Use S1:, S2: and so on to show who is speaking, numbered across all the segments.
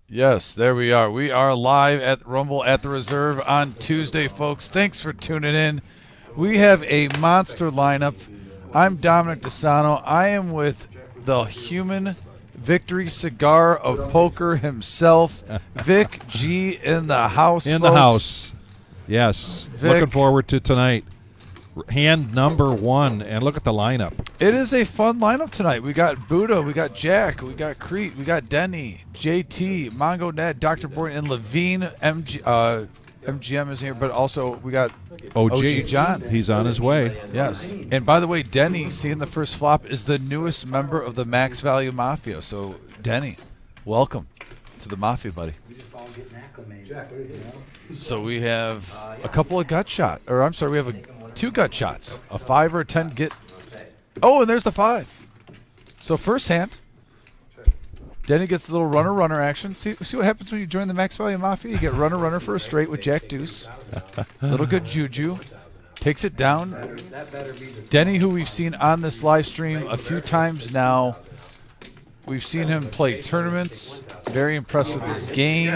S1: Yes, there we are. We are live at Rumble at the Reserve on Tuesday, folks. Thanks for tuning in. We have a monster lineup. I'm Dominic DeSano. I am with the human victory cigar of poker himself, Vic G in the house.
S2: In
S1: folks.
S2: the house. Yes.
S1: Vic.
S2: Looking forward to tonight. Hand number 1, and look at the lineup.
S1: It is a fun lineup tonight. We got Buddha, we got Jack, we got Crete, we got Denny, JT, Mongo Ned, Dr. Bourne, and LaVine. MGM is here, but also we got OG John.
S2: He's on his way.
S1: Yes. And by the way, Denny, seeing the first flop, is the newest member of the Max Value Mafia. So, Denny, welcome to the Mafia, buddy.
S3: We just all getting acclimated.
S1: So we have a couple of gut shot, or I'm sorry, we have two gut shots, a 5 or a 10 get. Oh, and there's the 5. So first hand, Denny gets a little runner action. See what happens when you join the Max Value Mafia? You get runner for a straight with Jack Deuce. Little good juju. Takes it down. Denny, who we've seen on this live stream a few times now. We've seen him play tournaments. Very impressed with his game.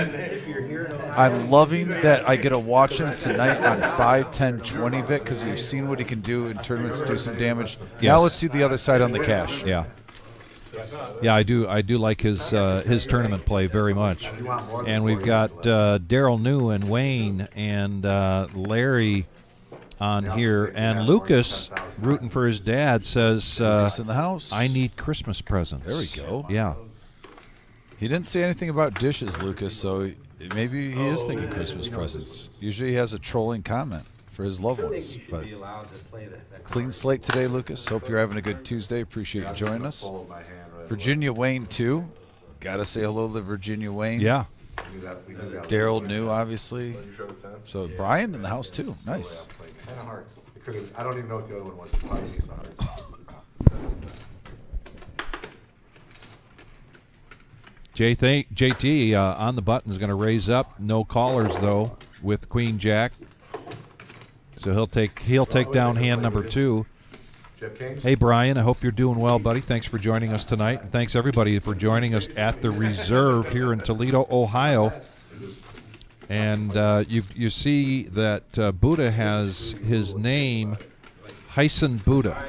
S1: I'm loving that I get to watch him tonight on 5, 10, 20 Vic, because we've seen what he can do in tournaments, do some damage.
S2: Yes.
S1: Now let's see the other side on the cash.
S2: Yeah. Yeah, I do like his tournament play very much. And we've got Daryl New and Wayne and Larry on here, and Lucas, rooting for his dad, says,
S1: Lucas in the house.
S2: I need Christmas presents.
S1: There we go.
S2: Yeah.
S1: He didn't say anything about dishes, Lucas, so maybe he is thinking Christmas presents. Usually he has a trolling comment for his loved ones. But clean slate today, Lucas. Hope you're having a good Tuesday. Appreciate you joining us. Virginia Wayne, too. Got to say hello to Virginia Wayne.
S2: Yeah.
S1: Daryl New, obviously. So Brian in the house, too. Nice.
S4: 10 of hearts. Because I don't even know what the other one was. Probably ace of hearts.
S2: JT on the button is going to raise up. No callers though with Queen Jack. So he'll take down hand number 2. Hey Brian, I hope you're doing well, buddy. Thanks for joining us tonight. And thanks everybody for joining us at the Reserve here in Toledo, Ohio. And you see that Buddha has his name, Hyson Buddha.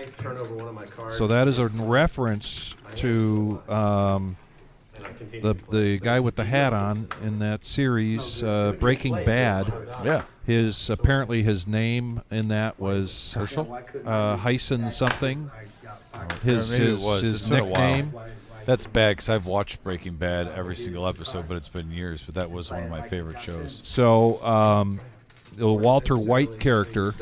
S2: So that is a reference to the guy with the hat on in that series, Breaking Bad.
S1: Yeah.
S2: Apparently his name in that was
S1: Herschel?
S2: Hyson something.
S1: Maybe it was. It's
S2: His
S1: been a while.
S2: nickname.
S1: That's bad because I've watched Breaking Bad every single episode, but it's been years. But that was one of my favorite shows.
S2: So the Walter White character.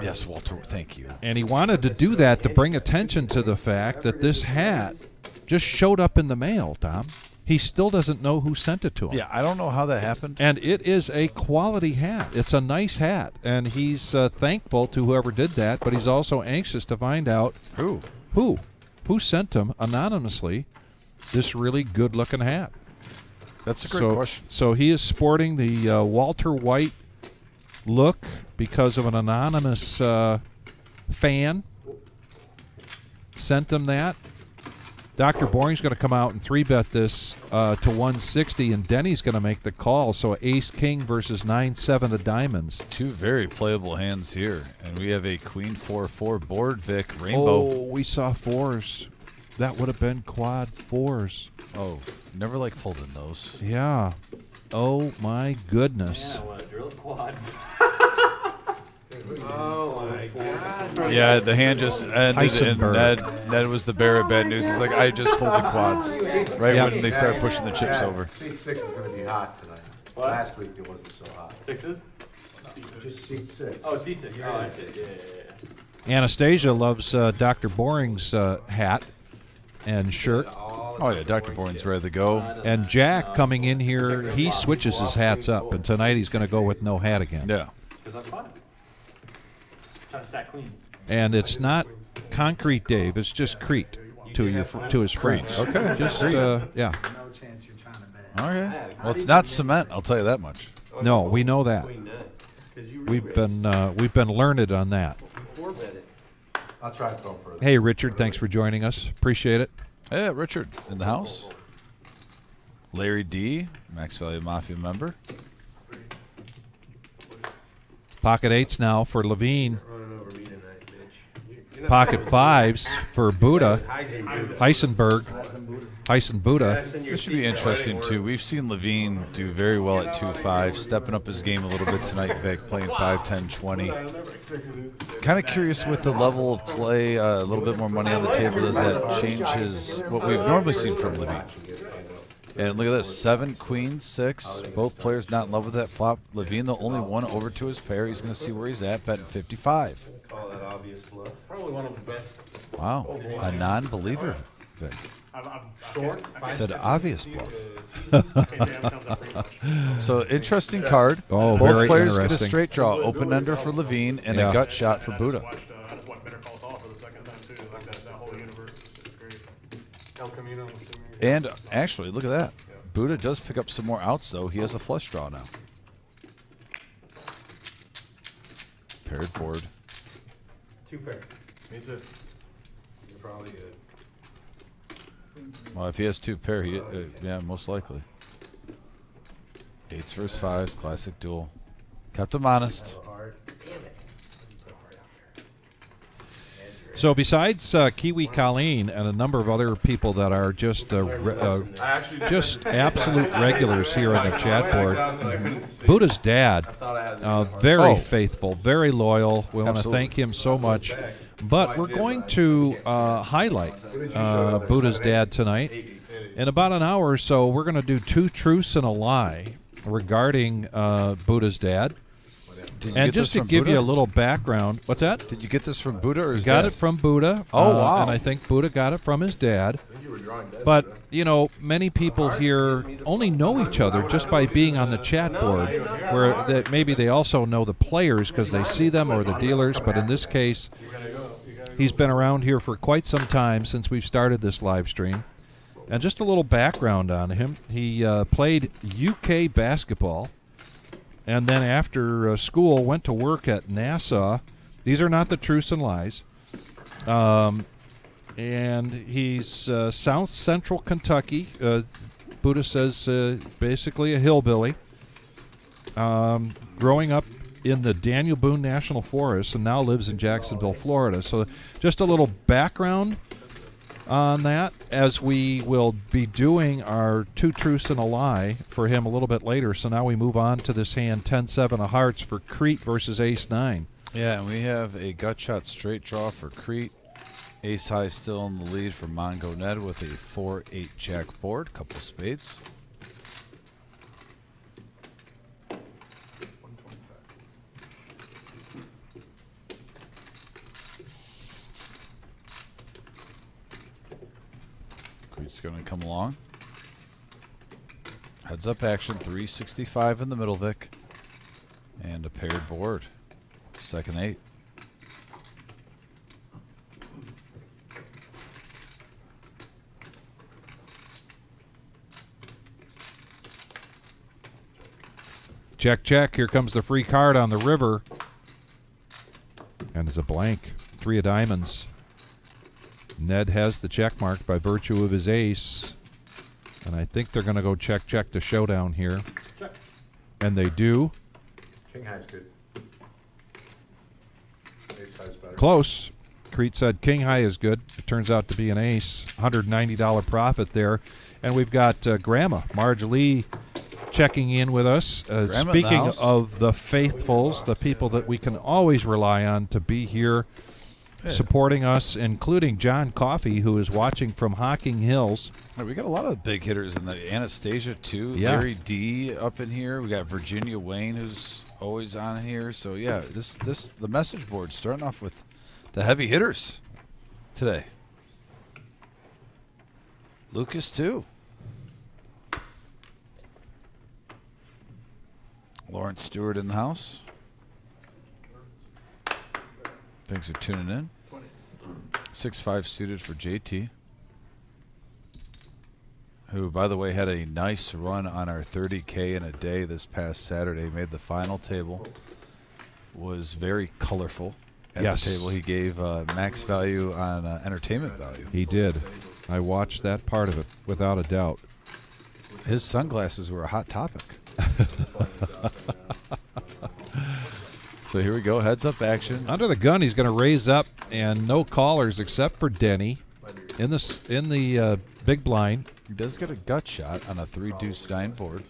S1: Yes, Walter, thank you.
S2: And he wanted to do that to bring attention to the fact that this hat just showed up in the mail, Tom. He still doesn't know who sent it to him.
S1: Yeah, I don't know how that happened.
S2: And it is a quality hat. It's a nice hat. And he's thankful to whoever did that, but he's also anxious to find out who sent him anonymously this really good-looking hat.
S1: That's a great question.
S2: So he is sporting the Walter White look because of an anonymous fan. Sent him that. Dr. Boring's going to come out and 3-bet this to 160, and Denny's going to make the call. So ace-king versus 9-7 of diamonds.
S1: Two very playable hands here. And we have a queen 4-4 board, Vic. Rainbow.
S2: Oh, we saw 4s. That would have been quad 4s.
S1: Oh, never like folding those.
S2: Yeah. Oh, my goodness.
S5: Yeah, I want to drill quads. Oh my God.
S1: Yeah, the hand just ended, and Ned was the bearer of bad news. He's like, I just folded quads right when they start pushing the chips over.
S4: Seat 6 is going to be hot tonight.
S5: What?
S4: Last week it wasn't so hot.
S5: 6s?
S4: Just seat 6.
S5: Oh, C6. Oh, I see. Yeah.
S2: Anastasia loves Dr. Boring's hat and shirt.
S1: Oh, yeah, Dr. Bourne's ready to go.
S2: And Jack coming in here, he switches his hats up, and tonight he's going to go with no hat again.
S1: Yeah.
S5: Because I'm fine. Trying to stack queens.
S2: And it's not concrete Dave, it's just Crete to his friends.
S1: Okay.
S2: Just yeah.
S3: No chance you're trying to bet.
S1: Okay. Well, it's not cement, I'll tell you that much.
S2: No, we know that. We've been learned on that.
S4: I'll try to go further.
S2: Hey Richard, thanks for joining us. Appreciate it.
S1: Hey, Richard in the house. Larry D, Max Value Mafia member.
S2: Pocket 8s now for LaVine.
S4: Running over me tonight, bitch.
S2: Pocket 5s for Buddha. Heisenberg. Heisen Buddha.
S1: This should be interesting, too. We've seen LaVine do very well at 2-5, stepping up his game a little bit tonight, Vic, playing 5, 10, 20. Kind of curious with the level of play, a little bit more money on the table. Does that change what we've normally seen from LaVine? And look at this, 7, queen, 6. Both players not in love with that flop. LaVine, the only one over to his pair. He's going to see where he's at, betting 55.
S4: Call that obvious bluff. Probably one of the best.
S1: Wow, a non-believer, Vic.
S4: Short.
S1: Said obvious bluff. So interesting card.
S2: Oh,
S1: Both
S2: very
S1: players get a
S2: interesting.
S1: straight draw. Open ender for LaVine and
S2: Yeah.
S1: a gut shot for Buddha.
S5: I just watched Better Call Saul for the second time too. Like that whole universe is great. El Camino, I'm assuming.
S1: And actually, look at that. Buddha does pick up some more outs, though. He has a flush draw now. Paired board.
S4: 2 pair. Me too. You're probably good.
S1: Well, if he has 2 pair, yeah, most likely. 8s versus 5s, classic duel. Kept him honest.
S4: Hard.
S2: So besides Kiwi Colleen and a number of other people that are just absolute regulars here on the chat board, Buddha's dad, very faithful, very loyal. We want to
S1: Absolutely.
S2: thank him so much. But we're going to highlight Buddha's dad tonight. In about an hour or so, we're going to do 2 truths and a lie regarding Buddha's dad.
S1: Did you
S2: And
S1: get
S2: just
S1: this
S2: to
S1: from
S2: give you a
S1: Buddha?
S2: little background, what's that?
S1: Did you get this from Buddha or his
S2: Got
S1: dad?
S2: it from Buddha.
S1: Oh, wow.
S2: And I think Buddha got it from his dad.
S4: I think you were drawing dead.
S2: But, you know, many people here only know each other just by being on the chat board, where that maybe they also know the players because they see them or the dealers. But in this case, he's been around here for quite some time since we've started this live stream. And just a little background on him. He played UK basketball. And then after school, went to work at NASA. These are not the truths and lies. And he's South Central Kentucky. Buddha says basically a hillbilly. Growing up in the Daniel Boone National Forest and now lives in Jacksonville, Florida. So just a little background on that, as we will be doing our 2 truths and a lie for him a little bit later. So now we move on to this hand, 10-7 of hearts for Crete versus Ace-9.
S1: Yeah, and we have a gut shot straight draw for Crete. Ace high still in the lead for Mongo Ned with a 4-8 jack board, couple spades. Crete's going to come along. Heads up action, 365 in the middle, Vic. And a paired board. Second 8.
S2: Check, check. Here comes the free card on the river. And it's a blank. 3 of diamonds. Ned has the check mark by virtue of his ace. And I think they're going to go check, check to showdown here.
S5: Check.
S2: And they do.
S4: King high's good. Ace high's better.
S2: Close. Crete said king high is good. It turns out to be an ace. $190 profit there. And we've got Grandma, Marge Lee, checking in with us.
S1: Grandma in the
S2: Speaking
S1: house.
S2: of the faithfuls, the people that we can always rely on to be here supporting us, including John Coffey, who is watching from Hocking Hills.
S1: Hey, we got a lot of big hitters in the Anastasia too.
S2: Yeah.
S1: Larry D up in here. We got Virginia Wayne, who's always on here. So yeah, the message board starting off with the heavy hitters today. Lucas too. Lawrence Stewart in the house. Thanks for tuning in. 6-5 suited for JT, who, by the way, had a nice run on our 30K in a day this past Saturday. Made the final table. Was very colorful at
S2: Yes.
S1: the table. He gave max value on entertainment value.
S2: He did. I watched that part of it without a doubt.
S1: His sunglasses were a hot topic. So here we go, heads up action.
S2: Under the gun, he's going to raise up, and no callers except for Denny in the big blind.
S1: He does get a gut shot on a 3-deuce-9 board.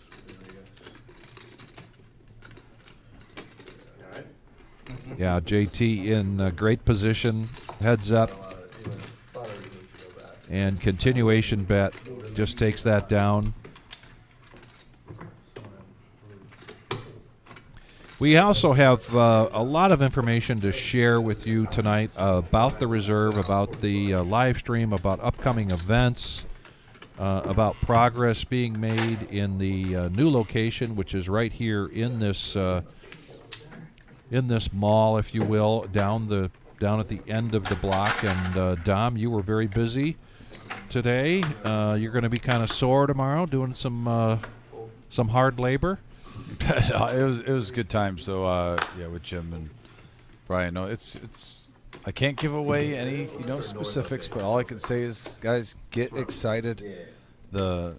S2: Yeah, JT in great position, heads up, and continuation bet just takes that down. We also have a lot of information to share with you tonight about the reserve, about the live stream, about upcoming events, about progress being made in the new location, which is right here in this mall, if you will, down at the end of the block. And Dom, you were very busy today. You're going to be kind of sore tomorrow, doing some hard labor.
S1: It was a good time. So yeah, with Jim and Brian. No, it's I can't give away any specifics, but all I can say is, guys, get excited. The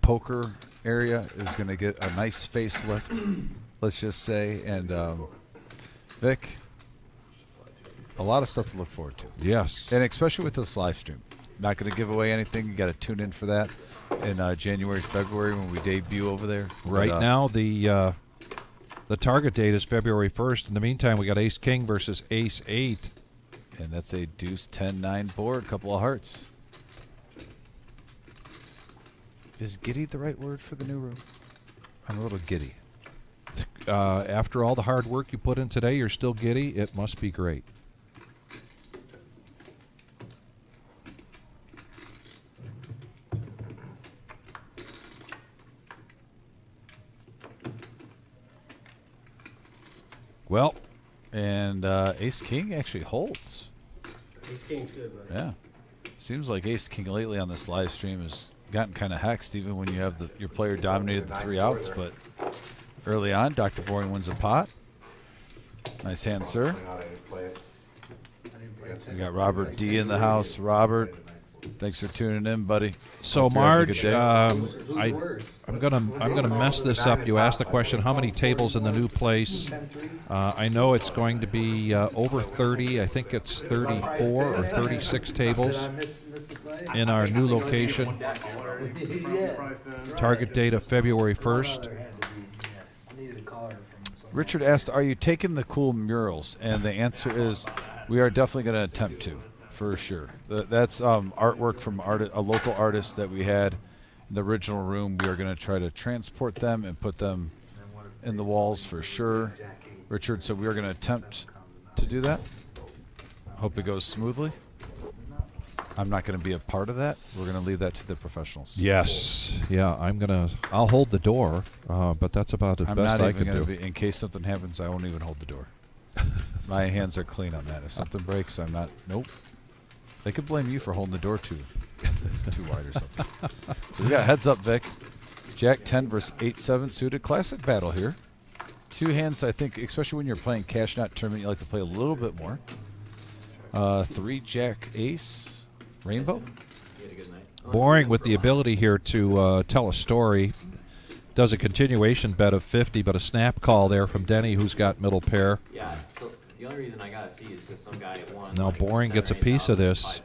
S1: poker area is going to get a nice facelift, let's just say. And Vic, a lot of stuff to look forward to.
S2: Yes,
S1: and especially with this live stream. Not going to give away anything. You got to tune in for that in January, February when we debut over there.
S2: Right now, the target date is February 1st. In the meantime, we got Ace King versus Ace 8,
S1: and that's a deuce 10-9 board, couple of hearts. Is giddy the right word for the new room? I'm a little giddy.
S2: After all the hard work you put in today, you're still giddy. It must be great. Well,
S1: and Ace King actually holds.
S4: Ace King's good, buddy.
S1: Yeah. Seems like Ace King lately on this live stream has gotten kind of hexed, even when you have your player dominated the 3 outs. But early on, Dr. Boring wins a pot. Nice hand, sir. We got Robert D in the house. Robert, thanks for tuning in, buddy.
S2: So Marge, I'm gonna mess this up. You asked the question, how many tables in the new place? I know it's going to be over 30. I think it's 34 or 36 tables in our new location. Target date of February 1st.
S1: Richard asked, are you taking the cool murals? And the answer is, we are definitely going to attempt to, for sure. That's artwork from a local artist that we had in the original room. We are going to try to transport them and put them in the walls for sure. Richard, so we are going to attempt to do that. Hope it goes smoothly. I'm not going to be a part of that. We're going to leave that to the professionals.
S2: Yes. Yeah, I'll hold the door, but that's about the best I can do.
S1: In case something happens, I won't even hold the door. My hands are clean on that. If something breaks, I'm not. Nope. They could blame you for holding the door too wide or something. So we got heads up, Vic. Jack 10 versus 8-7 suited. Classic battle here. 2 hands, I think, especially when you're playing cash not tournament, you like to play a little bit more. 3 Jack Ace. Rainbow.
S2: Boring with the ability here to tell a story. Does a continuation bet of 50, but a snap call there from Denny, who's got middle pair.
S6: Yeah, so the only reason I got to see is because some guy won.
S2: Now Boring gets a piece of this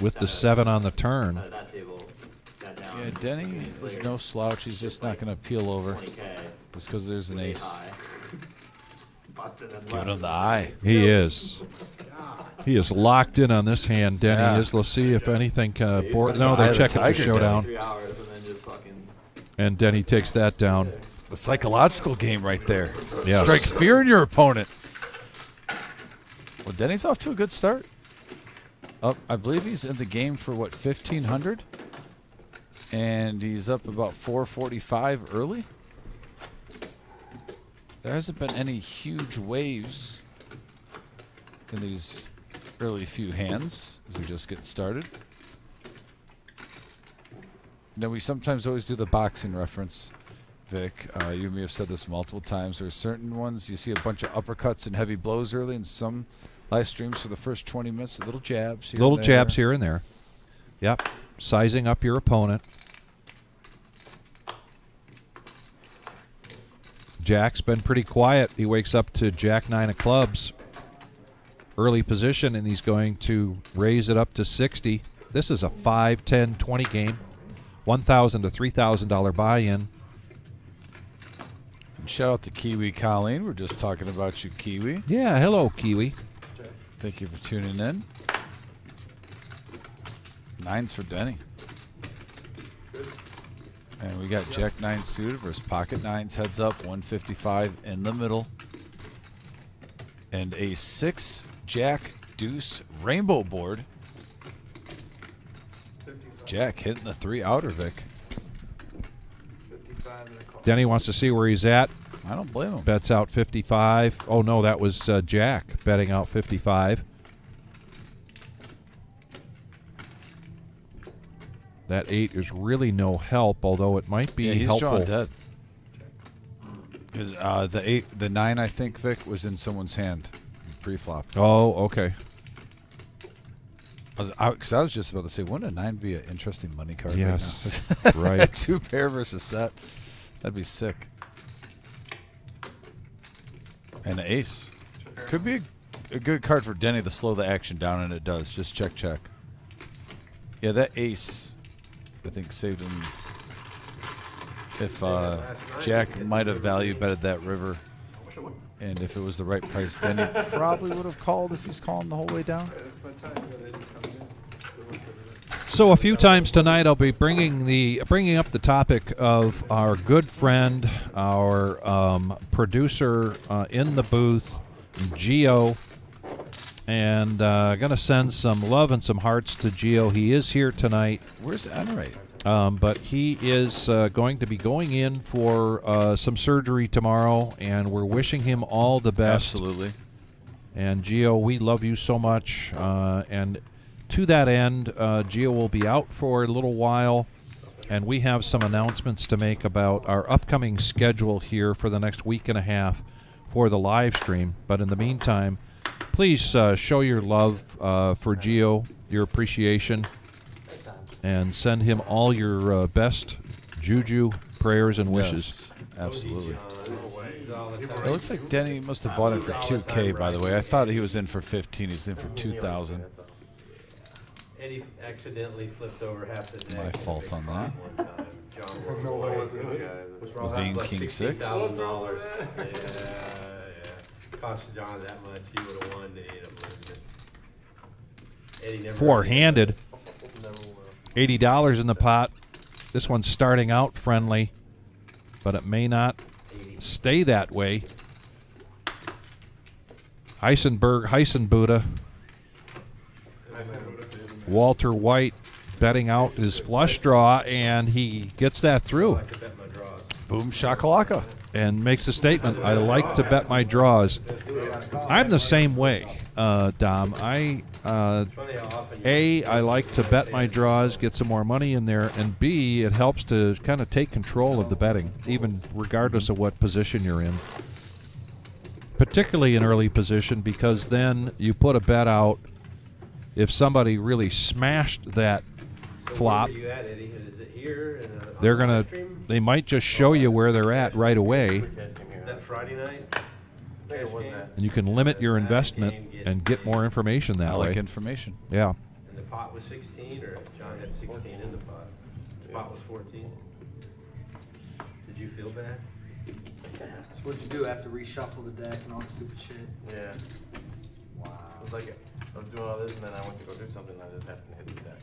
S2: with the 7 on the turn.
S1: Yeah, Denny is no slouch. He's just not going to peel over just because there's an ace. Giving him the eye.
S2: He is. He is locked in on this hand, Denny is. Let's see if anything can board. No, they check it for showdown. And Denny takes that down.
S1: The psychological game right there.
S2: Yes.
S1: Strike fear in your opponent. Well, Denny's off to a good start. I believe he's in the game for, what, 1,500? And he's up about 445 early. There hasn't been any huge waves in these early few hands as we just get started. Now, we sometimes always do the boxing reference, Vic. You may have said this multiple times. There are certain ones you see a bunch of uppercuts and heavy blows early, and some live streams for the first 20 minutes, little jabs here
S2: Little jabs here and there. Yep. Sizing up your opponent. Jack's been pretty quiet. He wakes up to Jack 9 of clubs, early position, and he's going to raise it up to 60. This is a 5, 10, 20 game, $1,000 to $3,000 buy-in.
S1: And shout out to Kiwi Colleen. We're just talking about you, Kiwi.
S2: Yeah, hello, Kiwi.
S1: Thank you for tuning in. 9's for Denny. And we got Jack 9 suited versus pocket 9s, heads up, 155 in the middle. And a 6 Jack deuce rainbow board. Jack hitting the 3 outer, Vic.
S2: Denny wants to see where he's at.
S1: I don't blame him.
S2: Bets out 55. Oh, no, that was Jack betting out 55. That 8 is really no help, although it might be
S1: he's
S2: helpful.
S1: drawing dead. Because the 9, I think, Vic, was in someone's hand pre-flop.
S2: Oh, okay.
S1: Because I was just about to say, wouldn't a 9 be an interesting money card?
S2: Yes,
S1: right. Now?
S2: right.
S1: 2 pair versus set. That'd be sick. And an ace. Could be a good card for Denny to slow the action down, and it does. Just check, check. Yeah, that ace, I think, saved him. If Jack might have value betted that river, and if it was the right price, Denny probably would have called if he's calling the whole way down.
S2: So a few times tonight, I'll be bringing up the topic of our good friend, our producer in the booth, Gio, and gonna send some love and some hearts to Gio. He is here tonight.
S1: Where's Enright?
S2: But he is going to be going in for some surgery tomorrow, and we're wishing him all the best.
S1: Absolutely.
S2: And Gio, we love you so much. And to that end, Gio will be out for a little while, and we have some announcements to make about our upcoming schedule here for the next week and a half for the live stream. But in the meantime, please show your love for Gio, your appreciation, and send him all your best juju, prayers, and wishes.
S1: Yes, absolutely. It looks like Denny must have bought it for 2K, by the way. I thought he was in for 15. He's in for 2,000.
S7: Eddie accidentally flipped over half the deck.
S1: My fault on that.
S7: One time. John
S1: LaVine King 6.
S7: $16,000. Yeah. Cost John that much. He would have won. He ended up losing it. Eddie never
S2: Four-handed. $80 in the pot. This one's starting out friendly, but it may not stay that way. Heisenbuddha. Walter White betting out his flush draw, and he gets that through.
S1: Boom shakalaka.
S2: And makes a statement, I like to bet my draws. I'm the same way, Dom. I like to bet my draws, get some more money in there, and B, it helps to kind of take control of the betting, even regardless of what position you're in. Particularly in early position, because then you put a bet out. If somebody really smashed that flop, they might just show you where they're at right away.
S7: That Friday night.
S2: And you can limit your investment and get more information that way.
S1: I like information.
S2: Yeah.
S7: And the pot was 16, or John had 16 in the pot. The pot was 14. Did you feel bad?
S3: So what'd you do? Have to reshuffle the deck and all that stupid shit?
S4: Yeah.
S3: Wow.
S4: It was like I was doing all this, and then I went to go do something, and I just happened to hit the deck.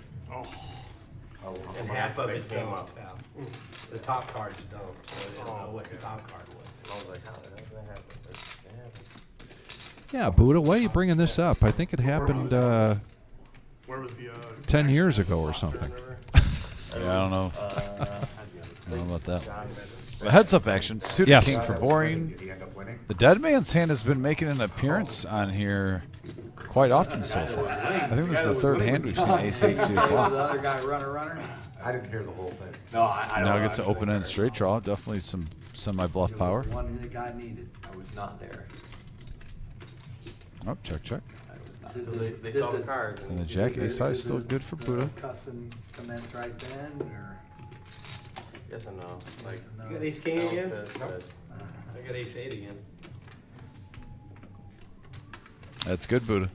S7: And half of it came up. The top card's dumped, so I didn't know what the top card was.
S4: I was like, how the hell did that happen? It happened.
S2: Yeah, Buddha, why are you bringing this up? I think it happened
S5: Where was the
S2: 10 years ago or something.
S1: Yeah, I don't know. I don't know about that. But heads up action. Suited
S2: Yes.
S1: king for boring. The dead man's hand has been making an appearance on here quite often so far. I think this is the third hand we've seen ace 8 see a
S3: The
S1: flop.
S3: other guy runner.
S8: I didn't hear the whole thing.
S4: No, I
S1: Now gets an open end straight draw. Definitely some semi-bluff power.
S3: One the guy needed.
S4: I was not there.
S1: Oh, check, check.
S4: I was not.
S3: Did
S4: So they
S3: did
S4: saw the cards.
S1: And the jack ace high is still good for Buddha.
S3: Cussing commence right then, or?
S4: Yes and no. Like,
S7: You got ace king again?
S4: Nope.
S7: I got ace 8 again.
S1: That's good, Buddha.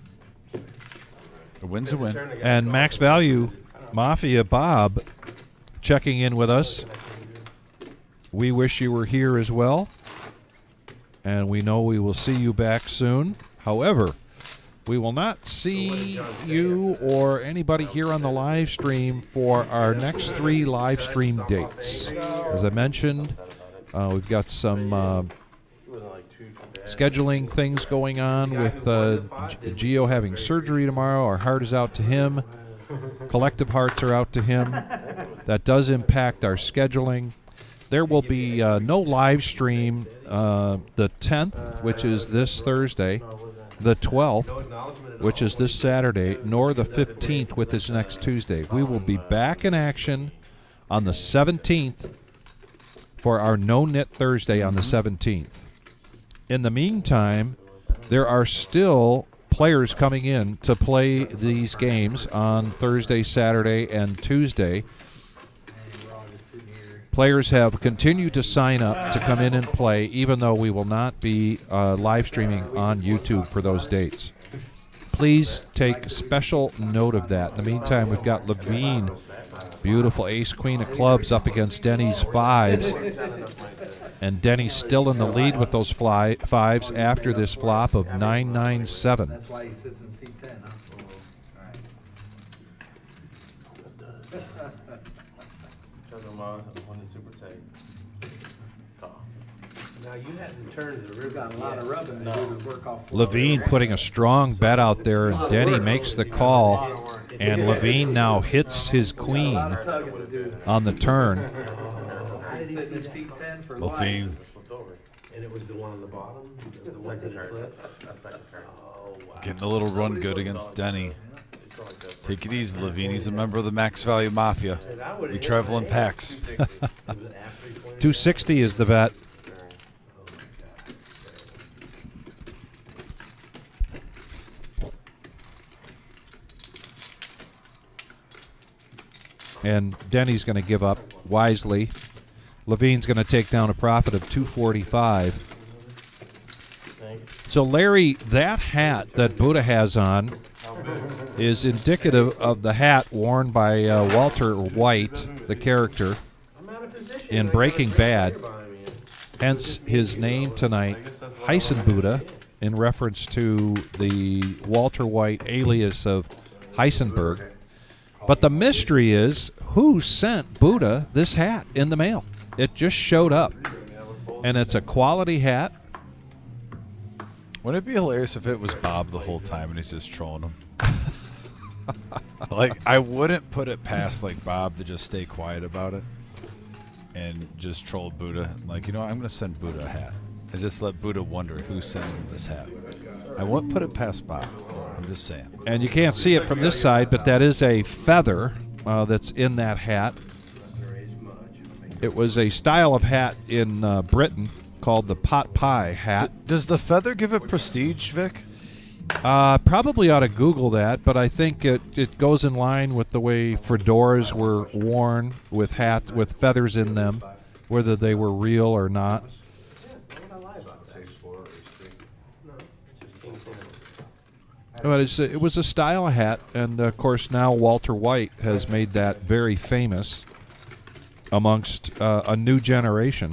S1: A win's a win.
S2: And Max Value Mafia Bob checking in with us. We wish you were here as well. And we know we will see you back soon. However, we will not see you or anybody here on the live stream for our next 3 live stream dates. As I mentioned, we've got some scheduling things going on with Gio having surgery tomorrow. Our heart is out to him. Collective hearts are out to him. That does impact our scheduling. There will be no live stream the 10th, which is this Thursday, the 12th, which is this Saturday, nor the 15th, which is next Tuesday. We will be back in action on the 17th for our No Knit Thursday on the 17th. In the meantime, there are still players coming in to play these games on Thursday, Saturday, and Tuesday. Players have continued to sign up to come in and play, even though we will not be live streaming on YouTube for those dates. Please take special note of that. In the meantime, we've got LaVine, beautiful ace queen of clubs up against Denny's 5s. And Denny's still in the lead with those 5s after this flop of 9-9-7.
S3: That's why he sits in seat 10, huh?
S7: Now you hadn't turned the river.
S3: We've got a lot of rubbing to do to work off.
S2: LaVine putting a strong bet out there, and Denny makes the call, and LaVine now hits his queen on the turn.
S3: He's sitting in seat 10 for
S1: LaVine.
S7: And it was the one on the bottom, the ones that he flipped. Oh, wow.
S1: Getting a little run good against Denny. Take it easy, LaVine. He's a member of the Max Value Mafia. We travel in packs.
S2: 260 is the bet. And Denny's going to give up wisely. LaVine's going to take down a profit of 245. So, Larry, that hat that Buddha has on is indicative of the hat worn by Walter White, the character, in Breaking Bad. Hence his name tonight, Heisen Buddha, in reference to the Walter White alias of Heisenberg. But the mystery is, who sent Buddha this hat in the mail? It just showed up. And it's a quality hat.
S1: Wouldn't it be hilarious if it was Bob the whole time and he's just trolling him? Like, I wouldn't put it past, like, Bob to just stay quiet about it and just troll Buddha. Like, you know what, I'm going to send Buddha a hat. And just let Buddha wonder who sent him this hat. I wouldn't put it past Bob. I'm just saying.
S2: And you can't see it from this side, but that is a feather that's in that hat. It was a style of hat in Britain called the pot pie hat.
S1: Does the feather give it prestige, Vic?
S2: Probably ought to Google that, but I think it goes in line with the way fedoras were worn with hats with feathers in them, whether they were real or not. But it was a style of hat, and of course now Walter White has made that very famous amongst a new generation.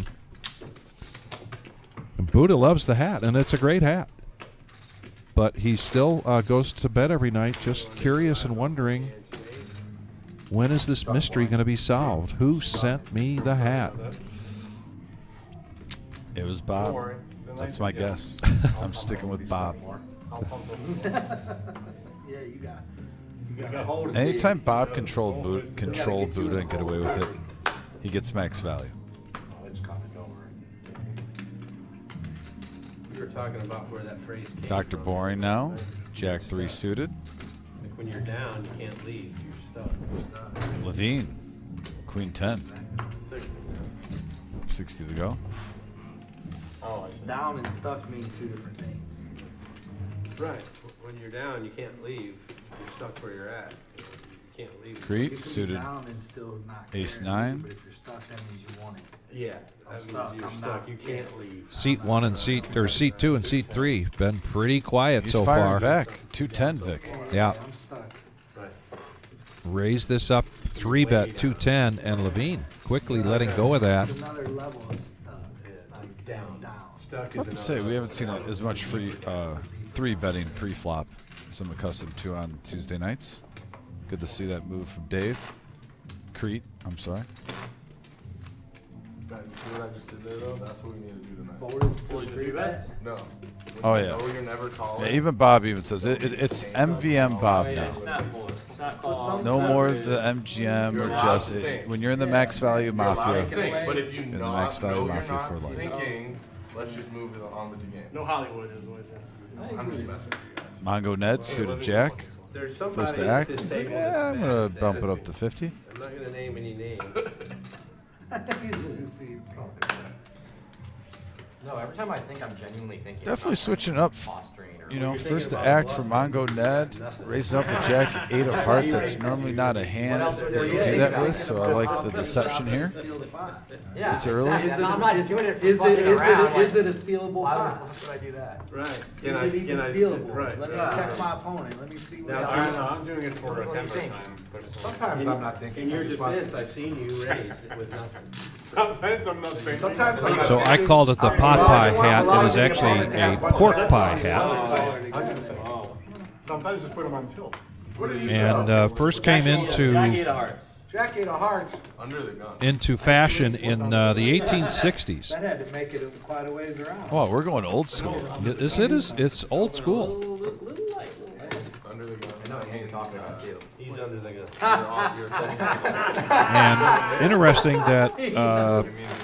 S2: And Buddha loves the hat, and it's a great hat. But he still goes to bed every night just curious and wondering, when is this mystery going to be solved? Who sent me the hat?
S1: It was Bob. That's my guess. I'm sticking with Bob.
S3: Yeah, you got a hold of
S1: Anytime Bob controlled Buddha and get away with it, he gets max value.
S7: We were talking about where that phrase came
S1: Dr.
S7: from.
S1: Boring now. Jack 3 suited.
S7: Like when you're down, you can't leave. You're stuck.
S1: LaVine. Queen 10. 60 to go.
S3: Oh, down and stuck mean two different things.
S7: Right. When you're down, you can't leave. You're stuck where you're at. You can't leave.
S1: Crete
S3: You can be
S1: suited.
S3: down and still not
S1: Ace
S3: carrying,
S1: nine.
S3: But if you're stuck, that means you want it.
S7: Yeah,
S3: I'm
S7: that
S3: stuck,
S7: means you're
S3: I'm
S7: stuck.
S3: not.
S7: You can't leave.
S2: Seat 1 and seat 2 and seat 3 been pretty quiet
S1: He's
S2: so
S1: firing
S2: far.
S1: back. 210, Vic.
S2: Yeah.
S3: I'm stuck.
S7: Right.
S2: Raise this up 3-bet 210, and LaVine quickly letting go of that.
S3: It's another level of stuck. Like
S7: Down.
S3: Stuck
S1: I have to say, we haven't seen as much free 3-betting pre-flop as I'm accustomed to on Tuesday nights. Good to see that move from Dave. Crete, I'm sorry.
S4: Guys, you see what I just did there though? That's what we need to do tonight.
S3: Forward to
S5: Well, you
S3: three
S5: do
S3: bet.
S5: that?
S4: No.
S1: Oh,
S4: When you
S1: yeah.
S4: know you're never calling.
S1: Yeah, even Bob even says it's MVM Bob
S6: Yeah,
S1: now.
S6: it's not full. It's not called.
S1: No more the MGM or just when you're in the max value
S4: You're allowed
S1: mafia.
S4: to think, but if you
S1: in the
S4: not
S1: max value
S4: know you're
S1: mafia
S4: not
S1: for life.
S4: thinking, let's just move it on with the game.
S5: No Hollywood is what it is.
S4: I'm just messing with you guys.
S1: Mongo Ned suited Jack.
S7: There's
S1: First
S7: somebody
S1: to
S7: at
S1: act.
S7: this
S1: He's like,
S7: table
S1: yeah,
S7: that's
S1: I'm gonna
S7: mad
S1: bump it
S7: at
S1: up
S7: me.
S1: to 50.
S7: I'm not gonna name any names.
S6: No, every time I think I'm genuinely thinking.
S1: Definitely
S6: about
S1: switching up.
S6: posturing or
S1: You know,
S7: You're thinking
S1: first to
S7: about
S1: act
S7: bluff,
S1: from
S7: man.
S1: Mongo Ned, raising up a Jack 8 of hearts. That's normally not a hand that you do that with, so I like the deception here.
S3: Steal the pot.
S6: Yeah,
S1: It's early.
S6: exactly. I'm not doing it for
S3: Is
S6: fucking around.
S3: is it a stealable
S6: Why
S3: pot?
S6: would I do that?
S7: Right.
S3: Is it even stealable?
S7: Right.
S3: Let me
S6: Yeah.
S3: check my opponent. Let me see what.
S7: Now,
S5: I don't know, I'm doing it for a
S6: What do you
S5: 10
S6: think?
S5: time.
S4: Sometimes I'm not thinking.
S7: In your
S4: I just want-
S7: defense, I've seen you raise with nothing.
S5: Sometimes I'm not thinking.
S4: Sometimes I'm not
S2: So I called it the pot pie hat. It is actually a pork pie hat.
S5: Sometimes just put them on tilt.
S2: And first came
S6: Jack
S2: into
S6: 8 of hearts.
S3: Jack 8 of hearts.
S4: Under the gun.
S2: into fashion in the 1860s.
S3: That had to make it quite a ways around.
S1: Oh, we're going old school.
S2: It's old school.
S6: Little light.
S4: Under the gun.
S6: I know what you're talking about too.
S7: He's under the gun.
S4: You're
S2: And interesting that
S4: You mean your last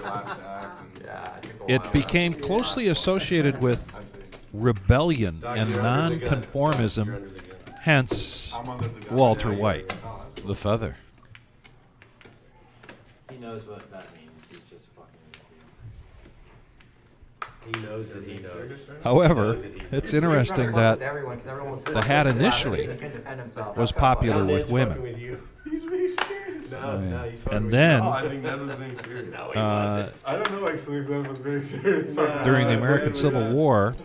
S4: act and
S6: Yeah, I took a
S2: it
S6: while.
S2: became closely associated with
S4: I see.
S2: rebellion and
S7: You're under the gun. You're
S2: nonconformism,
S7: under the gun.
S2: hence
S5: I'm under the gun.
S2: Walter White.
S1: The feather.
S6: He knows what that means. He's just fucking.
S7: He knows that he knows.
S2: However, it's interesting that
S6: Everyone, 'cause everyone was
S2: the hat initially
S6: he can defend himself.
S2: was popular with
S7: Ned's
S2: women.
S7: fucking with you.
S5: He's being serious.
S7: No, no, he's fucking
S2: And
S7: with
S2: then,
S5: Oh, I think Ned was being serious.
S7: you. No, he
S2: uh,
S7: wasn't.
S5: I don't know, actually, if Ned was being serious.
S2: during the American Civil War,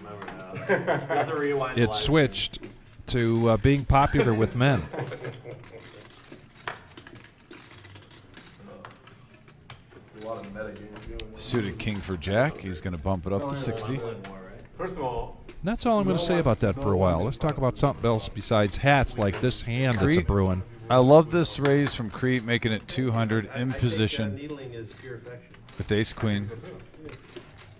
S6: You have to rewind the
S2: it
S6: live.
S2: switched to being popular with men.
S4: A lot of metagames going on.
S1: Suited king for Jack. He's going to bump it up to 60.
S5: First of all,
S2: And that's all I'm going to say about that for a while. Let's talk about something else besides hats like this hand that's a
S1: Crete.
S2: brewing.
S1: I love this raise from Crete, making it 200 in
S7: I
S1: position
S7: think needling is pure affection.
S1: with ace queen.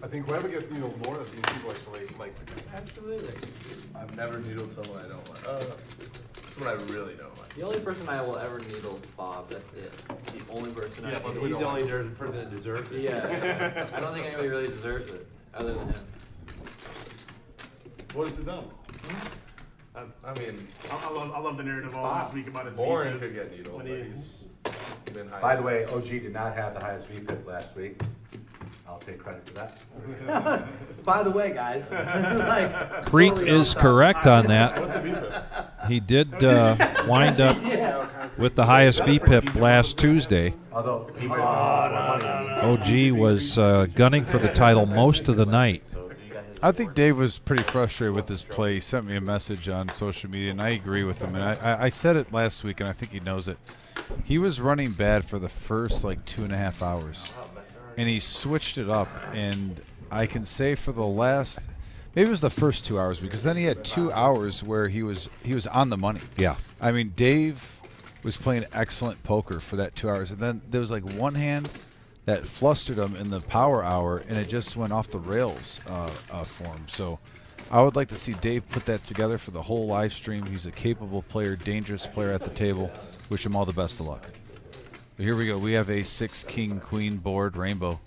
S5: I think whoever gets needled more is these people actually like.
S7: Absolutely.
S4: I've never needled someone I don't like. Someone I really don't like.
S6: The only person I will ever needle is Bob. That's it. The only person
S5: Yeah,
S6: I
S5: but
S6: need.
S5: we
S7: He's
S5: don't
S7: the only
S5: like
S7: person that deserves it.
S6: Yeah. I don't think anybody really deserves it other than him.
S5: What has it done?
S4: I mean,
S5: I love the narrative all last week about his
S4: Warren
S5: beef.
S4: could get needled,
S5: When
S4: but
S5: he-
S4: he's been high.
S8: By the way, OG did not have the highest VPIP last week. I'll take credit for that.
S3: By the way, guys. like,
S2: Crete
S3: totally
S2: is
S3: off topic.
S2: correct on that.
S5: What's a VPIP?
S2: He did wind up with the highest VPIP last Tuesday.
S8: Although he made
S2: OG was gunning for the title most of the night.
S1: I think Dave was pretty frustrated with this play. He sent me a message on social media, and I agree with him. And I said it last week, and I think he knows it. He was running bad for the first, like, 2.5 hours. And he switched it up, and I can say for the last, maybe it was the first 2 hours, because then he had 2 hours where he was on the money.
S2: Yeah.
S1: I mean, Dave was playing excellent poker for that 2 hours, and then there was like one hand that flustered him in the power hour, and it just went off the rails for him. So I would like to see Dave put that together for the whole live stream. He's a capable player, dangerous player at the table. Wish him all the best of luck. But here we go. We have a 6 king queen board rainbow.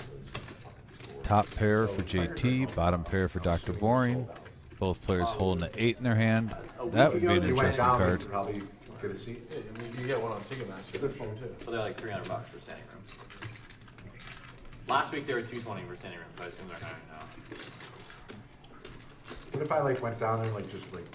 S1: Top pair for JT, bottom pair for Dr. Boring. Both players holding an 8 in their hand. That would be an
S8: went
S1: interesting
S8: down,
S1: card.
S8: he'd probably get a seat.
S4: Yeah, I mean, you get one on Ticketmaster. Good for him too.
S6: So they're like $300 for standing room. Last week they were $220 for standing room, but I assume they're higher now.
S8: What if I like went down there and like just like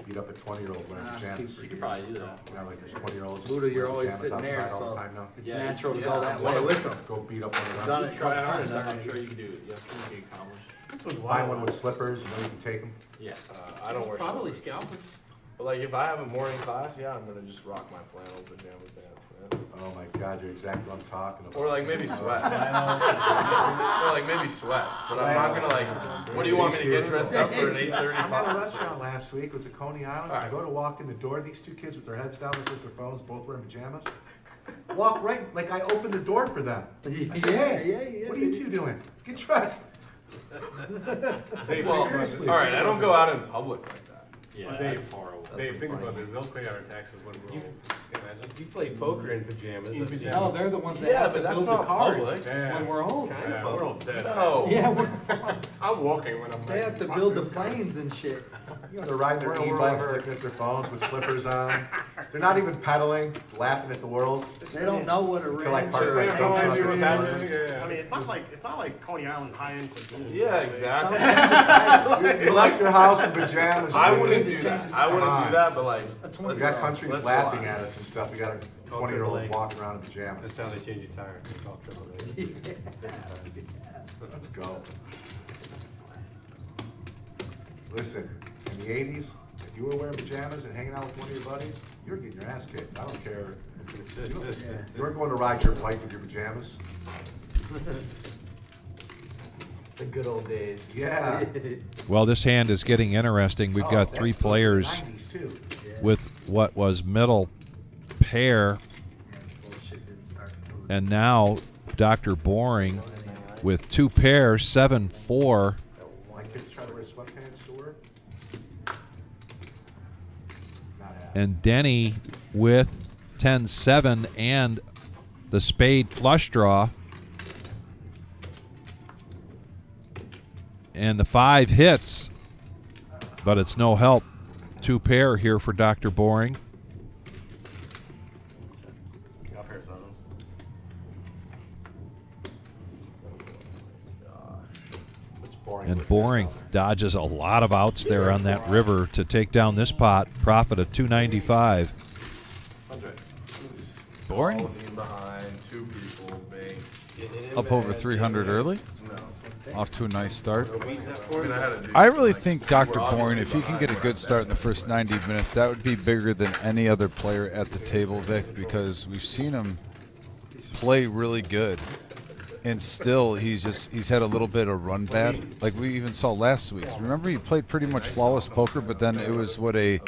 S8: beat up a 20-year-old wearing pajamas.
S6: You could probably do that.
S8: You know, like there's 20-year-olds.
S3: Buddha, you're
S8: wearing
S3: always
S8: pajamas
S3: sitting there,
S8: outside all the
S3: so
S8: time now.
S3: it's
S6: Yeah,
S3: natural to
S6: yeah,
S3: go that
S6: I'm
S3: way with them.
S8: Go beat up one of
S3: Done
S8: them.
S3: it.
S6: Try hard,
S3: Done it.
S6: I'm sure you can do it. You have to be accomplished.
S8: Find one with slippers, you know you can take them.
S6: Yeah.
S5: I don't wear
S7: Probably
S5: slippers.
S7: scalpers.
S5: But like if I have a morning class, yeah, I'm gonna just rock my flannel pajamas pants, man.
S8: Oh my God, you're exactly what I'm talking about.
S5: Or like maybe sweats. Or like maybe sweats. But I'm not gonna like. What do you want me to get dressed up for an 8:30
S8: I'm at a
S5: class?
S8: restaurant last week, it was at Coney Island, I go to walk in the door, these two kids with their heads down, looking at their phones, both wearing pajamas. Walk right, like I opened the door for them. I said, hey, what are you two doing? Get dressed.
S5: Dave,
S8: Well,
S5: seriously, all right, I don't go out in public like that.
S6: Yeah,
S4: Dave,
S6: that's horrible.
S4: Dave, think about this. They'll pay our taxes when we're old. Can you imagine?
S7: You play poker in pajamas.
S4: In
S7: that's-
S4: pajamas.
S3: No, they're the ones that
S5: Yeah,
S3: have
S5: but
S3: to
S5: that's
S3: build the
S5: not
S3: cars
S5: public.
S4: Yeah.
S3: when we're home.
S4: Yeah, we're all dead.
S5: No.
S3: Yeah, we're,
S4: I'm walking when I'm
S3: they have to
S4: like,
S3: build the
S4: fuck this guy.
S3: planes and shit.
S8: You know, they're riding their
S5: We're
S8: e-bikes,
S5: over.
S8: looking at their phones with slippers on. They're not even pedaling, laughing at the world.
S3: They don't know what a
S8: Until like
S3: range
S8: park
S3: or
S8: right
S3: an
S8: across
S3: angle
S8: the
S3: is.
S8: road.
S4: Yeah.
S9: I mean, it's not like Coney Island's high-end cuisine.
S5: Yeah, exactly.
S8: You left your house in pajamas.
S5: I
S8: dude.
S5: wouldn't do that. I wouldn't do that, but like,
S8: We got countries
S5: let's
S8: laughing
S5: relax.
S8: at us and stuff. We got a 20-year-old walking around in pajamas.
S7: That's how they change your tire. It's called triple A.
S8: Let's go. Listen, in the 80s, if you were wearing pajamas and hanging out with one of your buddies, you were getting your ass kicked. I don't care. You weren't going to ride your bike with your pajamas.
S3: The good old days.
S8: Yeah.
S2: Well, this hand is getting interesting. We've got three players
S8: 90s too.
S2: with what was middle pair,
S3: Bullshit didn't start until
S2: and now Dr. Boring with two pairs, 7-4.
S8: My kids try to wear sweatpants to work. Not happening.
S2: And Denny with 10-7 and the spade flush draw. And the 5 hits, but it's no help. Two pair here for Dr. Boring.
S5: got a pair of sevens.
S8: It's boring.
S2: And Boring dodges a lot of outs there on that river to take down this pot. Profit of $295.
S5: Andre.
S1: Boring?
S5: All in behind, two people, big.
S1: Up over 300 early.
S5: No.
S1: Off to a nice start.
S5: I mean, I had a big-
S1: I really think Dr. Boring, if he can get a good start in the first 90 minutes, that would be bigger than any other player at the table, Vic, because we've seen him play really good. And still, he's had a little bit of run bad, like we even saw last week. Remember, he played pretty much flawless poker, but then it was a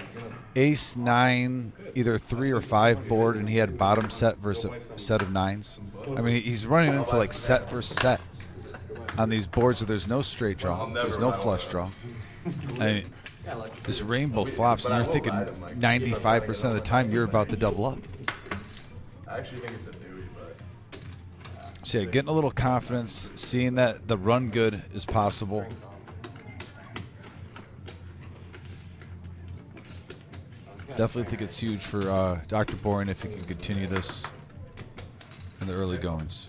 S1: ace 9, either 3 or 5 board, and he had bottom set versus a set of 9s. I mean, he's running into like set versus set on these boards where there's no straight draw, there's no flush draw. I mean, this rainbow flops, and you're thinking 95% of the time you're about to double up.
S5: I actually think it's a Dewey, but
S1: So yeah, getting a little confidence, seeing that the run good is possible. Definitely think it's huge for Dr. Boring if he can continue this in the early goings.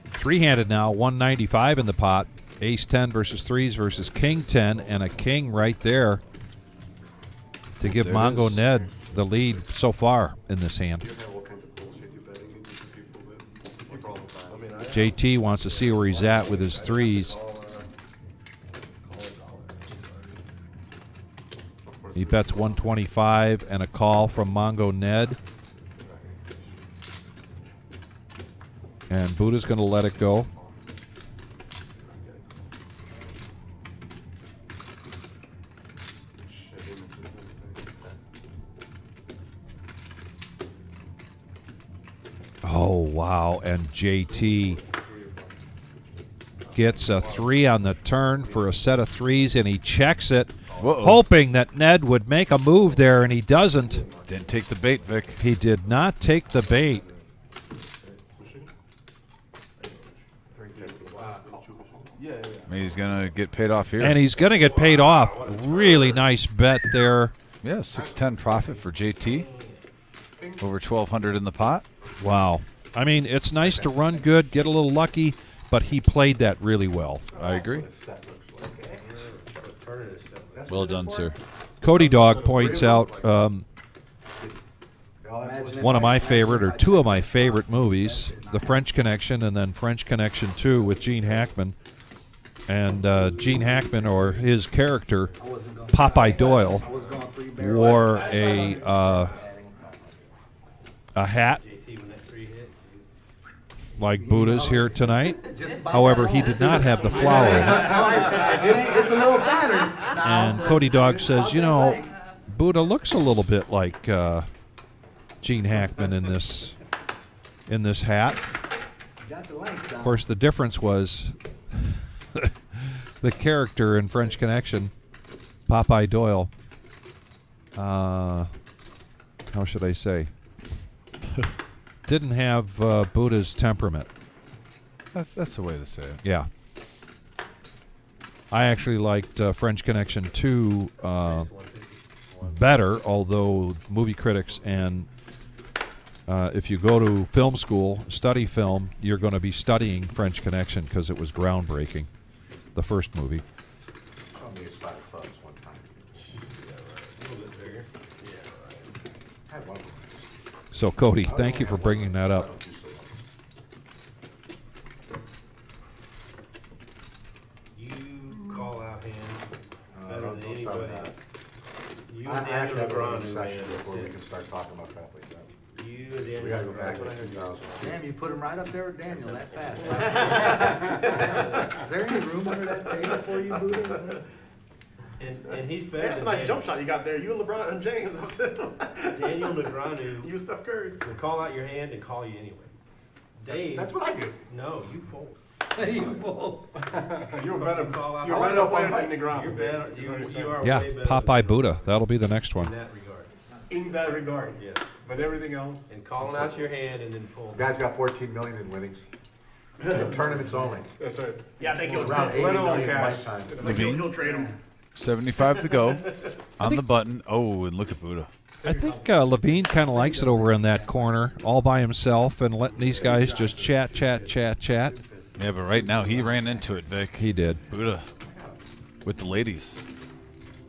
S2: Three-handed now, 195 in the pot. Ace 10 versus 3s versus King 10, and a king right there to give
S1: There it
S2: Mongo
S1: is.
S2: Ned the lead so far in this hand. JT wants to see where he's at with his 3s. He bets 125 and a call from Mongo Ned. And Buddha's going to let it go. Oh, wow. And JT gets a 3 on the turn for a set of 3s, and he checks it,
S1: Whoa.
S2: hoping that Ned would make a move there, and he doesn't.
S1: Didn't take the bait, Vic.
S2: He did not take the bait.
S1: I mean, he's going to get paid off here.
S2: And he's going to get paid off. Really nice bet there.
S1: Yeah, 610 profit for JT. Over 1,200 in the pot.
S2: Wow. I mean, it's nice to run good, get a little lucky, but he played that really well.
S1: I agree. Well done, sir.
S2: Cody Dog points out one of my favorite, or two of my favorite movies, The French Connection and then French Connection 2 with Gene Hackman. And Gene Hackman, or his character, Popeye Doyle, wore a hat like Buddha's here tonight. However, he did not have the flower in it.
S3: It's a little fatter.
S2: And Cody Dog says, you know, Buddha looks a little bit like Gene Hackman in this hat. Of course, the difference was the character in French Connection, Popeye Doyle. How should I say? Didn't have Buddha's temperament.
S1: That's the way to say it.
S2: Yeah. I actually liked French Connection 2 better, although movie critics and if you go to film school, study film, you're going to be studying French Connection because it was groundbreaking, the first movie. So, Cody, thank you for bringing that up.
S7: You call out hands better than anybody. You
S8: I
S7: and
S8: have to
S7: Daniel
S8: have a
S7: LaVine
S8: session
S7: man.
S8: before we can start talking about crap like that.
S7: You and
S8: We
S7: Daniel
S8: gotta go back to
S7: LaVine.
S8: 2000.
S3: Damn, you put him right up there with Daniel that fast. Is there any room under that table for you, Buddha?
S7: And he's better
S9: That's a
S7: than
S9: nice jump shot you got there. You and LeBron and James. I'm saying.
S7: Daniel Negreanu
S9: You and Steph Curry.
S7: will call out your hand and call you anyway. Dave,
S9: That's what I do.
S7: no, you fold.
S3: You fool.
S9: You're better.
S7: Call out
S9: You're
S7: the
S9: better
S7: hand.
S9: player than Negreanu.
S7: You're better. You are
S2: Yeah,
S7: way better
S2: Popeye Buddha. That'll be the next
S7: in
S2: one.
S7: that regard.
S9: In that regard.
S7: Yeah.
S9: But everything else.
S7: And calling out your hand and then fold.
S8: Guy's got 14 million in winnings. Tournaments only.
S9: That's right. Yeah, I think he'll
S8: Around 80
S9: let him
S8: million
S9: cash.
S8: lifetime.
S9: I think he'll trade him.
S1: 75 to go. On the button. Oh, and look at Buddha.
S2: I think LaVine kind of likes it over in that corner, all by himself, and letting these guys just chat.
S1: Yeah, but right now he ran into it, Vic.
S2: He did.
S1: Buddha. With the ladies.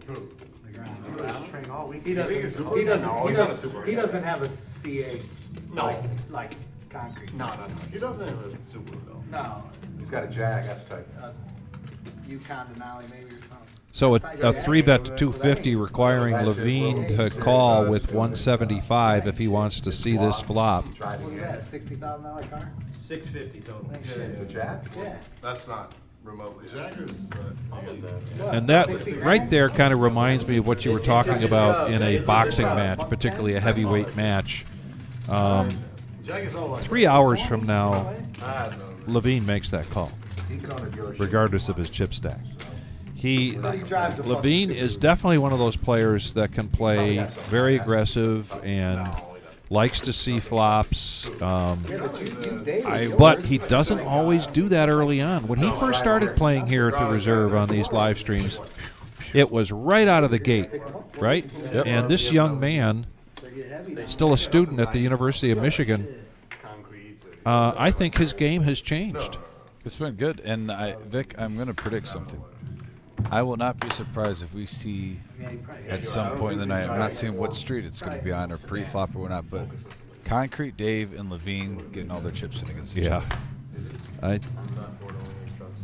S8: Train all week.
S3: He doesn't have a CA like concrete.
S9: No. He doesn't have a super though.
S3: No.
S8: He's got a jag, that's tight.
S3: Yukon Denali maybe or something.
S2: So a 3-bet to 250 requiring LaVine to call with 175 if he wants to see this flop.
S8: Tried
S3: What is
S8: again.
S3: that, $60,000 car?
S7: 650 total.
S8: The jag?
S3: Yeah.
S5: That's not remotely.
S2: And that right there kind of reminds me of what you were talking about in a boxing match, particularly a heavyweight match. 3 hours from now, LaVine makes that call,
S8: He can own a dealership.
S2: regardless of his chip stack. LaVine is definitely one of those players that can play very aggressive and likes to see flops. But he doesn't always do that early on. When he first started playing here at the Reserve on these live streams, it was right out of the gate, right?
S1: Yep.
S2: And this young man, still a student at the University of Michigan, I think his game has changed.
S1: It's been good. And Vic, I'm going to predict something. I will not be surprised if we see at some point in the night, I'm not saying what street it's going to be on or pre-flop or whatnot, but Concrete, Dave, and LaVine getting all their chips in against each other.
S2: I,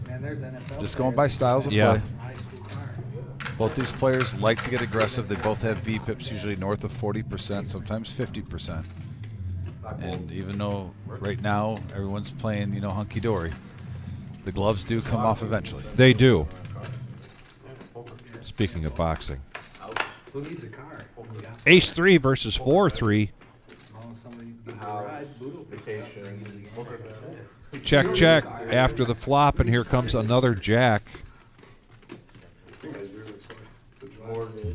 S3: Man, there's NFL
S1: Just going by styles of
S2: Yeah.
S1: play. Both these players like to get aggressive. They both have VPIPs usually north of 40%, sometimes 50%. And even though right now everyone's playing, hunky-dory, the gloves do come off eventually.
S2: they do. Speaking of boxing.
S3: Who needs a car?
S2: Ace-3 versus 4-3.
S3: Somebody give you a ride, Buddha.
S2: Check after the flop, and here comes another jack.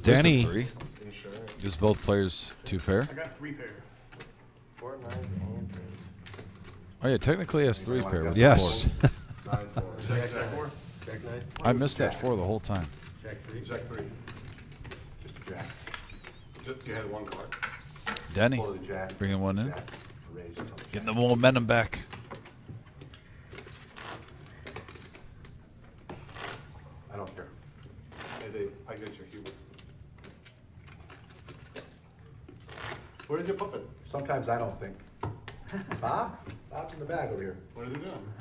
S2: Denny.
S1: Three. Just both players 2-pair.
S9: I got 3 pair.
S1: Oh yeah, technically he has 3-pair with
S2: Yes.
S1: the 4. I missed that 4 the whole time.
S7: Jack 3.
S9: Jack 3.
S8: Just a jack.
S9: You had 1 card.
S1: Denny
S8: Pull the jack.
S1: bringing one in,
S8: Jack. Raise.
S1: getting the momentum back.
S9: Where's your puppet?
S8: Sometimes I don't think. Bob? Bob's in the bag over here.
S9: What is he doing?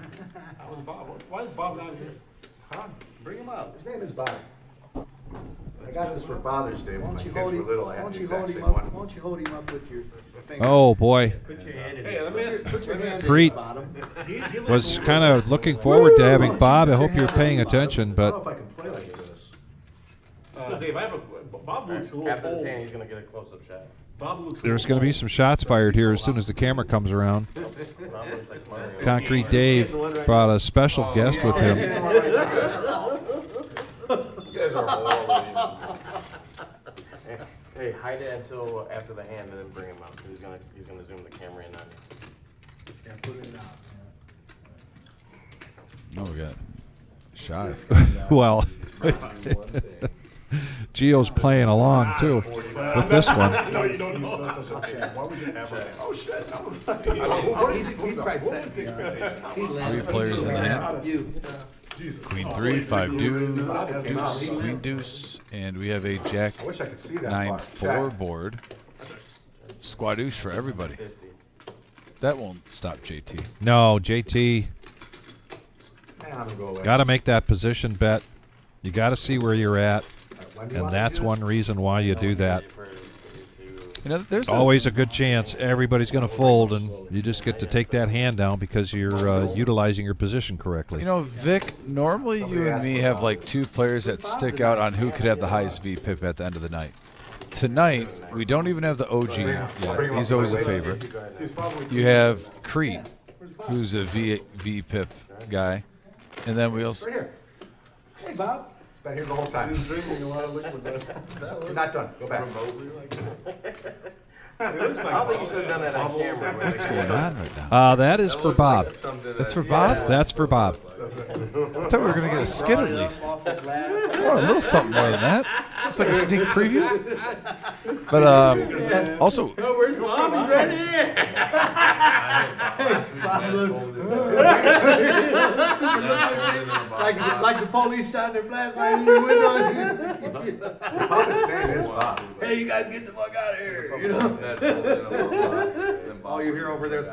S9: How was Bob? Why is Bob not here? Huh? Bring him up.
S8: His name is Bob. I got this for Father's Day when my kids were little. I
S3: Why
S8: had
S3: don't
S8: the
S3: you
S8: exact
S3: hold
S8: same
S3: him up?
S8: one.
S3: Why don't you hold him up with your finger?
S2: Oh boy,
S7: Put your hand in
S9: Hey,
S7: it.
S9: let me ask.
S3: Put your hand in
S2: Crete
S3: the bottom.
S9: He
S2: was kind of looking forward to having Bob. I hope you're paying attention,
S8: I don't know
S2: but
S8: if I can play like this.
S9: Dave, I have a. Bob looks a little
S7: After this
S9: old.
S7: hand, he's gonna get a close-up shot.
S9: Bob looks.
S2: there's going to be some shots fired here as soon as the camera comes around.
S7: Bob looks like Mario.
S2: Concrete Dave brought a special guest with him.
S5: You guys are horrible.
S7: Hey, hide it until after the hand, and then bring him up. 'Cause he's gonna zoom the camera in on you.
S3: Yeah, put it out.
S1: Oh, we got shot.
S2: Well, Gio's playing along too with this one.
S9: No, you don't know. Why would you ever? Oh shit! That was.
S3: He's probably set.
S1: Three players in the hand.
S3: You.
S9: Jesus.
S1: Queen 3, 5 deuce, queen deuce, and we have a jack
S8: I wish I could see that.
S1: 9-4 board. Squadouche for everybody. That won't stop JT.
S2: No, JT,
S8: Man, I'm gonna go away.
S2: got to make that position bet. You got to see where you're at,
S8: When do you
S2: and
S8: want me to
S2: that's
S8: do
S2: one reason why you do that.
S1: You know, there's
S2: Always a good chance everybody's going to fold, and you just get to take that hand down because you're utilizing your position correctly.
S1: You know, Vic, normally you and me have like two players that stick out on who could have the highest vpip at the end of the night. Tonight, we don't even have the OG yet. He's always a favorite. You have Crete, who's a vpip guy. And then we also...
S8: Right here. Hey, Bob. It's been here the whole time.
S9: He's drinking a lot of liquid.
S8: You're not done. Go back.
S9: It looks like
S7: I don't think you should have done that on camera.
S1: What's going on right now?
S2: That is for Bob.
S1: That's for Bob?
S2: That's for Bob.
S1: I thought we were going to get a skit at least.
S3: Off his lap.
S1: Oh, a little something more than that. It's like a sneak preview. But also,
S3: Where's Bob? He's right here. Like the police shot their flashlight in your window.
S8: Puppet's name is Bob.
S3: Hey, you guys get the fuck out of here. You know?
S8: All you hear over there's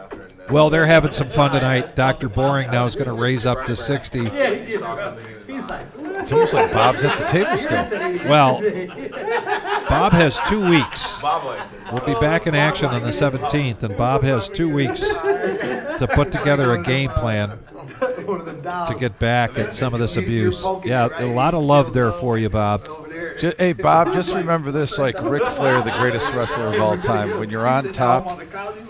S2: Well, they're having some fun tonight. Dr. Boring now is going to raise up to 60.
S3: Yeah, he did. Bro. He's like,
S1: it's almost like Bob's at the table still.
S2: Well, Bob has 2 weeks.
S5: Bob liked it.
S2: We'll be back in action on the 17th, and Bob has 2 weeks to put together a game plan
S3: one of them dogs
S2: to get back at some of this abuse. Yeah, a lot of love there for you, Bob.
S3: over there.
S1: Hey, Bob, just remember this, like Ric Flair, the greatest wrestler of all time. When you're on top,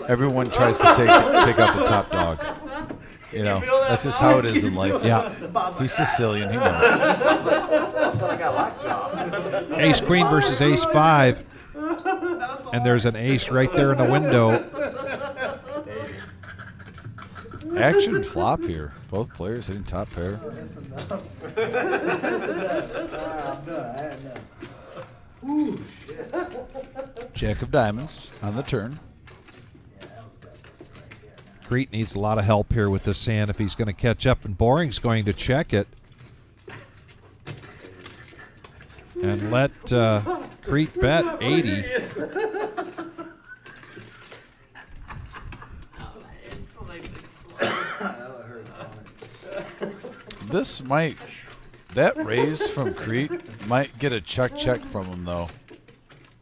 S1: everyone tries to take out the top dog. You know, that's just how it is in life.
S2: Yeah.
S1: He's Sicilian, he knows.
S2: Ace Queen versus Ace 5. And there's an ace right there in the window.
S1: Action flop here. Both players hitting top pair.
S3: That's enough. That's enough. I'm done. I had enough. Ooh, shit.
S1: Jack of diamonds on the turn.
S2: Crete needs a lot of help here with this hand if he's going to catch up, and Boring's going to check it. And let Crete bet 80.
S1: This might, that raise from Crete might get a check from him though,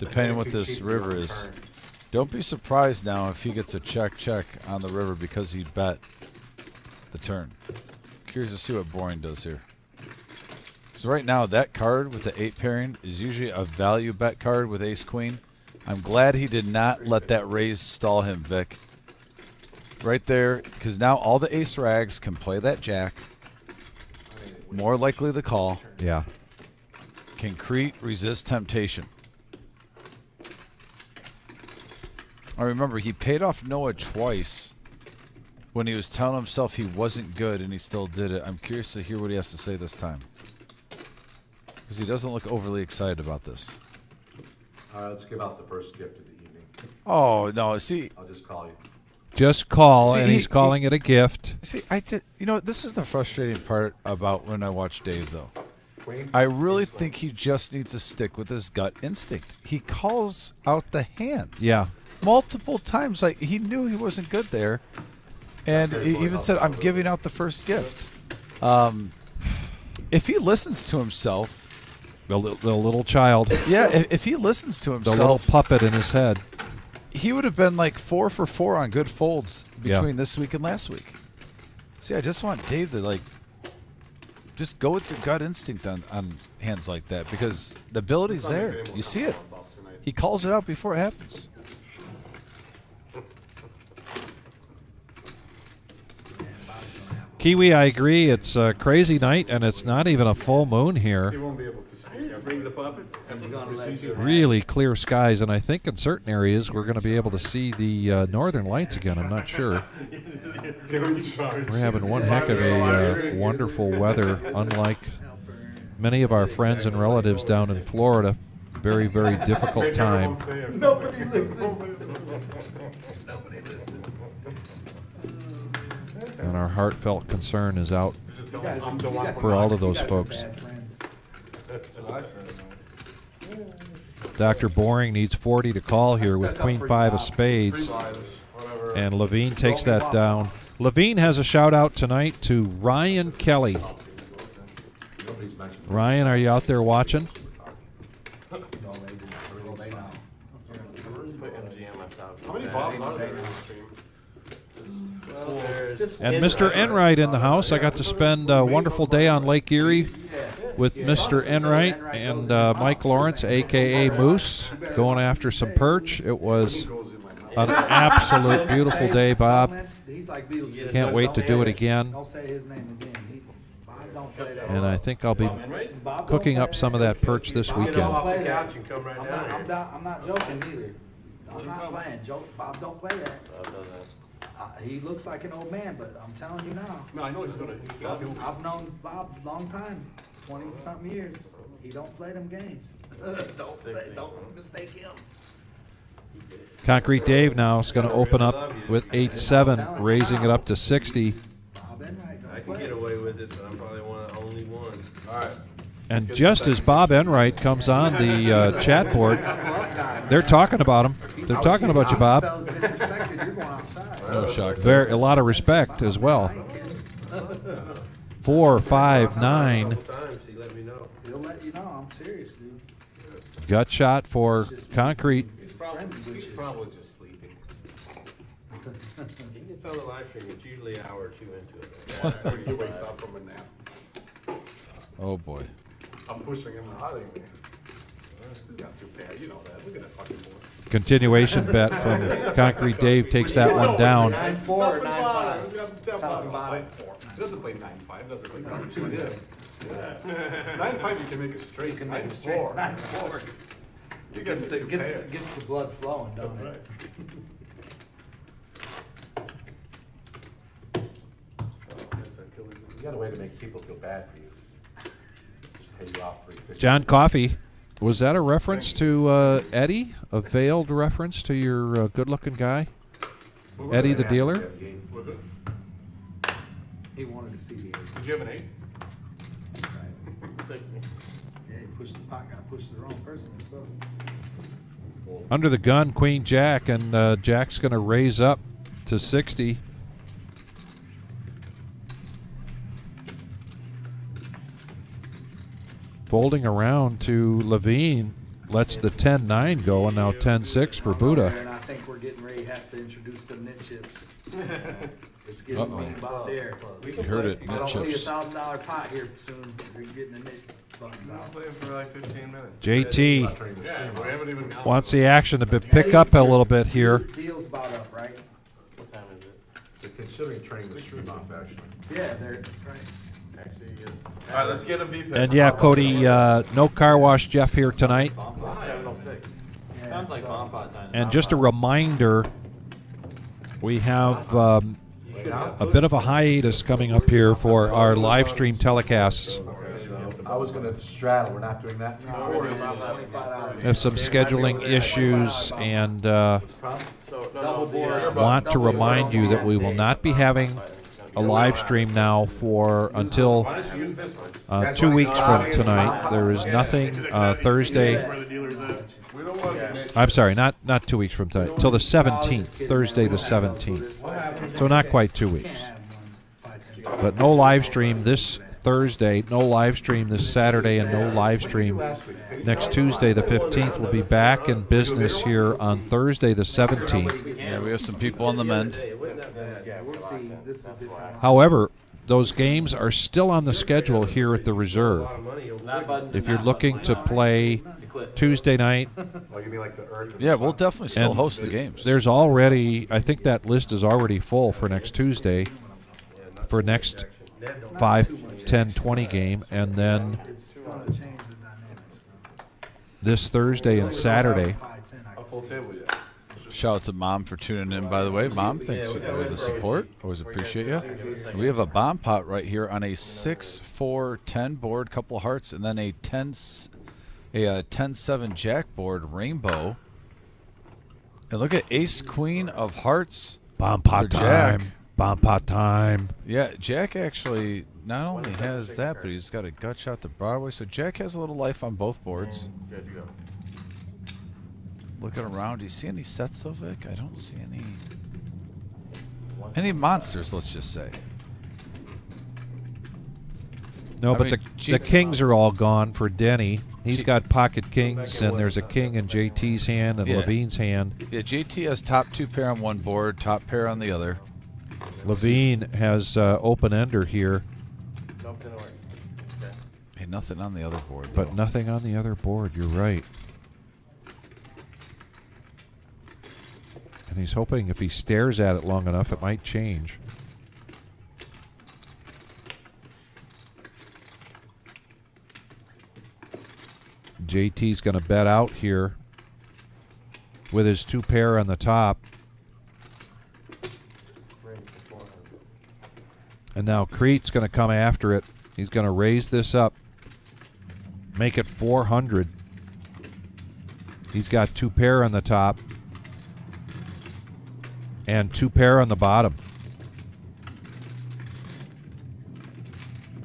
S1: depending on what this river is. Don't be surprised now if he gets a check on the river because he bet the turn. Curious to see what Boring does here. So right now that card with the 8 pairing is usually a value bet card with ace queen. I'm glad he did not let that raise stall him, Vic. Right there, because now all the ace rags can play that jack. More likely the call.
S2: Yeah.
S1: Can Crete resist temptation? I remember he paid off Noah twice when he was telling himself he wasn't good and he still did it. I'm curious to hear what he has to say this time. Because he doesn't look overly excited about this.
S8: let's give out the first gift of the evening.
S1: Oh, no, see,
S8: I'll just call you.
S2: Just call,
S1: See,
S2: and he's calling it a gift.
S1: you know, this is the frustrating part about when I watch Dave, though.
S8: Queen?
S1: I really think he just needs to stick with his gut instinct. He calls out the hands.
S2: Yeah.
S1: multiple times. Like, he knew he wasn't good there. And he even said, I'm giving out the first gift. If he listens to himself.
S2: The little child.
S1: Yeah, if he listens to himself.
S2: The little puppet in his head.
S1: He would have been like 4 for 4 on good folds between this week and last week. See, I just want Dave to, like, just go with your gut instinct on hands like that, because the ability's there. You see it. He calls it out before it happens.
S2: Kiwi, I agree. It's a crazy night, and it's not even a full moon here.
S4: He won't be able to speak. Bring the puppet.
S2: Really clear skies, and I think in certain areas we're going to be able to see the northern lights again. I'm not sure. We're having one heck of a wonderful weather, unlike many of our friends and relatives down in Florida. Very, very difficult time.
S3: Nobody listened. Nobody listened.
S2: And our heartfelt concern is out for all of those folks. Dr. Boring needs 40 to call here with Queen 5 of spades. And LaVine takes that down. LaVine has a shout out tonight to Ryan Kelly. Ryan, are you out there watching?
S4: How many balls are there in the stream?
S2: And Mr. Enright in the house. I got to spend a wonderful day on Lake Erie with Mr. Enright and Mike Lawrence, a.k.a. Moose, going after some perch. It was an absolute beautiful day, Bob. Can't wait to do it again. And I think I'll be cooking up some of that perch this weekend.
S3: I'm not joking either. I'm not playing. Bob don't play that. He looks like an old man, but I'm telling you now.
S4: No, I know he's gonna.
S3: I've known Bob a long time, 20-something years. He don't play them games. Don't mistake him.
S2: Concrete Dave now is going to open up with 8-7, raising it up to 60.
S7: I can get away with it, but I'm probably only one.
S5: All right.
S2: And just as Bob Enright comes on the chat board, they're talking about him. They're talking about you, Bob.
S1: No shock.
S2: A lot of respect as well. 4, 5, 9.
S3: He'll let you know. I'm serious, dude.
S2: Gut shot for Concrete.
S7: He's probably just sleeping. He gets on the live stream, it's usually an hour or two into it.
S4: He wakes up from a nap.
S1: Oh, boy.
S4: I'm pushing him out of here. He's got too bad. You know that. Look at that fucking boy.
S2: Continuation bet from Concrete Dave takes that one down.
S3: 9-4 or 9-5.
S4: He doesn't play 9-5. Doesn't play 9-5. That's too good. 9-5 you can make it straight. 9-4.
S3: 9-4.
S4: You
S3: Gets the blood flowing, doesn't it?
S8: You got a way to make people feel bad for you. Just pay you off $350.
S2: John Coffey, was that a reference to Eddie? A veiled reference to your good-looking guy? Eddie the dealer?
S3: He wanted to see the 8.
S4: Did you have an 8?
S3: Right. Yeah, he pushed the pot, got pushed to the wrong person. So.
S2: Under the gun, Queen Jack, and Jack's going to raise up to 60. Folding around to LaVine, lets the 10-9 go, and now 10-6 for Buddha.
S3: And I think we're getting ready to have to introduce the knit chips. It's getting mean about there.
S1: You heard it.
S3: I
S1: Knit
S3: don't see
S1: chips.
S3: $1,000 pot here soon. We're getting the knit buttons
S5: I'm
S3: out.
S5: playing for like 15 minutes.
S2: JT
S4: Yeah, we haven't even gone.
S2: wants the action to pick up a little bit here.
S3: Deal's about up, right?
S6: What time is it?
S8: They're considering turning the stream off, actually.
S3: Yeah, they're right.
S6: Actually,
S5: All right, let's get a VPip.
S2: And yeah, Cody, no car wash Jeff here tonight.
S6: 7:06. Sounds like bomb pot time.
S2: And just a reminder, we have a bit of a hiatus coming up here for our live stream telecasts.
S8: I was going to straddle. We're not doing that.
S2: We have some scheduling issues, and want to remind you that we will not be having a live stream now for until 2 weeks from tonight. There is nothing Thursday
S5: We don't want to niche.
S2: I'm sorry, not 2 weeks from tonight. Till the 17th, Thursday the 17th. So not quite 2 weeks. But no live stream this Thursday, no live stream this Saturday, and no live stream next Tuesday the 15th. We'll be back in business here on Thursday the 17th.
S1: Yeah, we have some people on the mend.
S3: We'll see. This is different.
S2: However, those games are still on the schedule here at the Reserve. If you're looking to play Tuesday night,
S8: Oh, you mean like the Earth?
S1: Yeah, we'll definitely still
S2: And
S1: host the games.
S2: there's already, I think that list is already full for next Tuesday, for next 5, 10, 20 game, and then
S3: It's gonna change the dynamics.
S2: this Thursday and Saturday.
S5: A full table, yeah.
S1: Shout out to Mom for tuning in, by the way. Mom, thanks for the support. Always appreciate you. We have a bomb pot right here on a 6-4-10 board, couple of hearts, and then a 10-7 jack board, rainbow. And look at ace queen of hearts.
S2: Bomb
S1: for
S2: pot
S1: Jack.
S2: time. Bomb pot time.
S1: Yeah, Jack actually not only has that, but he's got a gut shot to Broadway. So Jack has a little life on both boards.
S5: Good to go.
S1: Looking around, do you see any sets though, Vic? I don't see any monsters, let's just say.
S2: No,
S1: I
S2: but
S1: mean,
S2: the kings are all gone for Denny. He's got pocket kings, and there's a king in JT's hand and
S1: Yeah.
S2: LaVine's hand.
S1: Yeah, JT has top 2 pair on one board, top pair on the other.
S2: LaVine has open ender here,
S1: Hey, nothing on the other board,
S2: but
S1: though.
S2: nothing on the other board. You're right. And he's hoping if he stares at it long enough, it might change. JT's going to bet out here with his 2 pair on the top. And now Crete's going to come after it. He's going to raise this up, make it 400. He's got 2 pair on the top and 2 pair on the bottom.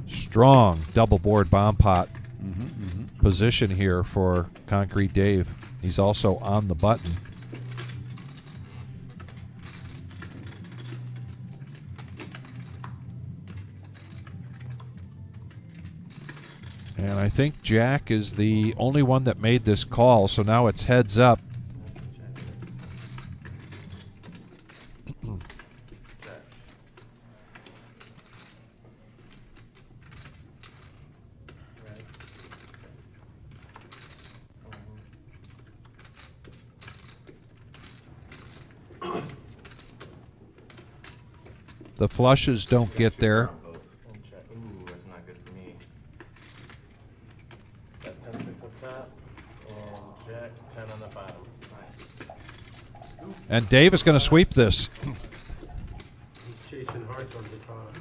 S2: Strong double board bomb pot position here for Concrete Dave. He's also on the button. And I think Jack is the only one that made this call, so now it's heads up. The flushes don't get there.
S6: Ooh, that's not good for me. Got 10-6 up top, and Jack 10 on the bottom. Nice.
S2: And Dave is going to sweep this.
S9: He's chasing hearts on the top.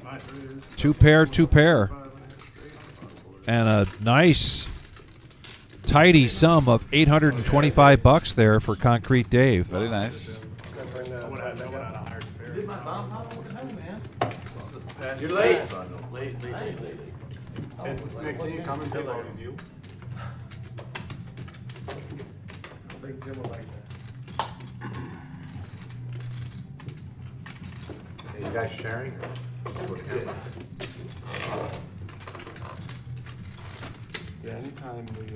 S9: Nice.
S2: 2 pair, 2 pair. And a nice, tidy sum of $825 there for Concrete Dave.
S1: Very nice.
S6: You're late. Late.
S9: And Nick, can you commentate about his view? I think Jim will like that.
S8: Are you guys sharing?
S9: Yeah, anytime we,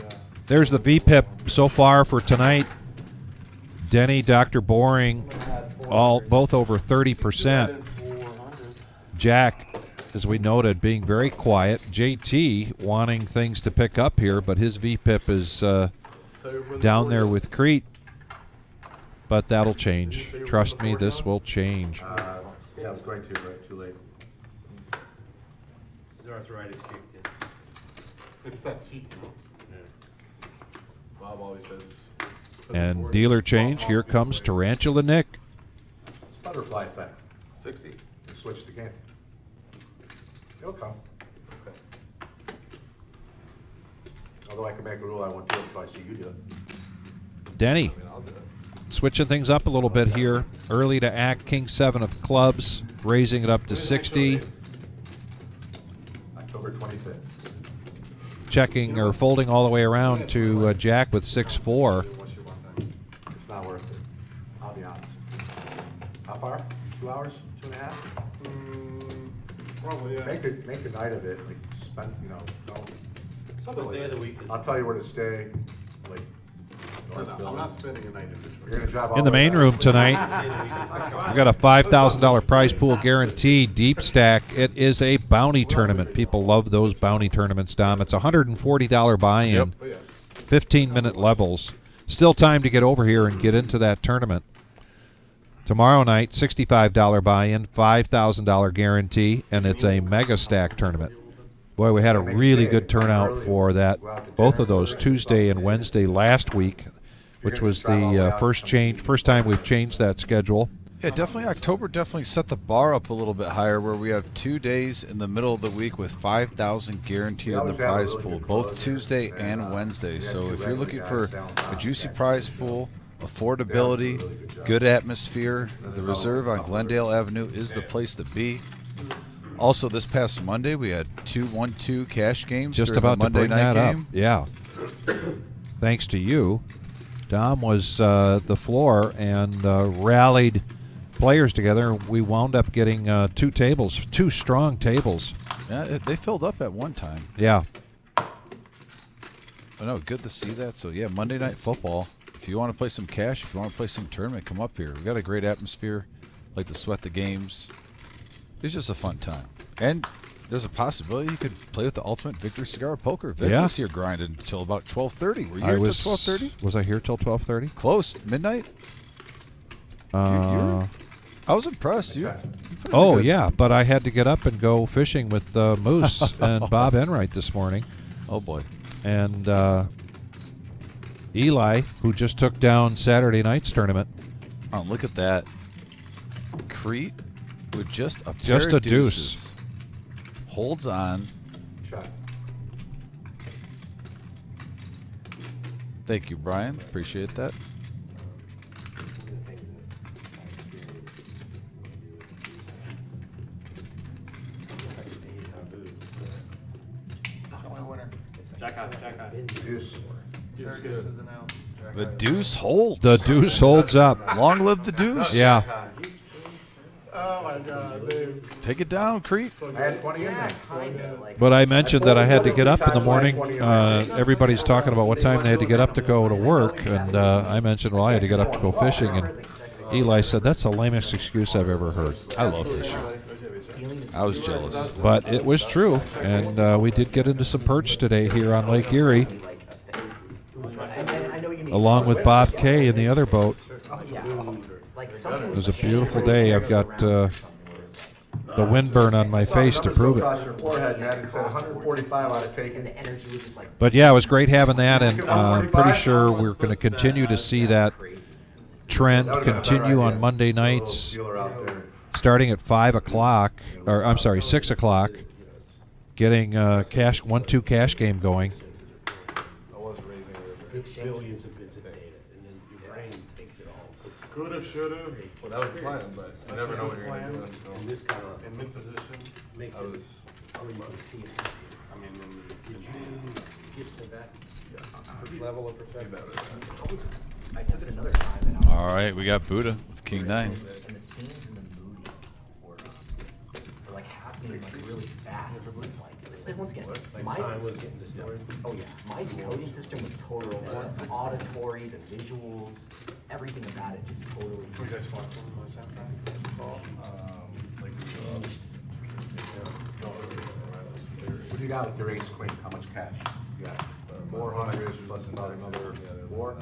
S2: There's the VPIP so far for tonight. Denny, Dr. Boring, both over 30%. Jack, as we noted, being very quiet. JT wanting things to pick up here, but his VPIP is down there with Crete. But that'll change. Trust me, this will change.
S8: Yeah, I was going to, but too late.
S7: His arthritis kicked in.
S9: it's that seat, you know?
S5: Bob always says.
S2: And dealer change. Here comes Tarantula Nick.
S8: It's butterfly effect.
S5: 60.
S8: You switch the game. It'll come.
S5: Okay.
S8: Although I can make a rule, I won't do it until I see you do it.
S2: Denny,
S5: I mean, I'll do it.
S2: switching things up a little bit here. Early to act, King 7 of clubs, raising it up to 60.
S8: October 25th.
S2: checking or folding all the way around to jack with 6-4.
S8: It's not worth it. I'll be honest. How far? 2 hours? 2.5?
S9: Probably, yeah.
S8: Make a night of it. Like spend, you know, don't.
S7: What day of the week is
S8: I'll tell you where to stay. Like,
S9: I'm not spending a night in Detroit.
S8: you're gonna drive all
S2: In the main
S8: way
S2: room
S8: back.
S2: tonight, we got a $5,000 prize pool guarantee, deep stack. It is a bounty tournament. People love those bounty tournaments, Dom. It's a $140 buy-in, 15-minute levels. Still time to get over here and get into that tournament. Tomorrow night, $65 buy-in, $5,000 guarantee, and it's a mega stack tournament. Boy, we had a really good turnout for that. Both of those, Tuesday and Wednesday last week, which was the first time we've changed that schedule.
S1: Yeah, definitely. October definitely set the bar up a little bit higher, where we have 2 days in the middle of the week with 5,000 guaranteed in the prize pool, both Tuesday and Wednesday. So if you're looking for a juicy prize pool, affordability, good atmosphere, the Reserve on Glendale Avenue is the place to be. Also, this past Monday, we had 2 1-2 cash games.
S2: Just
S1: during
S2: about
S1: the
S2: to
S1: Monday
S2: bring
S1: night
S2: that up.
S1: game.
S2: Yeah. Thanks to you. Dom was the floor and rallied players together. We wound up getting 2 tables, 2 strong tables.
S1: Yeah, they filled up at one time.
S2: Yeah.
S1: I know, good to see that. So, yeah, Monday Night Football. If you want to play some cash, if you want to play some tournament, come up here. We've got a great atmosphere. Like to sweat the games. It's just a fun time. And there's a possibility you could play with the Ultimate Victory Cigar Poker. Vic was here grinding until about 12:30. Were you here until 12:30?
S2: Was I here till 12:30?
S1: Close. Midnight? I was impressed. You put in a good-
S2: Yeah, but I had to get up and go fishing with Moose and Bob Enright this morning.
S1: Oh, boy.
S2: And Eli, who just took down Saturday night's tournament.
S1: Oh, look at that. Crete with just a pair
S2: Just
S1: of
S2: a
S1: deuces.
S2: deuce.
S1: Holds on.
S8: Shot.
S1: Thank you, Brian. Appreciate that.
S6: Jack out.
S8: Deuce.
S1: The deuce holds.
S2: The deuce holds up.
S1: Long live the deuce.
S2: Yeah.
S9: Oh my God, dude.
S1: Take it down, Crete.
S8: I had 20 in there.
S2: But I mentioned that I had to get up in the morning. Everybody's talking about what time they had to get up to go to work. And I mentioned, well, I had to get up to go fishing. And Eli said, that's the lamest excuse I've ever heard.
S1: I love fishing. I was jealous.
S2: But it was true. And we did get into some perch today here on Lake Erie, along with Bob K in the other boat. It was a beautiful day. I've got the windburn on my face to prove it.
S8: Across your forehead, man. It said 145 out of taken.
S2: But yeah, it was great having that, and I'm pretty sure we're going to continue to see that trend continue on Monday nights, starting at 5 o'clock, or I'm sorry, 6 o'clock, getting 1-2 cash game going.
S7: billions of bits of data, and then your brain takes it all.
S9: Could've, should've.
S5: Well, that was the plan, but you never know what you're gonna do. So.
S7: And this kind of
S9: In mid position.
S7: makes
S5: I
S7: it
S5: was.
S7: where you can see it.
S9: I mean,
S7: Did you get to that level of perfection?
S3: I took it another time and I was,
S1: All right, we got Buddha with King 9.
S3: and the scenes in the movie were like happening like really fast. It's like once again, my
S7: Time was getting distorted.
S3: oh yeah, my decoding system was total. The auditory, the visuals, everything about it just totally.
S9: you guys watch some of my soundtrack?
S8: What do you got with your ace queen? How much cash? You got 400 plus about another 4.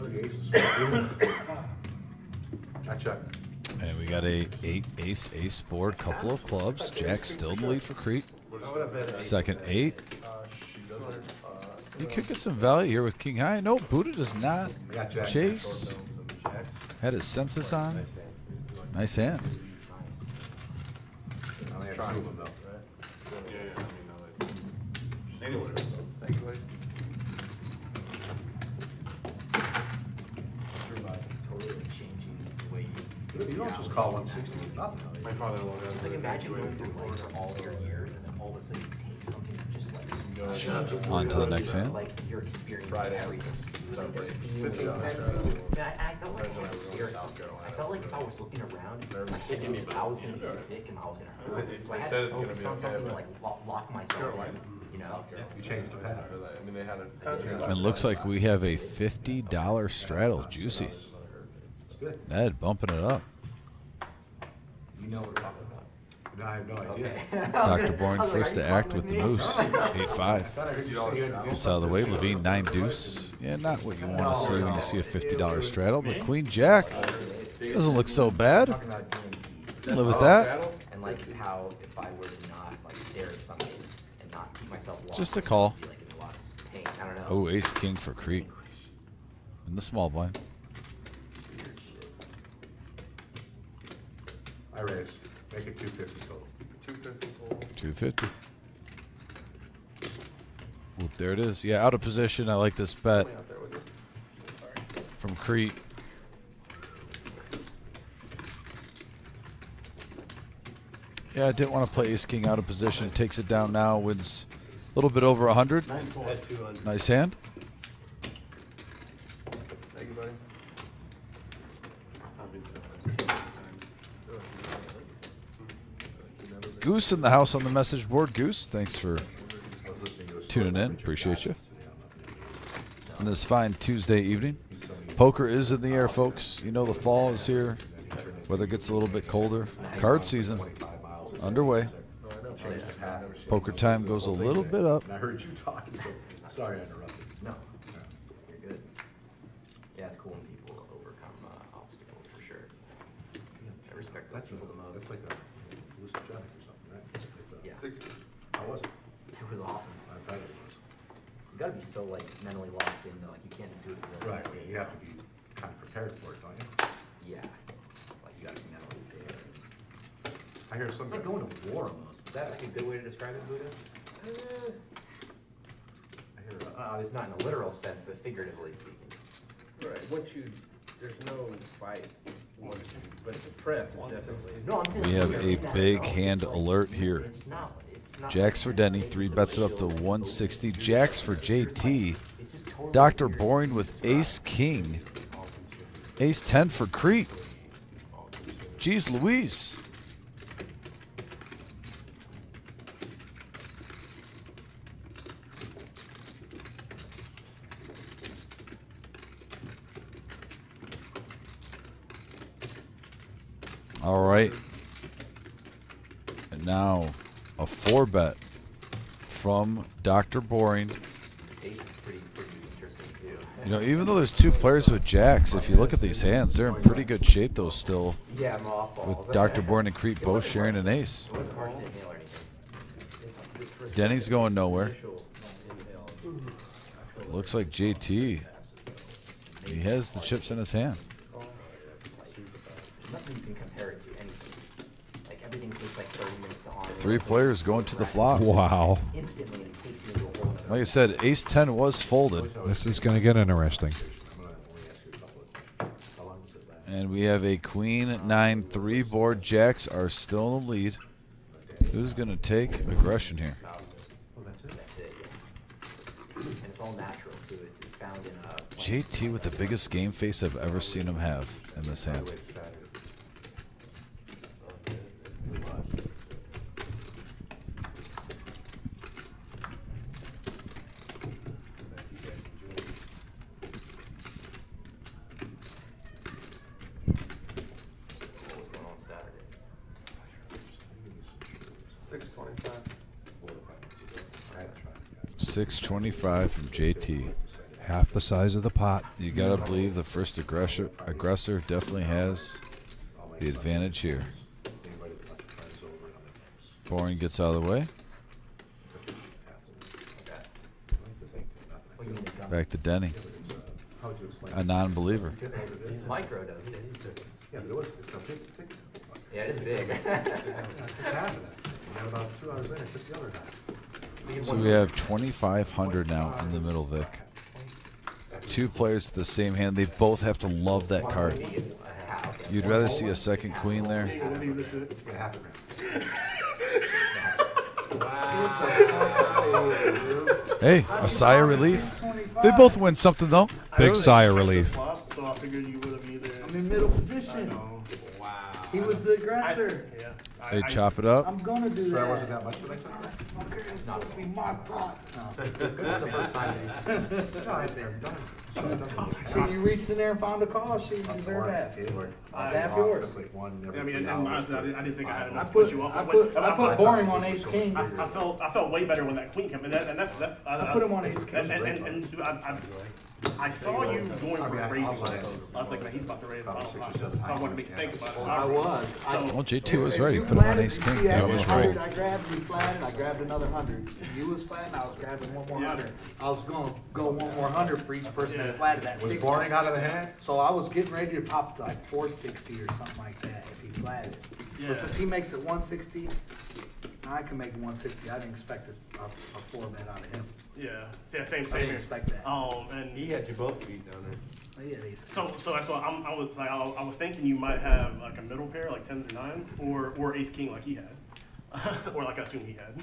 S8: The ace is 14. I check.
S1: And we got a ace board, couple of clubs. Jack still in the lead for Crete. Second 8. You could get some value here with King High. No, Buddha does not
S8: Got Jack.
S1: chase. Had his census on. Nice hand.
S8: I only have 2 of them though.
S9: Yeah, I mean, no, it's anywhere.
S8: Thank you, buddy.
S3: Totally changing the way you.
S8: You don't just call 160 nothing.
S9: My father-in-law
S3: It's
S9: has
S3: like
S9: it.
S3: imagine going through life for all your years and then all of a sudden
S1: On to the next hand.
S10: Like your experience
S5: Friday.
S10: and everything. Like,
S5: Sunday.
S10: the theme makes sense. I felt like I had spirits. I felt like if I was looking around, I was gonna be sick and I was gonna hurt. So I had
S5: said
S10: to
S5: it's gonna
S10: focus
S5: be
S10: on
S5: okay,
S10: something to
S5: but-
S10: like lock myself in. You know?
S8: You changed the path.
S5: I mean, they had a.
S1: And it looks like we have a $50 straddle. Juicy.
S8: It's good.
S1: Ned bumping it up.
S10: You know what we're talking about.
S8: No, I have no idea.
S10: Okay.
S1: Dr. Bourne first to act with the moose. 8-5.
S8: I thought I heard you say you had to do
S1: It's out of the way. LaVine 9 deuce. Yeah, not what you want to see when you see a $50 straddle, but Queen Jack doesn't look so bad.
S10: Talking about D&D
S1: Live with that.
S10: and like how if I were to not like stare at something and not keep myself locked,
S1: Just a call.
S10: I'd be, like, in a lot of pain. I don't know.
S1: Oh, ace king for Crete. In the small blind.
S8: I raised. Make it 250 total.
S5: 250 total.
S1: 250. Whoop, there it is. Yeah, out of position. I like this bet
S5: Out there with you.
S1: from Crete. Yeah, I didn't want to play ace king out of position. Takes it down now. Wins a little bit over 100.
S7: At 200.
S1: Nice hand.
S5: Thank you, buddy.
S1: Goose in the house on the message board. Goose, thanks for tuning in. Appreciate you. On this fine Tuesday evening. Poker is in the air, folks. You know the fall is here. Weather gets a little bit colder. Card season underway. Poker time goes a little bit up.
S8: And I heard you talking, so sorry I interrupted.
S10: No, you're good. Yeah, it's cool when people overcome obstacles for sure. I respect those
S8: That's
S10: people the most.
S8: That's like a hallucinogenic or something, right? It's a-
S10: Yeah.
S5: 60.
S8: How was it?
S10: It was awesome.
S8: I bet it was.
S10: You gotta be so like mentally locked in though, like you can't just do it for the
S8: Right, you have to be kind of prepared for it, don't you?
S10: Yeah, like you gotta be mentally prepared.
S8: I hear some.
S10: It's like going to war almost. Is that like a good way to describe it, Buddha?
S8: I hear
S10: It's not in a literal sense, but figuratively speaking.
S7: Right, there's no fight, but the prep is definitely.
S10: No, I'm saying
S1: We have
S10: like,
S1: a
S10: that
S1: big
S10: zone,
S1: hand
S10: it's like-
S1: alert here.
S10: It's not.
S1: Jacks for Denny. 3 bets it up to 160. Jacks for JT.
S10: It's just totally
S1: Dr.
S10: weird.
S1: Boring with ace king. Ace 10 for Crete. Jeez Louise. All right. And now a 4 bet from Dr. Boring.
S10: Ace is pretty interesting too.
S1: You know, even though there's 2 players with jacks, if you look at these hands, they're in pretty good shape, though, still.
S10: Yeah, I'm off balls.
S1: With Dr. Bourne and Crete both sharing an ace.
S10: It wasn't hard to inhale or anything.
S1: Denny's going nowhere. Looks like JT. He has the chips in his hand.
S10: There's nothing you can compare it to anything. Like everything takes like 30 minutes to on.
S1: 3 players going to the flop.
S2: Wow.
S10: Instantly and it takes you into a whole nother.
S1: Like I said, ace 10 was folded.
S2: This is going to get interesting.
S8: I'm gonna only ask you a couple of questions. How long was it last?
S1: And we have a queen 9 3 board. Jacks are still in the lead. Who's going to take aggression here?
S8: Oh, that's it?
S10: That's it, yeah. And it's all natural too. It's found in a.
S1: JT with the biggest game face I've ever seen him have in this hand.
S10: What was going on Saturday?
S5: 625.
S1: 625 from JT.
S2: Half the size of the pot.
S1: You gotta believe the first aggressor definitely has the advantage here. Boring gets out of the way.
S10: What do you mean it's done?
S1: Back to Denny, a non-believer.
S10: He's micro does it.
S8: Yeah, but it was, it's a big, big.
S10: Yeah, it is big.
S8: It's half of that. And then about 2 hours later, I took the other half.
S1: So we have 2,500 now in the middle, Vic. 2 players with the same hand. They both have to love that card. You'd rather see a second queen there.
S8: Yeah, half a grand.
S10: Wow.
S1: Hey, a sigh of relief. They both win something though.
S2: Big sigh of relief.
S9: So I figured you would have either.
S3: I'm in middle position.
S9: Wow.
S3: He was the aggressor.
S9: Yeah.
S1: They chop it up.
S3: I'm gonna do
S8: That
S3: that.
S8: wasn't that much, but I said.
S3: Okay, it's supposed to be my pot.
S10: That's the first time
S8: No, I said,
S3: See, you reached in there and found a call. She deserved half. Half yours.
S9: I mean, and honestly, I didn't think I had
S3: I
S9: enough to
S3: put
S9: push you off.
S3: I put boring on ace king.
S9: I felt way better when that queen came, and that's.
S3: I put him on ace king.
S9: And I saw you going for crazy. I was like, man, he's about to raise the bottom pot, so I wanted to make you think about it.
S3: I was.
S1: Well, J2 was ready. Put him on ace king.
S3: Yeah,
S1: That was right.
S3: I grabbed, he flatted, I grabbed another 100. You was flatting, I was grabbing one more 100. I was gonna go one more 100 for each person that flatted that
S8: Was
S3: 60.
S8: boring out of the hand?
S3: So I was getting ready to pop like 460 or something like that if he flatted.
S9: Yeah.
S3: But since he makes it 160, I can make it 160. I didn't expect a 4-bet out of him.
S9: Yeah, same
S3: I
S9: here.
S3: didn't expect that.
S9: And
S7: He had you both beat down there.
S3: He had ace king.
S9: so that's why I was thinking you might have like a middle pair, like 10s or 9s, or ace king like he had. Or like I assume he had.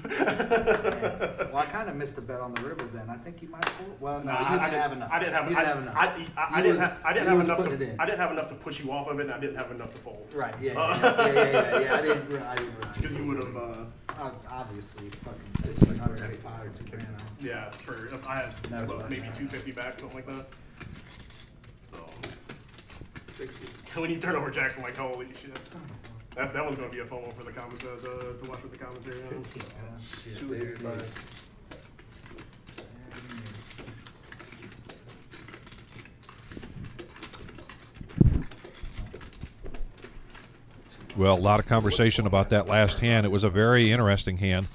S3: Well, I kind of missed a bet on the river then. I think you might have. Well, no,
S9: Nah,
S3: you didn't have enough.
S9: I didn't have.
S3: You didn't have enough.
S9: I
S3: He
S9: didn't
S3: was-
S9: have. I didn't
S3: he
S9: have
S3: was
S9: enough.
S3: putting it in.
S9: I didn't have enough to push you off of it, and I didn't have enough to fold.
S3: Right, yeah. I didn't
S9: Because you would have.
S3: obviously, fucking 185 or $2,000.
S9: Yeah, for if I had
S3: Never
S9: maybe
S3: mind.
S9: 250 back, something like that. So. When you turn over Jackson, like holy shit. That one's gonna be a fun one for the comment to watch with the commentary.
S2: Well, a lot of conversation about that last hand. It was a very interesting hand.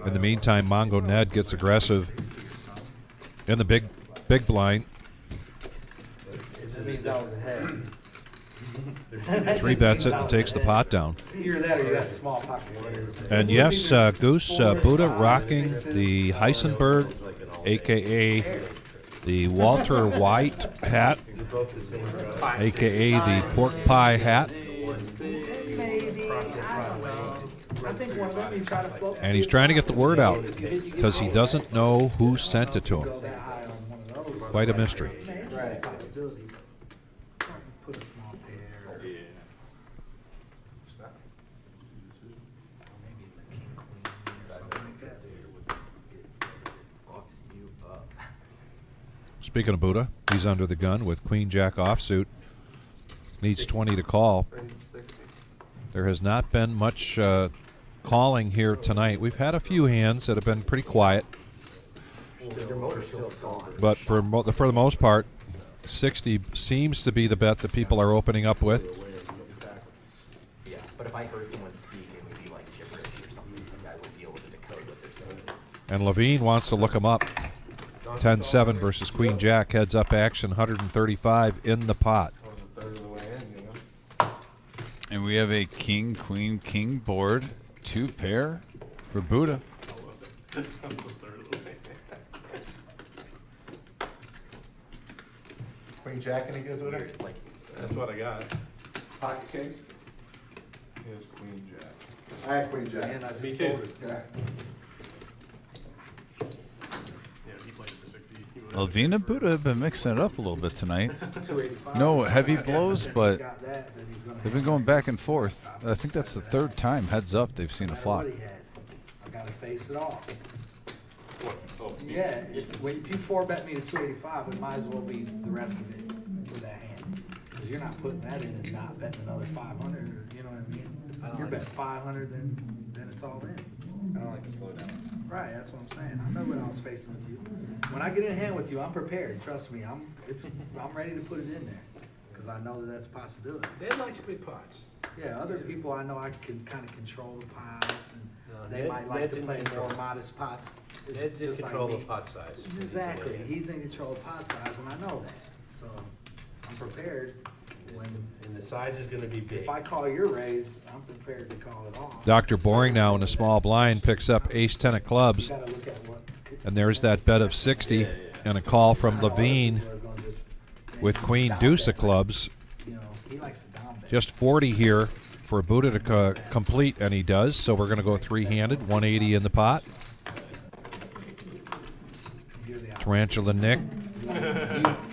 S2: In the meantime, Mongo Ned gets aggressive in the big blind.
S3: That means I was ahead.
S2: 3 bets it and takes the pot down.
S3: Either that or you got a small pocket.
S2: And yes, Goose Buddha rocking the Heisenberg, aka the Walter White hat, aka the pork pie hat.
S3: Maybe, I don't know. I think one of them you try to float.
S2: And he's trying to get the word out because he doesn't know who sent it to him.
S3: Go that high on one of those.
S2: Quite a mystery.
S3: Right. Possibility. Put a small pair.
S6: Yeah.
S3: Maybe the king queen or something like that.
S10: fucks you up.
S2: Speaking of Buddha, he's under the gun with Queen Jack offsuit. Needs 20 to call. There has not been much calling here tonight. We've had a few hands that have been pretty quiet. But for the most part, 60 seems to be the bet that people are opening up with.
S10: Yeah, but if I heard someone speak, it would be like gibberish or something. Like I would be able to decode what they're saying.
S2: And LaVine wants to look him up. 10-7 versus Queen Jack, heads up action, 135 in the pot.
S1: And we have a king, queen, king board, 2 pair for Buddha.
S8: Queen Jack, any good with
S10: Weird,
S8: it?
S10: it's like
S4: That's what I got.
S8: Pocket kings?
S4: Here's Queen Jack.
S8: I had Queen Jack.
S3: And I just
S4: Me too.
S3: folded.
S8: Yeah.
S9: Yeah, he played it for 60. He would've-
S1: Lavina Buddha have been mixing it up a little bit tonight.
S3: 285.
S1: No heavy blows,
S3: He's
S1: but
S3: got that, then he's gonna
S1: they've been
S3: have
S1: going back and forth. I think that's the 3rd time heads up they've seen a
S3: no matter
S1: flop.
S3: what he had. I gotta face it off.
S4: What? Oh,
S3: Yeah, if you 4-bet me to 285, it might as well be the rest of it for that hand. Because you're not putting that in and not betting another 500, or, you know what I mean? You're betting 500, then it's all in.
S4: I don't like to slow down.
S3: Right, that's what I'm saying. I know what I was facing with you. When I get in hand with you, I'm prepared. Trust me, I'm ready to put it in there. Because I know that that's a possibility.
S7: Ned likes big pots.
S3: Yeah, other people I know I can kind of control the pots, and
S7: No,
S3: they
S7: Ned-
S3: might like
S7: Ned's
S3: to
S7: in
S3: play
S7: control.
S3: more modest pots. It's
S7: Ned's in
S3: just like
S7: control
S3: me.
S7: of pot size.
S3: Exactly, he's in control of pot size, and I know that, so I'm prepared when,
S7: And the size is gonna be big.
S3: if I call your raise, I'm prepared to call it off.
S2: Dr. Boring now in the small blind picks up ace-10 of clubs.
S3: You gotta look at what.
S2: And there's that bet of 60 and a call from LaVine with Queen Deuce of clubs.
S3: You know, he likes to down bet.
S2: Just 40 here for Buddha to complete, and he does. So we're going to go 3-handed, 180 in the pot. Tarantula Nick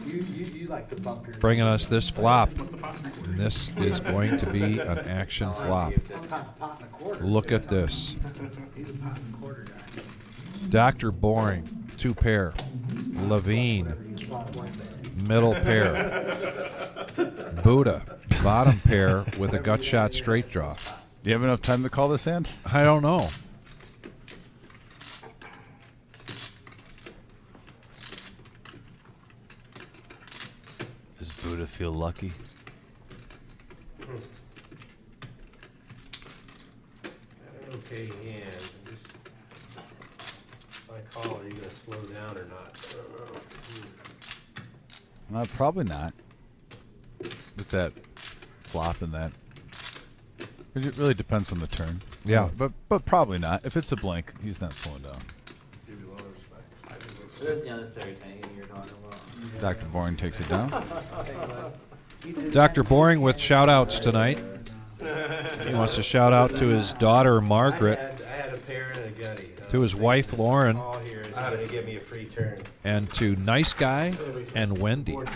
S3: You like to bump your.
S2: bringing us this flop. And this is going to be an action flop.
S3: Sometimes pot and a quarter.
S2: Look at this.
S3: He's a pot and a quarter guy.
S2: Dr. Boring, 2 pair. LaVine, middle pair. Buddha, bottom pair with a gut shot straight draw.
S1: Do you have enough time to call this hand?
S2: I don't know.
S1: Does Buddha feel lucky?
S7: Okay, hand. If I call, are you gonna slow down or not?
S1: Probably not. With that flop and that. It really depends on the turn.
S2: Yeah.
S1: But probably not. If it's a blank, he's not slowing down.
S6: There's the unnecessary tanking you're talking about.
S1: Dr. Boring takes it down.
S2: Dr. Boring with shout-outs tonight. He wants to shout out to his daughter, Margaret,
S7: I had a pair and a gutty.
S2: to his wife, Lauren,
S7: All here is gonna give me a free turn.
S2: and to Nice Guy and Wendy.
S7: Board's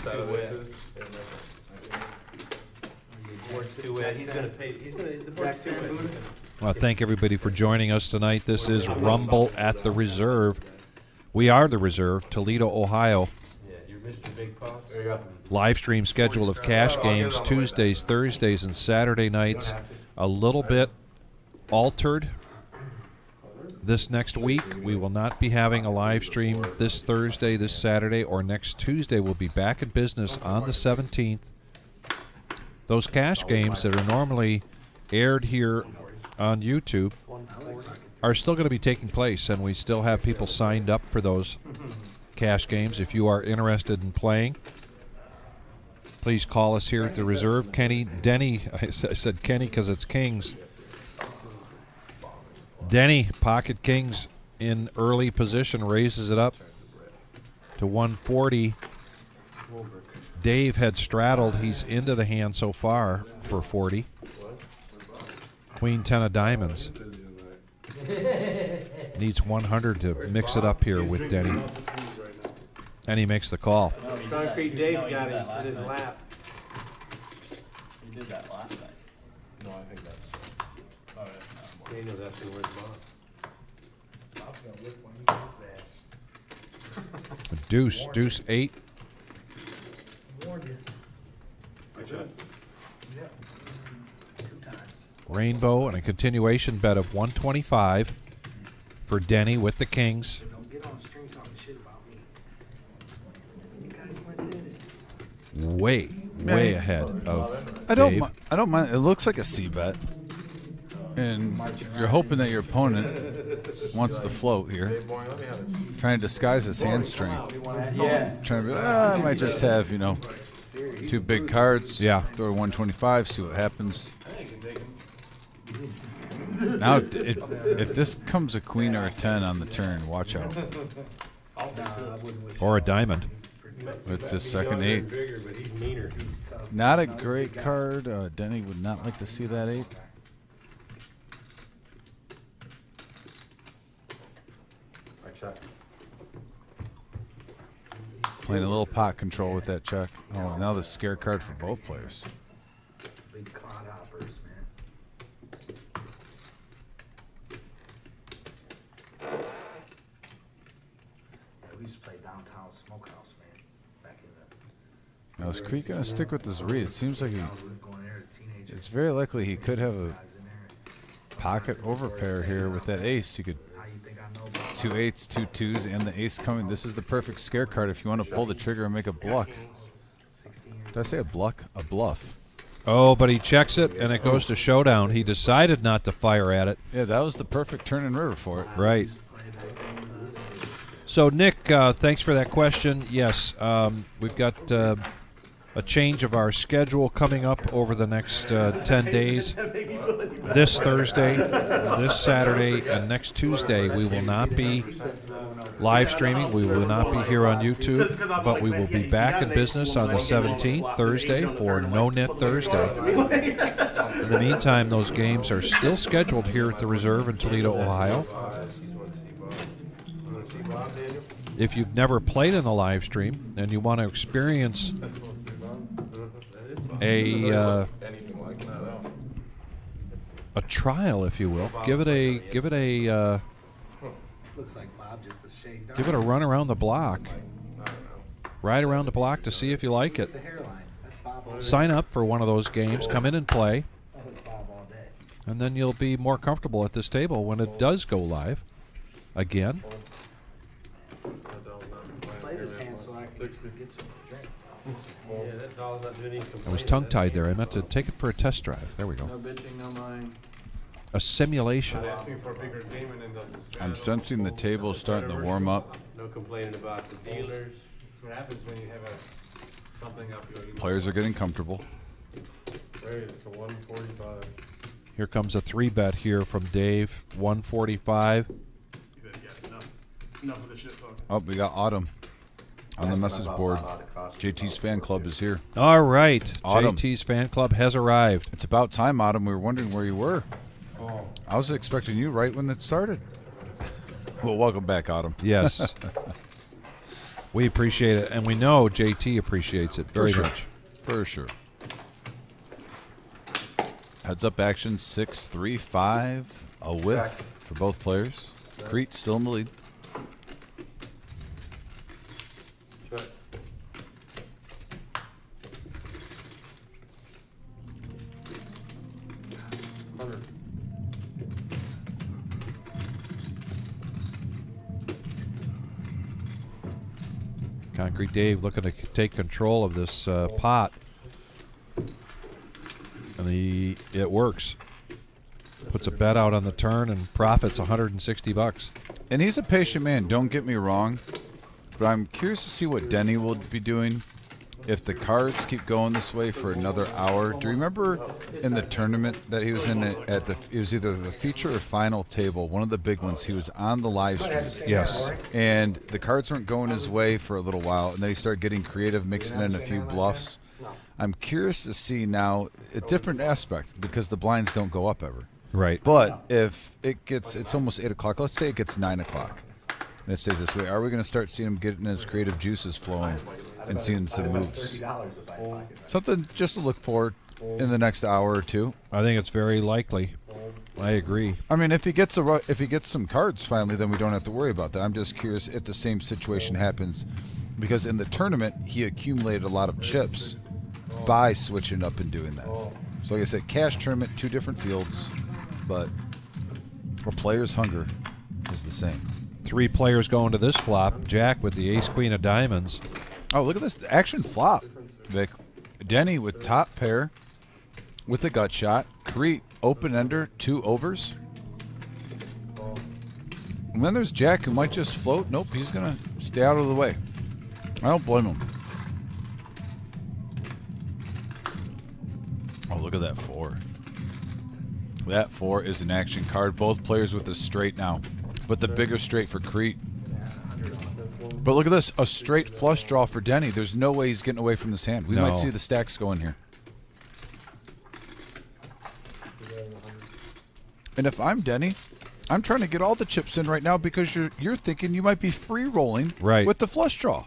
S7: too wet. He's gonna pay. The board's too wet.
S2: I want to thank everybody for joining us tonight. This is Rumble at the Reserve. We are the Reserve, Toledo, Ohio.
S7: Yeah, you're Mr. Big Paws.
S2: Live stream schedule of cash games Tuesdays, Thursdays, and Saturday nights. A little bit altered this next week. We will not be having a live stream this Thursday, this Saturday, or next Tuesday. We'll be back in business on the 17th. Those cash games that are normally aired here on YouTube are still going to be taking place, and we still have people signed up for those cash games. If you are interested in playing, please call us here at the Reserve. Denny, I said Kenny because it's Kings. Denny, pocket Kings in early position, raises it up to 140. Dave had straddled. He's into the hand so far for 40. Queen 10 of diamonds. Needs 100 to mix it up here with Denny. And he makes the call.
S7: Concrete Dave got it in his lap.
S6: You did that last night.
S5: No, I think that's.
S6: Oh, yeah.
S7: He knows that's the word boss.
S2: Deuce, deuce 8. Rainbow and a continuation bet of 125 for Denny with the Kings.
S3: Don't get on the string talking shit about me. You guys went in it.
S2: Way ahead of
S1: I don't.
S2: Dave.
S1: I don't mind. It looks like a C bet, and you're hoping that your opponent wants to float here, trying to disguise his hand strength.
S3: Yeah.
S1: Trying to be, I might just have 2 big cards.
S2: Yeah.
S1: Throw 125. See what happens. Now, if this comes a queen or a 10 on the turn, watch out.
S2: Or a diamond.
S1: It's the second 8.
S7: Bigger, but he's meaner.
S1: Not a great card. Denny would not like to see that 8.
S8: I check.
S1: Playing a little pot control with that check. Oh, now the scare card for both players.
S3: Big clod hoppers, man. Yeah, we used to play downtown smokehouse, man. Back in the.
S1: Now, is Crete going to stick with this read? It seems like
S3: I was going there as a teenager.
S1: it's very likely he could have a
S3: Guys in there.
S1: pocket overpair here with that ace. You could
S3: How you think I know about
S1: 2 8s, 2 2s, and the ace coming. This is the perfect scare card if you want to pull the trigger and make a bluff.
S3: 16 years?
S1: Did I say a bluff? A bluff.
S2: Oh, but he checks it, and it goes to showdown. He decided not to fire at it.
S1: Yeah, that was the perfect turn and river for it.
S2: Right. So, Nick, thanks for that question. Yes, we've got a change of our schedule coming up over the next 10 days. This Thursday, this Saturday, and next Tuesday, we will not be live streaming. We will not be here on YouTube, but we will be back in business on the 17th, Thursday, for No Net Thursday. In the meantime, those games are still scheduled here at the Reserve in Toledo, Ohio. if you've never played in the live stream and you want to experience a trial, if you will, give it a
S3: Looks like Bob just a shade dark.
S2: give it a run around the block, ride around the block to see if you like it.
S3: The hairline. That's Bob all day.
S2: Sign up for one of those games, come in and play,
S3: That was Bob all day.
S2: and then you'll be more comfortable at this table when it does go live again.
S3: Play this hand so I can get some drink.
S7: Yeah, that doll's not doing anything.
S2: I was tongue-tied there. I meant to take it for a test drive. There we go.
S5: No bitching, no mine.
S2: A simulation.
S4: Not asking for a bigger game and then does the straddle.
S1: I'm sensing the table starting to warm up.
S7: No complaining about the dealers.
S4: That's what happens when you have something up your.
S1: Players are getting comfortable.
S5: There it is, to 145.
S2: Here comes a 3-bet here from Dave. 145.
S9: He said, yes, enough. Enough of this shit talk.
S1: Oh, we got Autumn on the message board. JT's fan club is here.
S2: All right.
S1: Autumn.
S2: JT's fan club has arrived.
S1: It's about time, Autumn. We were wondering where you were. I was expecting you right when it started. Well, welcome back, Autumn.
S2: Yes. We appreciate it, and we know JT appreciates it very
S1: sure.
S2: much.
S1: For sure. Heads up action 6-3-5. A whiff for both players. Crete still in the lead.
S5: Check.
S2: Concrete Dave looking to take control of this pot. And it works. Puts a bet out on the turn and profits $160.
S1: And he's a patient man, don't get me wrong. But I'm curious to see what Denny will be doing if the cards keep going this way for another hour. Do you remember in the tournament that he was in at the, it was either the feature or final table, one of the big ones, he was on the live stream.
S2: Yes.
S1: And the cards weren't going his way for a little while, and then he started getting creative, mixing in a few bluffs. I'm curious to see now a different aspect because the blinds don't go up ever.
S2: Right.
S1: But if it gets, it's almost 8 o'clock. Let's say it gets 9 o'clock, and it stays this way. Are we going to start seeing him getting his creative juices flowing and seeing some moves? Something just to look for in the next hour or two.
S2: I think it's very likely. I agree.
S1: I mean, if he gets some cards finally, then we don't have to worry about that. I'm just curious if the same situation happens, because in the tournament he accumulated a lot of chips by switching up and doing that. So like I said, cash tournament, 2 different fields, but a player's hunger is the same.
S2: 3 players going to this flop. Jack with the ace queen of diamonds.
S1: Oh, look at this action flop, Vic. Denny with top pair with the gut shot. Crete open ender, 2 overs. And then there's Jack who might just float. Nope, he's gonna stay out of the way. I don't blame him. Oh, look at that 4. That 4 is an action card. Both players with the straight now, but the bigger straight for Crete. But look at this, a straight flush draw for Denny. There's no way he's getting away from this hand. We might see the stacks going here. And if I'm Denny, I'm trying to get all the chips in right now because you're thinking you might be free rolling with the flush draw.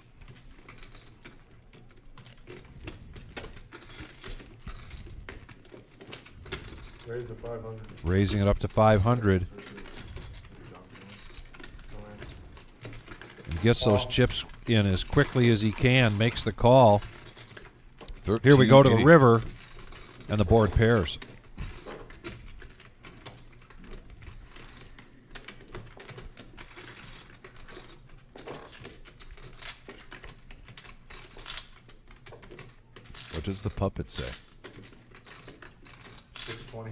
S5: Raise the 500.
S2: Raising it up to 500. He gets those chips in as quickly as he can, makes the call. Here we go to the river, and the board pairs.
S1: What does the puppet say?
S5: 620.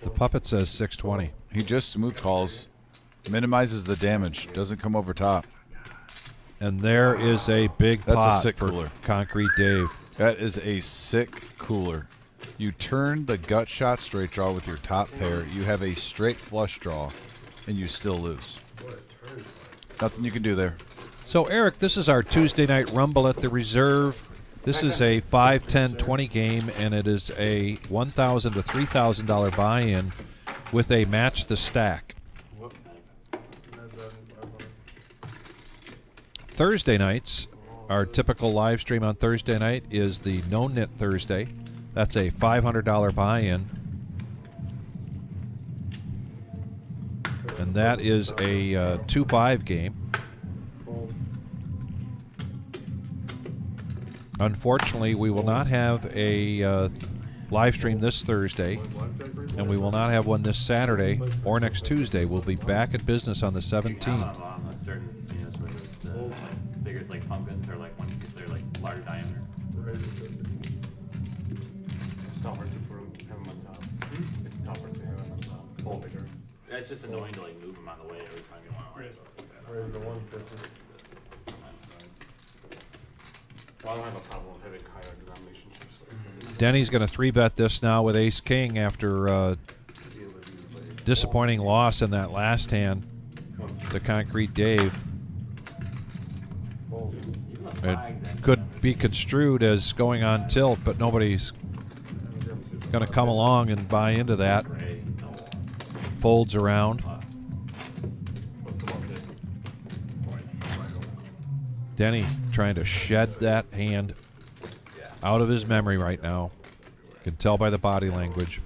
S2: The puppet says 620.
S1: He just smooth calls, minimizes the damage, doesn't come over top.
S2: And there is a big
S1: That's
S2: pot
S1: a sick
S2: for
S1: cooler.
S2: Concrete Dave.
S1: That is a sick cooler. You turn the gut shot straight draw with your top pair. You have a straight flush draw, and you still lose. Nothing you can do there.
S2: So, Eric, this is our Tuesday night rumble at the Reserve. This is a 5, 10, 20 game, and it is a $1,000 to $3,000 buy-in with a match the stack. Thursday nights, our typical live stream on Thursday night is the No Knit Thursday. That's a $500 buy-in. And that is a 2-5 game. Unfortunately, we will not have a live stream this Thursday, and we will not have one this Saturday or next Tuesday. We'll be back at business on the 17th.
S6: On a certain casinos where there's the bigger like pumpkins or like ones they're like larger diameter.
S9: It's tougher to have them on top. It's tougher to have them on top. Full bigger.
S6: Yeah, it's just annoying to like move them out of the way every time you want to worry about that.
S9: Where's the 150? Well, I don't have a problem with having higher denomination chips.
S2: Denny's going to 3-bet this now with Ace-King after disappointing loss in that last hand to Concrete Dave. It could be construed as going on tilt, but nobody's going to come along and buy into that. Folds around. Denny trying to shed that hand out of his memory right now. You can tell by the body language.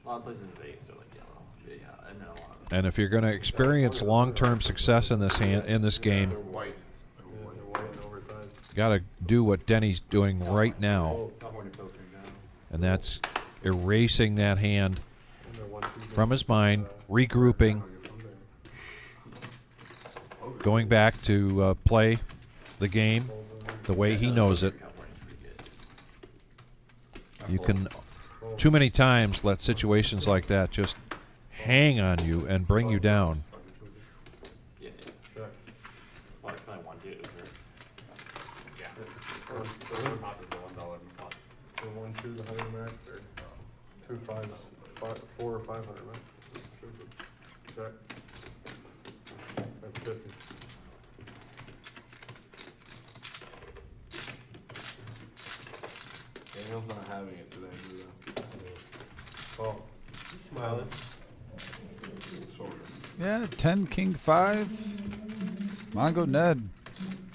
S6: A lot of places in Vegas are like yellow. Yeah, and then a lot of
S2: And if you're going to experience long-term success in this game, you got to do what Denny's doing right now, and that's erasing that hand from his mind, regrouping, going back to play the game the way he knows it. You can too many times let situations like that just hang on you and bring you down.
S6: yeah. Well, it's only 1, 2. Yeah.
S9: The top is the $1 pot. The 1, 2, the 100 max, or 2, 5, 4 or 500 max. Check. That's 50.
S5: Daniel's not having it today,
S9: Oh, smiling.
S1: Yeah, 10, king 5. Mongo Ned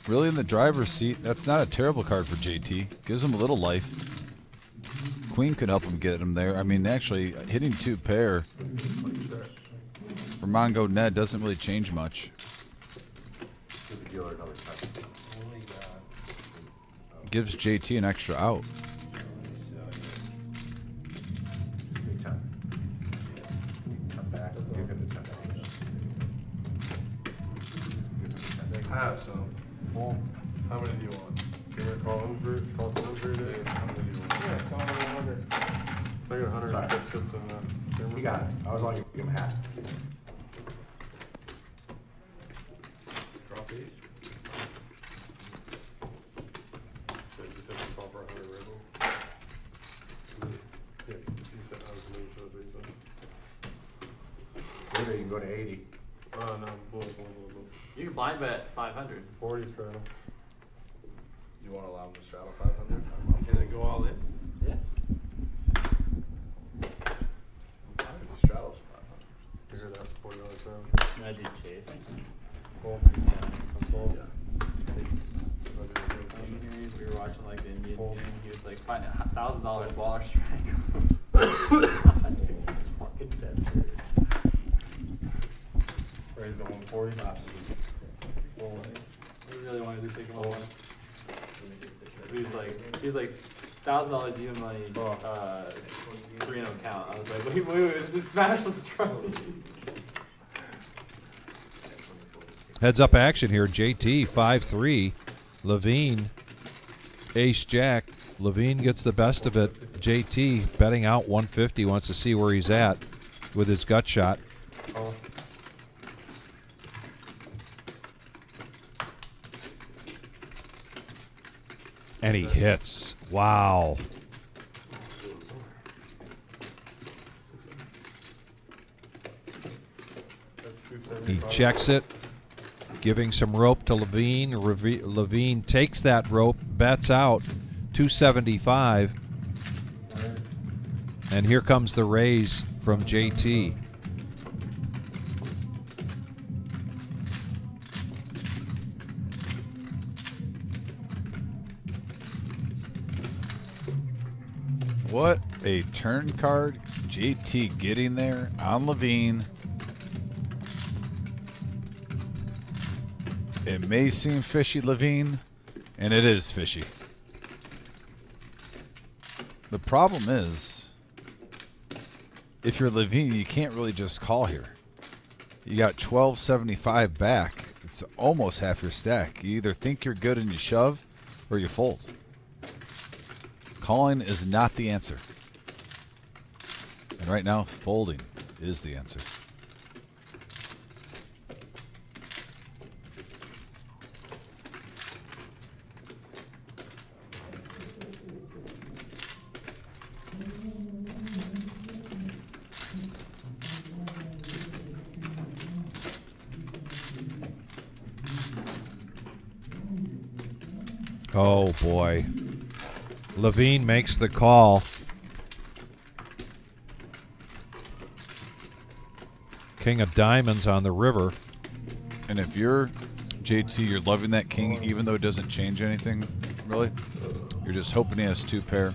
S1: really in the driver's seat. That's not a terrible card for JT. Gives him a little life. Queen could help him get him there. I mean, actually, hitting 2 pair for Mongo Ned doesn't really change much. Gives JT an extra out.
S5: I have some. How many do you want?
S9: You want to call him for a day?
S5: How many do you want?
S9: Yeah, call him 100. I got 100 chips in
S8: You got it. I was only give him half.
S5: Drop each?
S9: Call for 100 rebel. Yeah, you said I was going to show these.
S8: Later you can go to 80.
S9: Oh, no, bull.
S6: You can blind bet 500.
S9: 40 straddle.
S5: You want to allow him to straddle 500?
S9: Can it go all in?
S6: Yeah.
S5: He straddles 500.
S9: Figure that's $40 straddle.
S6: Imagine Chase.
S9: Full. Full.
S5: Yeah.
S6: We were watching like the Indian game. He was like $1,000 baller strike. It's fucking dead serious.
S9: Raise the 140. Full.
S6: We really wanted to take him away. He's like $1,000 even money, 3-0 count. I was like, wait, this smash was struggling.
S2: Heads up action here. JT 5-3. LaVine ace jack. LaVine gets the best of it. JT betting out 150. Wants to see where he's at with his gut shot.
S9: Oh.
S2: And he hits. Wow. He checks it, giving some rope to LaVine. LaVine takes that rope, bets out 275. And here comes the raise from JT.
S1: What a turn card. JT getting there on LaVine. It may seem fishy, LaVine, and it is fishy. The problem is, if you're LaVine, you can't really just call here. You got 1275 back. It's almost half your stack. You either think you're good and you shove, or you fold. Calling is not the answer. And right now, folding is the answer.
S2: Oh, boy. LaVine makes the call. King of diamonds on the river.
S1: And if you're JT, you're loving that king, even though it doesn't change anything, really. You're just hoping he has two pair.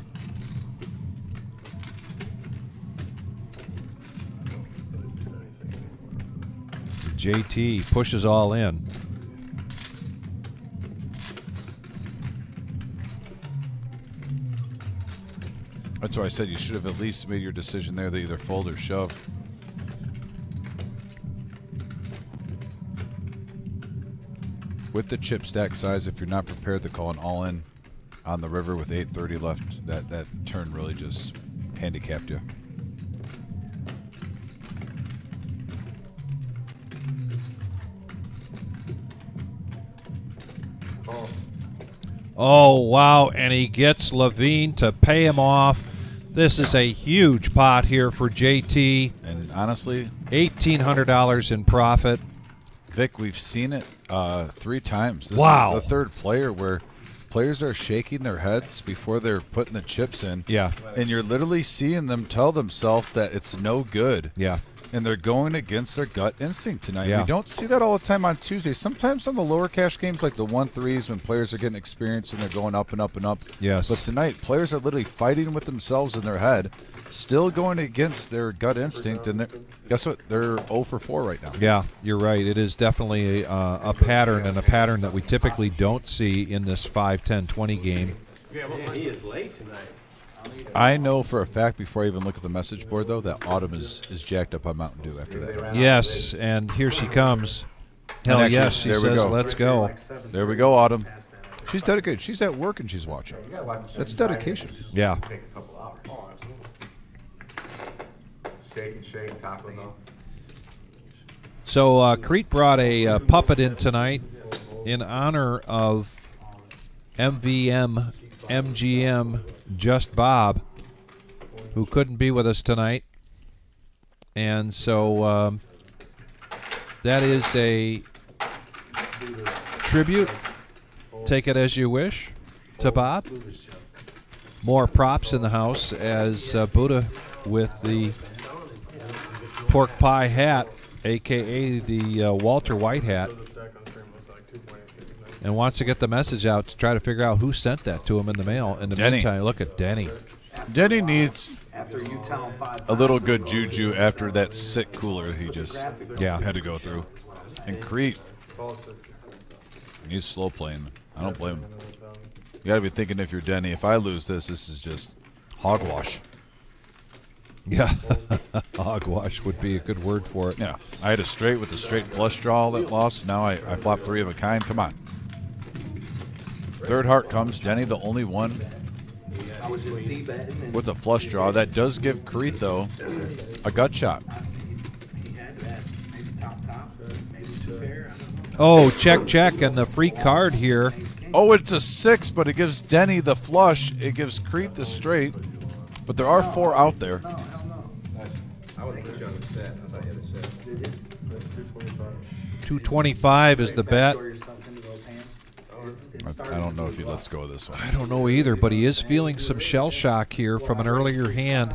S2: JT pushes all in.
S1: That's why I said you should have at least made your decision there to either fold or shove. With the chip stack size, if you're not prepared to call an all-in on the river with 830 left, that turn really just handicapped you.
S2: Oh, wow, and he gets LaVine to pay him off. This is a huge pot here for JT.
S1: And honestly,
S2: $1,800 in profit.
S1: Vic, we've seen it 3 times. This
S2: Wow.
S1: is the third player where players are shaking their heads before they're putting the chips in.
S2: Yeah.
S1: And you're literally seeing them tell themselves that it's no good.
S2: Yeah.
S1: And they're going against their gut instinct tonight.
S2: Yeah.
S1: We don't see that all the time on Tuesday. Sometimes on the lower cash games, like the 1-3s, when players are getting experience and they're going up and up and up.
S2: Yes.
S1: But tonight, players are literally fighting with themselves in their head, still going against their gut instinct. And guess what? They're 0 for 4 right now.
S2: Yeah, you're right. It is definitely a pattern, and a pattern that we typically don't see in this 5, 10, 20 game.
S7: Yeah, he is late tonight.
S1: I know for a fact, before I even look at the message board, though, that Autumn is jacked up on Mountain Dew after that.
S2: Yes, and here she comes. Hell
S1: actually,
S2: yes, she
S1: there we
S2: says,
S1: go.
S2: let's go.
S1: There we go, Autumn. She's dedicated. She's at work and she's watching. That's dedication.
S2: Yeah.
S8: Take a couple hours.
S9: Oh, absolutely.
S8: Steak and shake, Taco Bell.
S2: So Crete brought a puppet in tonight in honor of MGM Just Bob, who couldn't be with us tonight. And so that is a tribute, take it as you wish, to Bob. More props in the house as Buddha with the pork pie hat, a.k.a. the Walter White hat, and wants to get the message out to try to figure out who sent that to him in the mail. In the
S1: Denny.
S2: meantime, look at Denny.
S1: Denny needs
S3: After you tell him 5
S1: a little good juju after that sick cooler he just
S2: Yeah.
S1: had to go through. And Crete, he's slow playing. I don't blame him. You got to be thinking, if you're Denny, if I lose this is just hogwash.
S2: Yeah, hogwash would be a good word for it.
S1: Yeah, I had a straight with a straight flush draw that lost. Now I flop 3 of a kind. Come on. Third heart comes. Denny, the only one
S3: I was just c-betting and
S1: with a flush draw. That does give Crete, though, a gut shot.
S3: he had that. Maybe top, maybe 2 pair. I don't know.
S2: Oh, check, and the free card here.
S1: Oh, it's a 6, but it gives Denny the flush. It gives Crete the straight. But there are 4 out there.
S3: No, hell no.
S7: I would put you on the set. I thought you had a set.
S3: Did you?
S2: 225 is the bet.
S3: Backdoor yourself into those hands.
S1: I don't know if he lets go of this one.
S2: I don't know either, but he is feeling some shell shock here from an earlier hand,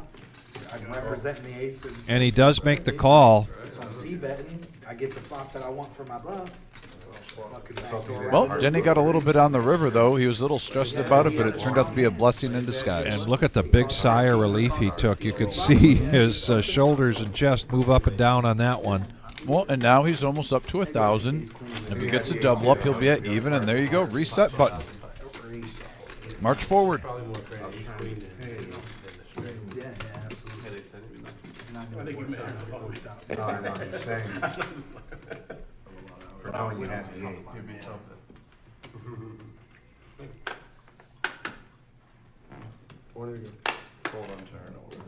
S3: I'm representing the ace.
S2: and he does make the call.
S3: So I'm c-betting. I get the flop that I want for my bluff.
S1: Well, Denny got a little bit on the river, though. He was a little stressed about it, but it turned out to be a blessing in disguise.
S2: And look at the big sigh of relief he took. You could see his shoulders and chest move up and down on that one.
S1: Well, and now he's almost up to 1,000. If he gets a double up, he'll be at even, and there you go. Reset button. March forward.
S7: Probably more Crete ace queen than the straight.
S9: I think you may have to follow it down.
S8: No, I'm just saying. For knowing you have the 8.
S5: You'd be something. What are you gonna fold on turn over?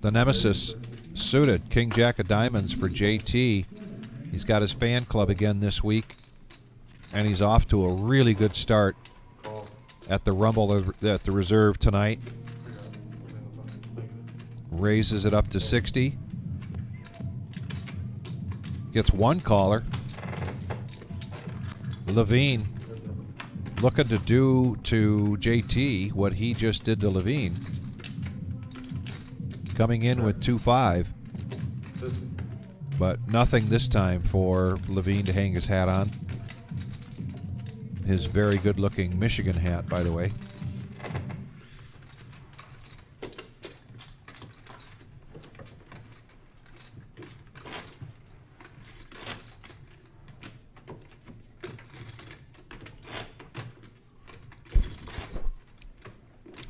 S2: The nemesis suited, King Jack of Diamonds for JT. He's got his fan club again this week, and he's off to a really good start at the Rumble at the Reserve tonight. Raises it up to 60. Gets one caller. LaVine looking to do to JT what he just did to LaVine. Coming in with 2-5. But nothing this time for LaVine to hang his hat on. His very good-looking Michigan hat, by the way.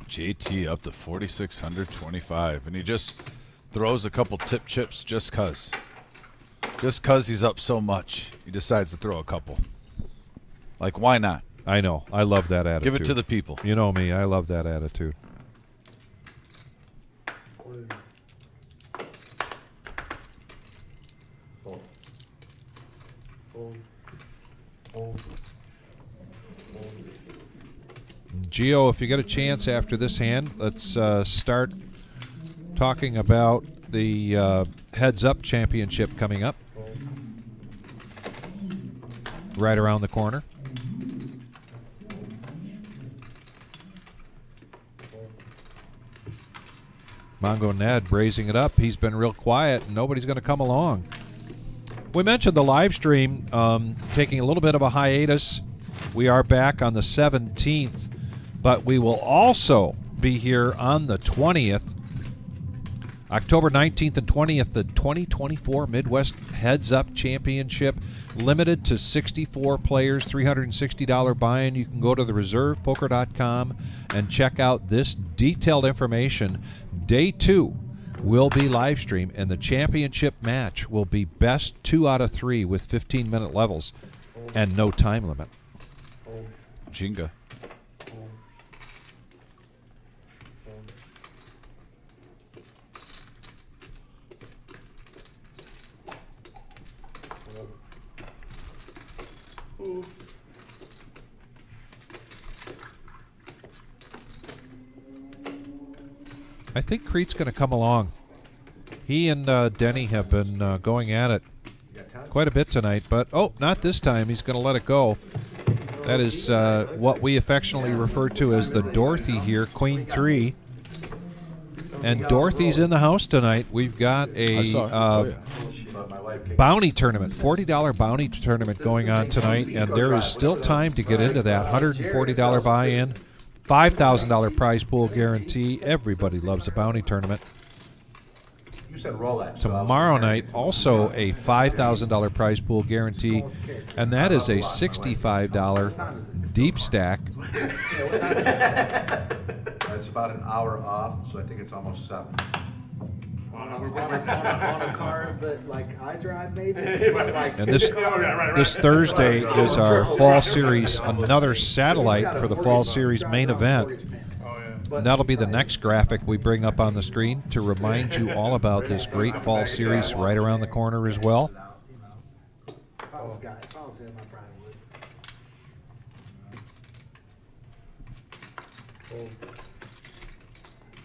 S1: JT up to 4,625, and he just throws a couple tip chips just cause. Just cause he's up so much, he decides to throw a couple. Like, why not?
S2: I know. I love that attitude.
S1: Give it to the people.
S2: You know me. I love that attitude. Gio, if you get a chance after this hand, let's start talking about the Heads Up Championship coming up. Right around the corner. Mongo Ned raising it up. He's been real quiet, and nobody's going to come along. We mentioned the live stream taking a little bit of a hiatus. We are back on the 17th, but we will also be here on the 20th. October 19th and 20th, the 2024 Midwest Heads Up Championship, limited to 64 players, $360 buy-in. You can go to thereservepoker.com and check out this detailed information. Day 2 will be live stream, and the championship match will be best 2 out of 3 with 15-minute levels and no time limit.
S1: Jenga.
S2: I think Crete's going to come along. He and Denny have been going at it quite a bit tonight, but oh, not this time. He's going to let it go. That is what we affectionately refer to as the Dorothy here, Queen 3. And Dorothy's in the house tonight. We've got a bounty tournament, $40 bounty tournament going on tonight, and there is still time to get into that. $140 buy-in, $5,000 prize pool guarantee. Everybody loves a bounty tournament.
S8: You said Rolex.
S2: Tomorrow night, also a $5,000 prize pool guarantee, and that is a $65 deep stack.
S8: It's about an hour off, so I think it's almost 7.
S3: On a car that like I drive, maybe. But like,
S2: And this Thursday is our Fall Series, another satellite for the Fall Series main event. And that'll be the next graphic we bring up on the screen to remind you all about this great Fall Series right around the corner as well.
S3: If I was him, I probably would.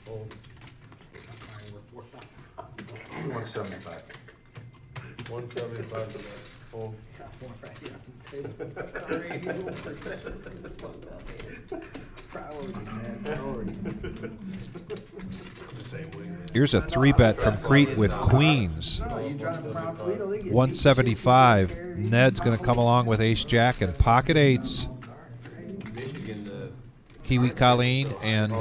S5: Hold.
S8: 175.
S5: 175 to that. Hold.
S2: Here's a 3-bet from Crete with queens.
S3: No, you drive around Toledo, they get
S2: 175. Ned's going to come along with ace jack and pocket eights. Kiwi Colleen and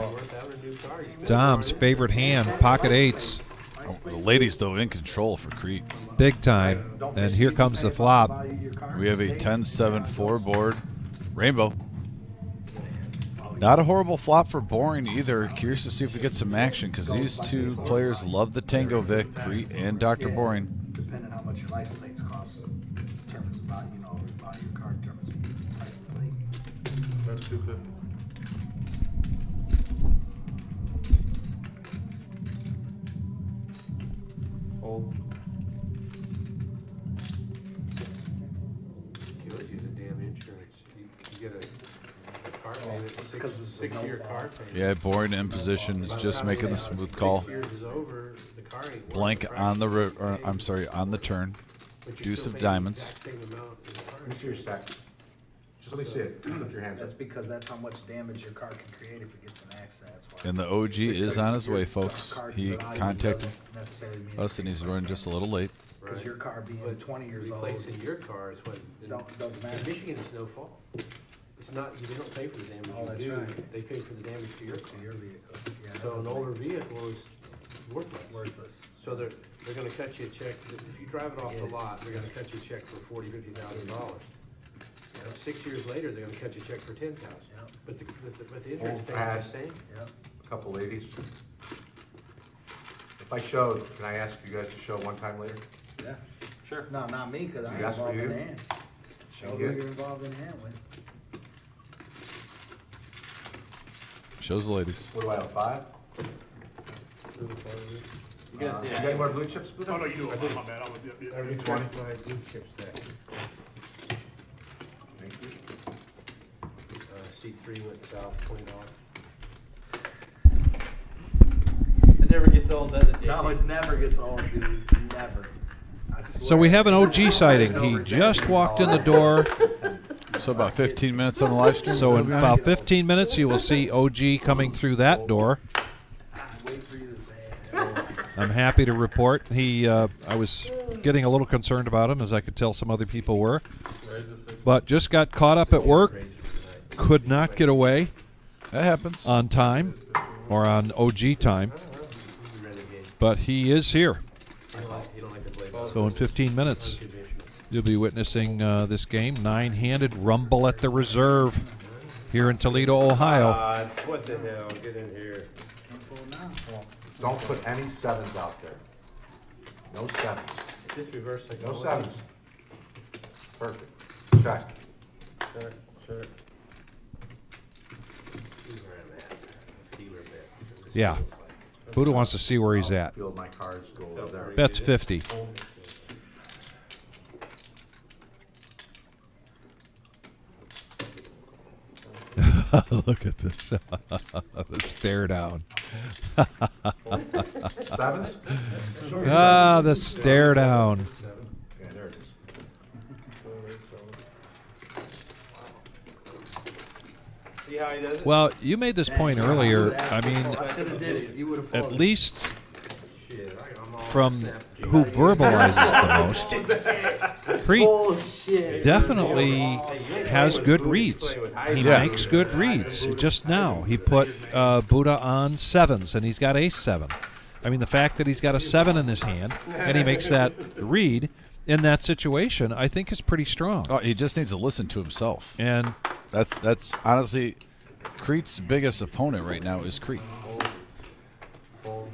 S2: Dom's favorite hand, pocket eights.
S1: Oh, the ladies, though, in control for Crete.
S2: Big time. And here comes the flop.
S1: We have a 10-7-4 board. Rainbow. Not a horrible flop for Boring either. Curious to see if we get some action because these two players love the Tango Vic, Crete and Dr. Boring.
S3: Depending on how much your license plates cost, determines about, you know, about your car determines license plate.
S4: That's 250.
S7: Hold. You always use a damn insurance. You get a car payment, six-year car payment.
S1: Yeah, Boring in position is just making the smooth call.
S7: 6 years is over, the car ain't worth
S1: Blank
S7: the
S1: on the I'm sorry, on the turn.
S7: But you're
S1: Deuce
S7: still
S1: of
S7: paying the
S1: diamonds.
S7: exact same amount in the car.
S8: Let me see your stack. Just let me see it. Lift your hands up.
S3: That's because that's how much damage your car can create if it gets an accident. That's why.
S1: And the OG is on his way, folks. He contacted
S3: Necessarily mean
S1: us and he's running just a little late.
S3: because your car being
S7: But
S3: 20 years old
S7: Replacing your car is what,
S3: doesn't
S7: in
S3: matter.
S7: Michigan, it's no fault. It's not, they don't pay for the damage
S3: Oh,
S7: you
S3: that's
S7: do,
S3: right.
S7: they pay for the damage to your
S3: To
S7: car.
S3: your vehicle. Yeah, that
S7: So an
S3: doesn't
S7: older
S3: make-
S7: vehicle is worthless.
S3: worthless.
S7: So they're gonna cut you a check, if you drive it off the lot, they're gonna cut you a check for $40,000-$50,000. 6 years later, they're gonna cut you a check for $10,000.
S3: Yep.
S7: But the interest
S8: Oh,
S7: pays the same.
S3: Yep.
S8: A couple ladies. If I showed, can I ask you guys to show one time later?
S3: Yeah. Sure. No, not me, because I'm
S8: You asked for
S3: involved in
S8: you?
S3: the hand. Show
S8: You
S3: who
S8: good?
S3: you're involved in the hand with.
S1: Shows the ladies.
S8: What do I have, 5?
S6: You gotta see
S8: You
S6: it.
S8: got any more blue chips?
S9: Oh, no, you do it. My bad. I was, yeah, yeah.
S8: Every 20. Thank you.
S7: Seat 3 went south, $20.
S6: It never gets old, does it,
S3: No,
S6: JC?
S3: it never gets old, dude. Never. I swear.
S2: So we have an OG sighting. He just walked in the door.
S1: So about 15 minutes on the live stream.
S2: So in about 15 minutes, you will see OG coming through that door.
S3: Wait for you to say it.
S2: I'm happy to report I was getting a little concerned about him, as I could tell some other people were, but just got caught up at work, could not get away
S1: That happens.
S2: on time or on OG time, but he is here. So in 15 minutes, you'll be witnessing this game, 9-handed rumble at the reserve here in Toledo, Ohio.
S7: What the hell, get in here.
S8: Don't put any 7s out there. No 7s.
S7: Just reverse
S8: No
S7: psychology.
S8: 7s. Perfect. Check.
S7: Sure. See where I'm at. Feeler bet.
S2: Yeah. Buddha wants to see where he's at.
S8: Feel my cards go over there.
S2: Bet's 50. Look at this. The stare down.
S8: 7s?
S2: Ah, the stare down.
S8: Yeah, there it is.
S6: See how he does it?
S2: Well, you made this point earlier. I mean,
S3: I should have did it. You would have
S2: at
S3: folded.
S2: least
S7: Shit, I'm all
S2: from
S7: snapped.
S2: who verbalizes the most, Crete
S3: Bullshit.
S2: definitely has good reads. He
S1: Yeah.
S2: makes good reads. Just now, he put Buddha on 7s, and he's got ace 7. I mean, the fact that he's got a 7 in his hand, and he makes that read in that situation, I think is pretty strong.
S1: Oh, he just needs to listen to himself.
S2: And
S1: That's honestly Crete's biggest opponent right now is Crete.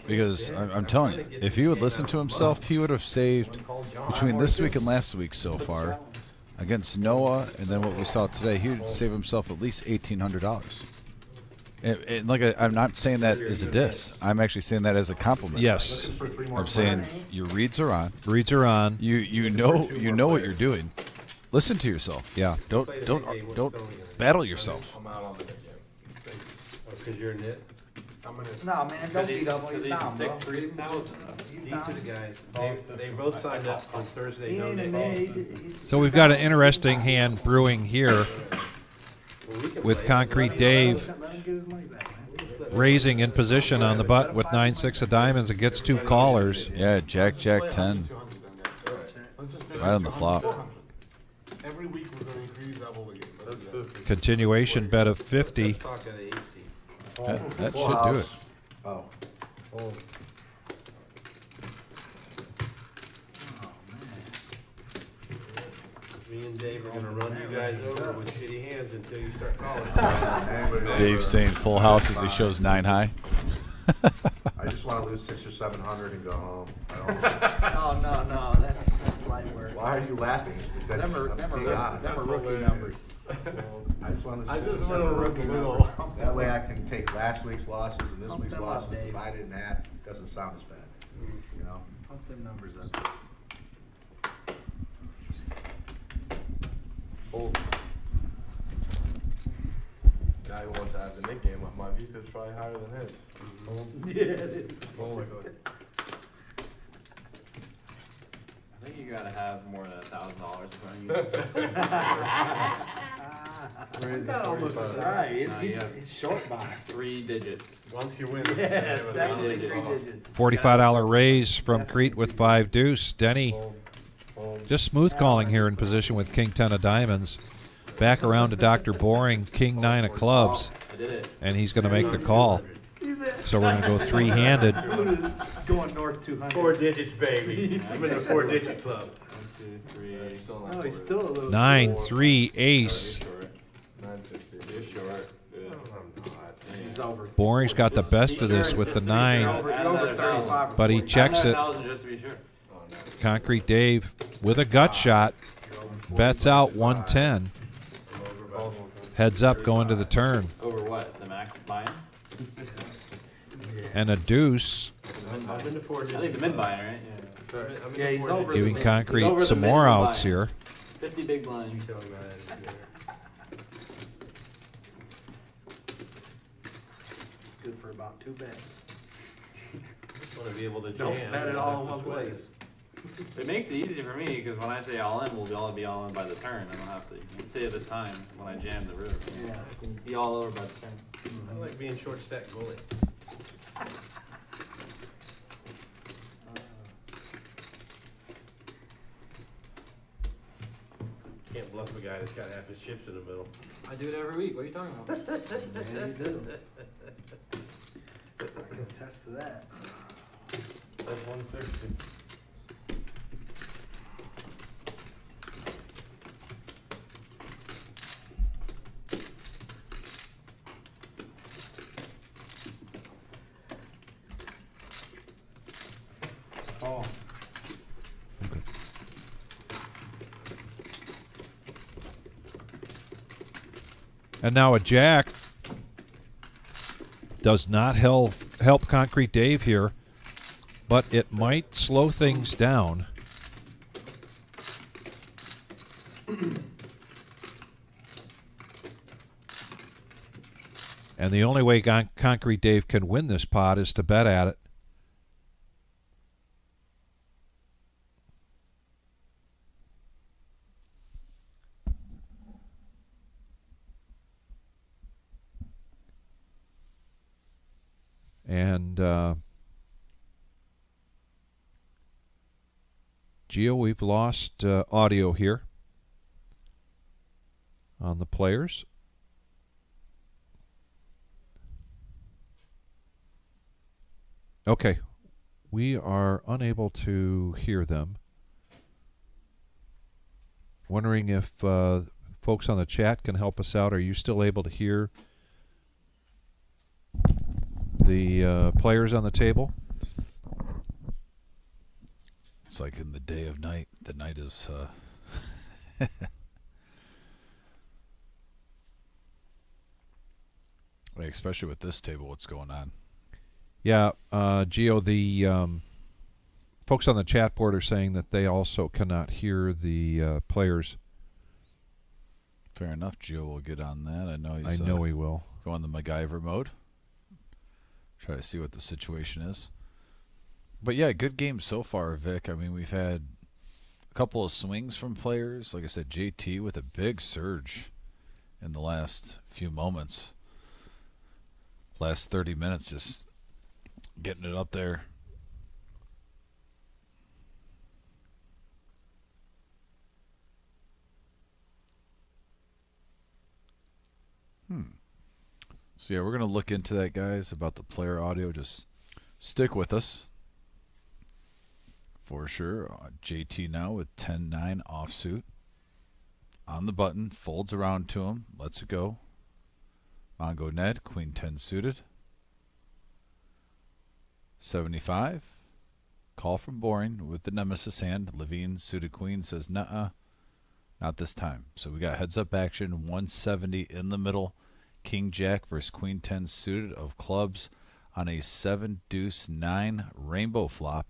S1: Because I'm telling you, if he would listen to himself, he would have saved between this week and last week so far against Noah, and then what we saw today, he would save himself at least $1,800. And like I'm not saying that as a diss. I'm actually saying that as a compliment.
S2: yes,
S1: I'm saying your reads are on.
S2: reads are on.
S1: You know what you're doing. Listen to yourself.
S2: Yeah.
S1: Don't battle yourself.
S7: I'm out on the game. Because you're a nit. I'm gonna.
S3: No, man, don't beat up. He's down, bro.
S7: 3,000.
S3: He's
S7: These
S3: down.
S7: are the guys. They both signed up on Thursday.
S3: He
S7: No
S3: ain't a
S7: nit.
S3: nit.
S2: So we've got an interesting hand brewing here. with Concrete Dave
S3: Let him get his money back, man.
S2: raising in position on the butt with 9-6 of diamonds and gets 2 callers.
S1: Yeah, Jack 10. Right on the flop.
S4: Every week we're going to increase that whole game.
S2: Continuation bet of 50.
S1: That should do it.
S8: Oh.
S7: Me and Dave are gonna run you guys over with shitty hands until you start calling.
S1: Dave's saying full house as he shows 9 high.
S8: I just want to lose 600 or 700 and go home.
S3: No, that's light work.
S8: Why are you laughing?
S3: Them are rookie numbers.
S8: I just want to.
S4: I just want to rip a little.
S8: That way I can take last week's losses and this
S3: Pump
S8: week's
S3: them up,
S8: losses,
S3: Dave.
S8: divide it in half. Doesn't sound as bad, you know.
S3: Pump them numbers up.
S5: Guy who wants to have the Nick game up, my VPip's probably higher than his.
S3: Yeah, it is.
S5: Oh my god.
S6: I think you gotta have more than $1,000 in front of you.
S3: That almost is right.
S6: No, you have
S3: It's short by.
S6: 3 digits.
S5: Once you win,
S3: Yeah,
S5: it's
S3: definitely
S6: digits.
S3: 3 digits.
S2: $45 raise from Crete with 5 deuce. Denny just smooth calling here in position with King 10 of diamonds. Back around to Dr. Boring, King 9 of clubs,
S6: I did it.
S2: and he's going to make the call. So we're going to go 3-handed.
S3: Going north 200.
S7: 4 digits, baby. I'm in the 4-digit club.
S6: 1, 2, 3.
S5: That's still not
S3: No, he's
S5: forward.
S3: still a little
S2: 9,
S3: short.
S2: 3, ace.
S6: You're short.
S5: 950.
S6: You're short. Good.
S3: He's over.
S2: Boring's got the best of this with the 9,
S3: You're over 35.
S2: but he checks it.
S6: 1,000 just to be sure.
S5: Oh, nice.
S2: Concrete Dave with a gut shot. Bets out 110. Heads up going to the turn.
S6: Over what? The max buy-in?
S2: And a deuce,
S7: I'm in the 4
S6: I think
S7: digit.
S6: the mid buy-in, right? Yeah.
S3: Yeah, he's over.
S2: giving
S3: the
S2: Concrete
S6: over the
S2: some
S6: mid
S2: more
S6: and
S2: outs
S6: buy-in.
S2: here.
S6: 50 big blinds.
S3: Good for about 2 bets.
S7: Just wanna be able to jam.
S3: Don't bet it all in one
S7: Sweat.
S3: place.
S6: It makes it easy for me because when I say all in, we'll all be all in by the turn. I don't have to say it this time when I jam the root.
S3: Yeah.
S6: I can be all over by the turn.
S7: I like being short stack goalie. Can't bluff a guy that's got half his chips in the middle.
S6: I do it every week. What are you talking about?
S3: Yeah, you do. I can attest to that.
S5: That's 160.
S3: Oh.
S2: And now a jack does not help Concrete Dave here, but it might slow things down. And the only way Concrete Dave can win this pot is to bet at it. And Gio, we've lost audio here on the players. Okay, we are unable to hear them. Wondering if folks on the chat can help us out. Are you still able to hear the players on the table?
S1: It's like in the day of night. The night is. Like, especially with this table, what's going on?
S2: Yeah, Gio, the folks on the chat board are saying that they also cannot hear the players.
S1: Fair enough. Gio will get on that. I know
S2: I
S1: he's.
S2: know he will.
S1: Go on the MacGyver mode. Try to see what the situation is. But yeah, good game so far, Vic. I mean, we've had a couple of swings from players. Like I said, JT with a big surge in the last few moments. Last 30 minutes, just getting it up there. So yeah, we're going to look into that, guys, about the player audio. Just stick with us. For sure. JT now with 10-9 offsuit. On the button, folds around to him, lets it go. Mongo Ned, Queen 10 suited. 75. Call from Boring with the Nemesis hand. LaVine suited Queen says, nuh-uh, not this time. So we got heads up action, 170 in the middle. King Jack versus Queen 10 suited of clubs on a 7-deuce-9 rainbow flop.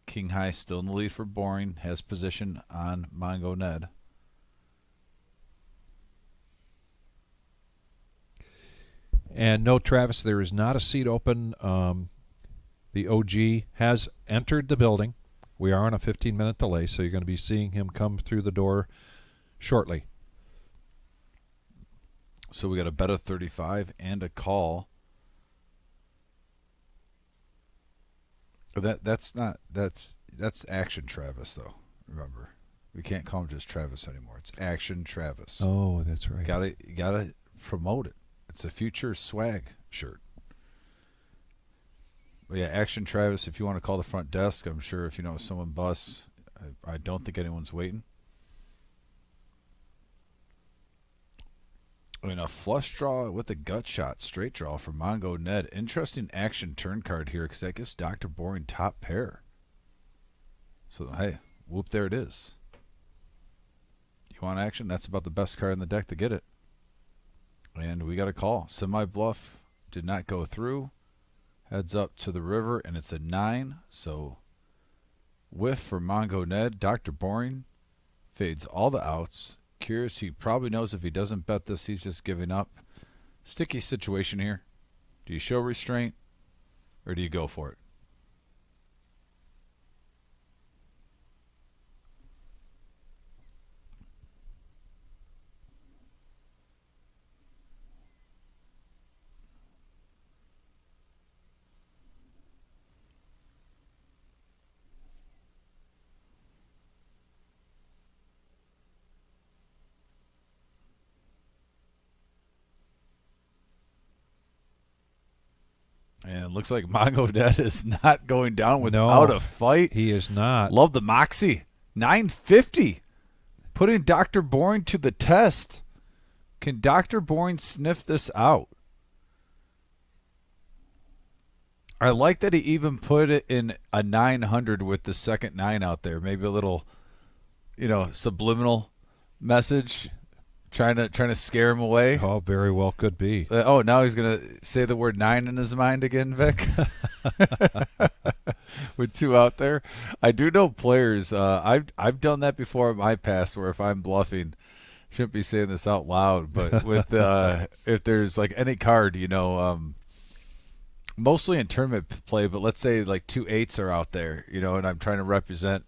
S1: King high still in the lead for Boring, has position on Mongo Ned.
S2: And no, Travis, there is not a seat open. The OG has entered the building. We are on a 15-minute delay, so you're going to be seeing him come through the door shortly.
S1: So we got a bet of 35 and a call. That's Action Travis, though. Remember, we can't call him just Travis anymore. It's Action Travis.
S2: Oh, that's right.
S1: You gotta promote it. It's a future swag shirt. But yeah, Action Travis. If you want to call the front desk, I'm sure if you know someone busts, I don't think anyone's waiting. I mean, a flush draw with a gut shot, straight draw for Mongo Ned. Interesting action turn card here because that gives Dr. Boring top pair. So, hey, whoop, there it is. You want action? That's about the best card in the deck to get it. And we got a call. Semi-bluff did not go through. Heads up to the river, and it's a 9. So, whiff for Mongo Ned. Dr. Boring fades all the outs. Curious, he probably knows if he doesn't bet this, he's just giving up. Sticky situation here. Do you show restraint, or do you go for it? And it looks like Mongo Ned is not going down without a fight.
S2: He is not.
S1: Love the moxie. 950. Putting Dr. Boring to the test. Can Dr. Boring sniff this out? I like that he even put it in a 900 with the second 9 out there. Maybe a little, subliminal message. Trying to scare him away.
S2: Oh, very well could be.
S1: Now he's going to say the word 9 in his mind again, Vic. With 2 out there. I do know players. I've done that before in my past where if I'm bluffing, shouldn't be saying this out loud, but with if there's like any card, mostly in tournament play, but let's say like 2 8s are out there, and I'm trying to represent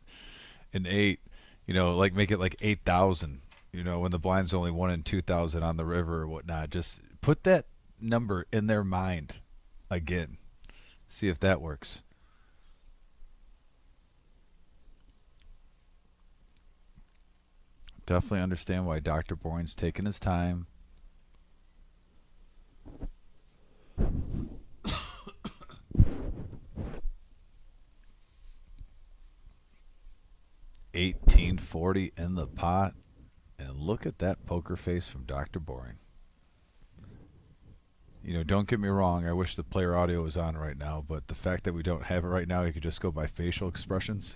S1: an 8, like make it like 8,000. When the blind's only 1 in 2,000 on the river or whatnot, just put that number in their mind again. See if that works. Definitely understand why Dr. Boring's taking his time. $18.40 in the pot. And look at that poker face from Dr. Boring. Don't get me wrong. I wish the player audio was on right now, but the fact that we don't have it right now, you could just go by facial expressions.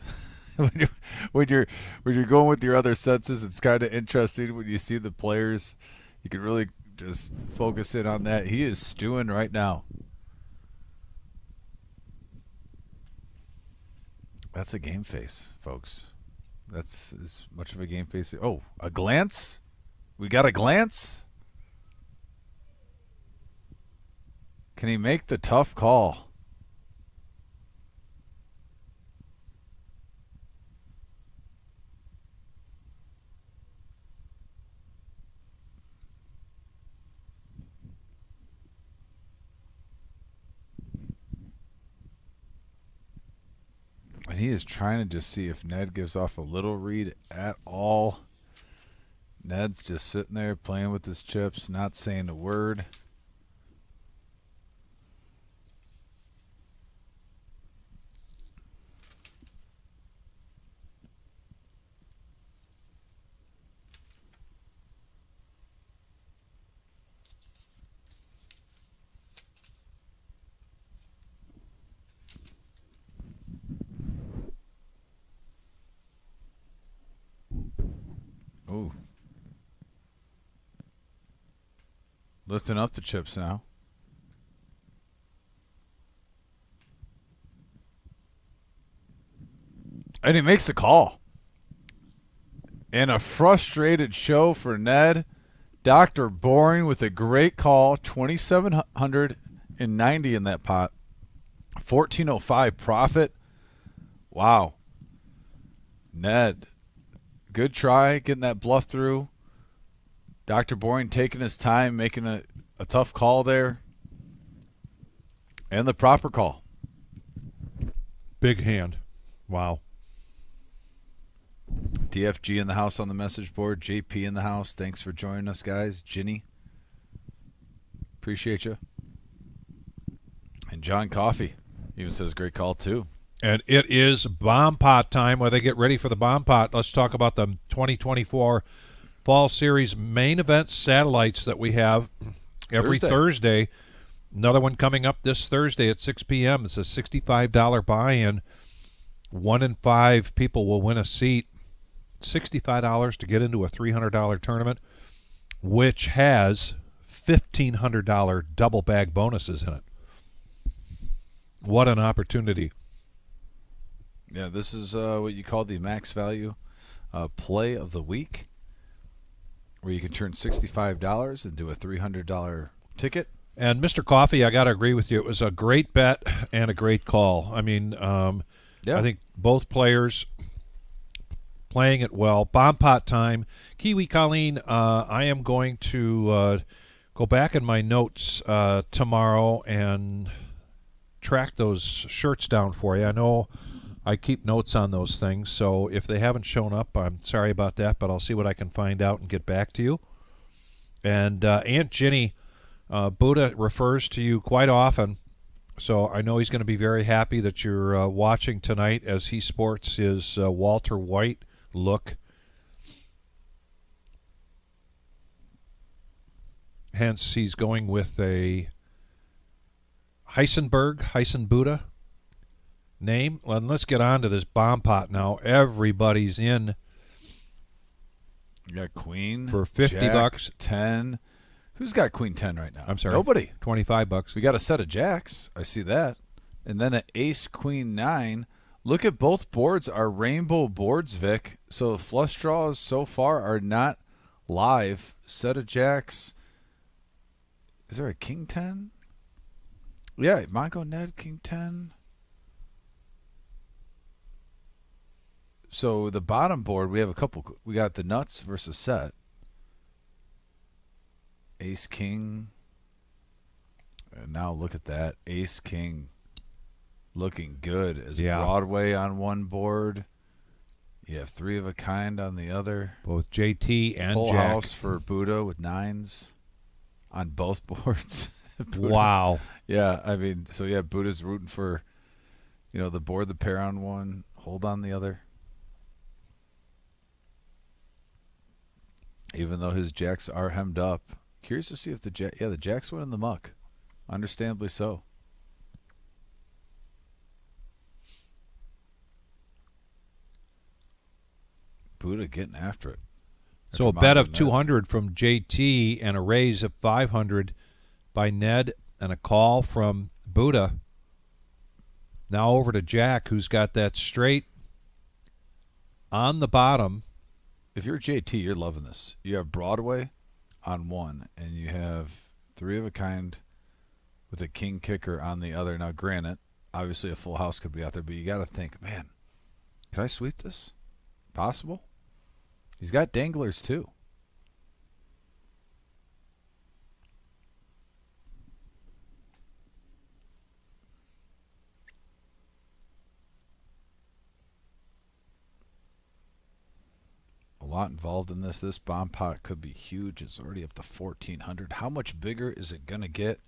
S1: when you're going with your other senses, it's kind of interesting when you see the players. You can really just focus in on that. He is stewing right now. That's a game face, folks. That's as much of a game face. Oh, a glance? We got a glance? Can he make the tough call? he is trying to just see if Ned gives off a little read at all. Ned's just sitting there playing with his chips, not saying a word. Ooh. Lifting up the chips now. And he makes the call. And a frustrated show for Ned. Dr. Boring with a great call. 2,790 in that pot. 1405 profit. Wow. Ned, good try getting that bluff through. Dr. Boring taking his time, making a tough call there. And the proper call.
S2: Big hand. Wow.
S1: DFG in the house on the message board. JP in the house. Thanks for joining us, guys. Ginny. Appreciate you. And John Coffey even says great call, too.
S2: And it is bomb pot time while they get ready for the bomb pot. Let's talk about the 2024 Fall Series main event satellites that we have every Thursday. Another one coming up this Thursday at 6 p.m. It's a $65 buy-in. 1 in 5 people will win a seat. $65 to get into a $300 tournament, which has $1,500 double bag bonuses in it. What an opportunity.
S1: Yeah, this is what you call the max value play of the week, where you can turn $65 into a $300 ticket.
S2: And Mr. Coffey, I got to agree with you. It was a great bet and a great call. I mean, I think both players playing it well. Bomb pot time. Kiwi Colleen, I am going to go back in my notes tomorrow and track those shirts down for you. I know I keep notes on those things, so if they haven't shown up, I'm sorry about that, but I'll see what I can find out and get back to you. And Aunt Ginny, Buddha refers to you quite often, so I know he's going to be very happy that you're watching tonight as he sports his Walter White look. Hence, he's going with a Heisenberg Buddha name. Well, let's get on to this bomb pot now. Everybody's in.
S1: You got Queen
S2: for $50.
S1: 10. Who's got Queen 10 right now?
S2: I'm sorry.
S1: Nobody.
S2: $25.
S1: We got a set of jacks. I see that. And then an Ace Queen 9. Look at both boards are rainbow boards, Vic. So the flush draws so far are not live. Set of jacks. Is there a King 10? Yeah, Mongo Ned King 10. So the bottom board, we have a couple. We got the nuts versus set. Ace King. And now look at that. Ace King looking good as Broadway on one board. You have 3 of a kind on the other.
S2: Both JT and
S1: Full
S2: Jack.
S1: house for Buddha with 9s on both boards.
S2: Wow.
S1: Yeah, I mean, so yeah, Buddha's rooting for, the board, the pair on one, hold on the other. Even though his jacks are hemmed up. Curious to see if the jacks went in the muck. Understandably so. Buddha getting after it.
S2: So a bet of 200 from JT and a raise of 500 by Ned and a call from Buddha. Now over to Jack, who's got that straight on the bottom.
S1: If you're JT, you're loving this. You have Broadway on one, and you have 3 of a kind with a king kicker on the other. Now, granted, obviously a full house could be out there, but you got to think, man, can I sweep this? Possible? He's got danglers, too. lot involved in this. This bomb pot could be huge. It's already up to 1,400. How much bigger is it gonna get?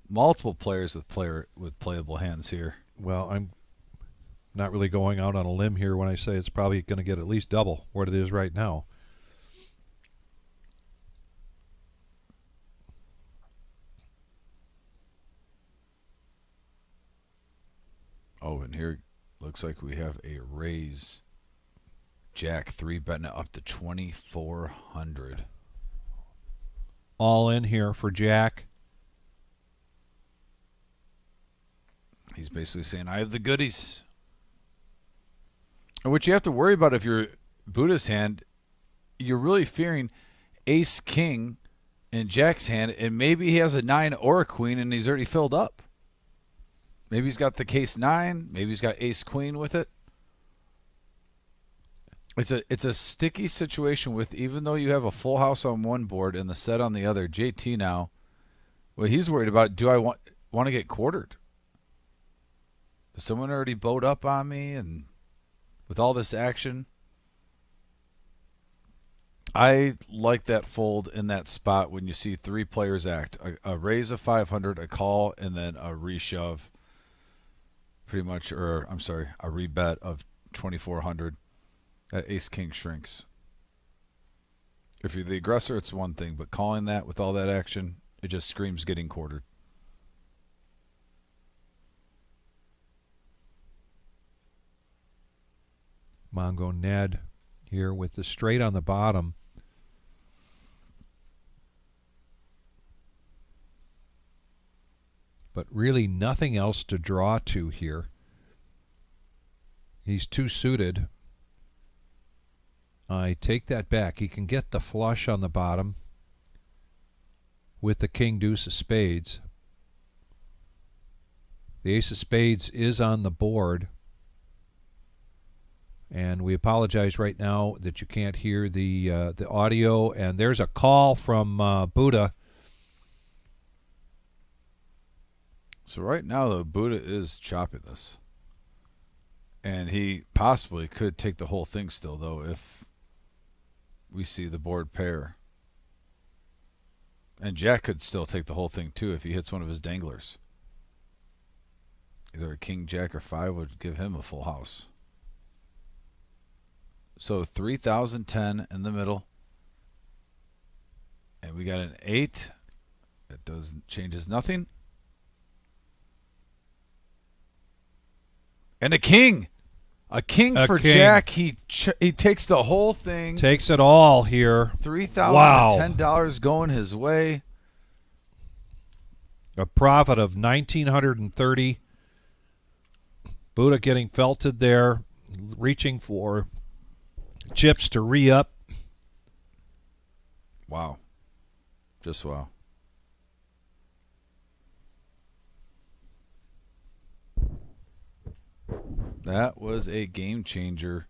S1: Multiple players with playable hands here.
S2: Well, I'm not really going out on a limb here when I say it's probably going to get at least double what it is right now.
S1: Oh, and here looks like we have a raise. Jack 3 betting it up to 2,400.
S2: All in here for Jack.
S1: He's basically saying, I have the goodies. And what you have to worry about if you're Buddha's hand, you're really fearing ace king in Jack's hand, and maybe he has a 9 or a queen and he's already filled up. Maybe he's got the case 9, maybe he's got ace queen with it. It's a sticky situation with, even though you have a full house on one board and the set on the other. JT now, well, he's worried about, do I want to get quartered? Does someone already boat up on me? And with all this action, I like that fold in that spot when you see 3 players act. A raise of 500, a call, and then a reshove. Pretty much, or I'm sorry, a rebet of 2,400. That ace king shrinks. If you're the aggressor, it's one thing, but calling that with all that action, it just screams getting quartered.
S2: Mongo Ned here with the straight on the bottom. But really nothing else to draw to here. He's too suited. I take that back. He can get the flush on the bottom with the king deuce of spades. The ace of spades is on the board. And we apologize right now that you can't hear the audio. And there's a call from Buddha.
S1: So right now, though, Buddha is chopping this. And he possibly could take the whole thing still, though, if we see the board pair. And Jack could still take the whole thing, too, if he hits one of his danglers. Either a king, jack, or 5 would give him a full house. So 3,010 in the middle. And we got an 8. That changes nothing. And a king. A king for Jack. He takes the whole thing.
S2: Takes it all here.
S1: $3,010 going his way.
S2: A profit of $1,930. Buddha getting felted there, reaching for chips to re-up.
S1: Wow. Just wow. That was a game changer.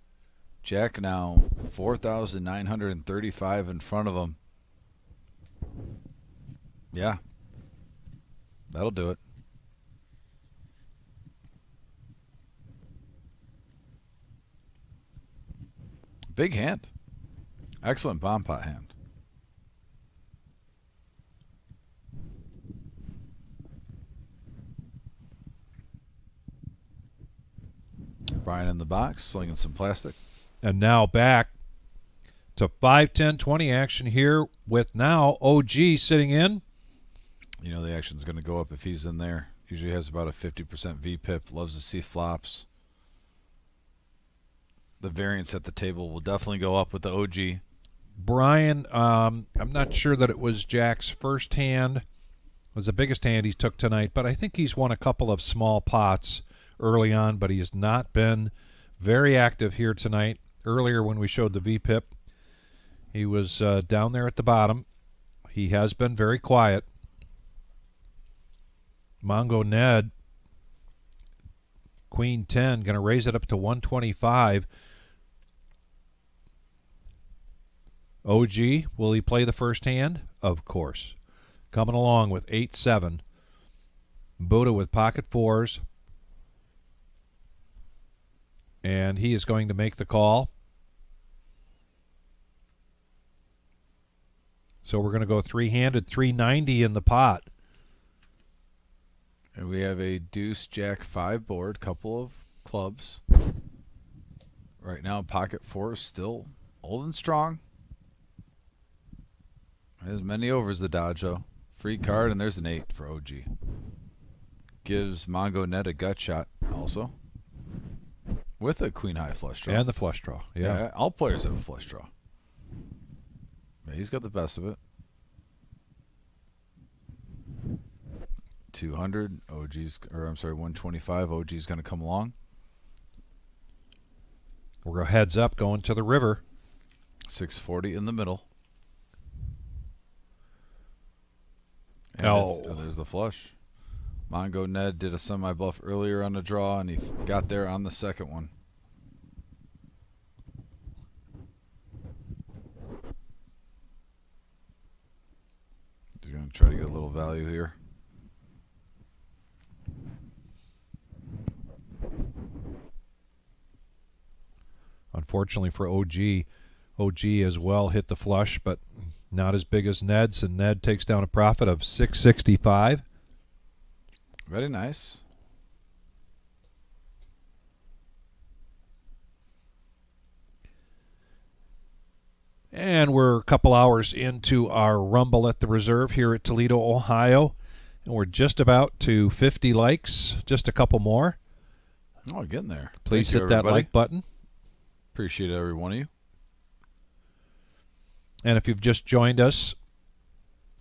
S1: Jack now 4,935 in front of him. Yeah. That'll do it. Big hand. Excellent bomb pot hand. Brian in the box, slinging some plastic.
S2: And now back to 5, 10, 20 action here with now OG sitting in.
S1: You know the action's going to go up if he's in there. Usually has about a 50% vpip. Loves to see flops. The variance at the table will definitely go up with the OG.
S2: Brian, I'm not sure that it was Jack's first hand. It was the biggest hand he took tonight, but I think he's won a couple of small pots early on, but he has not been very active here tonight. Earlier when we showed the VPIP, he was down there at the bottom. He has been very quiet. Mongo Ned, Queen 10, going to raise it up to 125. OG, will he play the first hand? Of course. Coming along with 8-7. Buddha with pocket fours. And he is going to make the call. So we're going to go three-handed, 390 in the pot.
S1: And we have a deuce jack 5 board, couple of clubs. Right now, pocket 4 is still old and strong. As many overs the dodge, though. Free card, and there's an 8 for OG. Gives Mongo Net a gut shot also. With a queen high flush draw.
S2: And the flush draw, yeah.
S1: All players have a flush draw. Yeah, he's got the best of it. 200, OG's, or I'm sorry, 125, OG's going to come along.
S2: We'll go heads up going to the river.
S1: 640 in the middle. And there's the flush. Mongo Ned did a semi-bluff earlier on the draw, and he got there on the second one. He's going to try to get a little value here.
S2: Unfortunately for OG, OG as well hit the flush, but not as big as Ned's, and Ned takes down a profit of 665.
S1: Very nice.
S2: And we're a couple hours into our Rumble at the Reserve here at Toledo, Ohio. And we're just about to 50 likes, just a couple more.
S1: Oh, getting there.
S2: Please
S1: Thank
S2: hit
S1: you,
S2: that
S1: everybody.
S2: like button.
S1: Appreciate every one of you.
S2: And if you've just joined us,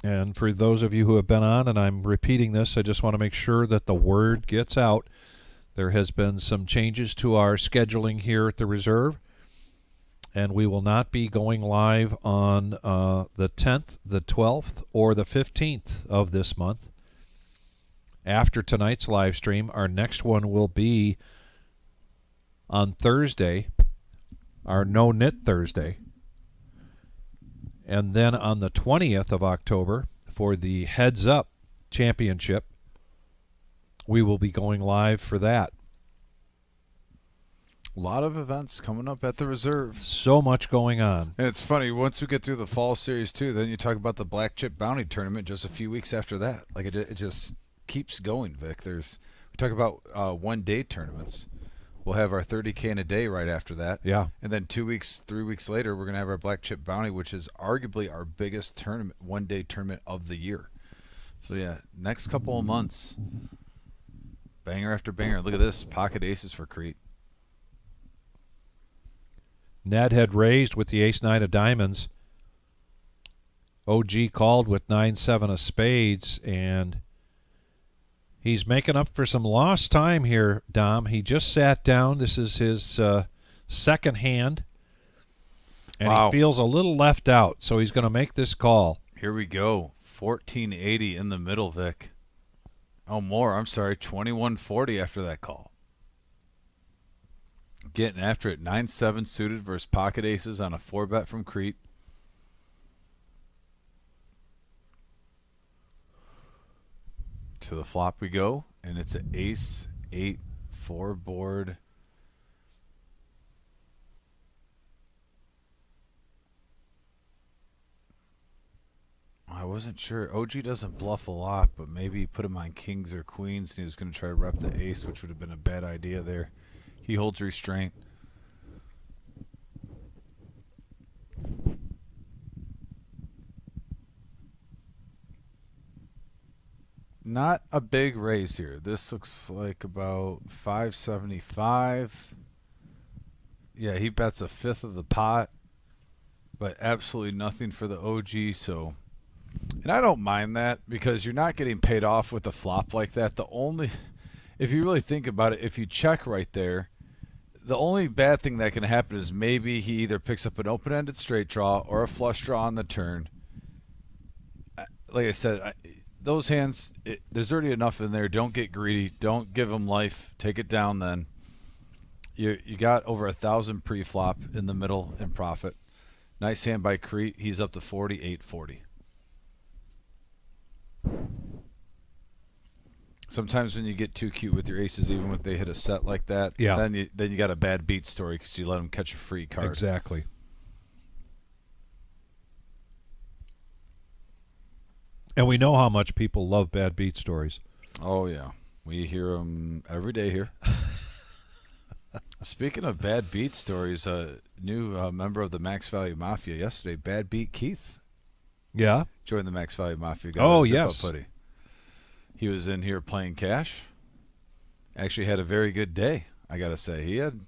S2: and for those of you who have been on, and I'm repeating this, I just want to make sure that the word gets out. There has been some changes to our scheduling here at the Reserve, and we will not be going live on the 10th, the 12th, or the 15th of this month. After tonight's live stream, our next one will be on Thursday, our No Knit Thursday. And then on the 20th of October, for the Heads Up Championship, we will be going live for that.
S1: A lot of events coming up at the Reserve.
S2: So much going on.
S1: And it's funny, once we get through the fall series too, then you talk about the Black Chip Bounty Tournament just a few weeks after that. Like it just keeps going, Vic. We talk about one-day tournaments. We'll have our 30K in a day right after that.
S2: Yeah.
S1: And then 3 weeks later, we're going to have our Black Chip Bounty, which is arguably our biggest tournament, one-day tournament of the year. So, yeah, next couple of months, banger after banger. Look at this, pocket aces for Crete.
S2: Ned had raised with the ace-9 of diamonds. OG called with 9-7 of spades, and he's making up for some lost time here, Dom. He just sat down. This is his second hand, and
S1: Wow.
S2: he feels a little left out, so he's going to make this call.
S1: Here we go, 1480 in the middle, Vic. Oh, more, I'm sorry, 2140 after that call. Getting after it, 9-7 suited versus pocket aces on a 4-bet from Crete. To the flop we go, and it's an ace 8-4 board. I wasn't sure. OG doesn't bluff a lot, but maybe he put him on kings or queens, and he was going to try to rep the ace, which would have been a bad idea there. He holds restraint. Not a big raise here. This looks like about 575. Yeah, he bets a fifth of the pot, but absolutely nothing for the OG. So, and I don't mind that because you're not getting paid off with a flop like that. The only, if you really think about it, if you check right there, the only bad thing that can happen is maybe he either picks up an open-ended straight draw or a flush draw on the turn. Like I said, those hands, there's already enough in there. Don't get greedy. Don't give them life. Take it down then. You got over 1,000 pre-flop in the middle in profit. Nice hand by Crete. He's up to 4840. Sometimes when you get too cute with your aces, even when they hit a set like that,
S2: yeah,
S1: then you got a bad beat story because you let them catch a free card.
S2: Exactly. And we know how much people love bad beat stories.
S1: Oh, yeah. We hear them every day here. Speaking of bad beat stories, a new member of the Max Value Mafia yesterday, Bad Beat Keith,
S2: Yeah.
S1: joined the Max Value Mafia.
S2: Oh,
S1: a zip-up
S2: yes.
S1: hoodie. He was in here playing cash. Actually had a very good day, I got to say. He had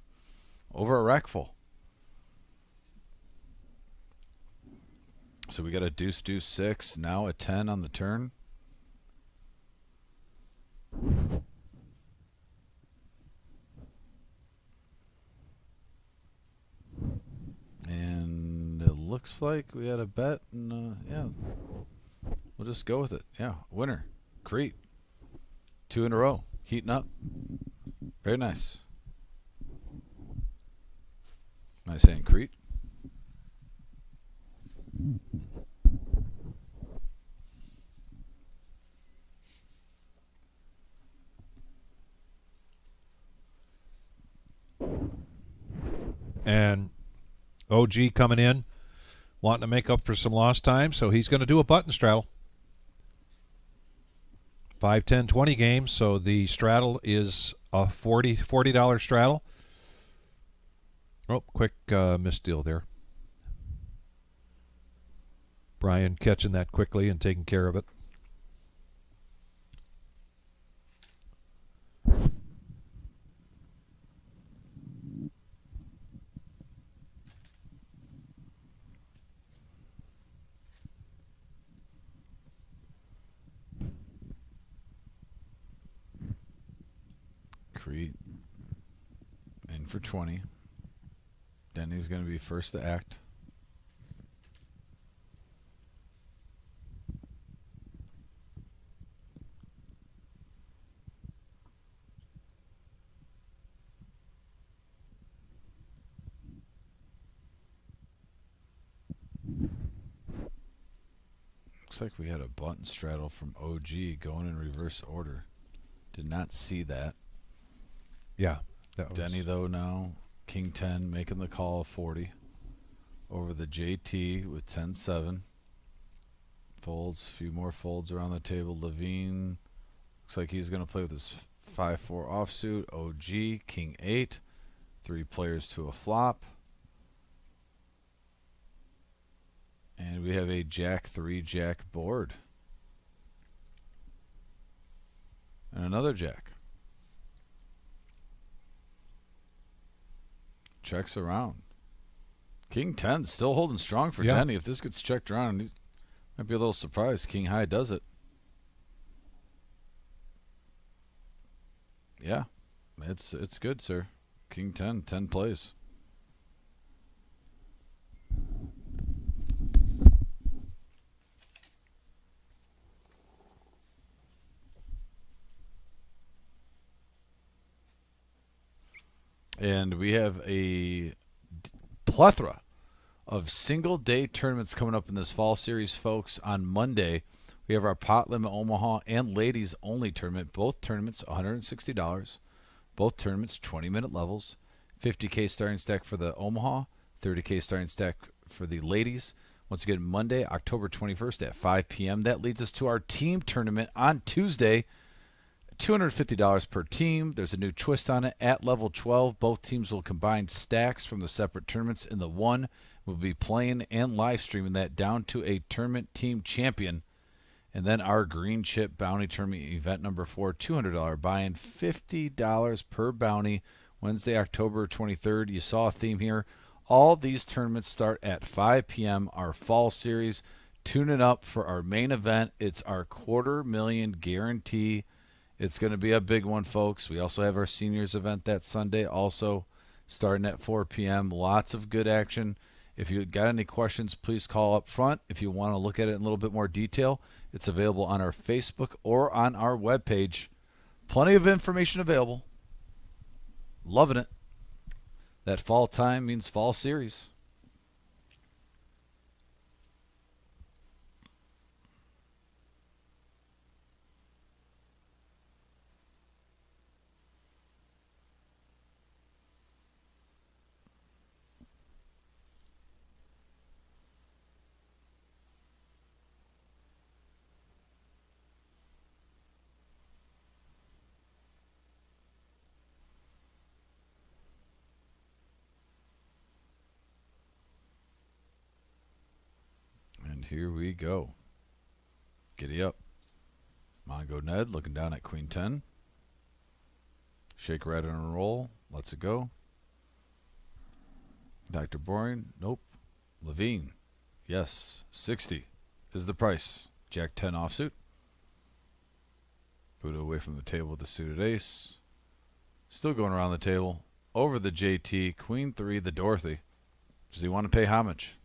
S1: over a rack full. So we got a deuce, deuce, 6, now a 10 on the turn. And it looks like we had a bet, and yeah, we'll just go with it. Yeah, winner, Crete. 2 in a row, heating up. Very nice. Nice hand, Crete.
S2: And OG coming in, wanting to make up for some lost time, so he's going to do a button straddle. 5, 10, 20 games, so the straddle is a $40 straddle. Oh, quick misdeal there. Brian catching that quickly and taking care of it.
S1: Crete in for 20. Denny's going to be first to act. Looks like we had a button straddle from OG going in reverse order. Did not see that.
S2: Yeah. That was
S1: Denny, though, now. King 10 making the call of 40. Over the JT with 10-7. Folds. A few more folds around the table. LaVine. Looks like he's going to play with his 5-4 offsuit. OG. King 8. 3 players to a flop. And we have a Jack 3 Jack board. And another Jack. Checks around. King 10 still holding strong for Denny. If this gets checked around, he might be a little surprised. King high does it. Yeah, it's good, sir. King 10, 10 plays. And we have a plethora of single-day tournaments coming up in this fall series, folks. On Monday, we have our Pot Limit Omaha and Ladies Only tournament. Both tournaments, $160. Both tournaments, 20-minute levels. 50K starting stack for the Omaha, 30K starting stack for the Ladies. Once again, Monday, October 21st at 5 p.m. That leads us to our team tournament on Tuesday. $250 per team. There's a new twist on it. At level 12, both teams will combine stacks from the separate tournaments in the one. We'll be playing and live streaming that down to a tournament team champion. And then our green chip bounty tournament event number 4, $200 buy-in, $50 per bounty. Wednesday, October 23rd. You saw a theme here. All these tournaments start at 5 p.m. Our fall series. Tune it up for our main event. It's our $250,000 guarantee. It's going to be a big one, folks. We also have our seniors event that Sunday, also starting at 4 p.m. Lots of good action. If you got any questions, please call up front. If you want to look at it in a little bit more detail, it's available on our Facebook or on our webpage. Plenty of information available. Loving it. That fall time means fall series. here we go. Giddy up. Mongo Ned looking down at Queen 10. Shake, rattle, and roll. Lets it go. Dr. Boring. Nope. LaVine. Yes. 60 is the price. Jack 10 offsuit. Buddha away from the table with the suited ace. Still going around the table. Over the JT. Queen 3, the Dorothy. Does he want to pay homage?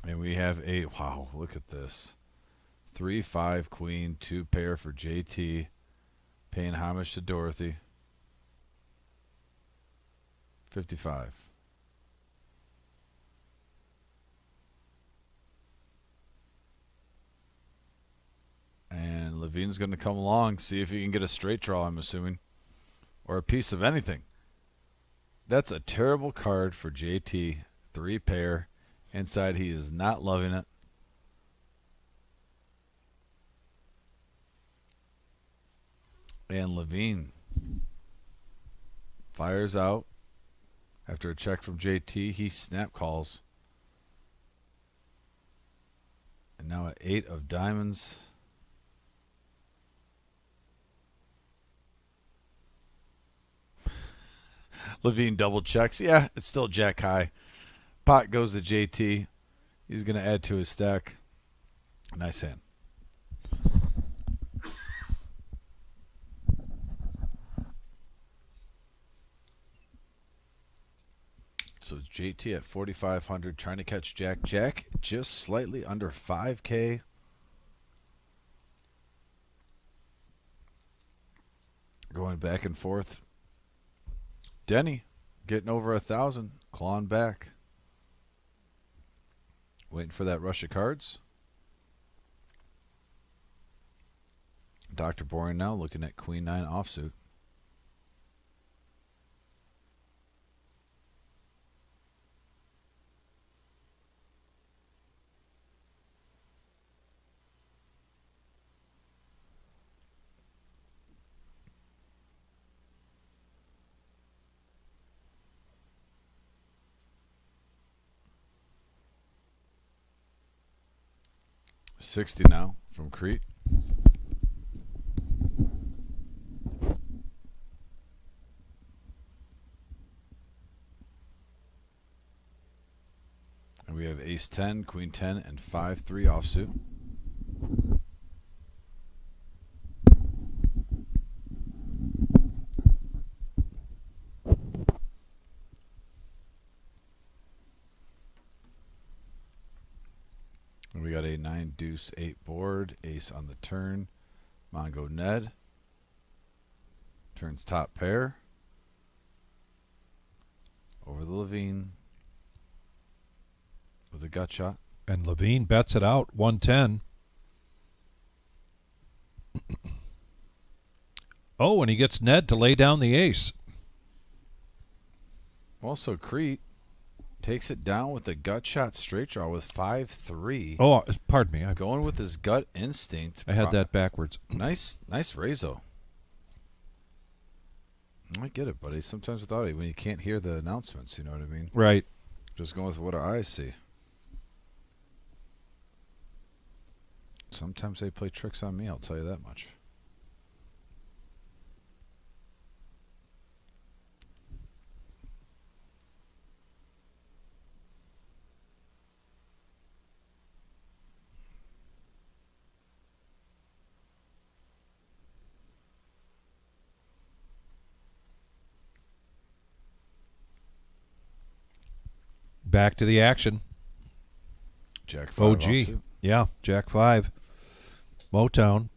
S1: And we have a, wow, look at this. 3-5 queen, 2 pair for JT. Paying homage to Dorothy. 55. And LaVine's going to come along, see if he can get a straight draw, I'm assuming. Or a piece of anything. That's a terrible card for JT. 3 pair. Inside, he is not loving it. And LaVine fires out. After a check from JT, he snap calls. And now at 8 of diamonds. LaVine double checks. Yeah, it's still jack high. Pot goes to JT. He's going to add to his stack. Nice hand. So it's JT at 4,500 trying to catch Jack. Jack just slightly under 5K. Going back and forth. Denny getting over 1,000. Clawing back. Waiting for that rush of cards. Dr. Boring now looking at Queen 9 offsuit. $60 now from Crete. And we have ace 10, queen 10, and 5-3 offsuit. And we got a 9 deuce 8 board, ace on the turn. Mongo Ned turns top pair over the LaVine with a gut shot.
S2: And LaVine bets it out, 110. Oh, and he gets Ned to lay down the ace.
S1: Also, Crete takes it down with a gut shot straight draw with 5-3.
S2: Oh, pardon me.
S1: Going with his gut instinct.
S2: I had that backwards.
S1: Nice raise, though. I get it, buddy. Sometimes without it, when you can't hear the announcements, you know what I mean?
S2: Right.
S1: Just going with what our eyes see. Sometimes they play tricks on me, I'll tell you that much.
S2: Back to the action.
S1: Jack 5
S2: OG.
S1: offsuit.
S2: Yeah, Jack 5. Motown.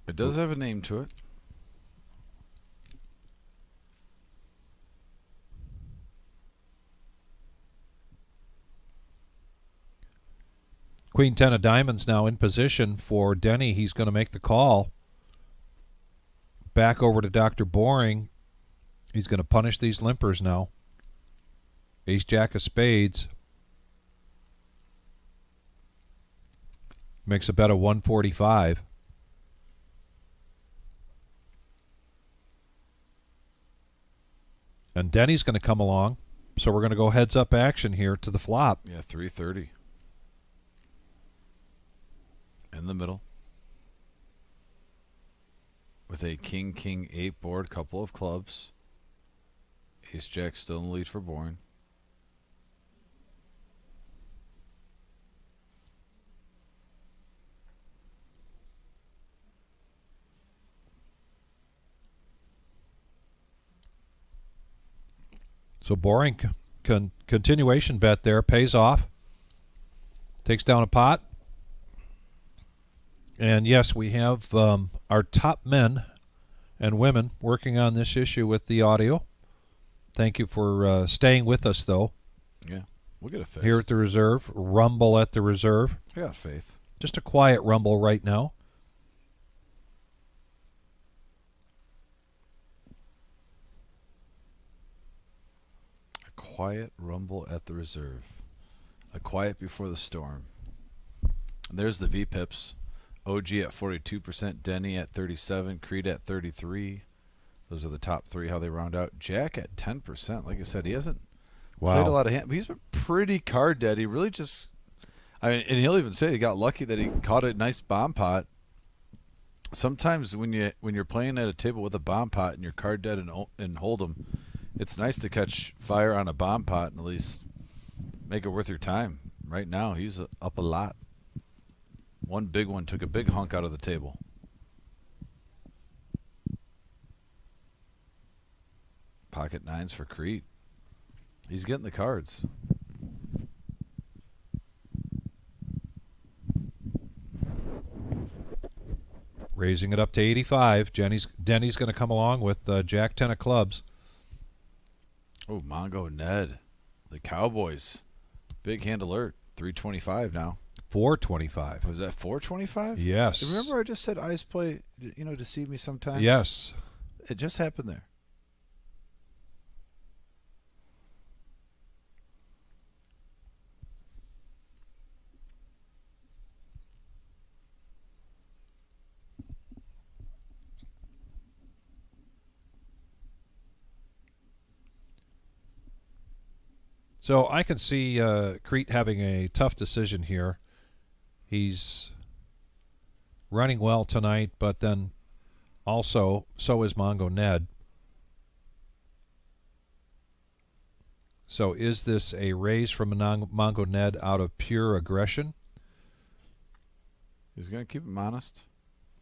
S1: It does have a name to it.
S2: Queen 10 of diamonds now in position for Denny. He's going to make the call. Back over to Dr. Boring. He's going to punish these limpers now. Ace Jack of spades. Makes a bet of 145. And Denny's going to come along. So we're going to go heads up action here to the flop.
S1: Yeah, 330. In the middle. With a king, king, 8 board, couple of clubs. Ace jack still in the lead for Bourne.
S2: So boring continuation bet there. Pays off. Takes down a pot. And yes, we have our top men and women working on this issue with the audio. Thank you for staying with us, though.
S1: Yeah, we'll get a fix.
S2: Here at the reserve. Rumble at the reserve.
S1: I got faith.
S2: Just a quiet rumble right now.
S1: A quiet rumble at the reserve. A quiet before the storm. And there's the VPips. OG at 42%, Denny at 37%, Crete at 33%. Those are the top three, how they round out. Jack at 10%. Like I said, he hasn't played a lot of hand, but he's been pretty card dead. He really just, I mean, and he'll even say he got lucky that he caught a nice bomb pot. Sometimes when you're playing at a table with a bomb pot and you're card dead and hold'em, it's nice to catch fire on a bomb pot and at least make it worth your time. Right now, he's up a lot. One big one took a big hunk out of the table. Pocket nines for Crete. He's getting the cards.
S2: Raising it up to 85. Denny's going to come along with Jack 10 of clubs.
S1: Oh, Mongo Ned. The Cowboys. Big hand alert. 325 now.
S2: 425.
S1: Was that 425?
S2: Yes.
S1: Remember I just said eyes play, deceive me sometimes?
S2: Yes.
S1: It just happened there.
S2: So I can see Crete having a tough decision here. He's running well tonight, but then also so is Mongo Ned. So is this a raise from Mongo Ned out of pure aggression?
S1: He's going to keep him honest.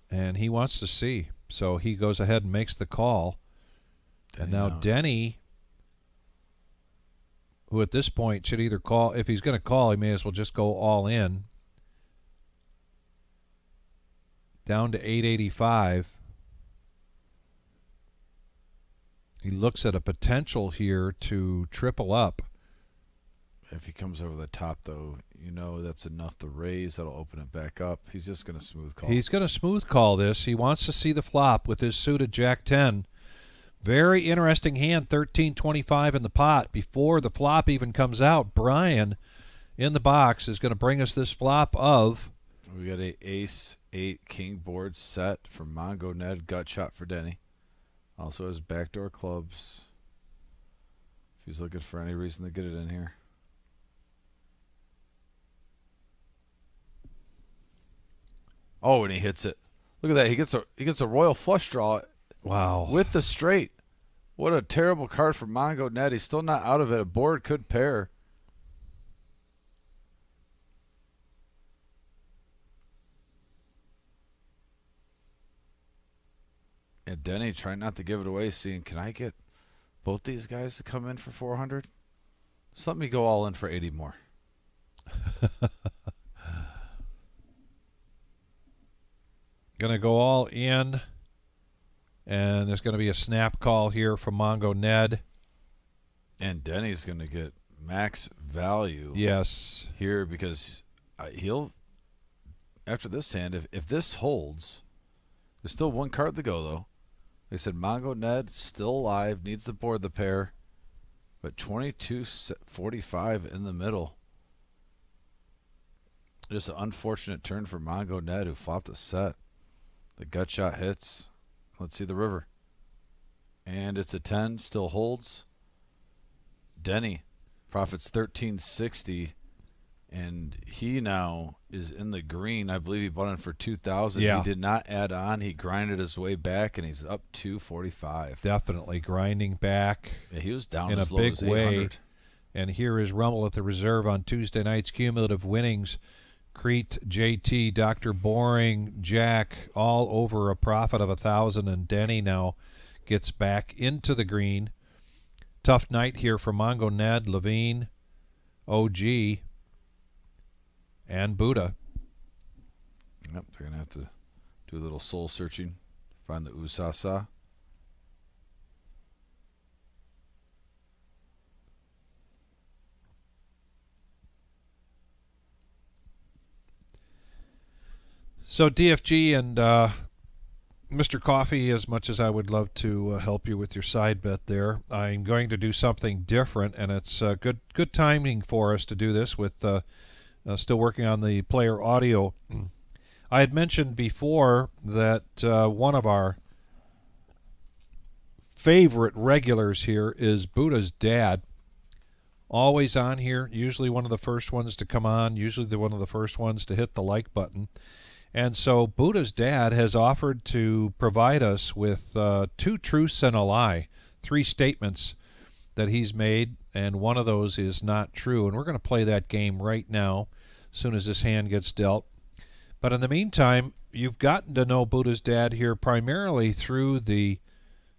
S2: And he wants to see. So he goes ahead and makes the call. And now Denny, who at this point should either call, if he's going to call, he may as well just go all in. Down to 885. He looks at a potential here to triple up.
S1: If he comes over the top, though, that's enough to raise. That'll open it back up. He's just going to smooth call.
S2: He's going to smooth call this. He wants to see the flop with his suited Jack 10. Very interesting hand, 13-25 in the pot. Before the flop even comes out, Brian in the box is going to bring us this flop of...
S1: We got a ace, 8, king board set from Mongo Ned. Gut shot for Denny. Also has backdoor clubs. If he's looking for any reason to get it in here. Oh, and he hits it. Look at that. He gets a royal flush draw.
S2: Wow.
S1: With the straight. What a terrible card for Mongo Ned. He's still not out of it. A board could pair. And Denny trying not to give it away, seeing, can I get both these guys to come in for 400? Just let me go all in for 80 more.
S2: Going to go all in. And there's going to be a snap call here from Mongo Ned.
S1: And Denny's going to get max value.
S2: Yes.
S1: Here because he'll, after this hand, if this holds, there's still one card to go, though. They said Mongo Ned still alive, needs to board the pair. But 22.45 in the middle. Just an unfortunate turn for Mongo Ned, who flopped a set. The gut shot hits. Let's see the river. And it's a 10, still holds. Denny profits 1360, and he now is in the green. I believe he bought in for 2,000.
S2: Yeah.
S1: He did not add on. He grinded his way back, and he's up 245.
S2: Definitely grinding back.
S1: Yeah, he was down
S2: in
S1: as
S2: a
S1: low
S2: big
S1: as
S2: way.
S1: 800.
S2: And here is Rumble at the Reserve on Tuesday night's cumulative winnings. Crete, JT, Dr. Boring, Jack, all over a profit of 1,000, and Denny now gets back into the green. Tough night here for Mongo Ned, LaVine, OG, and Buddha.
S1: Yep, they're going to have to do a little soul searching, find the Usasa.
S2: So DFG and Mr. Coffee, as much as I would love to help you with your side bet there, I'm going to do something different, and it's good timing for us to do this with still working on the player audio. I had mentioned before that one of our favorite regulars here is Buddha's dad. Always on here, usually one of the first ones to come on, usually one of the first ones to hit the like button. And so Buddha's dad has offered to provide us with 2 truths and a lie, 3 statements that he's made, and one of those is not true. And we're going to play that game right now as soon as this hand gets dealt. But in the meantime, you've gotten to know Buddha's dad here primarily through the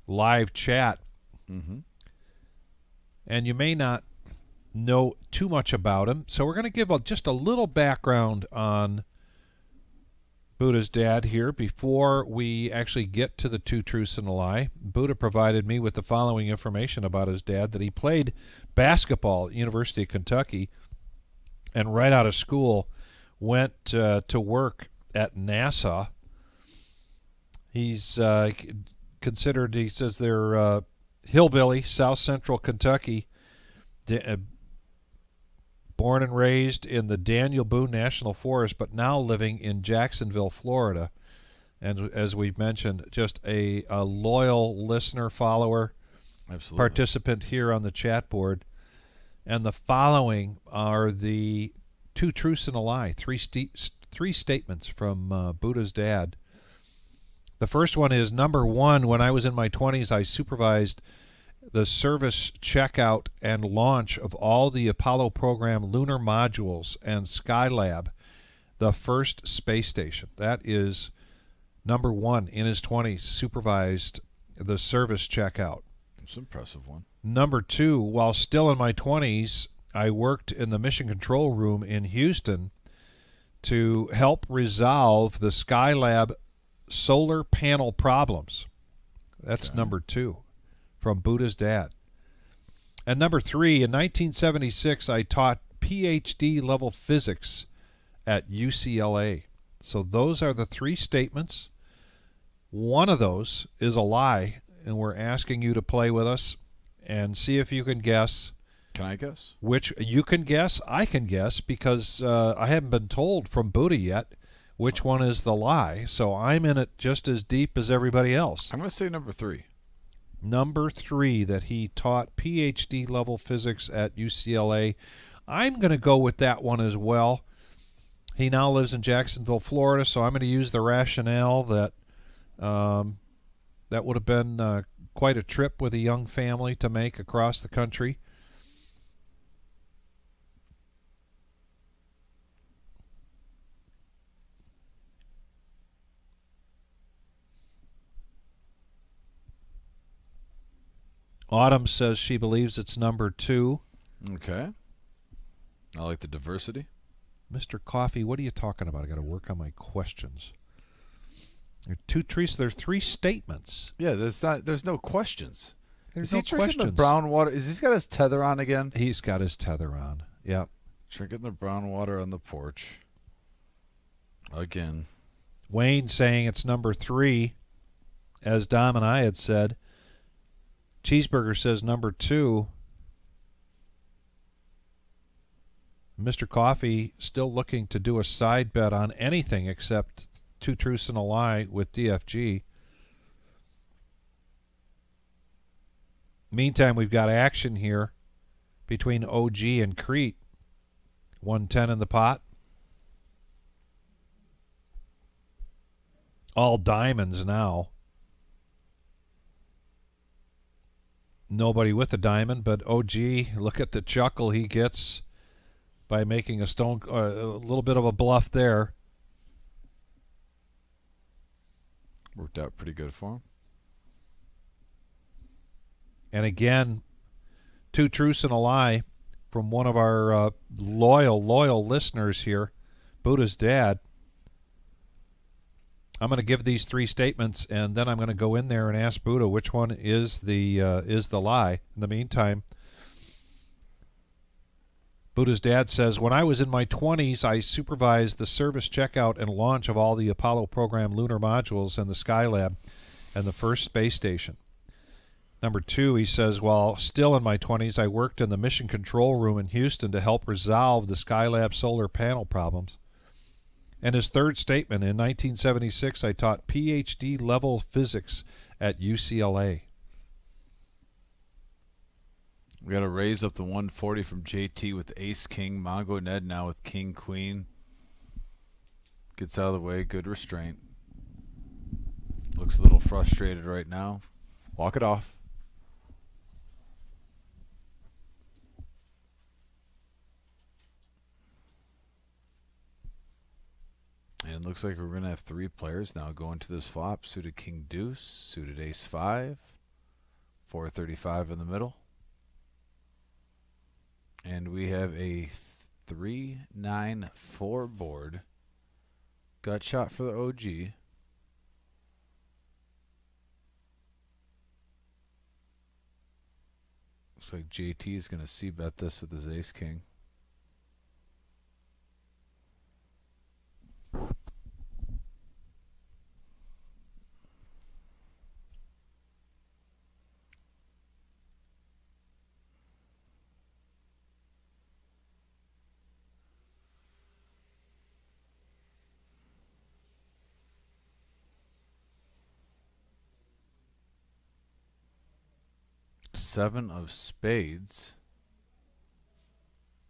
S2: live chat.
S1: Mm-hmm.
S2: And you may not know too much about him. So we're going to give just a little background on Buddha's dad here before we actually get to the 2 truths and a lie. Buddha provided me with the following information about his dad: that he played basketball at University of Kentucky, and right out of school went to work at NASA. He's considered, he says they're hillbilly, South Central Kentucky, born and raised in the Daniel Boone National Forest, but now living in Jacksonville, Florida. And as we've mentioned, just a loyal listener, follower,
S1: Absolutely.
S2: participant here on the chat board. And the following are the 2 truths and a lie, 3 statements from Buddha's dad. The first one is, number 1, when I was in my 20s, I supervised the service checkout and launch of all the Apollo program lunar modules and Skylab, the first space station. That is number 1. In his 20s, supervised the service checkout.
S1: It's an impressive one.
S2: Number 2, while still in my 20s, I worked in the mission control room in Houston to help resolve the Skylab solar panel problems. That's
S1: Okay.
S2: number 2 from Buddha's dad. And number 3, in 1976, I taught PhD level physics at UCLA. So those are the 3 statements. One of those is a lie, and we're asking you to play with us and see if you can guess.
S1: Can I guess?
S2: Which you can guess, I can guess, because I haven't been told from Buddha yet which one is the lie. So I'm in it just as deep as everybody else.
S1: I'm going to say number 3.
S2: Number 3, that he taught PhD level physics at UCLA. I'm going to go with that one as well. He now lives in Jacksonville, Florida, so I'm going to use the rationale that that would have been quite a trip with a young family to make across the country. Autumn says she believes it's number 2.
S1: Okay. I like the diversity.
S2: Mr. Coffee, what are you talking about? I got to work on my questions. There are 2 trees. There are 3 statements.
S1: Yeah, there's no questions.
S2: There's
S1: Is
S2: no
S1: he drinking
S2: questions.
S1: the brown water? Is he's got his tether on again?
S2: He's got his tether on. Yep.
S1: Drinking the brown water on the porch. Again.
S2: Wayne saying it's number 3, as Dom and I had said. Cheeseburger says number 2. Mr. Coffee still looking to do a side bet on anything except 2 truths and a lie with DFG. Meantime, we've got action here between OG and Crete. 110 in the pot. All diamonds now. Nobody with a diamond, but OG, look at the chuckle he gets by making a little bit of a bluff there.
S1: Worked out pretty good for him.
S2: And again, 2 truths and a lie from one of our loyal listeners here, Buddha's dad. I'm going to give these 3 statements, and then I'm going to go in there and ask Buddha which one is the lie. In the meantime, Buddha's dad says, when I was in my 20s, I supervised the service checkout and launch of all the Apollo program lunar modules and the Skylab and the first space station. Number 2, he says, while still in my 20s, I worked in the mission control room in Houston to help resolve the Skylab solar panel problems. And his 3rd statement, in 1976, I taught PhD level physics at UCLA.
S1: We got a raise up to 140 from JT with ace king. Mongo Ned now with king queen. Gets out of the way. Good restraint. Looks a little frustrated right now. Walk it off. And it looks like we're going to have 3 players now going to this flop. Suited king deuce, suited ace 5, 435 in the middle. And we have a 3-9-4 board. Gut shot for the OG. Looks like JT is going to c-bet this with his ace king. Seven of spades,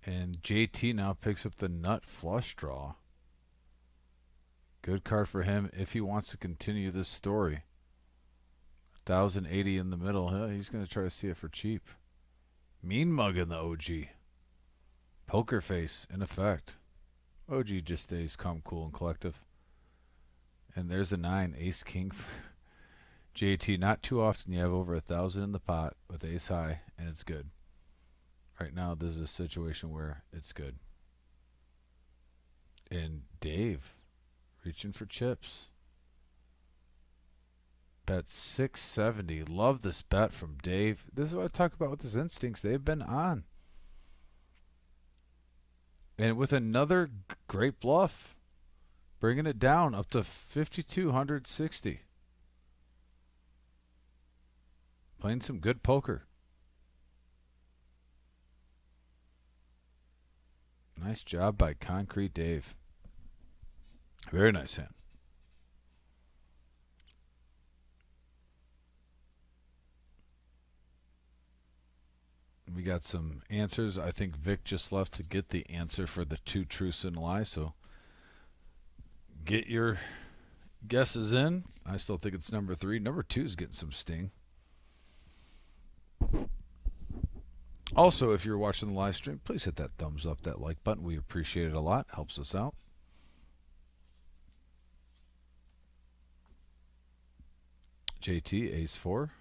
S1: and JT now picks up the nut flush draw. Good card for him if he wants to continue this story. 1,080 in the middle. He's going to try to see it for cheap. Mean mug in the OG. Poker face in effect. OG just stays calm, cool, and collective. And there's a 9, ace king for JT. Not too often you have over 1,000 in the pot with ace high, and it's good. Right now, this is a situation where it's good. And Dave reaching for chips. Bet 670. Love this bet from Dave. This is what I talk about with his instincts. They've been on. And with another great bluff, bringing it down up to 5,260. Playing some good poker. Nice job by Concrete Dave. Very nice hand. We got some answers. I think Vic just left to get the answer for the 2 truths and a lie, so get your guesses in. I still think it's number 3. Number 2 is getting some sting. Also, if you're watching the live stream, please hit that thumbs up, that like button. We appreciate it a lot. Helps us out. JT, ace 4.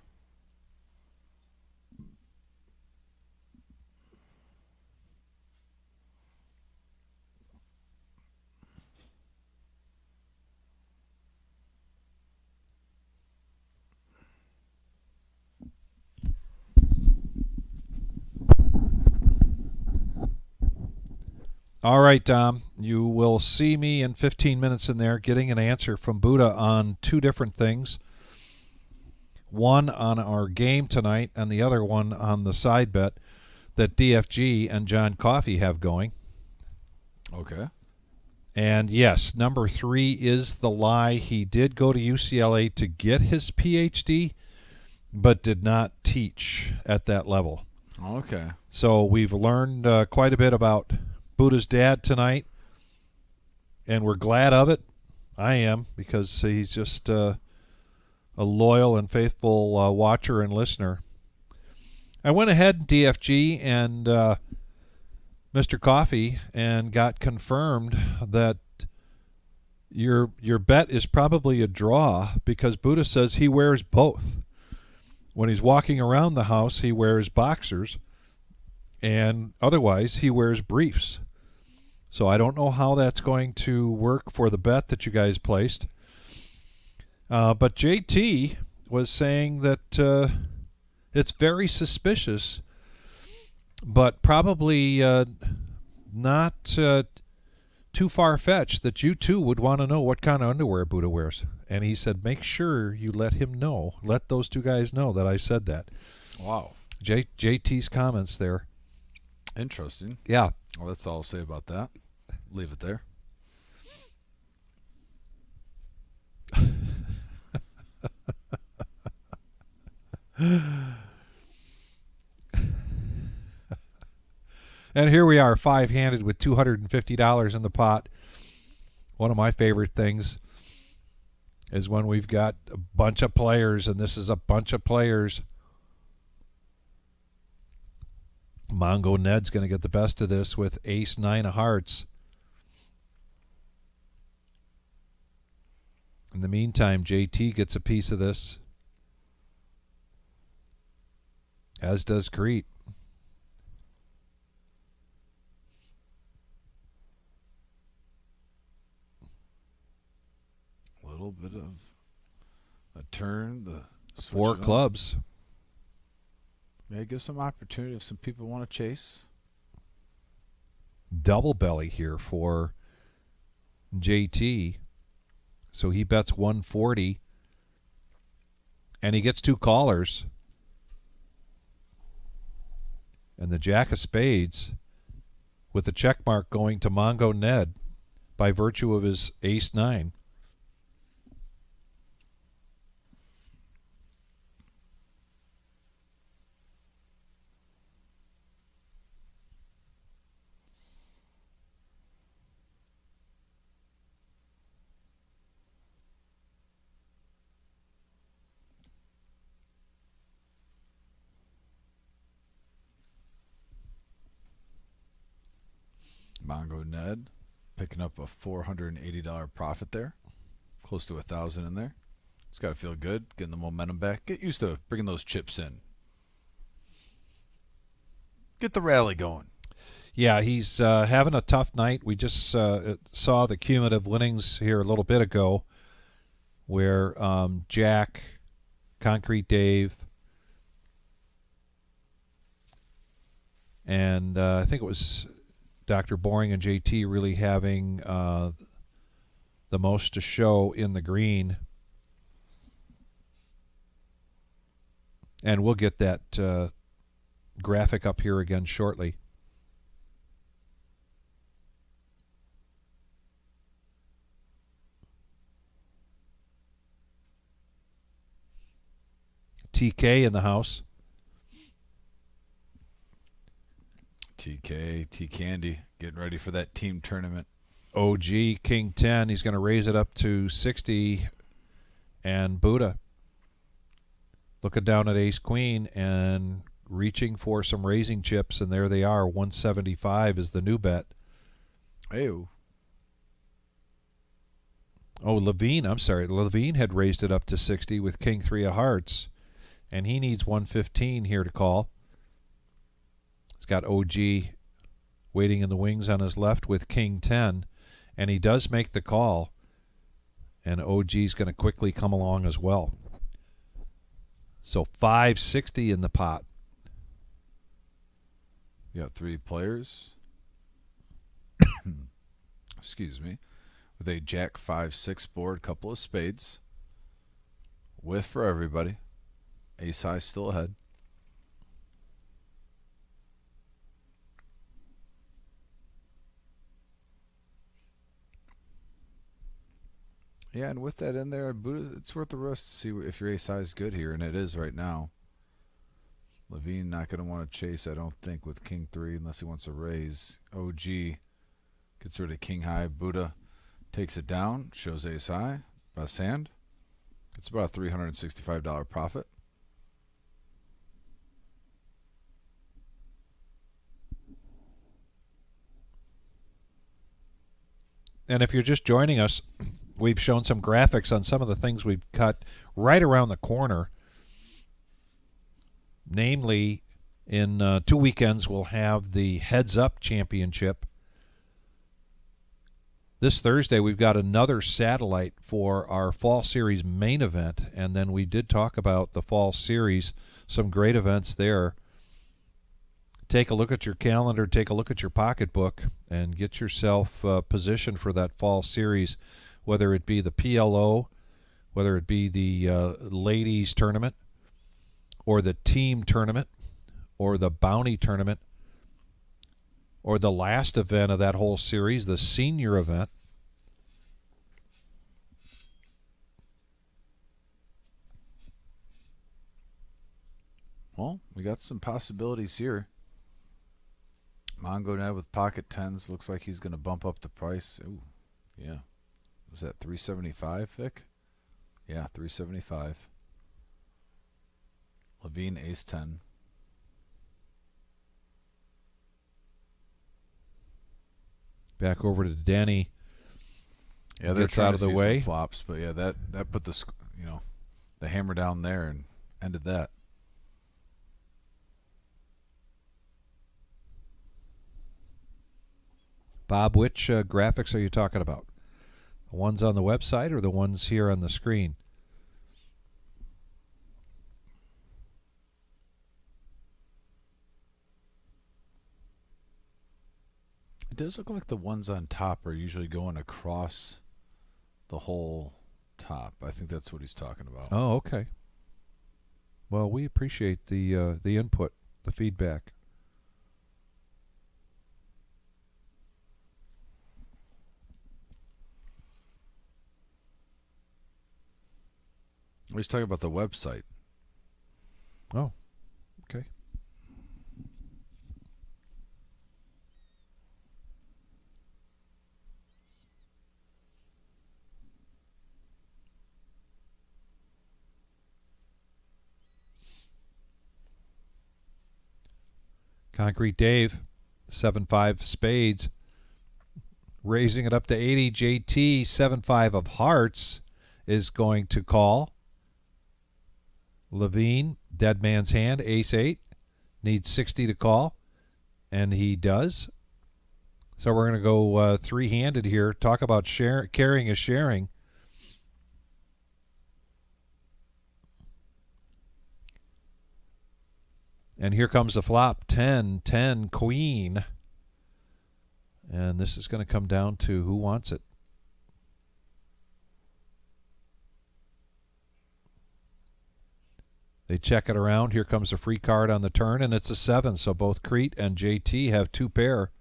S2: All right, Dom, you will see me in 15 minutes in there getting an answer from Buddha on 2 different things. One on our game tonight and the other one on the side bet that DFG and John Coffey have going.
S1: Okay.
S2: And yes, number 3 is the lie. He did go to UCLA to get his PhD, but did not teach at that level.
S1: Okay.
S2: So we've learned quite a bit about Buddha's dad tonight, and we're glad of it. I am, because he's just a loyal and faithful watcher and listener. I went ahead, DFG, and Mr. Coffee, and got confirmed that your bet is probably a draw, because Buddha says he wears both. When he's walking around the house, he wears boxers, and otherwise he wears briefs. So I don't know how that's going to work for the bet that you guys placed. But JT was saying that it's very suspicious, but probably not too far-fetched that you too would want to know what kind of underwear Buddha wears. And he said, make sure you let him know. Let those two guys know that I said that.
S1: Wow.
S2: JT's comments there.
S1: Interesting.
S2: Yeah.
S1: Well, that's all I'll say about that. Leave it there.
S2: And here we are, 5-handed with $250 in the pot. One of my favorite things is when we've got a bunch of players, and this is a bunch of players. Mongo Ned's going to get the best of this with ace-9 of hearts. In the meantime, JT gets a piece of this, as does Crete.
S1: A little bit of a turn. The
S2: 4 clubs.
S1: May give some opportunity if some people want to chase.
S2: Double belly here for JT. So he bets 140. And he gets 2 callers. And the jack of spades with the check mark going to Mongo Ned by virtue of his ace-9.
S1: Mongo Ned picking up a $480 profit there. Close to 1,000 in there. It's got to feel good, getting the momentum back. Get used to bringing those chips in. Get the rally going.
S2: Yeah, he's having a tough night. We just saw the cumulative winnings here a little bit ago where Jack, Concrete Dave, and I think it was Dr. Boring and JT really having the most to show in the green. And we'll get that graphic up here again shortly. TK in the house.
S1: TK, T-Candy, getting ready for that team tournament.
S2: OG, King 10. He's going to raise it up to 60. And Buddha looking down at ace-queen and reaching for some raising chips, and there they are. 175 is the new bet.
S1: Ew.
S2: Oh, LaVine, I'm sorry. LaVine had raised it up to 60 with King 3 of hearts, and he needs 115 here to call. He's got OG waiting in the wings on his left with King 10, and he does make the call, and OG's going to quickly come along as well. So 560 in the pot.
S1: You got 3 players. Excuse me. With a Jack 5-6 board, couple of spades. Whiff for everybody. Ace high still ahead. Yeah, and with that in there, Buddha, it's worth the risk to see if your ace high is good here, and it is right now. LaVine not going to want to chase, I don't think, with king 3 unless he wants to raise. OG gets rid of king high. Buddha takes it down, shows ace high, best hand. It's about a $365 profit.
S2: And if you're just joining us, we've shown some graphics on some of the things we've cut right around the corner. Namely, in 2 weekends, we'll have the Heads Up Championship. This Thursday, we've got another satellite for our Fall Series main event. And then we did talk about the Fall Series, some great events there. Take a look at your calendar, take a look at your pocketbook, and get yourself positioned for that Fall Series, whether it be the PLO, whether it be the ladies tournament, or the team tournament, or the bounty tournament, or the last event of that whole series, the senior event.
S1: Well, we got some possibilities here. Mongo now with pocket tens. Looks like he's going to bump up the price. Ooh, yeah. Was that 375, Vic? Yeah, 375. LaVine ace 10.
S2: Back over to Denny.
S1: Yeah, they're
S2: gets
S1: trying
S2: out of
S1: to
S2: the
S1: see
S2: way.
S1: some flops, but yeah, that put the the hammer down there and ended that.
S2: Bob, which graphics are you talking about? The ones on the website or the ones here on the screen?
S1: It does look like the ones on top are usually going across the whole top. I think that's what he's talking about.
S2: Oh, okay. Well, we appreciate the input, the feedback.
S1: He's talking about the website.
S2: Oh, okay. Concrete Dave, 7-5 spades, raising it up to 80. JT, 7-5 of hearts, is going to call. LaVine, dead man's hand, ace 8, needs 60 to call, and he does. So we're going to go three-handed here. Talk about carrying is sharing. And here comes the flop, 10, 10, queen. And this is going to come down to who wants it. They check it around. Here comes a free card on the turn, and it's a 7. So both Crete and JT have 2 pair.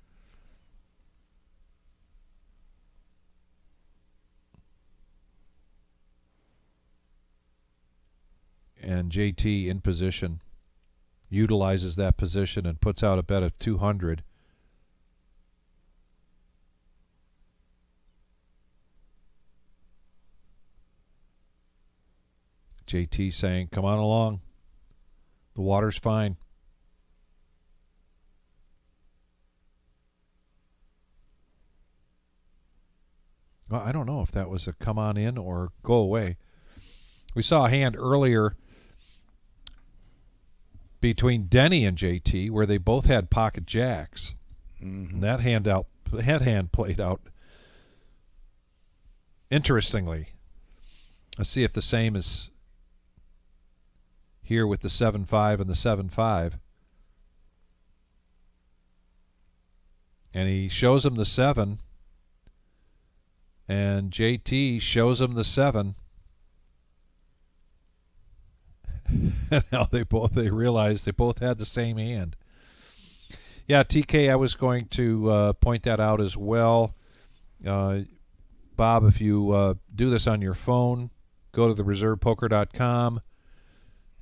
S2: And JT in position utilizes that position and puts out a bet of 200. JT saying, come on along. The water's fine. Well, I don't know if that was a come on in or go away. We saw a hand earlier between Denny and JT where they both had pocket jacks.
S1: Mm-hmm.
S2: And that hand played out interestingly. Let's see if the same is here with the 7-5 and the 7-5. And he shows him the 7. And JT shows him the 7. And now they realize they both had the same hand. Yeah, TK, I was going to point that out as well. Bob, if you do this on your phone, go to thereservepoker.com,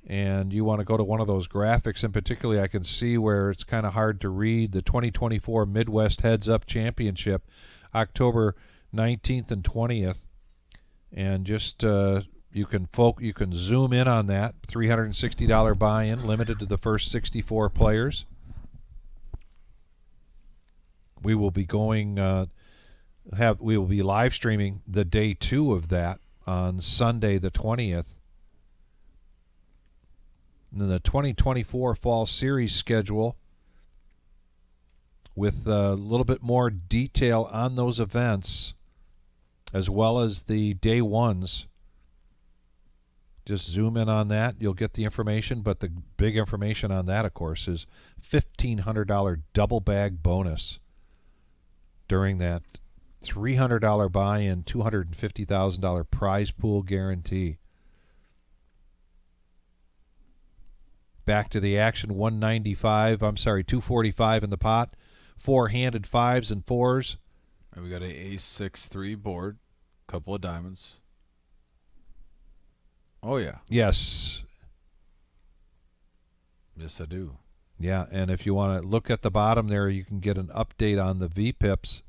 S2: and you want to go to one of those graphics, and particularly I can see where it's kind of hard to read, the 2024 Midwest Heads Up Championship, October 19th and 20th. And just you can zoom in on that. $360 buy-in, limited to the first 64 players. We will be going we will be live streaming the day 2 of that on Sunday the 20th. And then the 2024 Fall Series schedule with a little bit more detail on those events, as well as the day ones. Just zoom in on that. You'll get the information, but the big information on that, of course, is $1,500 double bag bonus during that $300 buy-in, $250,000 prize pool guarantee. Back to the action, 245 in the pot, 4-handed 5s and 4s.
S1: And we got a ace-6-3 board, couple of diamonds. Oh, yeah.
S2: Yes.
S1: Yes, I do.
S2: Yeah, and if you want to look at the bottom there, you can get an update on the vpips.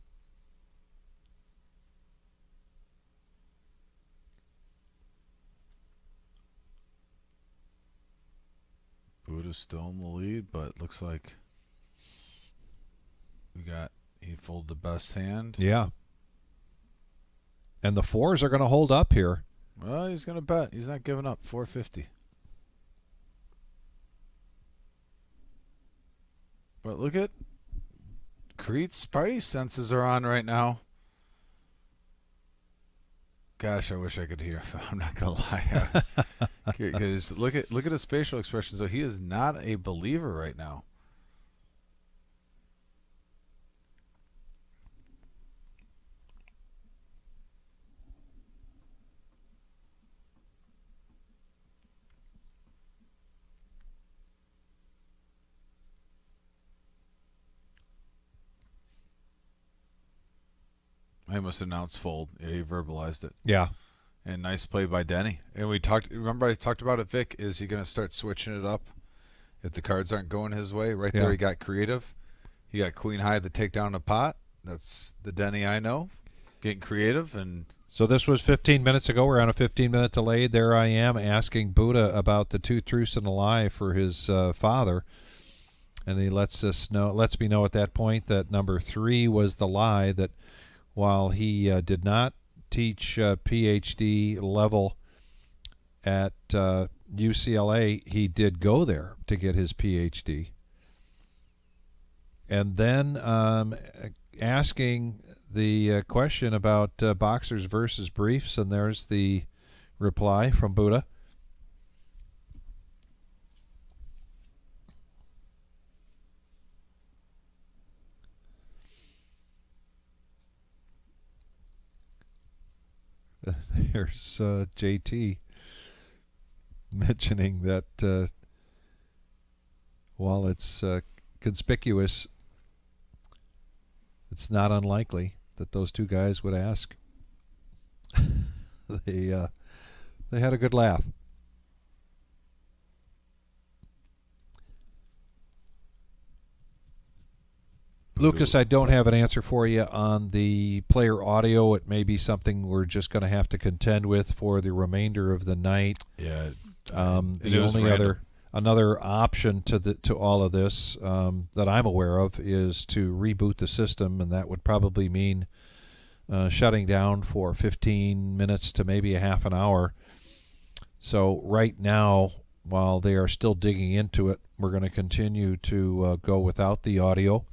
S1: Buddha's still in the lead, but looks like he folded the best hand.
S2: Yeah. And the 4s are going to hold up here.
S1: Well, he's going to bet. He's not giving up. 450. But look at Crete's party senses are on right now. Gosh, I wish I could hear. I'm not going to lie. Because look at his facial expression. So he is not a believer right now. I must announce fold. Yeah, he verbalized it.
S2: Yeah.
S1: And nice play by Denny. And we talked. Remember, I talked about it, Vic. Is he going to start switching it up if the cards aren't going his way? Right there, he got creative. He got queen high to take down a pot. That's the Denny I know. Getting creative. And
S2: so this was 15 minutes ago. We're on a 15-minute delay. There I am asking Buddha about the 2 truths and a lie for his father. And he lets me know at that point that number 3 was the lie, that while he did not teach PhD level at UCLA, he did go there to get his PhD. And then asking the question about boxers versus briefs, and there's the reply from Buddha. There's JT mentioning that while it's conspicuous, it's not unlikely that those two guys would ask. They had a good laugh. Lucas, I don't have an answer for you on the player audio. It may be something we're just going to have to contend with for the remainder of the night.
S1: Yeah.
S2: The only another option to all of this that I'm aware of is to reboot the system, and that would probably mean shutting down for 15 minutes to maybe a half an hour. So right now, while they are still digging into it, we're going to continue to go without the audio.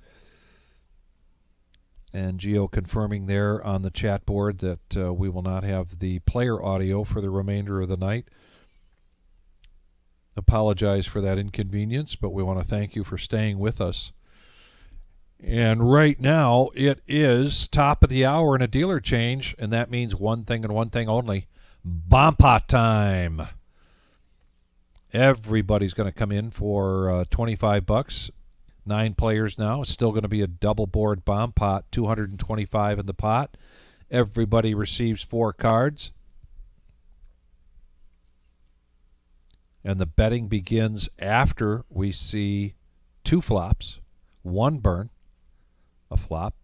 S2: And Gio confirming there on the chat board that we will not have the player audio for the remainder of the night. Apologize for that inconvenience, but we want to thank you for staying with us. And right now, it is top of the hour and a dealer change, and that means one thing and one thing only: bomb pot time. Everybody's going to come in for $25. 9 players now. It's still going to be a double board bomb pot, 225 in the pot. Everybody receives 4 cards. And the betting begins after we see 2 flops, 1 burn, a flop.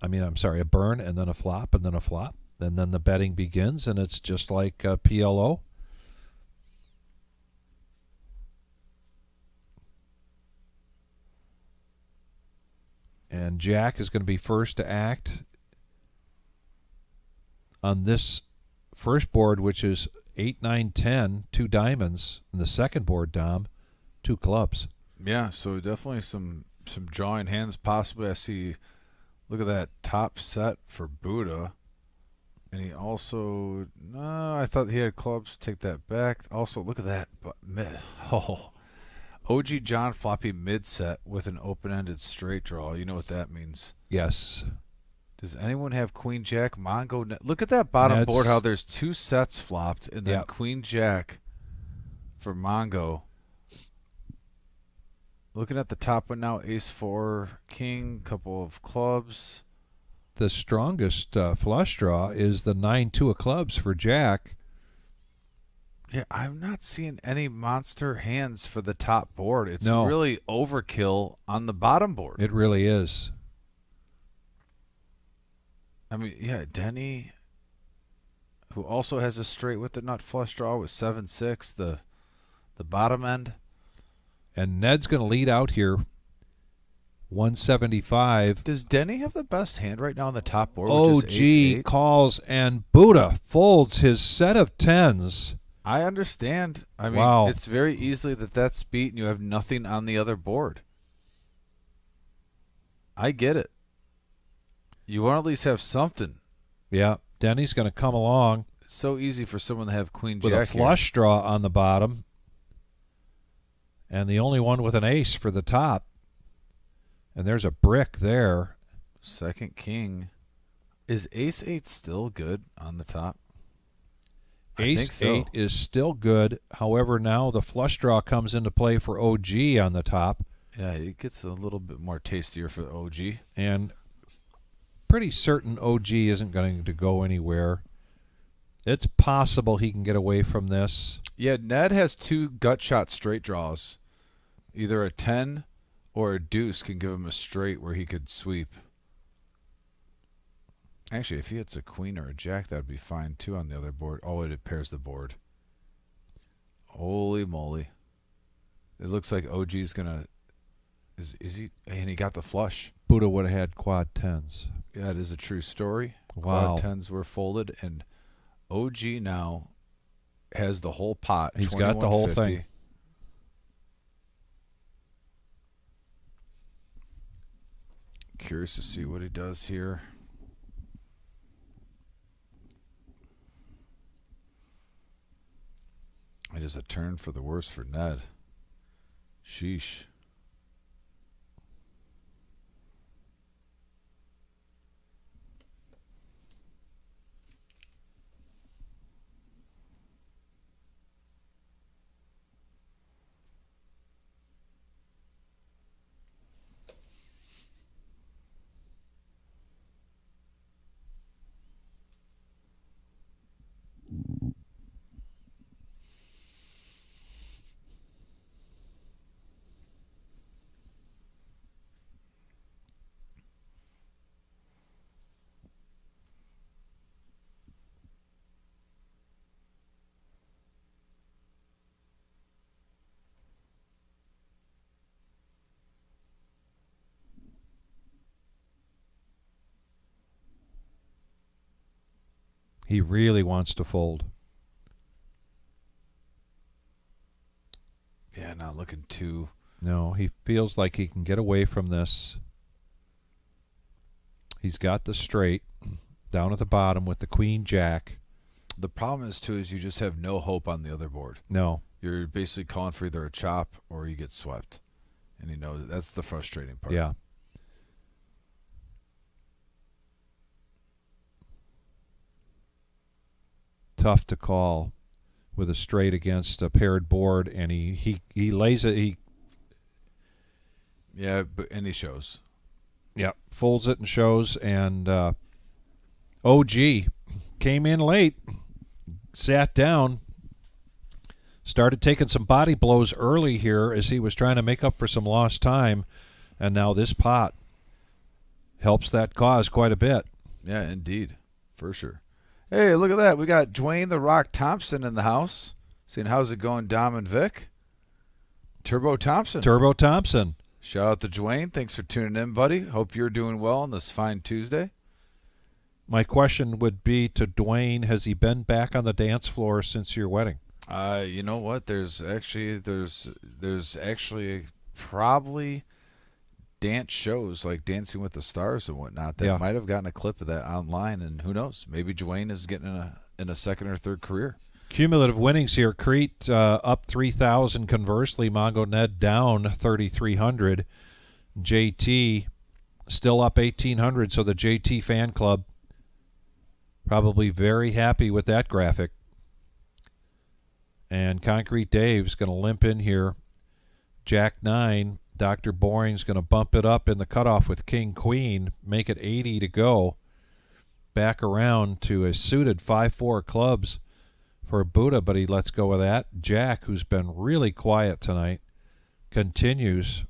S2: I mean, I'm sorry, a burn and then a flop and then a flop. And then the betting begins, and it's just like PLO. And Jack is going to be first to act on this first board, which is 8, 9, 10, 2 diamonds. And the second board, Dom, 2 clubs.
S1: Yeah, so definitely some drawing hands possibly. I see, look at that top set for Buddha. And he also, no, I thought he had clubs. Take that back. Also, look at that. Oh, OG John floppy mid set with an open-ended straight draw. You know what that means.
S2: Yes.
S1: Does anyone have Queen Jack? Mongo. Look at that bottom board, how there's 2 sets flopped, and then Queen Jack for Mongo. Looking at the top one now, Ace 4, King, couple of clubs.
S2: The strongest flush draw is the 9-2 of clubs for Jack.
S1: Yeah, I'm not seeing any monster hands for the top board. It's
S2: No.
S1: really overkill on the bottom board.
S2: It really is.
S1: I mean, yeah, Denny, who also has a straight with the nut flush draw with 7-6, the bottom end.
S2: And Ned's going to lead out here, 175.
S1: Does Denny have the best hand right now on the top board?
S2: OG calls, and Buddha folds his set of 10s.
S1: I understand. I mean,
S2: Wow.
S1: It's very easily that's beat and you have nothing on the other board. I get it. You want to at least have something.
S2: Yeah, Denny's going to come along.
S1: It's so easy for someone to have Queen
S2: with
S1: Jack
S2: a flush draw on the bottom. And the only one with an ace for the top. And there's a brick there.
S1: Second King. Is Ace 8 still good on the top?
S2: Ace 8 is still good. However, now the flush draw comes into play for OG on the top.
S1: Yeah, it gets a little bit more tastier for the OG.
S2: And pretty certain OG isn't going to go anywhere. It's possible he can get away from this.
S1: Yeah, Ned has 2 gut shot straight draws. Either a 10 or a deuce can give him a straight where he could sweep. Actually, if he hits a queen or a jack, that would be fine too on the other board. Oh, it pairs the board. Holy moly. It looks like OG's going to... Is he... And he got the flush.
S2: Buddha would have had quad 10s.
S1: Yeah, that is a true story.
S2: Wow.
S1: Quad 10s were folded, and OG now has the whole pot.
S2: He's got the whole thing.
S1: Curious to see what he does here. It is a turn for the worse for Ned. Sheesh.
S2: He really wants to fold.
S1: Yeah, not looking too...
S2: No, he feels like he can get away from this. He's got the straight down at the bottom with the queen jack.
S1: The problem is, too, is you just have no hope on the other board.
S2: No.
S1: You're basically calling for either a chop or you get swept. And he knows that's the frustrating part.
S2: Yeah. Tough to call with a straight against a paired board, and he lays it.
S1: Yeah, and he shows.
S2: Yeah, folds it and shows, and OG came in late, sat down, started taking some body blows early here as he was trying to make up for some lost time, and now this pot helps that cause quite a bit.
S1: Yeah, indeed. For sure. Hey, look at that. We got Dwayne the Rock Thompson in the house. Seeing how's it going, Dom and Vic? Turbo Thompson.
S2: Turbo Thompson.
S1: Shout out to Dwayne. Thanks for tuning in, buddy. Hope you're doing well on this fine Tuesday.
S2: My question would be to Dwayne, has he been back on the dance floor since your wedding?
S1: You know what? There's actually probably dance shows like Dancing with the Stars and whatnot that might have gotten a clip of that online, and who knows? Maybe Dwayne is getting in a second or third career.
S2: Cumulative winnings here. Crete up 3,000. Conversely, Mongo Ned down 3,300. JT still up 1,800. So the JT fan club probably very happy with that graphic. And Concrete Dave's going to limp in here. Jack 9. Dr. Boring's going to bump it up in the cutoff with King Queen. Make it 80 to go. Back around to a suited 5-4 clubs for Buddha, but he lets go of that. Jack, who's been really quiet tonight, continues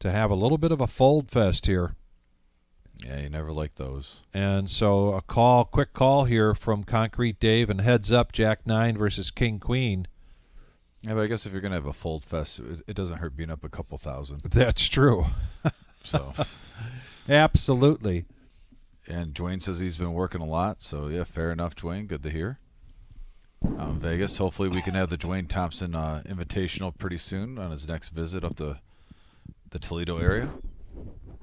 S2: to have a little bit of a fold fest here.
S1: Yeah, you never like those.
S2: And so a quick call here from Concrete Dave, and heads up, Jack 9 versus King Queen.
S1: Yeah, but I guess if you're going to have a fold fest, it doesn't hurt being up a couple thousand.
S2: That's true.
S1: So,
S2: absolutely.
S1: And Dwayne says he's been working a lot, so yeah, fair enough, Dwayne. Good to hear. Vegas, hopefully we can have the Dwayne Thompson Invitational pretty soon on his next visit up to the Toledo area.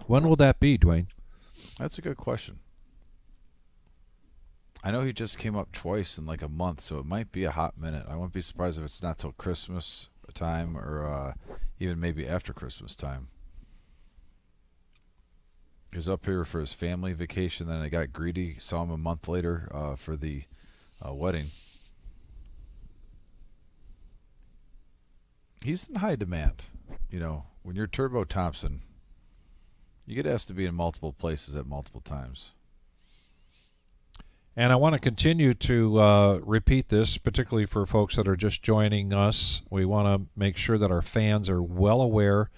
S2: When will that be, Dwayne?
S1: That's a good question. I know he just came up twice in like a month, so it might be a hot minute. I wouldn't be surprised if it's not till Christmas time or even maybe after Christmas time. He was up here for his family vacation, then I got greedy, saw him a month later for the wedding. He's in high demand. You know, when you're Turbo Thompson, you get asked to be in multiple places at multiple times.
S2: And I want to continue to repeat this, particularly for folks that are just joining us. We want to make sure that our fans are well aware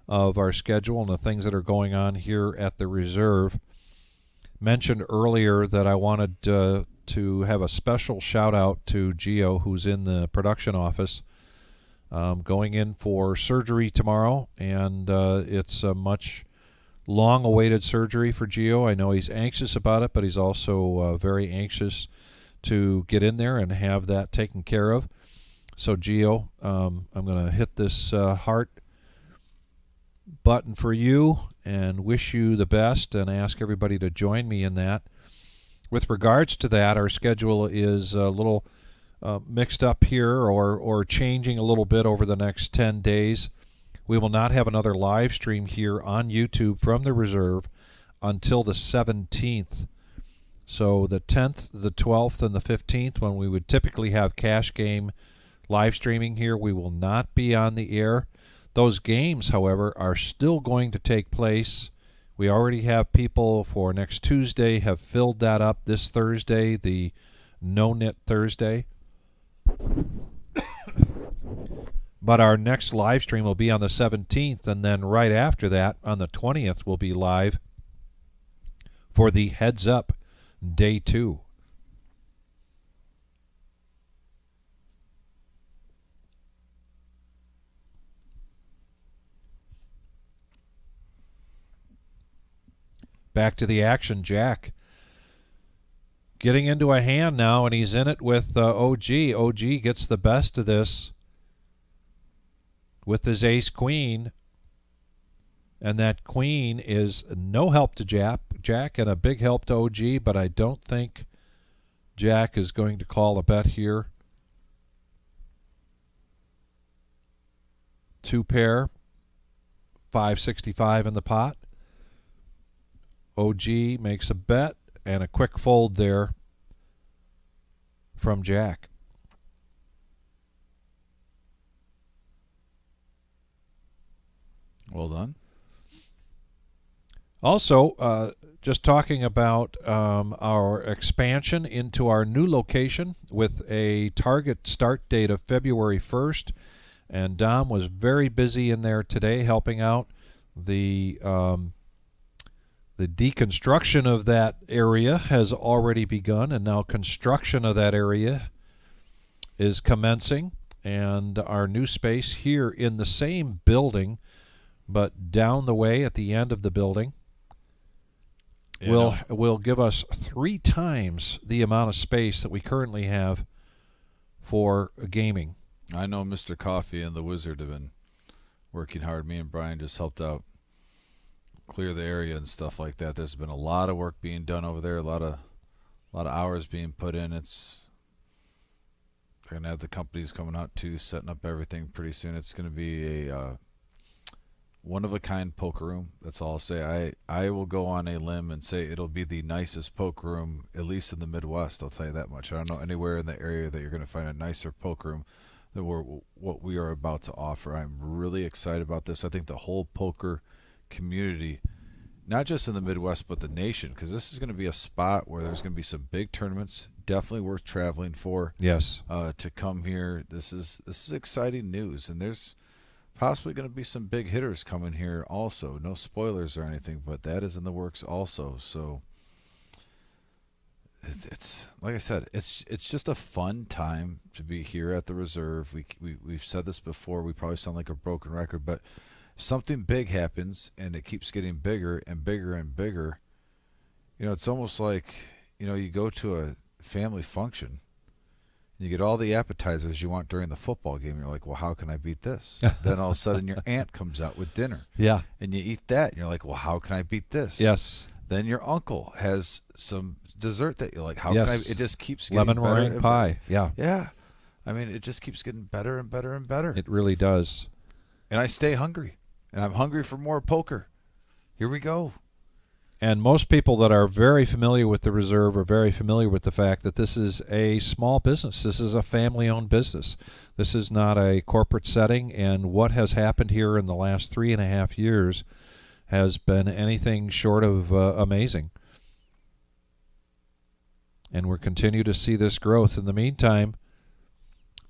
S2: of our schedule and the things that are going on here at the Reserve. Mentioned earlier that I wanted to have a special shout out to Gio, who's in the production office, going in for surgery tomorrow, and it's a much long-awaited surgery for Gio. I know he's anxious about it, but he's also very anxious to get in there and have that taken care of. So Gio, I'm going to hit this heart button for you and wish you the best and ask everybody to join me in that. With regards to that, our schedule is a little mixed up here or changing a little bit over the next 10 days. We will not have another live stream here on YouTube from the Reserve until the 17th. So the 10th, the 12th, and the 15th, when we would typically have Cash Game live streaming here, we will not be on the air. Those games, however, are still going to take place. We already have people for next Tuesday have filled that up this Thursday, the No Knit Thursday. But our next live stream will be on the 17th, and then right after that, on the 20th, we'll be live for the Heads Up Day 2. Back to the action, Jack. Getting into a hand now, and he's in it with OG. OG gets the best of this with his ace-queen, and that queen is no help to Jack and a big help to OG, but I don't think Jack is going to call a bet here. Two pair, 565 in the pot. OG makes a bet and a quick fold there from Jack.
S1: Well done.
S2: Also, just talking about our expansion into our new location with a target start date of February 1st. And Dom was very busy in there today helping out. The deconstruction of that area has already begun, and now construction of that area is commencing. And our new space here in the same building, but down the way at the end of the building, will give us 3 times the amount of space that we currently have for gaming.
S1: I know Mr. Coffee and the Wizard have been working hard. Me and Brian just helped out clear the area and stuff like that. There's been a lot of work being done over there, a lot of hours being put in. They're gonna have the companies coming out too, setting up everything pretty soon. It's gonna be a one-of-a-kind poker room. That's all I'll say. I will go on a limb and say it'll be the nicest poker room, at least in the Midwest. I'll tell you that much. I don't know anywhere in the area that you're going to find a nicer poker room than what we are about to offer. I'm really excited about this. I think the whole poker community, not just in the Midwest, but the nation, because this is going to be a spot where there's going to be some big tournaments, definitely worth traveling for.
S2: Yes.
S1: To come here. This is exciting news, and there's possibly going to be some big hitters coming here also. No spoilers or anything, but that is in the works also. So it's like I said, it's just a fun time to be here at the Reserve. We've said this before. We probably sound like a broken record, but something big happens and it keeps getting bigger and bigger and bigger. You know, it's almost like, you know, you go to a family function, you get all the appetizers you want during the football game. You're like, well, how can I beat this? Then all of a sudden your aunt comes out with dinner.
S2: Yeah.
S1: And you eat that and you're like, well, how can I beat this?
S2: Yes.
S1: Then your uncle has some dessert that you're like, how
S2: Yes.
S1: can I? It just keeps getting
S2: lemon
S1: better
S2: meringue
S1: and
S2: pie. Yeah.
S1: Yeah. I mean, it just keeps getting better and better and better.
S2: It really does.
S1: And I stay hungry. And I'm hungry for more poker. Here we go.
S2: And most people that are very familiar with the Reserve are very familiar with the fact that this is a small business. This is a family-owned business. This is not a corporate setting, and what has happened here in the last 3.5 years has been anything short of amazing. And we'll continue to see this growth. In the meantime,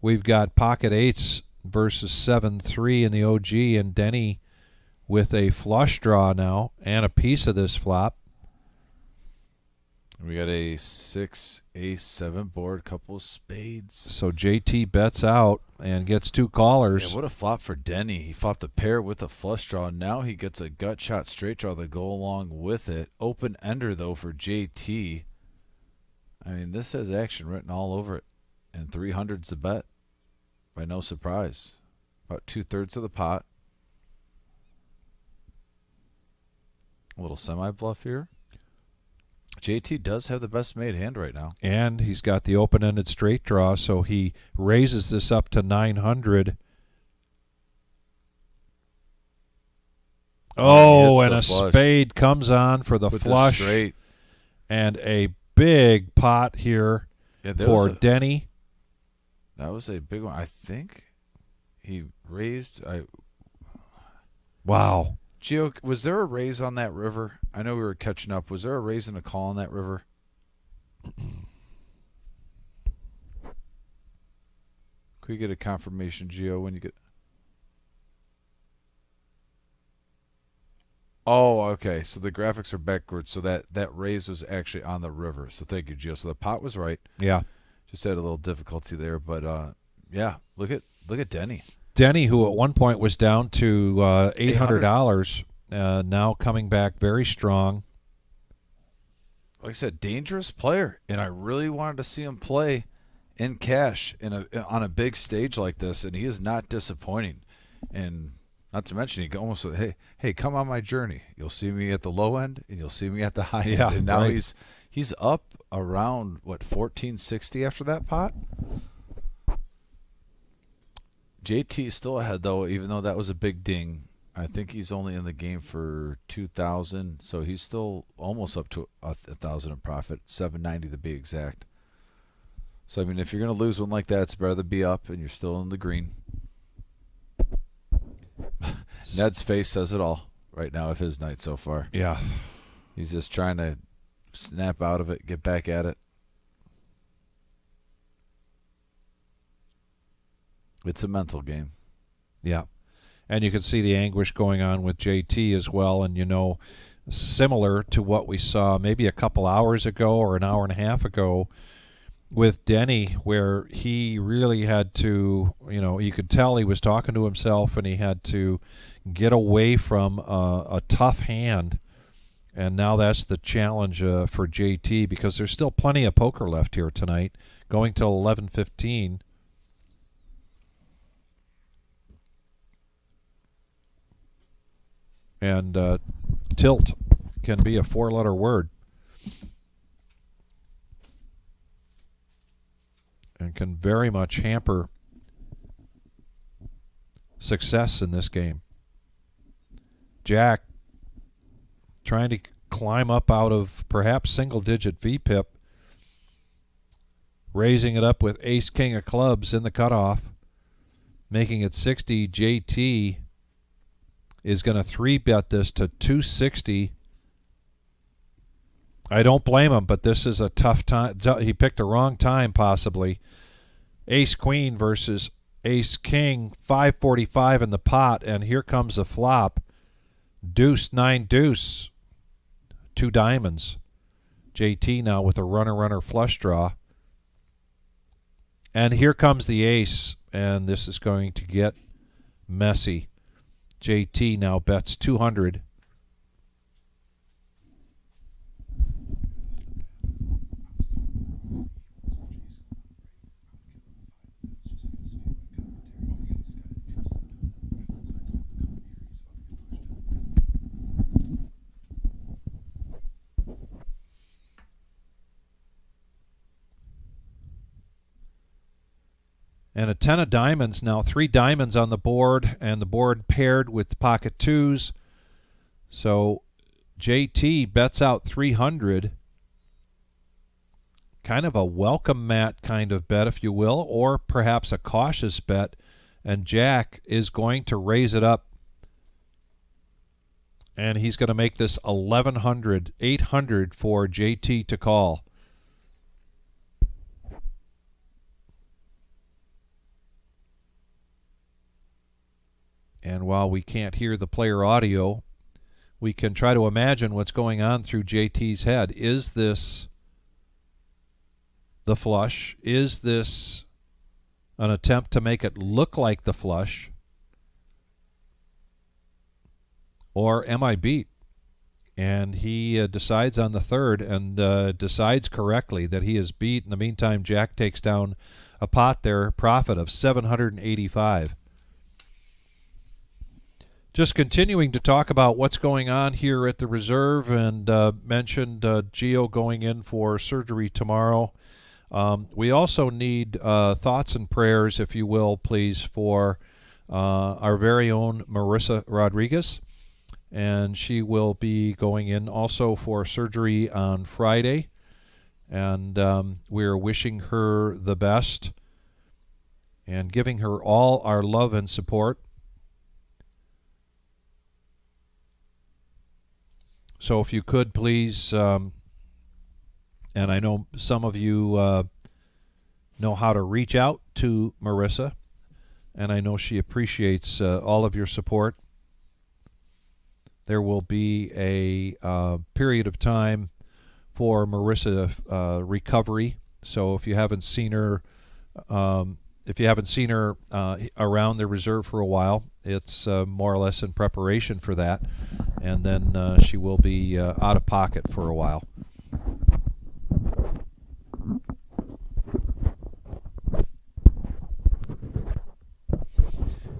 S2: we've got pocket eights versus 7-3 in the OG, and Denny with a flush draw now and a piece of this flop.
S1: We got a 6 ace 7 board, couple of spades.
S2: So JT bets out and gets 2 callers.
S1: Yeah, what a flop for Denny. He flopped a pair with a flush draw. Now he gets a gut shot straight draw to go along with it. Open ender though for JT. I mean, this has action written all over it. And 300's the bet. By no surprise. About 2/3 of the pot. A little semi-bluff here. JT does have the best made hand right now.
S2: And he's got the open-ended straight draw, so he raises this up to 900. Oh, and a
S1: flush.
S2: spade comes on for the
S1: With the
S2: flush.
S1: straight.
S2: And a big pot here for Denny.
S1: That was a big one. I think he raised.
S2: Wow.
S1: Gio, was there a raise on that river? I know we were catching up. Was there a raise and a call on that river? Could we get a confirmation, Gio, when you get... Oh, okay. So the graphics are backwards. So that raise was actually on the river. So thank you, Gio. So the pot was right.
S2: Yeah.
S1: Just had a little difficulty there, but yeah, look at Denny.
S2: Denny, who at one point was down to $800, now coming back very strong.
S1: Like I said, dangerous player, and I really wanted to see him play in cash on a big stage like this, and he is not disappointing. And not to mention, he almost said, hey, come on my journey. You'll see me at the low end, and you'll see me at the high end. And now
S2: right.
S1: he's up around what, 1460 after that pot. JT is still ahead, though, even though that was a big ding. I think he's only in the game for 2,000, so he's still almost up to 1,000 in profit, 790 to be exact. So, I mean, if you're going to lose one like that, it's better to be up and you're still in the green. Ned's face says it all right now of his night so far.
S2: Yeah.
S1: He's just trying to snap out of it, get back at it. It's a mental game.
S2: Yeah. And you can see the anguish going on with JT as well. And, you know, similar to what we saw maybe a couple hours ago or an hour and a half ago with Denny, where he really had to, you know, you could tell he was talking to himself and he had to get away from a tough hand. And now that's the challenge for JT, because there's still plenty of poker left here tonight, going till 11:15. And tilt can be a 4-letter word and can very much hamper success in this game. Jack trying to climb up out of perhaps single-digit vpip, raising it up with ace-king of clubs in the cutoff, making it 60. JT is going to 3-bet this to 260. I don't blame him, but this is a tough time. He picked the wrong time, possibly. Ace-queen versus ace-king, 545 in the pot, and here comes a flop. Deuce, 9 deuce, 2 diamonds. JT now with a runner flush draw. And here comes the ace, and this is going to get messy. JT now bets 200. And a 10 of diamonds now, 3 diamonds on the board, and the board paired with pocket twos. So JT bets out 300. Kind of a welcome mat kind of bet, if you will, or perhaps a cautious bet. And Jack is going to raise it up. And he's going to make this 1100, 800 for JT to call. And while we can't hear the player audio, we can try to imagine what's going on through JT's head. Is this the flush? Is this an attempt to make it look like the flush? Or am I beat? And he decides on the third and decides correctly that he is beat. In the meantime, Jack takes down a pot there, profit of 785. Just continuing to talk about what's going on here at the reserve, and mentioned Gio going in for surgery tomorrow. We also need thoughts and prayers, if you will, please, for our very own Marissa Rodriguez. And she will be going in also for surgery on Friday. And we're wishing her the best and giving her all our love and support. So if you could please, and I know some of you know how to reach out to Marissa, and I know she appreciates all of your support. There will be a period of time for Marissa recovery. So if you haven't seen her, around the reserve for a while, it's more or less in preparation for that. And then she will be out of pocket for a while.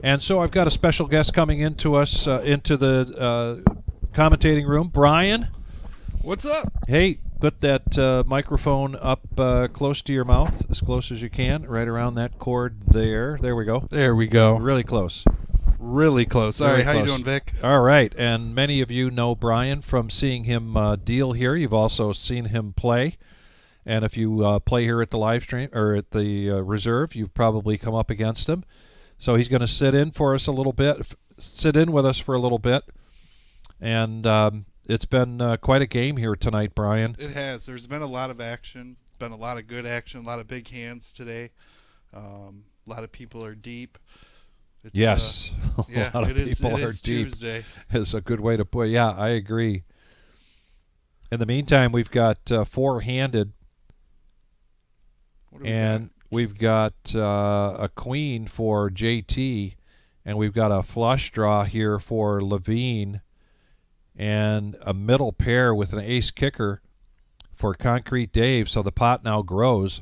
S2: And so I've got a special guest coming into us, into the commentating room. Brian.
S11: What's up?
S2: Hey, put that microphone up close to your mouth, as close as you can, right around that cord there. There we go.
S11: There we go.
S2: Really close.
S11: Really close. All right, how you doing, Vic?
S2: All right, and many of you know Brian from seeing him deal here. You've also seen him play, and if you play here at the live stream or at the reserve, you've probably come up against him. So he's going to sit in for us a little bit, sit in with us for a little bit, and it's been quite a game here tonight, Brian.
S11: It has. There's been a lot of action. Been a lot of good action. A lot of big hands today. A lot of people are deep. It's,
S2: yes,
S11: yeah,
S2: a lot of people are deep.
S11: Tuesday.
S2: It's a good way to put. Yeah, I agree. In the meantime, we've got four-handed, and we've got a queen for JT, and we've got a flush draw here for LaVine, and a middle pair with an ace kicker for Concrete Dave. So the pot now grows,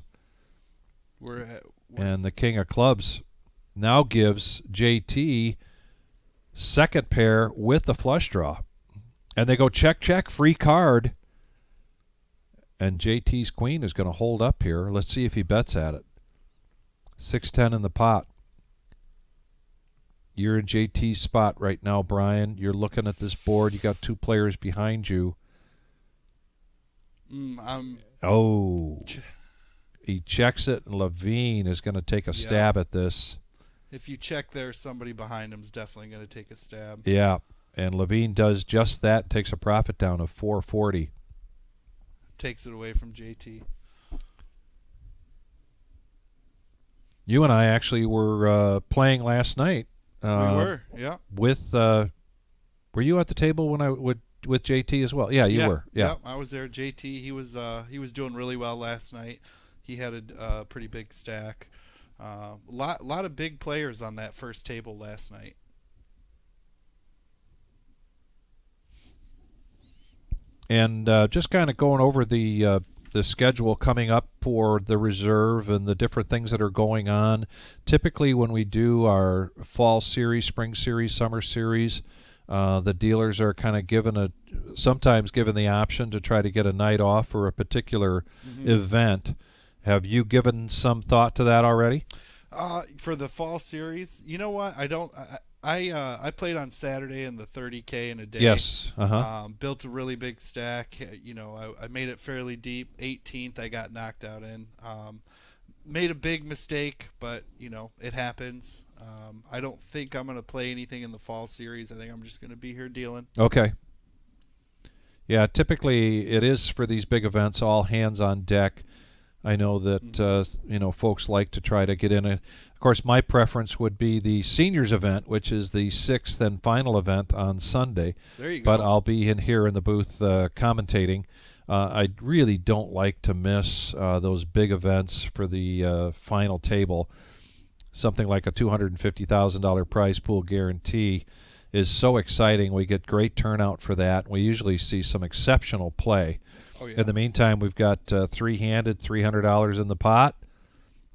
S2: and the king of clubs now gives JT second pair with the flush draw. And they go check, check, free card. And JT's queen is going to hold up here. Let's see if he bets at it. 6-10 in the pot. You're in JT's spot right now, Brian. You're looking at this board. You got two players behind you. He checks it, and LaVine is going to take a stab at this.
S11: If you check there, somebody behind him is definitely going to take a stab.
S2: Yeah, and LaVine does just that, takes a profit down of 440.
S11: Takes it away from JT.
S2: You and I actually were playing last night.
S11: We were, yeah.
S2: With, were you at the table when with JT as well? Yeah, you were. Yeah,
S11: I was there. JT, he was doing really well last night. He had a pretty big stack. Lot of big players on that first table last night.
S2: And just kind of going over the schedule coming up for the reserve and the different things that are going on. Typically when we do our fall series, spring series, summer series, the dealers are kind of sometimes given the option to try to get a night off for a particular event. Have you given some thought to that already?
S11: For the fall series, you know what? I played on Saturday in the 30K in a day.
S2: Yes.
S11: Built a really big stack. You know, I made it fairly deep. 18th, I got knocked out in. Made a big mistake, but you know it happens. I don't think I'm going to play anything in the fall series. I think I'm just going to be here dealing.
S2: Okay. Yeah, typically it is for these big events, all hands on deck. I know that you know, folks like to try to get in it. Of course, my preference would be the seniors event, which is the 6th and final event on Sunday.
S11: There you go.
S2: But I'll be in here in the booth commentating. I really don't like to miss those big events for the final table. Something like a $250,000 prize pool guarantee is so exciting. We get great turnout for that. We usually see some exceptional play.
S11: Oh, yeah.
S2: In the meantime, we've got three-handed, $300 in the pot.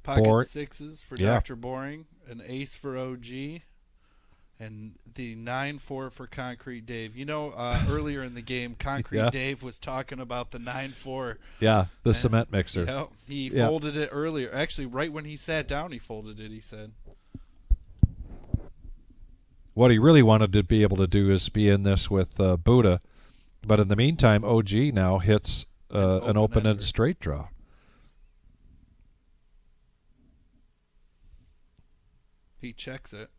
S11: Pocket sixes for Dr. Boring, an ace for OG, and the 9-4 for Concrete Dave. You know, earlier in the game, Concrete Dave was talking about the 9-4.
S2: Yeah, the cement mixer.
S11: Yeah, he folded it earlier. Actually, right when he sat down, he folded it, he said.
S2: What he really wanted to be able to do is be in this with Buddha. But in the meantime, OG now hits an open-ended straight draw.
S11: He checks it.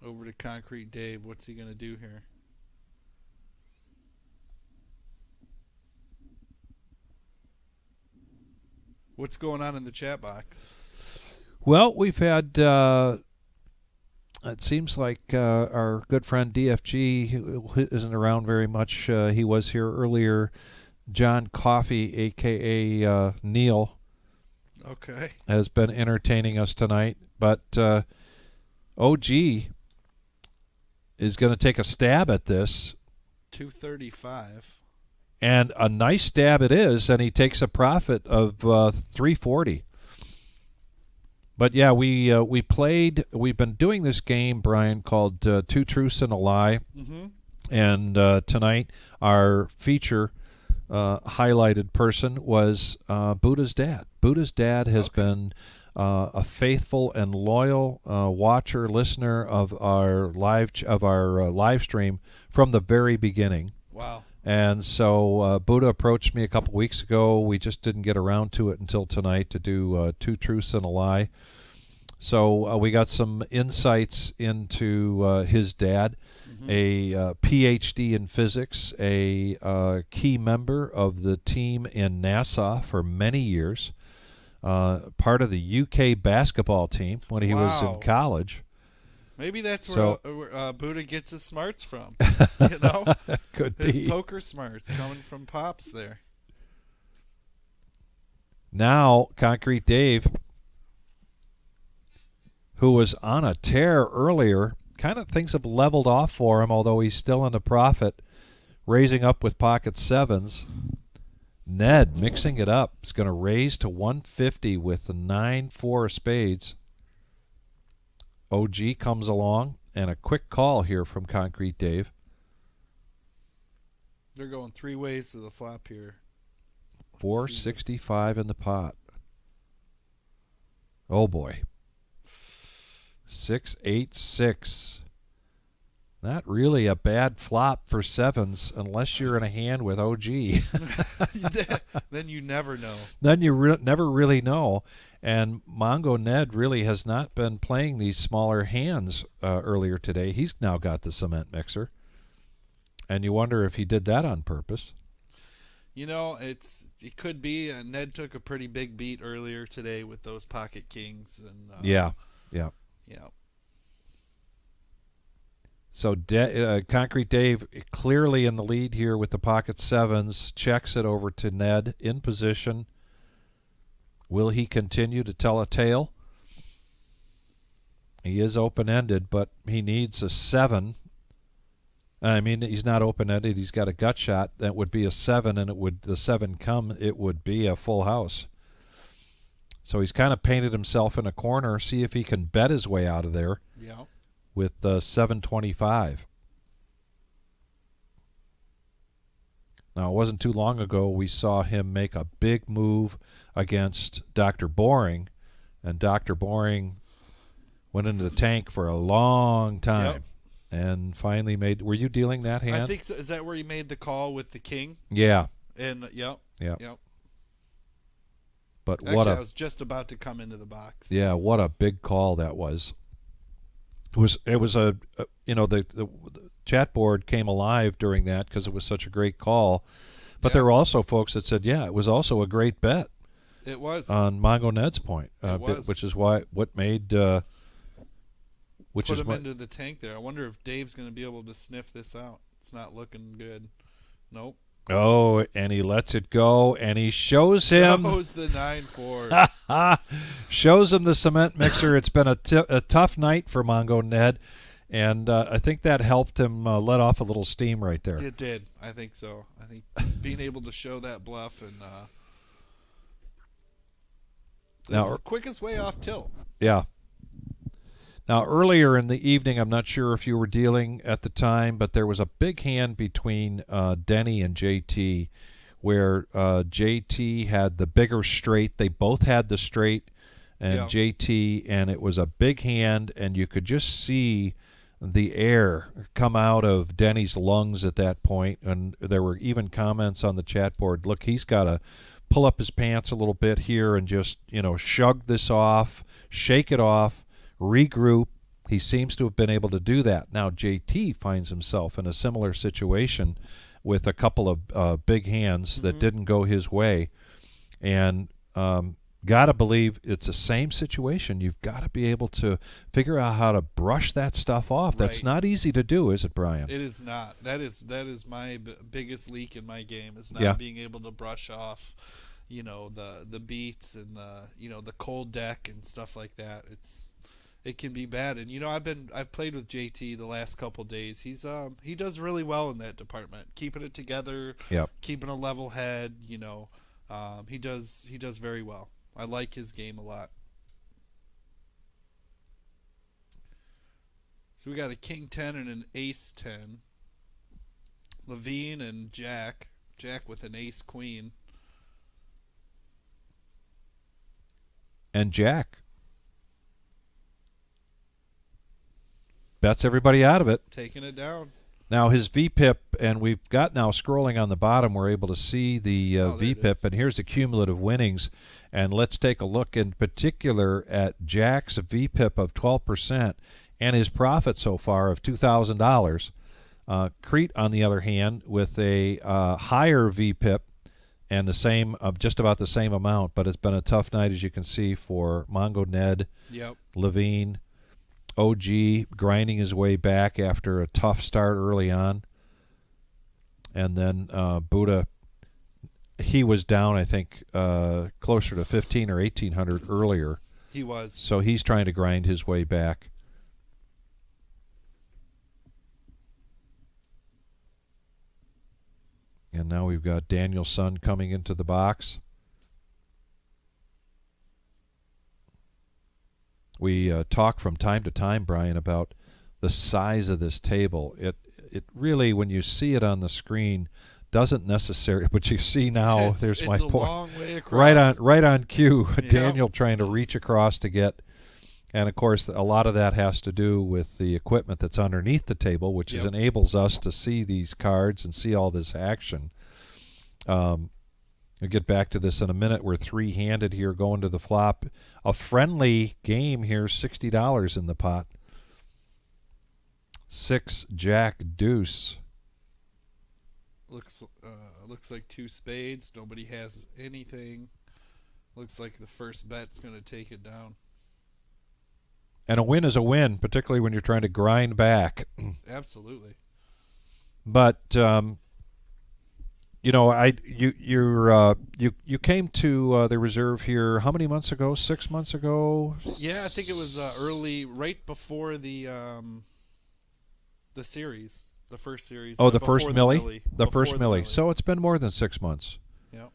S11: Over to Concrete Dave. What's he going to do here? What's going on in the chat box?
S2: Well, we've had... it seems like our good friend DFG, who isn't around very much, he was here earlier. John Coffey, a.k.a. Neil, has been entertaining us tonight. But OG is going to take a stab at this.
S11: 235.
S2: And a nice stab it is, and he takes a profit of 340. But yeah, we've been doing this game, Brian, called Two Truths and a Lie. And tonight our feature highlighted person was Buddha's dad. Buddha's dad has been a faithful and loyal watcher, listener of our live stream from the very beginning.
S11: Wow.
S2: And so Buddha approached me a couple weeks ago. We just didn't get around to it until tonight to do Two Truths and a Lie. So we got some insights into his dad, a PhD in physics, a key member of the team in NASA for many years, part of the UK basketball team when he was in college.
S11: Maybe that's
S2: So,
S11: where Buddha gets his smarts from. You know,
S2: could
S11: his
S2: be
S11: poker smarts coming from Pops there.
S2: Now, Concrete Dave, who was on a tear earlier, kind of things have leveled off for him, although he's still in the profit, raising up with pocket sevens. Ned mixing it up. Is going to raise to 150 with the 9-4 of spades. OG comes along, and a quick call here from Concrete Dave.
S11: They're going 3 ways to the flop here.
S2: 465 in the pot. Oh boy. 6-8-6. Not really a bad flop for sevens unless you're in a hand with OG.
S11: Then you never know.
S2: Then you never really know. And Mongo Ned really has not been playing these smaller hands earlier today. He's now got the cement mixer. And you wonder if he did that on purpose.
S11: You know, it could be. Ned took a pretty big beat earlier today with those pocket kings. And
S2: Yeah. So Concrete Dave clearly in the lead here with the pocket sevens. Checks it over to Ned in position. Will he continue to tell a tale? He is open-ended, but he needs a 7. I mean, he's not open-ended. He's got a gut shot. That would be a 7, and the 7 come, it would be a full house. So he's kind of painted himself in a corner. See if he can bet his way out of there.
S11: Yeah.
S2: With 725. Now, it wasn't too long ago we saw him make a big move against Dr. Boring, and Dr. Boring went into the tank for a long time.
S11: Yep.
S2: And finally made. Were you dealing that hand?
S11: I think so. Is that where he made the call with the king?
S2: Yeah.
S11: And yep.
S2: But
S11: Actually,
S2: what
S11: I was just about to come into the box.
S2: Yeah, what a big call that was. It was a the chat board came alive during that because it was such a great call. But there were also folks that said, yeah, it was also a great bet.
S11: It was.
S2: On Mongo Ned's point, which is what made
S11: put him into the tank there. I wonder if Dave's going to be able to sniff this out. It's not looking good. Nope.
S2: Oh, and he lets it go, and he shows him.
S11: Shows the 9-4.
S2: Shows him the cement mixer. It's been a tough night for Mongo Ned, and I think that helped him let off a little steam right there.
S11: It did. I think so. I think being able to show that bluff and that's the quickest way off tilt.
S2: Yeah. Now, earlier in the evening, I'm not sure if you were dealing at the time, but there was a big hand between Denny and JT where JT had the bigger straight. They both had the straight, and JT, and it was a big hand, and you could just see the air come out of Denny's lungs at that point, and there were even comments on the chat board, look, he's got to pull up his pants a little bit here and just, shrug this off, shake it off, regroup. He seems to have been able to do that. Now JT finds himself in a similar situation with a couple of big hands that didn't go his way, and gotta believe it's the same situation. You've got to be able to figure out how to brush that stuff off. That's not easy to do, is it, Brian?
S11: It is not. That is my biggest leak in my game, is not being able to brush off the beats and the cold deck and stuff like that. It can be bad, and I've played with JT the last couple days. He does really well in that department, keeping it together, keeping a level head. He does very well. I like his game a lot. So we got a king 10 and an ace 10. LaVine and Jack with an ace queen.
S2: And Jack bets everybody out of it.
S11: Taking it down.
S2: Now his VPIP, and we've got now scrolling on the bottom, we're able to see the
S11: Oh, there it
S2: VPIP,
S11: is.
S2: and here's the cumulative winnings. And let's take a look in particular at Jack's VPIP of 12% and his profit so far of $2,000. Crete, on the other hand, with a higher VPIP and the same, just about the same amount, but it's been a tough night, as you can see, for Mongo Ned,
S11: Yep.
S2: LaVine, OG grinding his way back after a tough start early on. And then Buddha, he was down, I think, closer to 15 or 1,800 earlier.
S11: He was.
S2: So he's trying to grind his way back. And now we've got Daniel's son coming into the box. We talk from time to time, Brian, about the size of this table. It really, when you see it on the screen, doesn't necessarily. But you see now, there's my
S11: it's a
S2: point.
S11: long way across.
S2: Right on cue.
S11: Yep.
S2: Daniel trying to reach across to get. And of course, a lot of that has to do with the equipment that's underneath the table, which
S11: Yep.
S2: enables us to see these cards and see all this action. We'll get back to this in a minute. We're three-handed here going to the flop. A friendly game here, $60 in the pot. 6 Jack Deuce.
S11: Looks like 2 spades. Nobody has anything. Looks like the first bet's going to take it down.
S2: And a win is a win, particularly when you're trying to grind back.
S11: Absolutely.
S2: But you know, you came to the reserve here how many months ago? 6 months ago?
S11: Yeah, I think it was early, right before the series, the first series.
S2: Oh, the
S11: before
S2: first millie? The
S11: Before
S2: first millie. So it's been more than 6 months.
S11: Yep.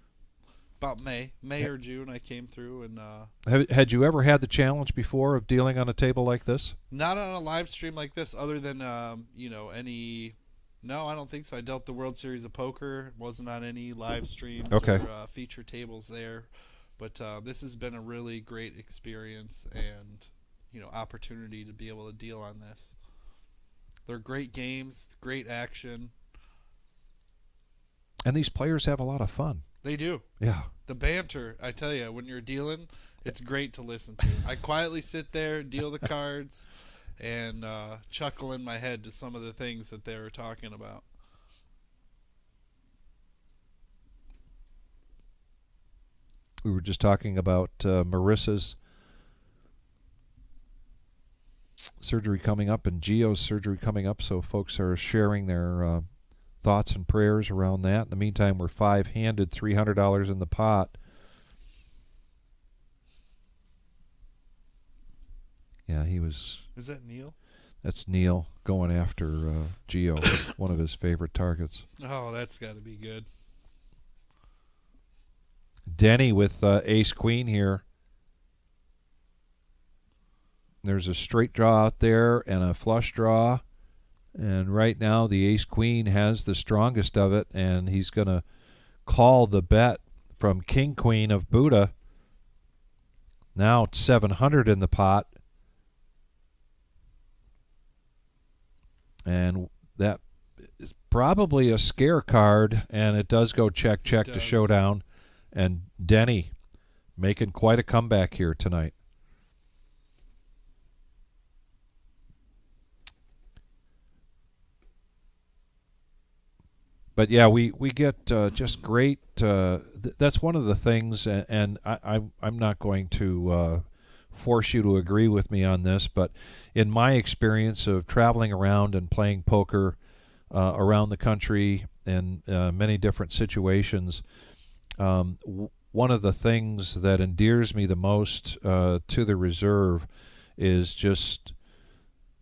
S11: About May or June, I came through and.
S2: Had you ever had the challenge before of dealing on a table like this?
S11: Not on a live stream like this, other than any. No, I don't think so. I dealt the World Series of Poker. Wasn't on any live streams or feature tables there, but this has been a really great experience and opportunity to be able to deal on this. They're great games, great action,
S2: and these players have a lot of fun.
S11: They do.
S2: Yeah.
S11: The banter, I tell you, when you're dealing, it's great to listen to. I quietly sit there, deal the cards, and chuckle in my head to some of the things that they were talking about.
S2: We were just talking about Marissa's surgery coming up and Gio's surgery coming up, so folks are sharing their thoughts and prayers around that. In the meantime, we're five-handed, $300 in the pot. Yeah, he was...
S11: Is that Neil?
S2: That's Neil going after Gio, one of his favorite targets.
S11: Oh, that's got to be good.
S2: Denny with ace-queen here. There's a straight draw out there and a flush draw. And right now the ace-queen has the strongest of it, and he's going to call the bet from king-queen of Buddha. Now it's 700 in the pot. And that is probably a scare card, and it does go check to showdown. And Denny making quite a comeback here tonight. But yeah, we get just great. That's one of the things, and I'm not going to force you to agree with me on this, but in my experience of traveling around and playing poker around the country in many different situations, one of the things that endears me the most to the reserve is just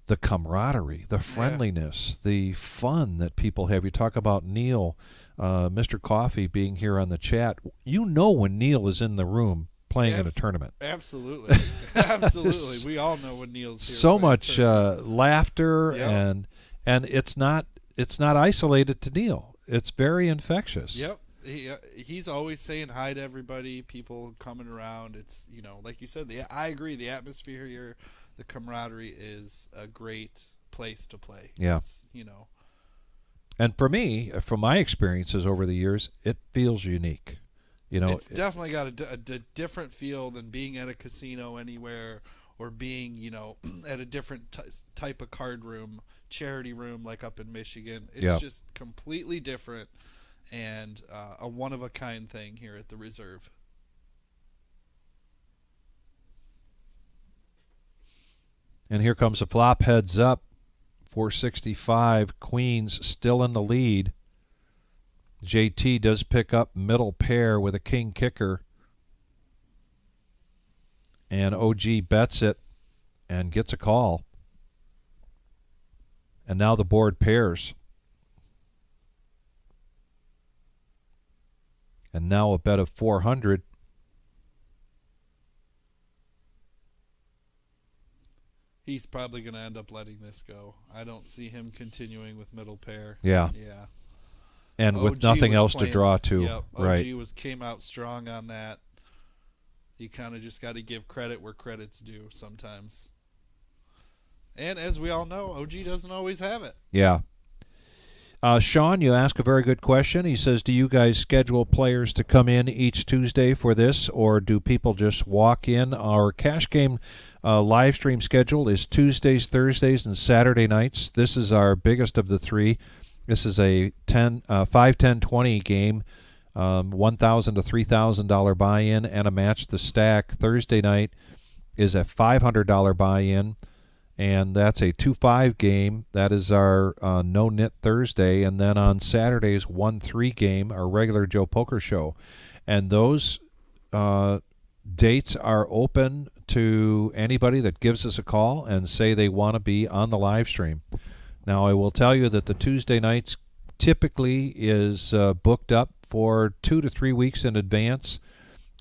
S2: the camaraderie, the friendliness, the fun that people have. You talk about Neil, Mr. Coffee being here on the chat. You know when Neil is in the room playing in a tournament.
S11: Absolutely. Absolutely. We all know when Neil's here.
S2: So much laughter, and it's not isolated to Neil. It's very infectious.
S11: Yep. He's always saying hi to everybody, people coming around. It's, like you said, I agree. The atmosphere here, the camaraderie is a great place to play.
S2: Yeah.
S11: It's,
S2: And for me, from my experiences over the years, it feels unique. You know,
S11: it's definitely got a different feel than being at a casino anywhere, or being, you know, at a different type of card room, charity room like up in Michigan. It's just completely different, and a one-of-a-kind thing here at the Reserve.
S2: And here comes a flop heads up. 465, Queens still in the lead. JT does pick up middle pair with a king kicker. And OG bets it and gets a call. And now the board pairs. And now a bet of 400.
S11: He's probably going to end up letting this go. I don't see him continuing with middle pair.
S2: Yeah.
S11: Yeah.
S2: And with nothing else to draw to.
S11: Yep.
S2: Right.
S11: OG came out strong on that. You kind of just got to give credit where credit's due sometimes. And as we all know, OG doesn't always have it.
S2: Yeah. Sean, you ask a very good question. He says, do you guys schedule players to come in each Tuesday for this, or do people just walk in? Our cash game live stream schedule is Tuesdays, Thursdays, and Saturday nights. This is our biggest of the three. This is a 5, 10, 20 game, $1,000 to $3,000 buy-in, and a match the stack. Thursday night is a $500 buy-in, and that's a 2-5 game. That is our no-nit Thursday. And then on Saturdays, 1-3 game, our regular Joe Poker show. And those dates are open to anybody that gives us a call and say they want to be on the live stream. Now, I will tell you that the Tuesday nights typically is booked up for 2 to 3 weeks in advance.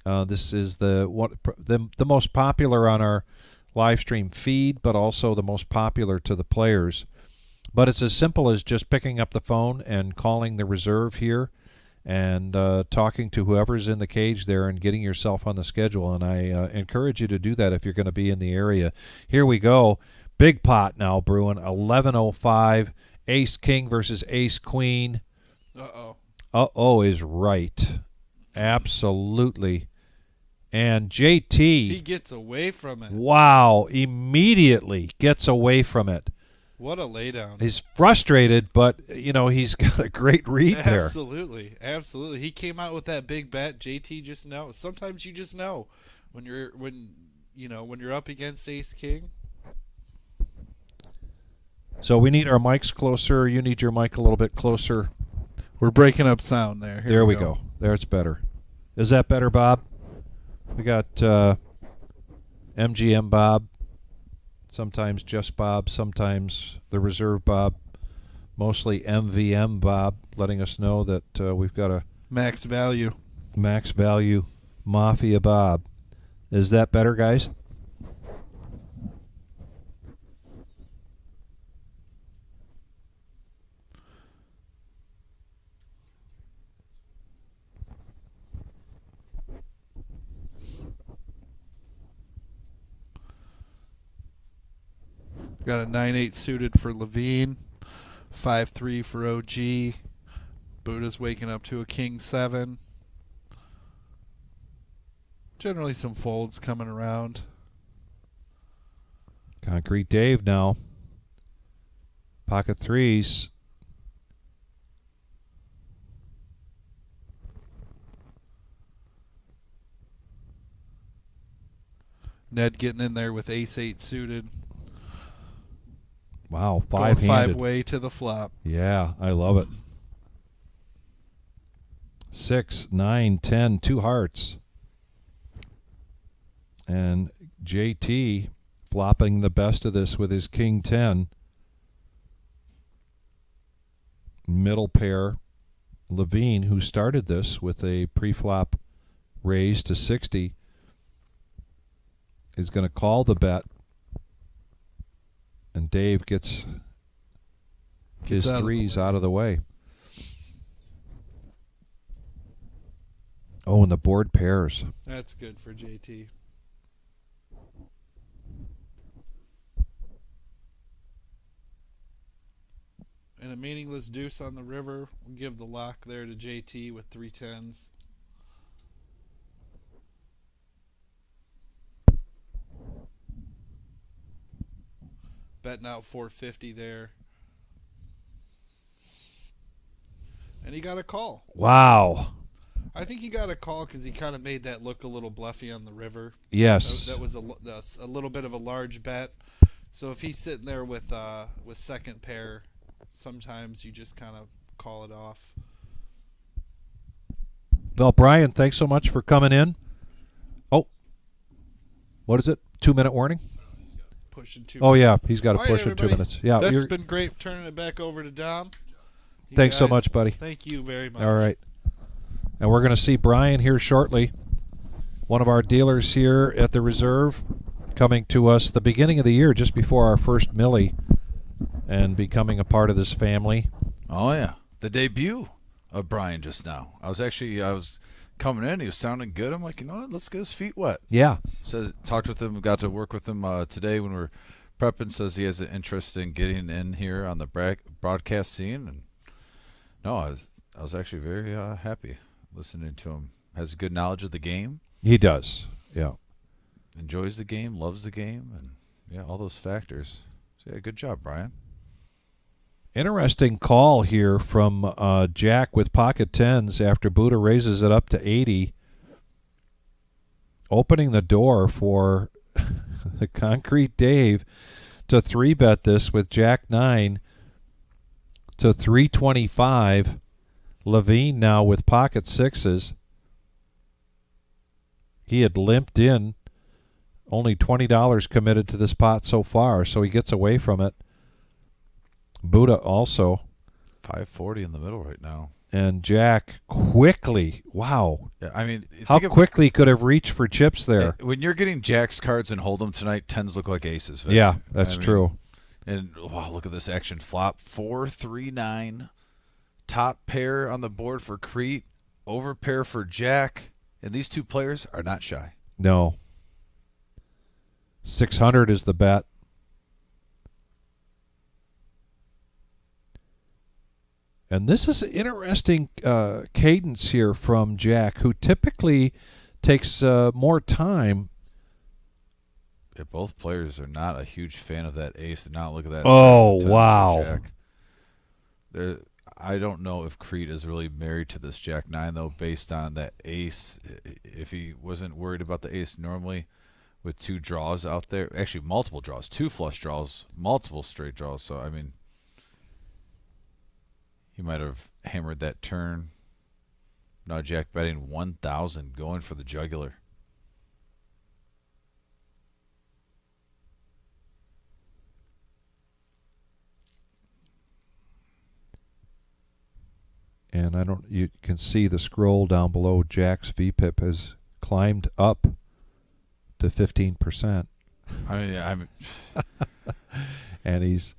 S2: This is the most popular on our live stream feed, but also the most popular to the players. But it's as simple as just picking up the phone and calling the Reserve here and talking to whoever's in the cage there and getting yourself on the schedule. And I encourage you to do that if you're going to be in the area. Here we go. Big pot now brewing. 11:05. Ace King versus Ace Queen.
S11: Uh-oh.
S2: Uh-oh is right. Absolutely. And JT.
S11: He gets away from it.
S2: Wow. Immediately gets away from it.
S11: What a laydown.
S2: He's frustrated, but, you know, he's got a great read there.
S11: Absolutely. Absolutely. He came out with that big bet. JT just knows. Sometimes you just know when you're up against Ace King.
S2: So we need our mics closer. You need your mic a little bit closer.
S11: We're breaking up sound there.
S2: There we go. There, it's better. Is that better, Bob? We got MGM Bob, sometimes just Bob, sometimes the Reserve Bob, mostly MVM Bob, letting us know that we've got a
S11: max value
S2: Mafia Bob. Is that better, guys?
S11: Got a 9-8 suited for LaVine, 5-3 for OG. Buddha's waking up to a King 7. Generally some folds coming around.
S2: Concrete Dave now. Pocket threes.
S11: Ned getting in there with Ace-8 suited.
S2: Wow,
S11: Going
S2: five-handed.
S11: 5-way to the flop.
S2: Yeah, I love it. 6, 9, 10, 2 hearts. And JT flopping the best of this with his King 10. Middle pair. LaVine, who started this with a pre-flop raise to 60, is going to call the bet. And Dave gets his threes out of the way. Oh, and the board pairs.
S11: That's good for JT. And a meaningless deuce on the river. We'll give the lock there to JT with 3 10s. Betting out 450 there. And he got a call.
S2: Wow.
S11: I think he got a call because he kind of made that look a little bluffy on the river.
S2: Yes.
S11: That was a little bit of a large bet. So if he's sitting there with second pair, sometimes you just kind of call it off.
S2: Well, Brian, thanks so much for coming in. Oh, what is it? 2-minute warning?
S11: Pushing 2
S2: Oh,
S11: minutes.
S2: yeah, he's got to
S11: All right,
S2: push in 2
S11: everybody.
S2: minutes. Yeah,
S11: That's
S2: you're-
S11: been great. Turning it back over to Dom. You
S2: Thanks so
S11: guys,
S2: much, buddy.
S11: Thank you very much.
S2: All right. And we're going to see Brian here shortly, one of our dealers here at the Reserve, coming to us the beginning of the year, just before our first Millie, and becoming a part of this family.
S1: Oh, yeah. The debut of Brian just now. I was coming in. He was sounding good. I'm like, you know what? Let's get his feet wet.
S2: Yeah.
S1: Says talked with him. Got to work with him today when we're prepping. Says he has an interest in getting in here on the broadcast scene. And no, I was actually very happy listening to him. Has good knowledge of the game.
S2: He does. Yeah.
S1: Enjoys the game. Loves the game. And yeah, all those factors. So yeah, good job, Brian.
S2: Interesting call here from Jack with pocket tens after Buddha raises it up to 80, opening the door for the Concrete Dave to 3-bet this with Jack 9 to 325. LaVine now with pocket sixes. He had limped in, only $20 committed to this pot so far, so he gets away from it. Buddha also.
S1: 540 in the middle right now.
S2: And Jack quickly, wow.
S1: Yeah, I mean,
S2: how quickly could have reached for chips there?
S1: When you're getting Jack's cards and hold them tonight, tens look like aces. Vic.
S2: Yeah, that's true.
S1: And wow, look at this action flop. 4-3-9. Top pair on the board for Crete. Over pair for Jack. And these two players are not shy.
S2: No. 600 is the bet. And this is an interesting cadence here from Jack, who typically takes more time.
S1: Yeah, both players are not a huge fan of that ace. Now look at that.
S2: Oh,
S1: 7-10
S2: wow.
S1: Jack. I don't know if Crete is really married to this Jack 9, though, based on that ace. If he wasn't worried about the ace normally with 2 draws out there, actually multiple draws, 2 flush draws, multiple straight draws. So, I mean, he might have hammered that turn. Now Jack betting 1,000, going for the jugular.
S2: And you can see the scroll down below. Jack's VPIP has climbed up to 15%.
S1: I'm
S2: and he's,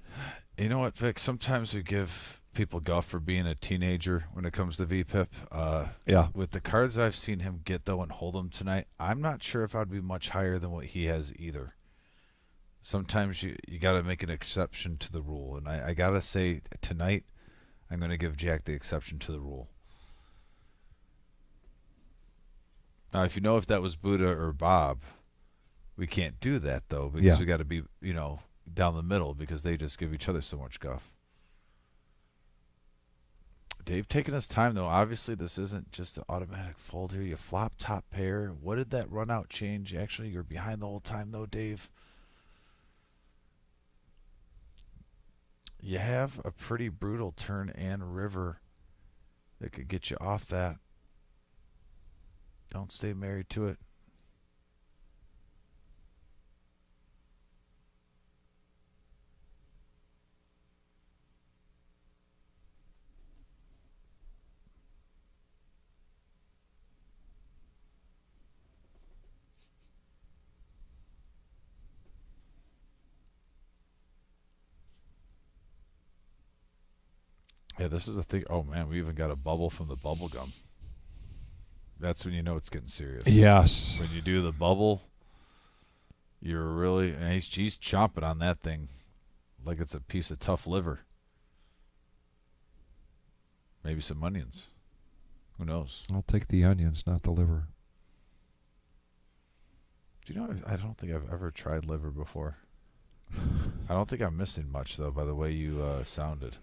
S1: you know what, Vic? Sometimes we give people guff for being a teenager when it comes to VPIP.
S2: Yeah.
S1: With the cards I've seen him get though and hold them tonight, I'm not sure if I'd be much higher than what he has either. Sometimes you got to make an exception to the rule, and I got to say tonight, I'm going to give Jack the exception to the rule. Now, if you know if that was Buddha or Bob, we can't do that, though, because we got to be, down the middle, because they just give each other so much guff. Dave taking his time, though. Obviously, this isn't just an automatic fold here. You flop top pair. What did that run out change? Actually, you're behind the whole time, though, Dave. You have a pretty brutal turn and river that could get you off that. Don't stay married to it. Yeah, this is a thing. Oh, man, we even got a bubble from the bubble gum. That's when you know it's getting serious.
S2: Yes.
S1: When you do the bubble, you're really, and he's chomping on that thing like it's a piece of tough liver. Maybe some onions. Who knows?
S2: I'll take the onions, not the liver.
S1: Do you know, I don't think I've ever tried liver before. I don't think I'm missing much, though, by the way you sounded.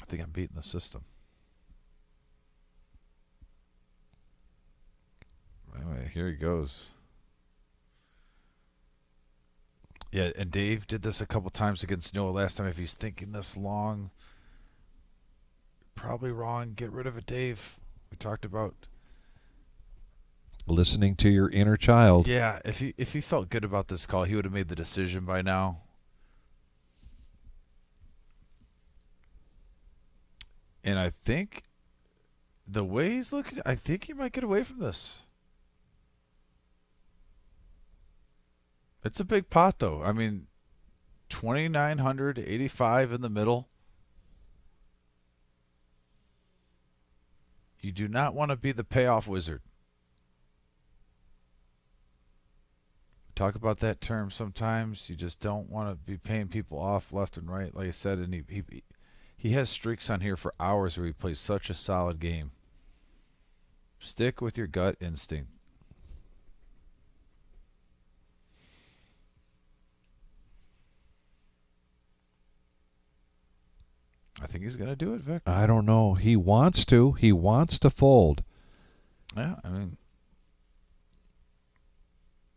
S1: I think I'm beating the system. Anyway, here he goes. Yeah, and Dave did this a couple times against Noah last time. If he's thinking this long, probably wrong. Get rid of it, Dave. We talked about
S2: listening to your inner child.
S1: Yeah, if he felt good about this call, he would have made the decision by now. And I think the way he's looking, I think he might get away from this. It's a big pot, though. I mean, 2,985 in the middle. You do not want to be the payoff wizard. Talk about that term sometimes. You just don't want to be paying people off left and right, like I said. And he has streaks on here for hours where he plays such a solid game. Stick with your gut instinct. I think he's going to do it, Vic.
S2: I don't know. He wants to. He wants to fold.
S1: Yeah, I mean,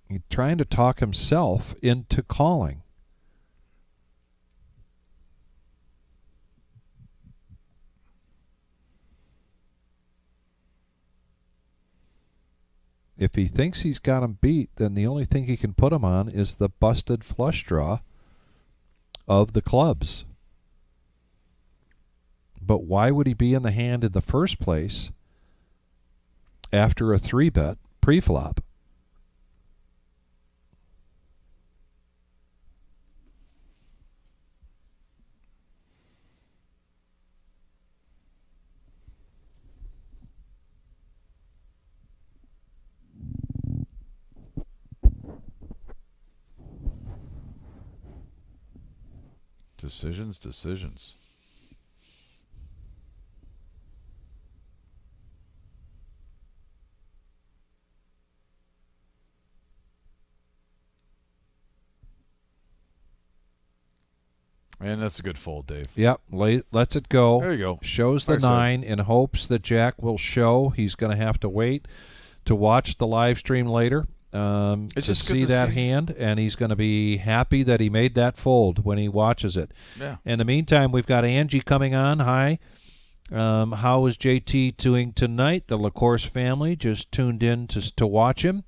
S2: he's trying to talk himself into calling. If he thinks he's got him beat, then the only thing he can put him on is the busted flush draw of the clubs. But why would he be in the hand in the first place after a 3-bet pre-flop?
S1: Decisions. And that's a good fold, Dave.
S2: Yep, lets it go.
S1: There you go.
S2: Shows the 9 in hopes that Jack will show. He's going to have to wait to watch the live stream later to see that hand, and he's going to be happy that he made that fold when he watches it.
S1: Yeah.
S2: In the meantime, we've got Angie coming on. Hi. How is JT doing tonight? The LaCourse family just tuned in to watch him.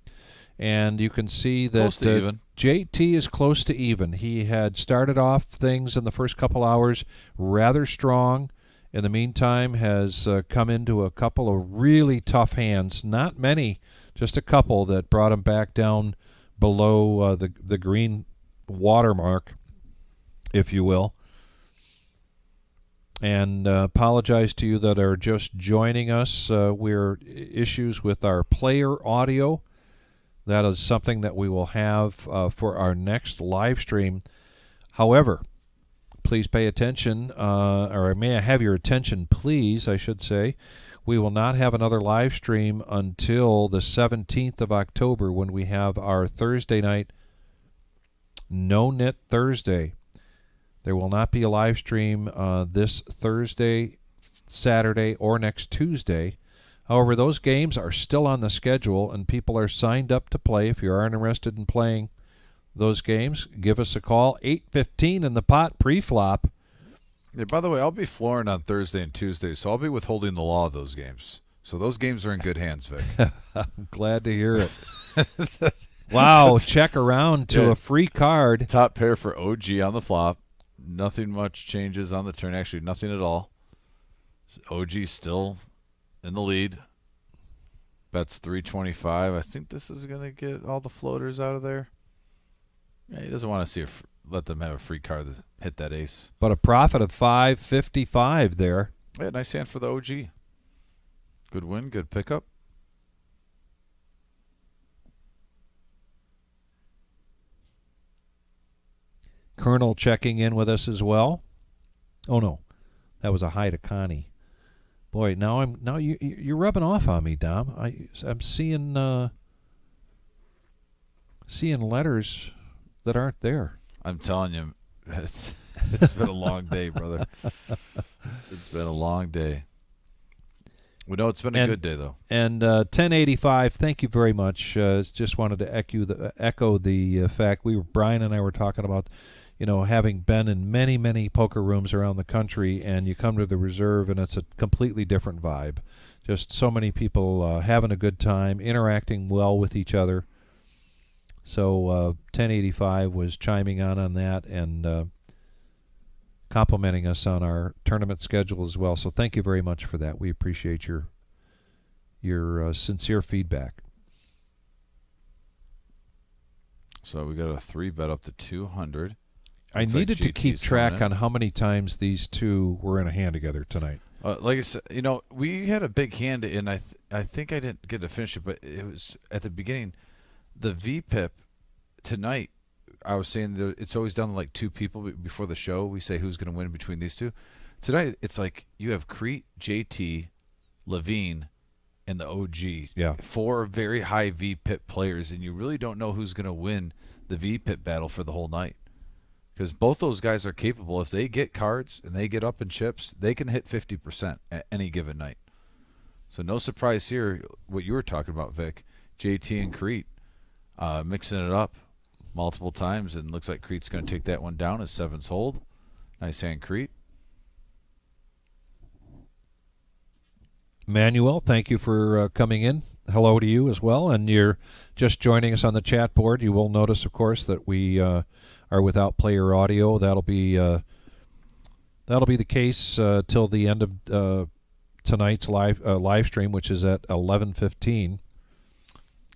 S2: And you can see that
S1: close to even.
S2: JT is close to even. He had started off things in the first couple hours rather strong. In the meantime, has come into a couple of really tough hands. Not many, just a couple that brought him back down below the green watermark, if you will. And apologize to you that are just joining us. We're issues with our player audio. That is something that we will have for our next live stream. However, please pay attention, or may I have your attention, please, I should say. We will not have another live stream until the 17th of October when we have our Thursday night No Knit Thursday. There will not be a live stream this Thursday, Saturday, or next Tuesday. However, those games are still on the schedule, and people are signed up to play. If you are interested in playing those games, give us a call. 8:15 in the pot pre-flop.
S1: Yeah, by the way, I'll be flooring on Thursday and Tuesday, so I'll be withholding the law of those games. So those games are in good hands, Vic.
S2: I'm glad to hear it. Wow, check around to a free card.
S1: Top pair for OG on the flop. Nothing much changes on the turn. Actually, nothing at all. OG still in the lead. Bets 325. I think this is going to get all the floaters out of there. Yeah, he doesn't want to see let them have a free card that hit that ace.
S2: But a profit of 555 there.
S1: Yeah, nice hand for the OG. Good win, good pickup.
S2: Colonel checking in with us as well. Oh no, that was a high to Connie. Boy, now you're rubbing off on me, Dom. I'm seeing letters that aren't there.
S1: I'm telling you, it's been a long day, brother. It's been a long day. We know it's been a good day, though.
S2: And 1085, thank you very much. Just wanted to echo the fact Brian and I were talking about, having been in many, many poker rooms around the country, and you come to the reserve, and it's a completely different vibe. Just so many people having a good time, interacting well with each other. So 1085 was chiming on that and complimenting us on our tournament schedule as well. So thank you very much for that. We appreciate your sincere feedback.
S1: So we got a 3-bet up to 200.
S2: I needed to keep track on how many times these two were in a hand together tonight.
S1: Like I said, we had a big hand, and I think I didn't get to finish it, but it was at the beginning. The vpip tonight, I was saying that it's always done like 2 people before the show. We say who's going to win between these two. Tonight, it's like you have Crete, JT, LaVine, and the OG.
S2: Yeah.
S1: 4 very high vpip players, and you really don't know who's going to win the vpip battle for the whole night. Because both those guys are capable. If they get cards and they get up in chips, they can hit 50% at any given night. So no surprise here, what you were talking about, Vic. JT and Crete mixing it up multiple times, and looks like Crete's going to take that one down as 7's hold. Nice hand, Crete.
S2: Manuel, thank you for coming in. Hello to you as well, and you're just joining us on the chat board. You will notice, of course, that we are without player audio. That'll be the case till the end of tonight's live stream, which is at 11:15.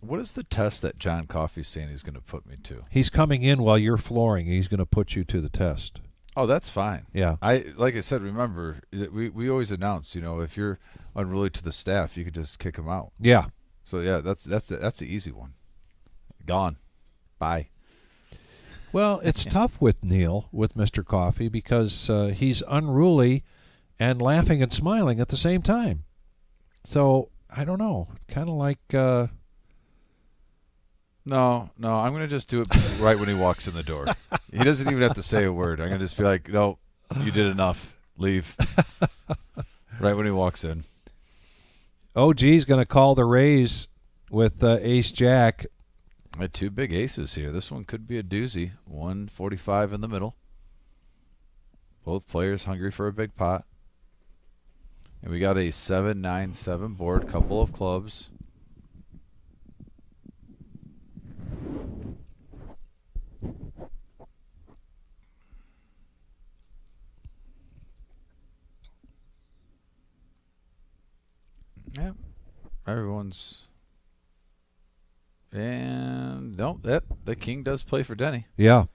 S1: What is the test that John Coffey's saying he's going to put me to?
S2: He's coming in while you're flooring. He's going to put you to the test.
S1: Oh, that's fine.
S2: Yeah.
S1: Like I said, remember, we always announce, if you're unruly to the staff, you could just kick him out.
S2: Yeah.
S1: So yeah, that's the easy one. Gone. Bye.
S2: Well, it's tough with Neil, with Mr. Coffey, because he's unruly and laughing and smiling at the same time. So I don't know. Kind of like.
S1: No, I'm going to just do it right when he walks in the door. He doesn't even have to say a word. I'm going to just be like, no, you did enough. Leave. Right when he walks in.
S2: OG's going to call the raise with ace-jack.
S1: I had 2 big aces here. This one could be a doozy. 145 in the middle. Both players hungry for a big pot. And we got a 7-9-7 board, couple of clubs. Yeah, everyone's, and no, the king does play for Denny.
S2: Yeah.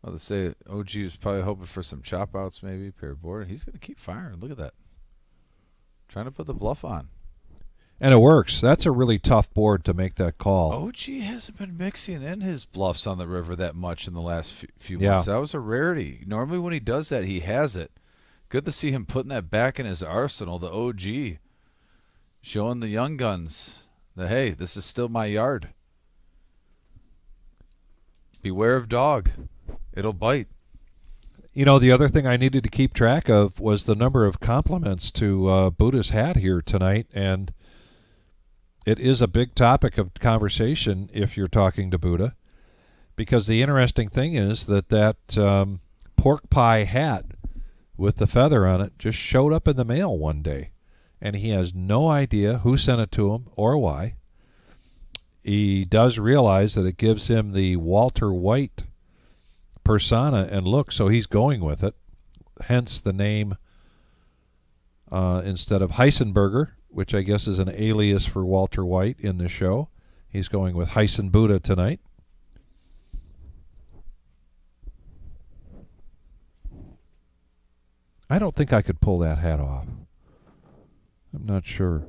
S1: Well, to say OG is probably hoping for some chop outs, maybe pair board, and he's going to keep firing. Look at that, trying to put the bluff on,
S2: and it works. That's a really tough board to make that call.
S1: OG hasn't been mixing in his bluffs on the river that much in the last few
S2: Yeah.
S1: months. That was a rarity. Normally, when he does that, he has it. Good to see him putting that back in his arsenal. The OG. Showing the young guns that, hey, this is still my yard. Beware of dog. It'll bite.
S2: The other thing I needed to keep track of was the number of compliments to Buddha's hat here tonight, and it is a big topic of conversation if you're talking to Buddha, because the interesting thing is that pork pie hat with the feather on it just showed up in the mail one day. And he has no idea who sent it to him or why. He does realize that it gives him the Walter White persona and look, so he's going with it. Hence the name instead of Heisenberger, which I guess is an alias for Walter White in the show. He's going with Heisen Buddha tonight. I don't think I could pull that hat off. I'm not sure.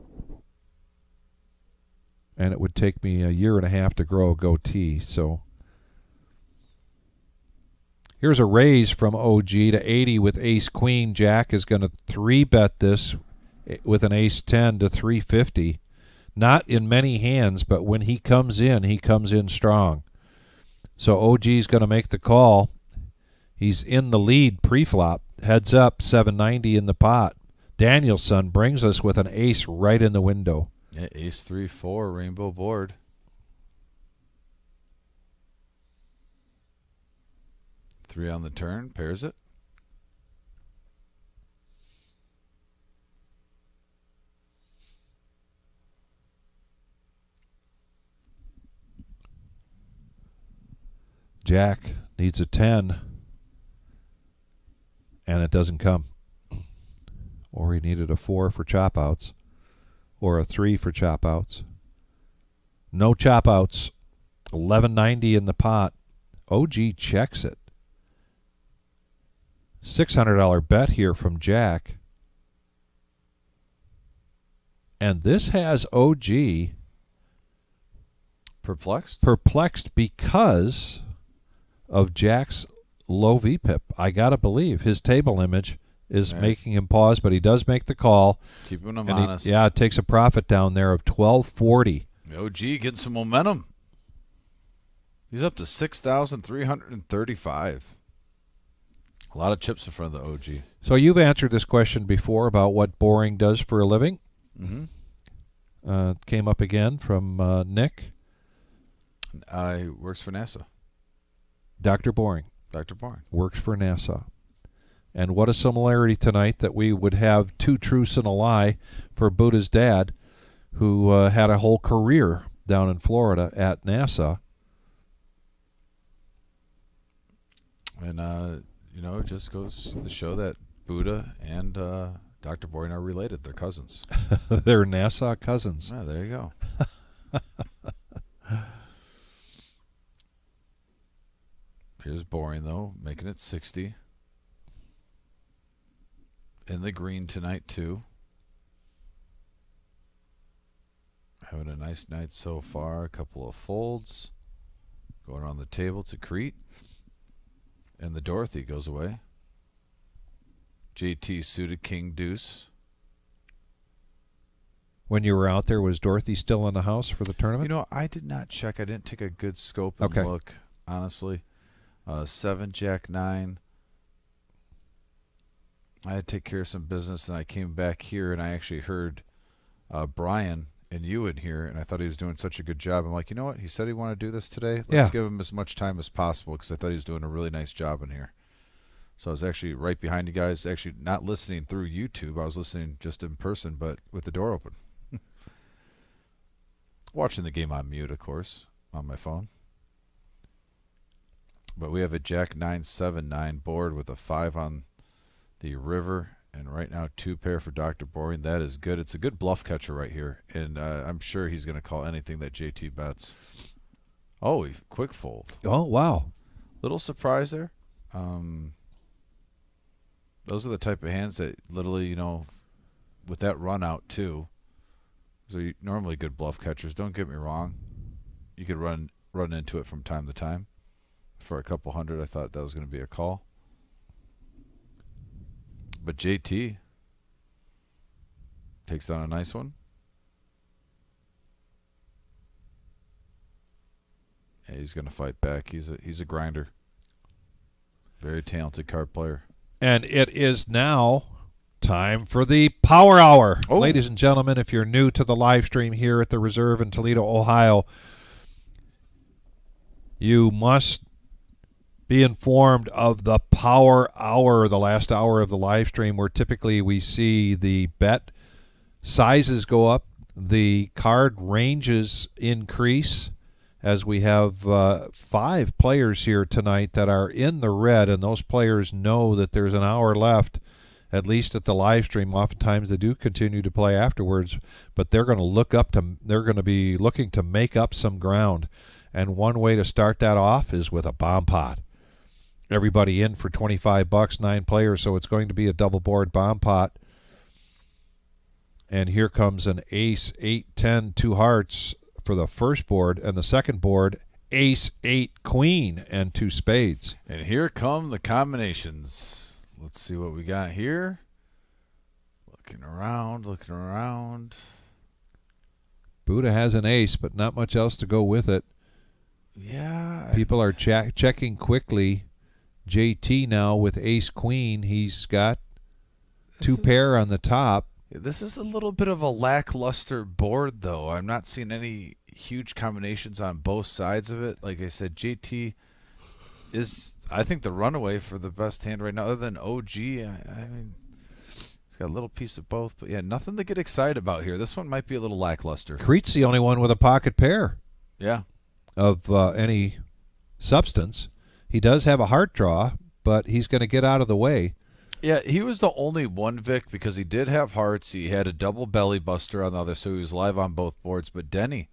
S2: And it would take me a year and a half to grow a goatee, so. Here's a raise from OG to 80 with ace queen. Jack is going to 3-bet this with an ace 10 to 350. Not in many hands, but when he comes in strong. So OG's going to make the call. He's in the lead pre-flop. Heads up, 790 in the pot. Danielson brings us with an ace right in the window.
S1: Yeah, ace 3-4, rainbow board. Three on the turn, pairs it.
S2: Jack needs a 10, and it doesn't come. Or he needed a 4 for chop outs, or a 3 for chop outs. No chop outs. 1190 in the pot. OG checks it. $600 bet here from Jack. And this has OG perplexed because of Jack's low VPip. I got to believe his table image is making him pause, but he does make the call.
S1: Keeping him honest.
S2: It takes a profit down there of 1240.
S1: OG getting some momentum. He's up to 6,335. A lot of chips in front of the OG.
S2: So you've answered this question before about what Boring does for a living.
S1: Mm-hmm.
S2: Came up again from Nick.
S1: He works for NASA.
S2: Dr. Boring.
S1: Dr. Boring.
S2: Works for NASA. And what a similarity tonight that we would have two truths and a lie for Buddha's dad, who had a whole career down in Florida at NASA.
S1: And, it just goes to show that Buddha and Dr. Boring are related. They're cousins.
S2: They're NASA cousins.
S1: Yeah, there you go. Here's Boring, though, making it 60. In the green tonight, too. Having a nice night so far. A couple of folds. Going on the table to Crete. And the Dorothy goes away. JT suited king deuce.
S2: When you were out there, was Dorothy still in the house for the tournament?
S1: I did not check. I didn't take a good scope and look, honestly. 7, Jack 9. I had to take care of some business, and I came back here, and I actually heard Brian and you in here, and I thought he was doing such a good job. I'm like, you know what? He said he wanted to do this today. Let's give him as much time as possible, because I thought he was doing a really nice job in here. So I was actually right behind you guys, actually not listening through YouTube. I was listening just in person, but with the door open. Watching the game on mute, of course, on my phone. But we have a Jack 9-7-9 board with a 5 on the river. And right now, 2 pair for Dr. Boring. That is good. It's a good bluff catcher right here. And I'm sure he's going to call anything that JT bets. Oh, quick fold.
S2: Oh, wow.
S1: Little surprise there. Those are the type of hands that literally, with that run out too. So normally good bluff catchers. Don't get me wrong. You could run into it from time to time. For a couple hundred, I thought that was going to be a call. But JT takes down a nice one. Yeah, he's going to fight back. He's a grinder. Very talented card player.
S2: And it is now time for the Power Hour.
S1: Oh.
S2: Ladies and gentlemen, if you're new to the live stream here at the Reserve in Toledo, Ohio, you must be informed of the Power Hour, the last hour of the live stream, where typically we see the bet sizes go up, the card ranges increase, as we have 5 players here tonight that are in the red, and those players know that there's an hour left, at least at the live stream. Oftentimes they do continue to play afterwards, but they're going to be looking to make up some ground. And one way to start that off is with a bomb pot. Everybody in for $25, 9 players, so it's going to be a double board bomb pot. And here comes an ace, 8, 10, 2 hearts for the first board, and the second board, ace, 8, queen, and 2 spades.
S1: And here come the combinations. Let's see what we got here. Looking around, looking around.
S2: Buddha has an ace, but not much else to go with it.
S1: Yeah.
S2: People are checking quickly. JT now with ace, queen. He's got 2 pair on the top.
S1: This is a little bit of a lackluster board, though. I'm not seeing any huge combinations on both sides of it. Like I said, JT is, I think, the runaway for the best hand right now, other than OG. I mean, he's got a little piece of both. But, yeah, nothing to get excited about here. This one might be a little lackluster.
S2: Crete's the only one with a pocket pair.
S1: Yeah.
S2: Of any substance. He does have a heart draw, but he's going to get out of the way.
S1: Yeah, he was the only one, Vic, because he did have hearts. He had a double belly buster on the other, so he was live on both boards. But Denny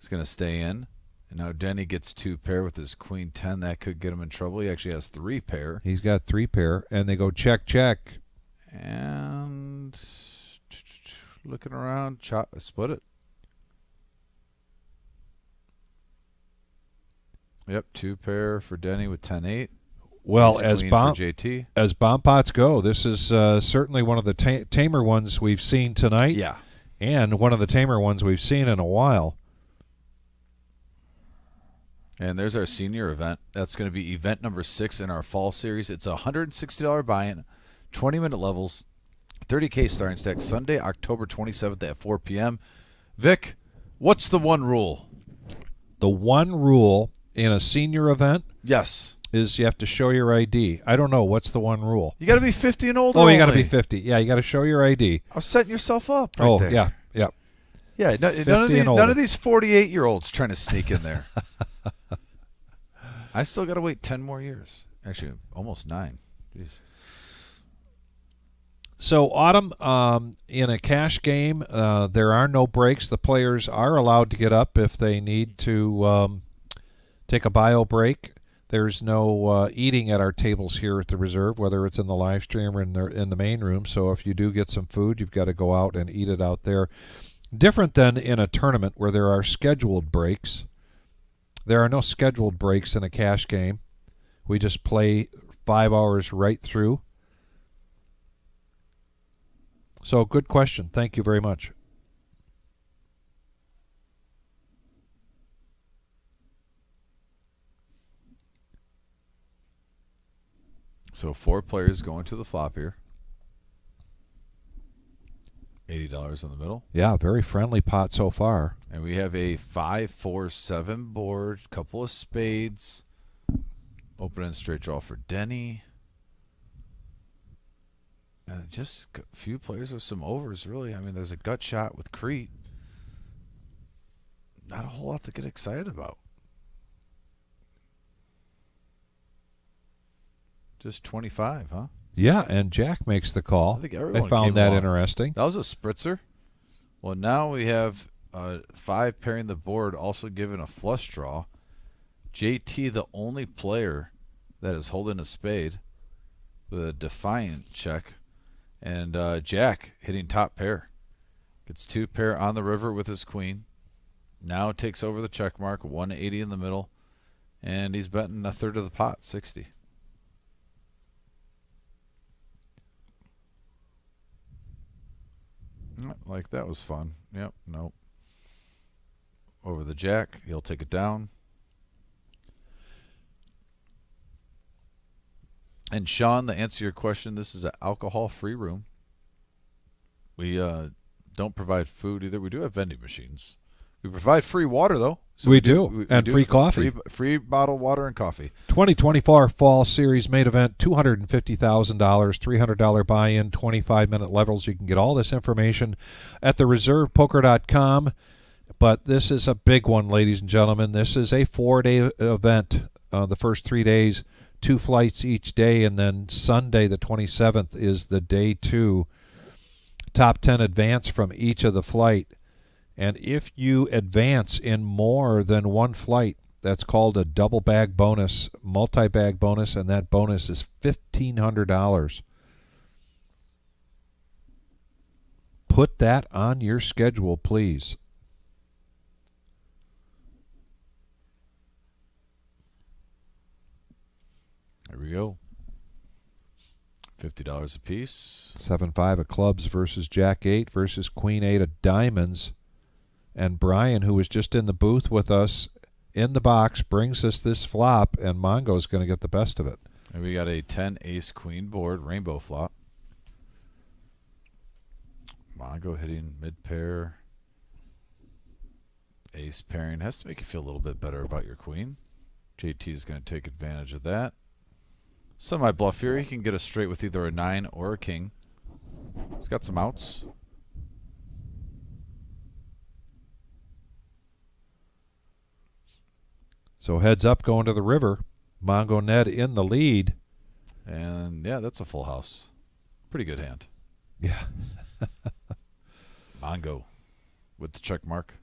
S1: is going to stay in. And now Denny gets 2 pair with his queen 10. That could get him in trouble. He actually has 3 pair.
S2: He's got 3 pair, and they go check, check.
S1: And looking around, split it. Yep, 2 pair for Denny with 10-8.
S2: Well,
S1: as
S2: bomb pots go, this is certainly one of the tamer ones we've seen tonight.
S1: Yeah.
S2: And one of the tamer ones we've seen in a while.
S1: And there's our senior event. That's going to be event number 6 in our fall series. It's a $160 buy-in, 20-minute levels, 30K starting stack, Sunday, October 27th at 4 p.m. Vic, what's the one rule?
S2: The one rule in a senior event?
S1: Yes.
S2: Is you have to show your ID. I don't know. What's the one rule?
S1: You got to be 50 and older.
S2: Oh, you got to be 50. Yeah, you got to show your ID.
S1: I was setting yourself up right there.
S2: Yeah, yeah.
S1: Yeah, none of these 48-year-olds trying to sneak in there. I still got to wait 10 more years. Actually, almost 9. Jeez.
S2: So, Autumn, in a cash game, there are no breaks. The players are allowed to get up if they need to take a bio break. There's no eating at our tables here at the Reserve, whether it's in the live stream or in the main room. So if you do get some food, you've got to go out and eat it out there. Different than in a tournament where there are scheduled breaks. There are no scheduled breaks in a cash game. We just play 5 hours right through. So good question. Thank you very much.
S1: So 4 players going to the flop here. $80 in the middle.
S2: Yeah, very friendly pot so far.
S1: And we have a 5-4-7 board, couple of spades. Open and straight draw for Denny. And just a few players with some overs, really. I mean, there's a gut shot with Crete. Not a whole lot to get excited about. Just 25, huh?
S2: Yeah, and Jack makes the call.
S1: I think everyone
S2: I found
S1: came
S2: that
S1: along.
S2: interesting.
S1: That was a spritzer. Well, now we have 5 pairing the board, also given a flush draw. JT, the only player that is holding a spade with a defiant check. And Jack hitting top pair. Gets 2 pair on the river with his queen. Now takes over the check mark, 180 in the middle. And he's betting a third of the pot, 60. Like that was fun. Yep, nope. Over the jack, he'll take it down. And Sean, to answer your question, this is an alcohol-free room. We don't provide food either. We do have vending machines. We provide free water, though.
S2: So we do. And free coffee.
S1: Free bottled water and coffee.
S2: 2024 Fall Series main event, $250,000, $300 buy-in, 25-minute levels. You can get all this information at thereservepoker.com. But this is a big one, ladies and gentlemen. This is a 4-day event. The first 3 days, 2 flights each day, and then Sunday, the 27th, is the day 2. Top 10 advance from each of the flight. And if you advance in more than 1 flight, that's called a double bag bonus, multi-bag bonus, and that bonus is $1,500. Put that on your schedule, please.
S1: $50 a piece.
S2: 7-5 of clubs versus Jack 8 versus Queen 8 of diamonds. And Brian, who was just in the booth with us in the box, brings us this flop, and Mongo's going to get the best of it.
S1: And we got a 10 ace queen board, rainbow flop. Mongo hitting mid pair. Ace pairing has to make you feel a little bit better about your queen. JT is going to take advantage of that. Semi bluff here. He can get a straight with either a 9 or a king. He's got some outs.
S2: So heads up going to the river. Mongo Ned in the lead.
S1: And yeah, that's a full house. Pretty good hand.
S2: Yeah.
S1: Mongo with the check mark.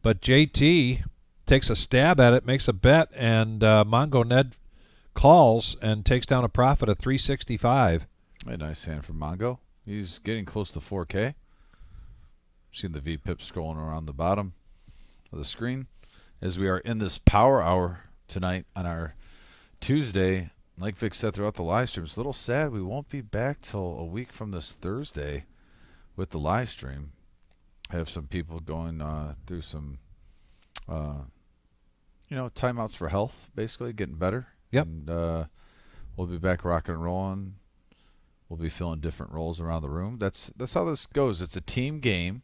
S2: But JT takes a stab at it, makes a bet, and Mongo Ned calls and takes down a profit of 365.
S1: A nice hand from Mongo. He's getting close to 4K. Seeing the vpip scrolling around the bottom of the screen as we are in this power hour tonight on our Tuesday. Like Vic said throughout the live stream, it's a little sad we won't be back till a week from this Thursday with the live stream. I have some people going through some, timeouts for health, basically getting better.
S2: Yep.
S1: And we'll be back rocking and rolling. We'll be filling different roles around the room. That's how this goes. It's a team game,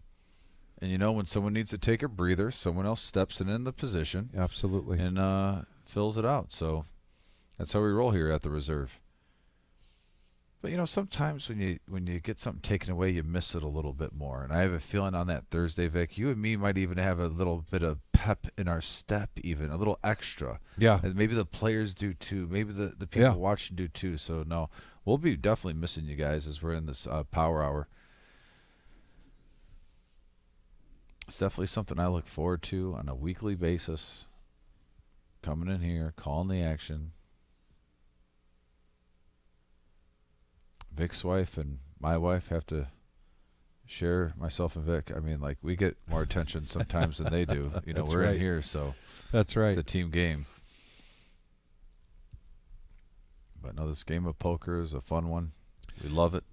S1: and when someone needs to take a breather, someone else steps in the position.
S2: Absolutely.
S1: And fills it out. So that's how we roll here at the reserve. But sometimes when you get something taken away, you miss it a little bit more. And I have a feeling on that Thursday, Vic, you and me might even have a little bit of pep in our step, even a little extra.
S2: Yeah.
S1: And maybe the players do too. Maybe the people watching do too. So no, we'll be definitely missing you guys as we're in this power hour. It's definitely something I look forward to on a weekly basis. Coming in here, calling the action. Vic's wife and my wife have to share myself and Vic. I mean, like, we get more attention sometimes than they do. We're
S2: right.
S1: in here, so
S2: that's right.
S1: It's a team game. But no, this game of poker is a fun one. We love it.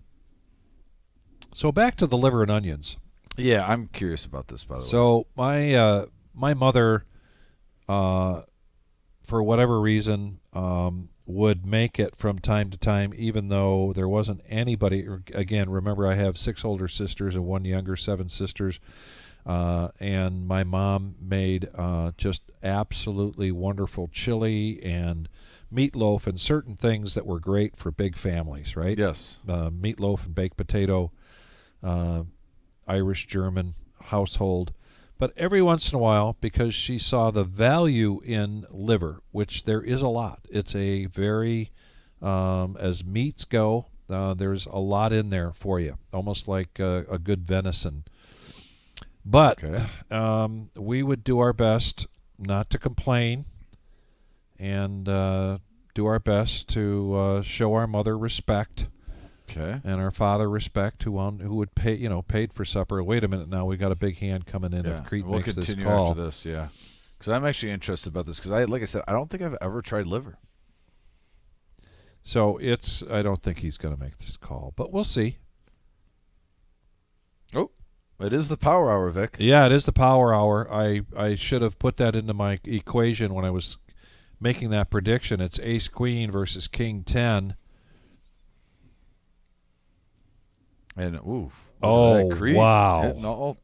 S2: So back to the liver and onions.
S1: Yeah, I'm curious about this, by the way.
S2: So my mother, for whatever reason, would make it from time to time, even though there wasn't anybody. Again, remember, I have 6 older sisters and 1 younger, 7 sisters. And my mom made just absolutely wonderful chili and meatloaf and certain things that were great for big families, right?
S1: Yes.
S2: Meatloaf and baked potato, Irish-German household. But every once in a while, because she saw the value in liver, which there is a lot. It's a very, as meats go, there's a lot in there for you, almost like a good venison. But we would do our best not to complain and do our best to show our mother respect.
S1: Okay.
S2: And our father respect, who would pay, paid for supper. Wait a minute, now we got a big hand coming in. If Crete makes this call, we'll continue
S1: after this. Yeah, because I'm actually interested about this because like I said, I don't think I've ever tried liver.
S2: So I don't think he's going to make this call, but we'll see.
S1: Oh, it is the power hour, Vic.
S2: Yeah, it is the power hour. I should have put that into my equation when I was making that prediction. It's Ace Queen versus King 10.
S1: And ooh,
S2: oh wow!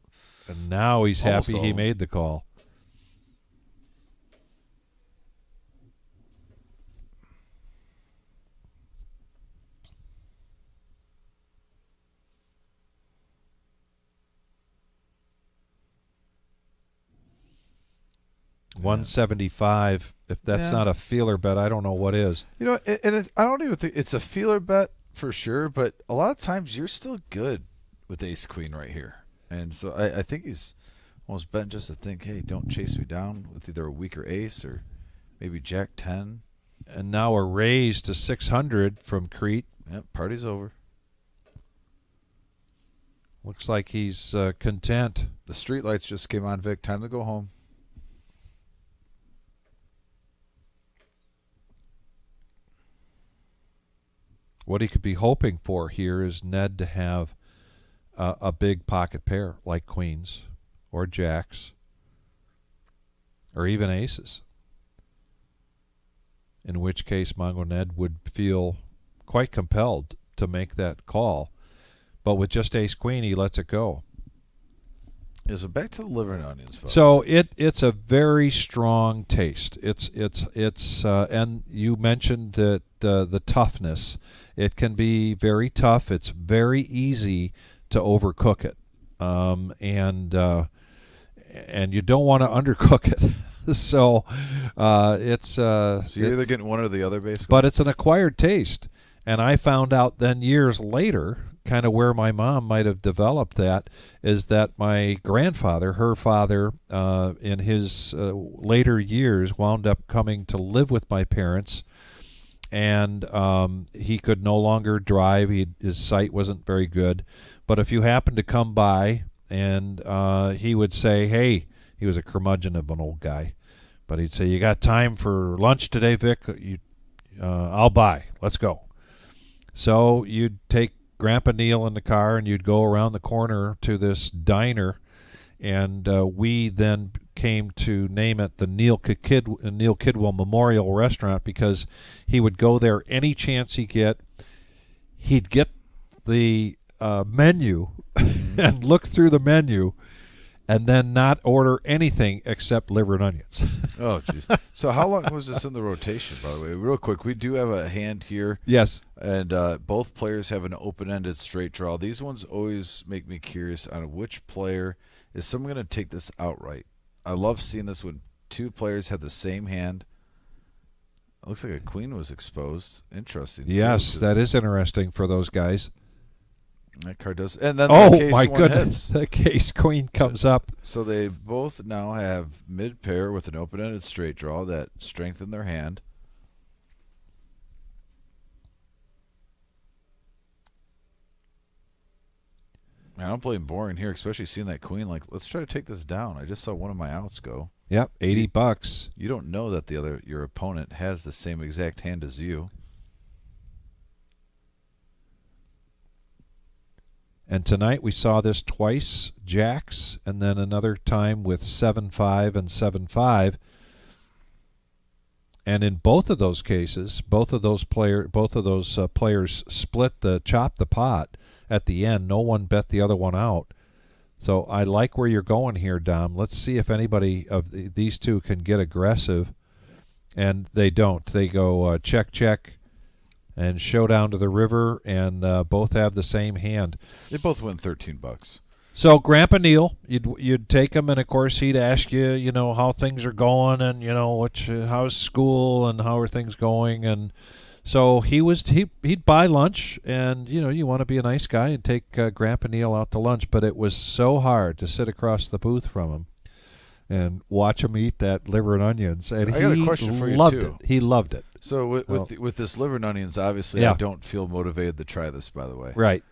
S2: And now he's happy he made the call. $175. If that's not a feeler bet, I don't know what is.
S1: I don't even think it's a feeler bet for sure, but a lot of times you're still good with ace queen right here. And so I think he's almost betting just to think, hey, don't chase me down with either a weaker ace or maybe jack 10.
S2: And now a raise to 600 from Crete.
S1: Yep, party's over.
S2: Looks like he's content.
S1: The street lights just came on, Vic. Time to go home.
S2: What he could be hoping for here is Ned to have a big pocket pair like queens or jacks or even aces, in which case Mongo Ned would feel quite compelled to make that call. But with just ace queen, he lets it go.
S1: Is it back to the liver and onions? Folks?
S2: So it's a very strong taste. It's and you mentioned that the toughness. It can be very tough. It's very easy to overcook it, and you don't want to undercook it. So it's
S1: so you're either getting one or the other, basically.
S2: But it's an acquired taste, and I found out then years later, kind of where my mom might have developed that, is that my grandfather, her father, in his later years, wound up coming to live with my parents, and he could no longer drive. His sight wasn't very good, but if you happened to come by, and he would say, hey, he was a curmudgeon of an old guy, but he'd say, you got time for lunch today, Vic? I'll buy. Let's go. So you'd take Grandpa Neil in the car, and you'd go around the corner to this diner, and we then came to name it the Neil Kidwell Memorial Restaurant, because he would go there any chance he get. He'd get the menu and look through the menu, and then not order anything except liver and onions.
S1: Oh, jeez. So how long was this in the rotation, by the way? Real quick, we do have a hand here.
S2: Yes.
S1: And both players have an open-ended straight draw. These ones always make me curious on which player is someone going to take this outright. I love seeing this when two players have the same hand. It looks like a queen was exposed. Interesting.
S2: Yes, that is interesting for those guys.
S1: That card does. And then
S2: oh,
S1: the case
S2: my
S1: one
S2: goodness.
S1: hits.
S2: The case queen comes up.
S1: So they both now have mid-pair with an open-ended straight draw that strengthen their hand. I don't blame boring here, especially seeing that queen. Like, let's try to take this down. I just saw one of my outs go.
S2: Yep, $80.
S1: You don't know that your opponent has the same exact hand as you.
S2: And tonight we saw this twice, jacks, and then another time with 7-5 and 7-5. And in both of those cases, both of those players split chop the pot at the end. No one bet the other one out. So I like where you're going here, Dom. Let's see if anybody of these two can get aggressive. And they don't. They go check, check, and showdown to the river, and both have the same hand.
S1: They both win $13.
S2: So Grandpa Neil, you'd take him, and of course he'd ask you, how things are going, and how's school, and how are things going, and so he'd buy lunch, and you want to be a nice guy and take Grandpa Neil out to lunch, but it was so hard to sit across the booth from him and watch him eat that liver and onions, and
S1: I got a question for you
S2: too. He loved it.
S1: So with this liver and onions, obviously, I don't feel motivated to try this, by the way.
S2: Right.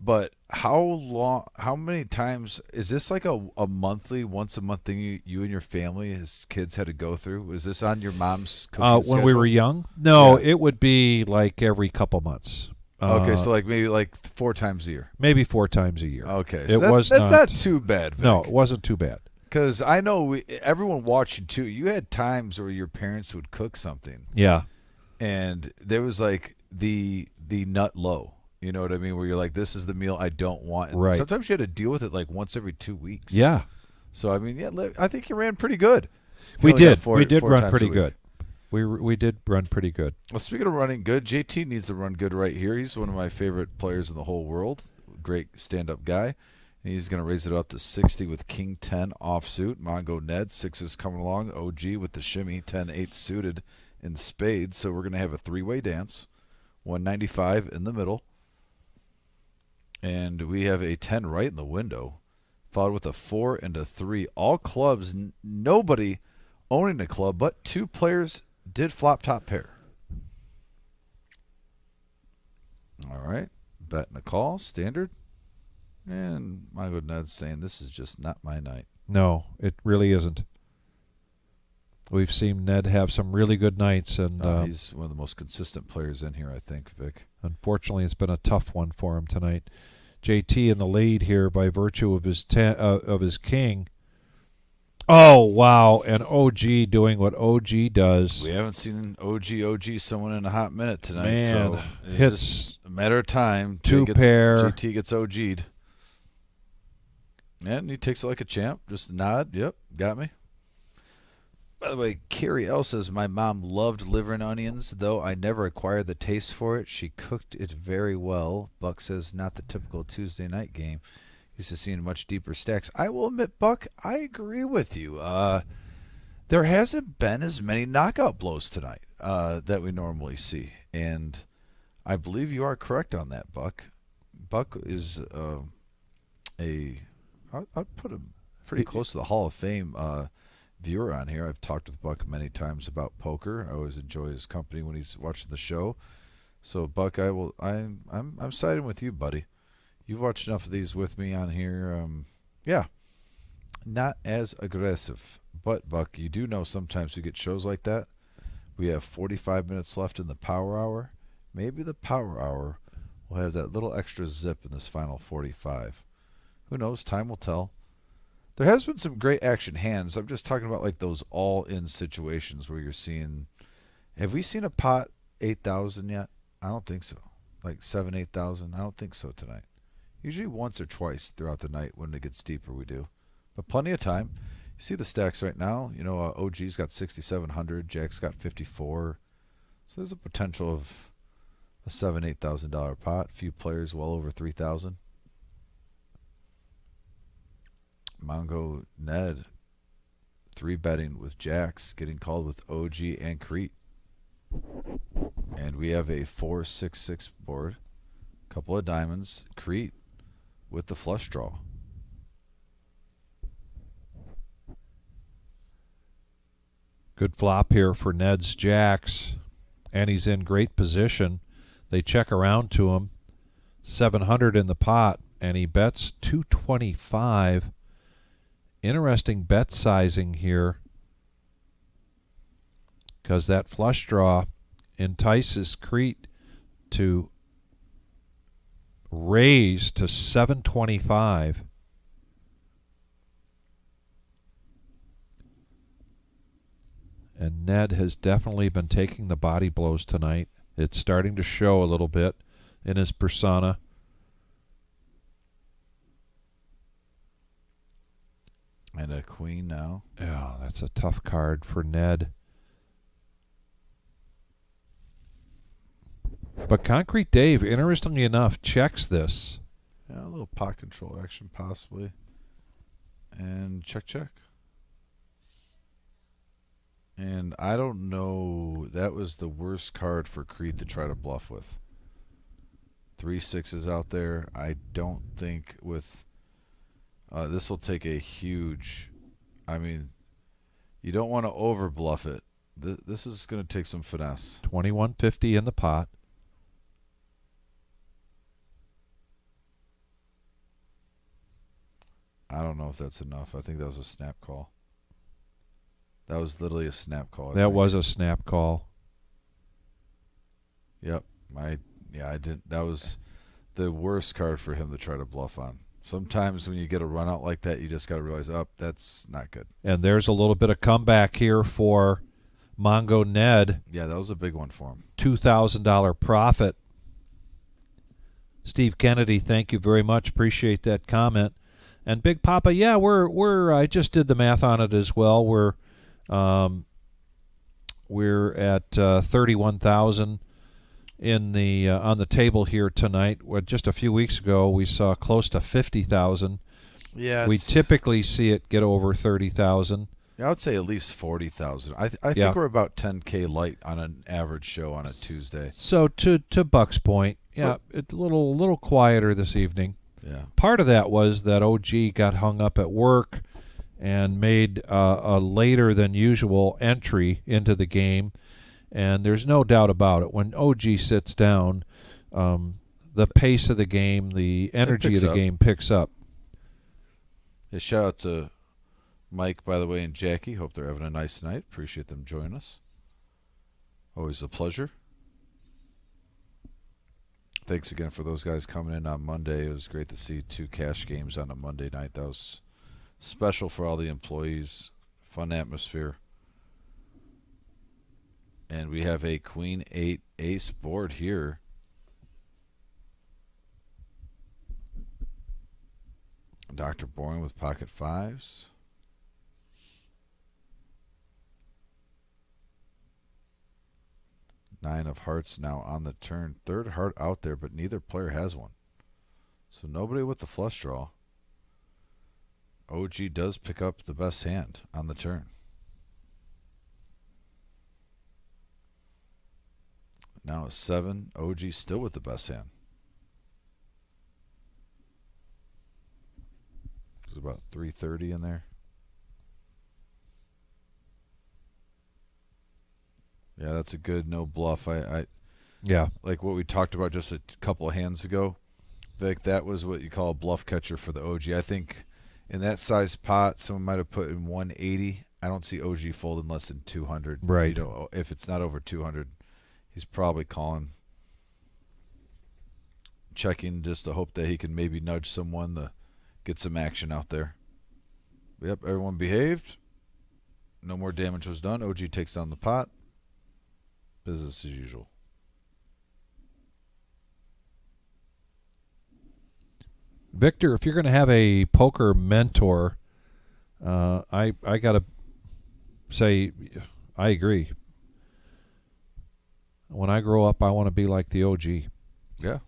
S1: But how many times, is this like a monthly, once a month thing you and your family, as kids, had to go through? Was this on your mom's cooking schedule?
S2: When we were young? No, it would be like every couple months.
S1: Okay, so maybe 4 times a year.
S2: Maybe 4 times a year.
S1: Okay, so that's not too bad, Vic.
S2: No, it wasn't too bad.
S1: Because I know everyone watching too, you had times where your parents would cook something.
S2: Yeah.
S1: And there was like the nut low. You know what I mean? Where you're like, this is the meal I don't want. And
S2: right.
S1: Sometimes you had to deal with it like once every 2 weeks.
S2: Yeah.
S1: So, I mean, I think you ran pretty good.
S2: We did run pretty good. We did run pretty good.
S1: Well, speaking of running good, JT needs to run good right here. He's one of my favorite players in the whole world. Great stand-up guy. And he's going to raise it up to 60 with King 10 offsuit. Mongo Ned, 6s coming along. OG with the shimmy, 10-8 suited in spades. So we're going to have a 3-way dance. 195 in the middle. And we have a 10 right in the window, followed with a 4 and a 3. All clubs, nobody owning a club, but 2 players did flop top pair. All right, bet and a call, standard. And my good Ned's saying this is just not my night.
S2: No, it really isn't. We've seen Ned have some really good nights, and
S1: he's one of the most consistent players in here, I think, Vic.
S2: Unfortunately, it's been a tough one for him tonight. JT in the lead here by virtue of his king. Oh, wow, and OG doing what OG does.
S1: We haven't seen OG someone in a hot minute tonight.
S2: Man,
S1: so it's
S2: hits
S1: just a matter of time.
S2: two-pair.
S1: JT gets OG'd. And he takes it like a champ. Just a nod. Yep, got me. By the way, Carrie L says, my mom loved liver and onions, though I never acquired the taste for it. She cooked it very well. Buck says, not the typical Tuesday night game. Used to seeing much deeper stacks. I will admit, Buck, I agree with you. There hasn't been as many knockout blows tonight that we normally see. And I believe you are correct on that, Buck. Buck is I'd put him pretty close to the Hall of Fame viewer on here. I've talked with Buck many times about poker. I always enjoy his company when he's watching the show. So Buck, I'm siding with you, buddy. You've watched enough of these with me on here. Yeah, not as aggressive. But Buck, you do know sometimes we get shows like that. We have 45 minutes left in the power hour. Maybe the power hour will have that little extra zip in this final 45. Who knows? Time will tell. There has been some great action hands. I'm just talking about like those all-in situations where you're seeing. Have we seen a pot 8,000 yet? I don't think so. Like 7,000, 8,000. I don't think so tonight. Usually once or twice throughout the night when it gets deeper we do. But plenty of time. You see the stacks right now. You know, OG's got 6,700. Jack's got 54. So there's a potential of a $7,000, $8,000 pot. Few players well over 3,000. Mongo Ned 3-betting with Jacks, getting called with OG and Crete. And we have a 4-6-6 board. Couple of diamonds. Crete with the flush draw.
S2: Good flop here for Ned's Jacks, and he's in great position. They check around to him. 700 in the pot, and he bets 225. Interesting bet sizing here, because that flush draw entices Crete to raise to 725. And Ned has definitely been taking the body blows tonight. It's starting to show a little bit in his persona.
S1: And a queen now.
S2: Yeah, that's a tough card for Ned. But Concrete Dave, interestingly enough, checks this.
S1: Yeah, a little pot control action possibly. And check, check. And I don't know. That was the worst card for Crete to try to bluff with. 3 6s out there. I don't think with... this will take a huge... I mean, you don't want to over bluff it. This is going to take some finesse.
S2: 2150 in the pot.
S1: I don't know if that's enough. I think that was a snap call. That was literally a snap call.
S2: That was a snap call.
S1: Yep. I didn't. That was the worst card for him to try to bluff on. Sometimes when you get a run out like that, you just got to realize, oh, that's not good.
S2: And there's a little bit of comeback here for Mongo Ned.
S1: Yeah, that was a big one for him.
S2: $2,000 profit. Steve Kennedy, thank you very much. Appreciate that comment. And Big Papa, yeah, we're I just did the math on it as well. We're at 31,000 in the on the table here tonight. Just a few weeks ago, we saw close to 50,000.
S1: Yeah,
S2: we typically see it get over 30,000.
S1: Yeah, I would say at least 40,000. I think we're about 10K light on an average show on a Tuesday.
S2: So to Buck's point, yeah, it's a little quieter this evening.
S1: Yeah.
S2: Part of that was that OG got hung up at work and made a later than usual entry into the game. And there's no doubt about it. When OG sits down, the pace of the game, the energy of the game picks up.
S1: Yeah, shout out to Mike, by the way, and Jackie. Hope they're having a nice night. Appreciate them joining us. Always a pleasure. Thanks again for those guys coming in on Monday. It was great to see 2 cash games on a Monday night. That was special for all the employees. Fun atmosphere. And we have a Queen 8 ace board here. Dr. Boring with pocket 5s. Nine of hearts now on the turn. Third heart out there, but neither player has one. So nobody with the flush draw. OG does pick up the best hand on the turn. Now a 7. OG still with the best hand. There's about 330 in there. Yeah, that's a good no bluff.
S2: Yeah,
S1: like what we talked about just a couple of hands ago, Vic. That was what you call a bluff catcher for the OG. I think in that size pot, someone might have put in 180. I don't see OG folding less than 200.
S2: Right.
S1: You know, if it's not over 200, he's probably calling, checking just to hope that he can maybe nudge someone to get some action out there. Yep, everyone behaved. No more damage was done. OG takes down the pot. Business as usual.
S2: Victor, if you're going to have a poker mentor, I got to say I agree. When I grow up, I want to be like the OG.
S1: Yeah.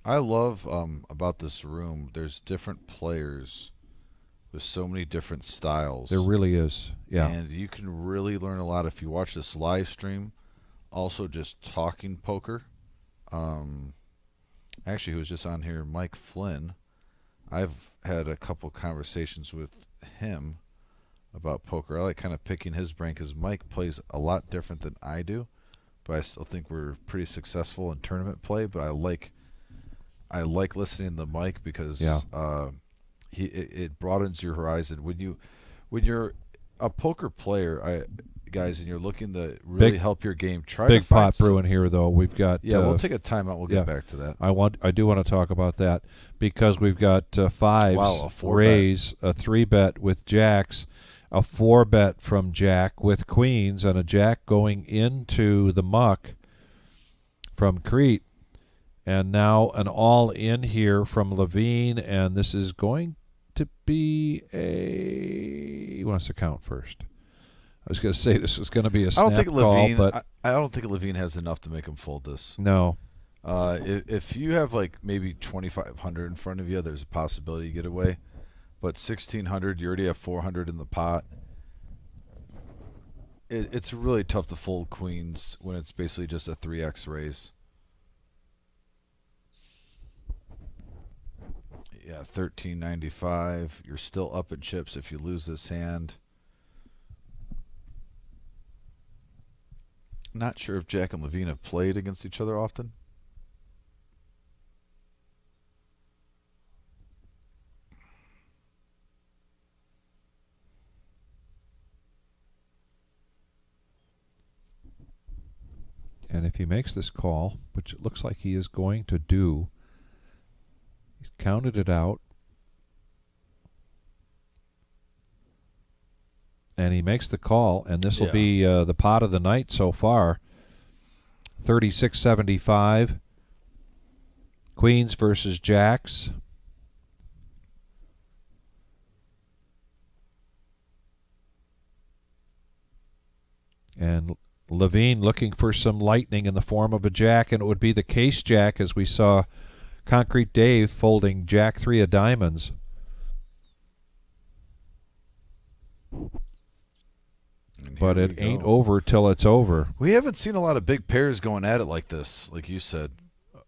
S1: I love about this room, there's different players with so many different styles.
S2: There really is. Yeah.
S1: And you can really learn a lot if you watch this live stream. Also just talking poker. Actually, who was just on here, Mike Flynn. I've had a couple conversations with him about poker. I like kind of picking his brain because Mike plays a lot different than I do, but I still think we're pretty successful in tournament play. But I like listening to Mike because it broadens your horizon. When you're a poker player, guys, and you're looking to really help your game, try
S2: big
S1: to find
S2: pot brewing here though. We've got
S1: we'll take a timeout. We'll get back to that.
S2: I do want to talk about that because we've got 5s,
S1: a 4
S2: raise, a 3-bet with jacks, a 4-bet from jack with queens, and a jack going into the muck from Crete. And now an all-in here from LaVine, and this is going to be a... He wants to count first. I was going to say this was going to be a snap call, but
S1: I don't think LaVine has enough to make him fold this.
S2: No.
S1: If you have like maybe 2,500 in front of you, there's a possibility you get away. But 1,600, you already have 400 in the pot. It's really tough to fold queens when it's basically just a 3x raise. Yeah, 1395. You're still up in chips if you lose this hand. Not sure if Jack and LaVine have played against each other often.
S2: And if he makes this call, which it looks like he is going to do, he's counted it out. And he makes the call, and this will be the pot of the night so far. 36.75. Queens versus jacks. And LaVine looking for some lightning in the form of a jack, and it would be the case jack as we saw Concrete Dave folding jack 3 of diamonds. But it ain't over till it's over.
S1: We haven't seen a lot of big pairs going at it like this, like you said,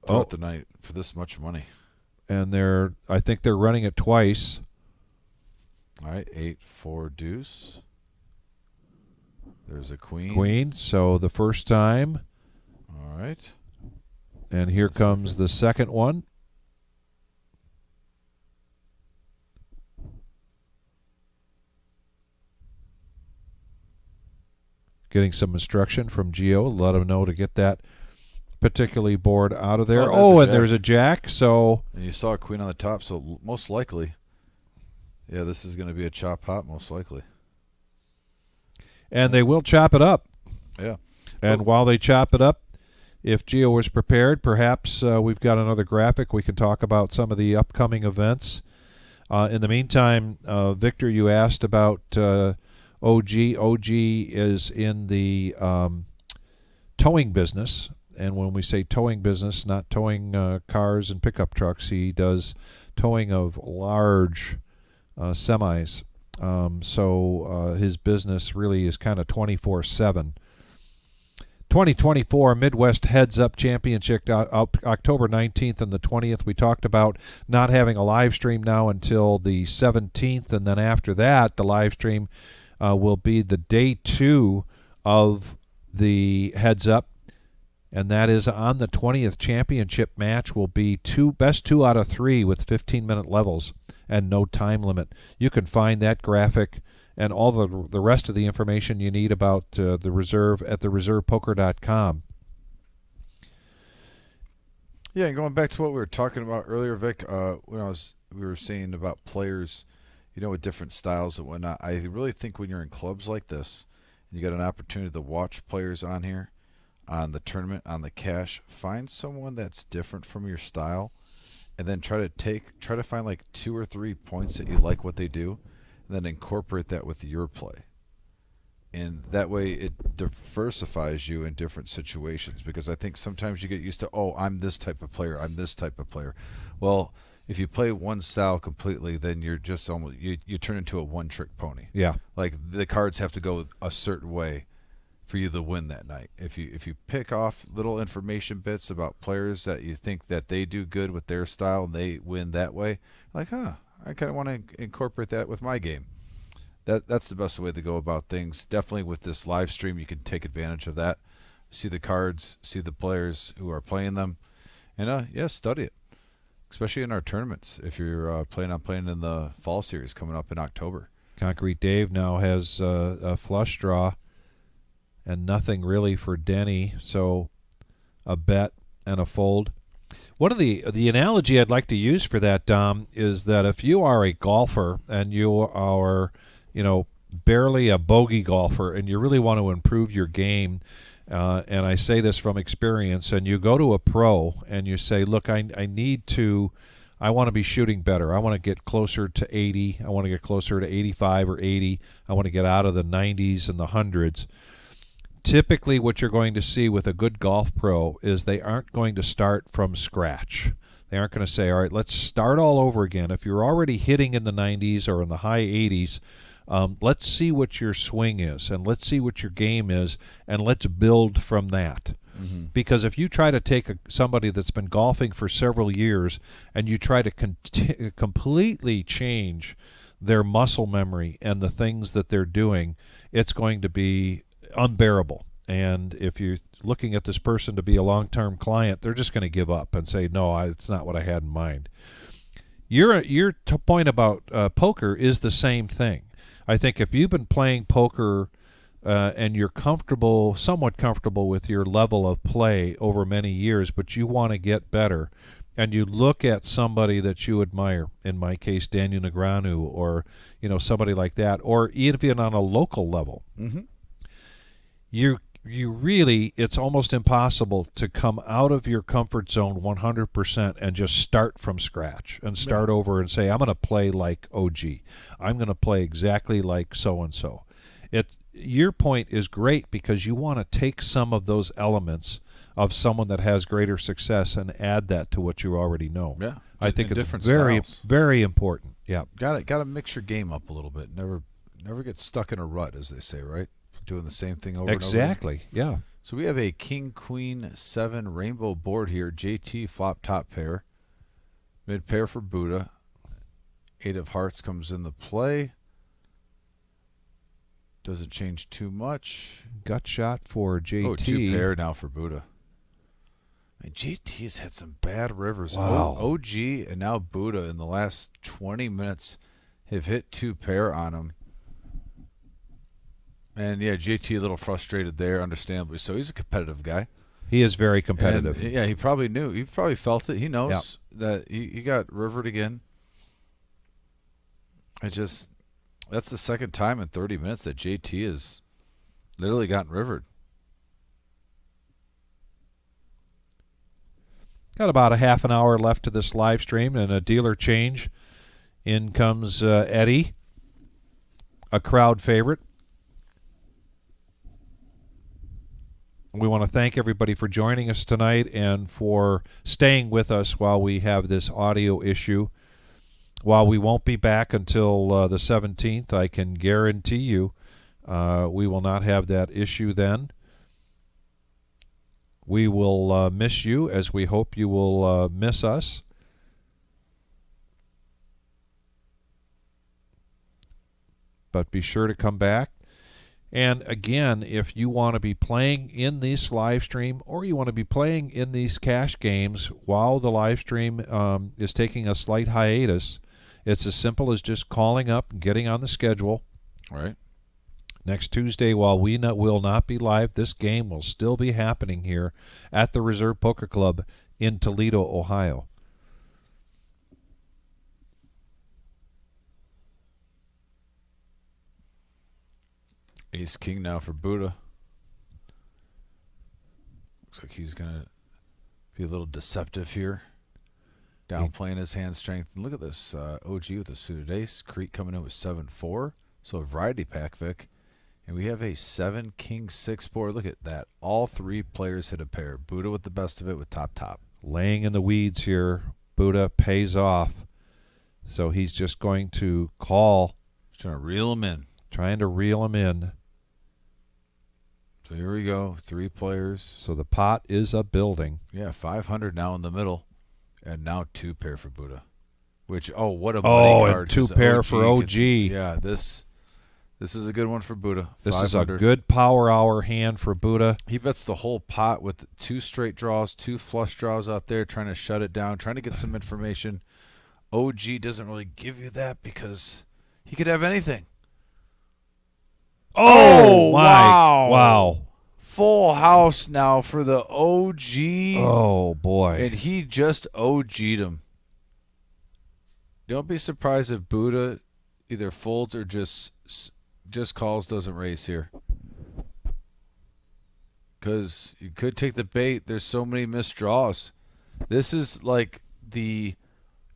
S1: throughout the night for this much money.
S2: And I think they're running it twice.
S1: All right, 8-4 deuce. There's a queen.
S2: Queen. So the first time.
S1: All right.
S2: And here comes the second one. Getting some instruction from Gio. Let him know to get that particularly board out of there.
S1: Oh,
S2: and there's a jack. So
S1: and you saw a queen on the top, so most likely, yeah, this is going to be a chop hop, most likely.
S2: And they will chop it up.
S1: Yeah.
S2: And while they chop it up, if Gio was prepared, perhaps we've got another graphic. We can talk about some of the upcoming events. In the meantime, Victor, you asked about OG. OG is in the towing business. And when we say towing business, not towing cars and pickup trucks, he does towing of large semis. So his business really is kind of 24/7. 2024 Midwest Heads Up Championship, October 19th and the 20th. We talked about not having a live stream now until the 17th, and then after that, the live stream will be the day 2 of the Heads Up, and that is on the 20th. Championship match will be best 2 out of 3 with 15-minute levels and no time limit. You can find that graphic and all the rest of the information you need about the reserve at thereservepoker.com.
S1: Yeah, and going back to what we were talking about earlier, Vic, when we were saying about players, with different styles and whatnot. I really think when you're in clubs like this, and you got an opportunity to watch players on here, on the tournament, on the cash, find someone that's different from your style, and then try to find like 2 or 3 points that you like what they do, and then incorporate that with your play. And that way it diversifies you in different situations, because I think sometimes you get used to, oh, I'm this type of player, I'm this type of player. Well, if you play one style completely, then you're just almost you turn into a one-trick pony.
S2: Yeah.
S1: Like the cards have to go a certain way for you to win that night. If you pick off little information bits about players that you think that they do good with their style and they win that way, like, I kind of want to incorporate that with my game. That's the best way to go about things. Definitely with this live stream, you can take advantage of that. See the cards, see the players who are playing them, and study it. Especially in our tournaments, if you're planning on playing in the fall series coming up in October.
S2: Concrete Dave now has a flush draw and nothing really for Denny, so a bet and a fold. One of the analogy I'd like to use for that, Dom, is that if you are a golfer and you are, barely a bogey golfer and you really want to improve your game, and I say this from experience, and you go to a pro and you say, look, I want to be shooting better. I want to get closer to 80. I want to get closer to 85 or 80. I want to get out of the 90s and the hundreds. Typically what you're going to see with a good golf pro is they aren't going to start from scratch. They aren't going to say, all right, let's start all over again. If you're already hitting in the 90s or in the high 80s, let's see what your swing is, and let's see what your game is, and let's build from that. Mm-hmm. Because if you try to take somebody that's been golfing for several years and you try to completely change their muscle memory and the things that they're doing, it's going to be unbearable. And if you're looking at this person to be a long-term client, they're just going to give up and say, no, it's not what I had in mind. Your point about poker is the same thing. I think if you've been playing poker and you're somewhat comfortable with your level of play over many years, but you want to get better, and you look at somebody that you admire, in my case, Daniel Negreanu, or somebody like that, or even on a local level, mm-hmm. you really, it's almost impossible to come out of your comfort zone 100% and just start from scratch and start over and say, I'm going to play like OG. I'm going to play exactly like so-and-so. Your point is great because you want to take some of those elements of someone that has greater success and add that to what you already know.
S1: Yeah.
S2: I think it's
S1: different
S2: very,
S1: styles.
S2: very important. Yeah.
S1: Got to mix your game up a little bit. Never get stuck in a rut, as they say, right? Doing the same thing over
S2: exactly,
S1: and over.
S2: Yeah.
S1: So we have a King, Queen, 7 rainbow board here. JT flop top pair. Mid pair for Buddha. 8 of hearts comes into play. Doesn't change too much.
S2: Gut shot for JT.
S1: Oh, 2 pair now for Buddha. I mean, JT's had some bad rivers.
S2: Wow.
S1: OG and now Buddha in the last 20 minutes have hit 2 pair on him. And yeah, JT a little frustrated there, understandably. So he's a competitive guy.
S2: He is very competitive.
S1: And, yeah, he probably knew. He probably felt it. He knows that he got rivered again. That's the second time in 30 minutes that JT has literally gotten rivered.
S2: Got about a half an hour left to this live stream and a dealer change. In comes Eddie, a crowd favorite. We want to thank everybody for joining us tonight and for staying with us while we have this audio issue. While we won't be back until the 17th, I can guarantee you we will not have that issue then. We will miss you as we hope you will miss us. But be sure to come back. And again, if you want to be playing in this live stream or you want to be playing in these cash games while the live stream is taking a slight hiatus, it's as simple as just calling up and getting on the schedule.
S1: All right.
S2: Next Tuesday, while we will not be live, this game will still be happening here at the Reserve Poker Club in Toledo, Ohio.
S1: Ace King now for Buddha. Looks like he's going to be a little deceptive here. Downplaying his hand strength. And look at this OG with a suited ace. Crete coming in with 7-4. So a variety pack, Vic. And we have a 7 King 6 board. Look at that. All 3 players hit a pair. Buddha with the best of it with top.
S2: Laying in the weeds here. Buddha pays off. So he's just going to call.
S1: He's trying to reel him in.
S2: Trying to reel him in.
S1: So here we go. 3 players.
S2: So the pot is a building.
S1: Yeah, 500 now in the middle. And now 2 pair for Buddha. Which, what a money card.
S2: And 2 pair for OG.
S1: Yeah, this is a good one for Buddha.
S2: This is a good power hour hand for Buddha.
S1: He bets the whole pot with 2 straight draws, 2 flush draws out there, trying to shut it down, trying to get some information. OG doesn't really give you that because he could have anything.
S2: Oh, my. Wow.
S1: Full house now for the OG.
S2: Oh, boy.
S1: And he just OG'd him. Don't be surprised if Buddha either folds or just calls, doesn't raise here. Because you could take the bait. There's so many missed draws. This is like the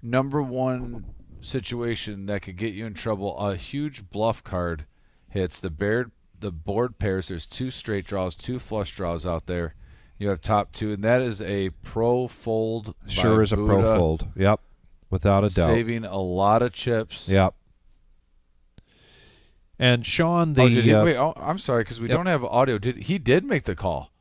S1: #1 situation that could get you in trouble. A huge bluff card hits the board pairs. There's 2 straight draws, 2 flush draws out there. You have top 2, and that is a pro fold.
S2: Sure is a pro fold. Yep, without a doubt.
S1: Saving a lot of chips.
S2: Yep. And Sean,
S1: wait, I'm sorry, because we don't have audio. He did make the call?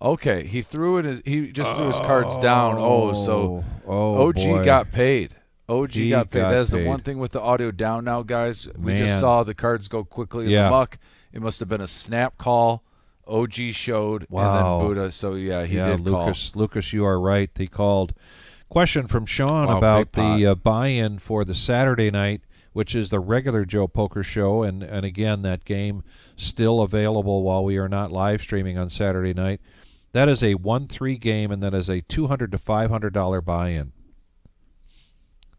S1: Okay, he threw it. He just threw his cards down. So OG
S2: boy.
S1: got paid. OG got paid. That is
S2: paid.
S1: the one thing with the audio down now, guys. We just saw the cards go quickly in the muck. It must have been a snap call. OG showed, and then Buddha. So, yeah, he did call.
S2: Lucas, you are right. He called. Question from Sean about the buy-in for the Saturday night, which is the regular Joe Poker Show. And again, that game still available while we are not live streaming on Saturday night. That is a 1-3 game, and that is a $200 to $500 buy-in.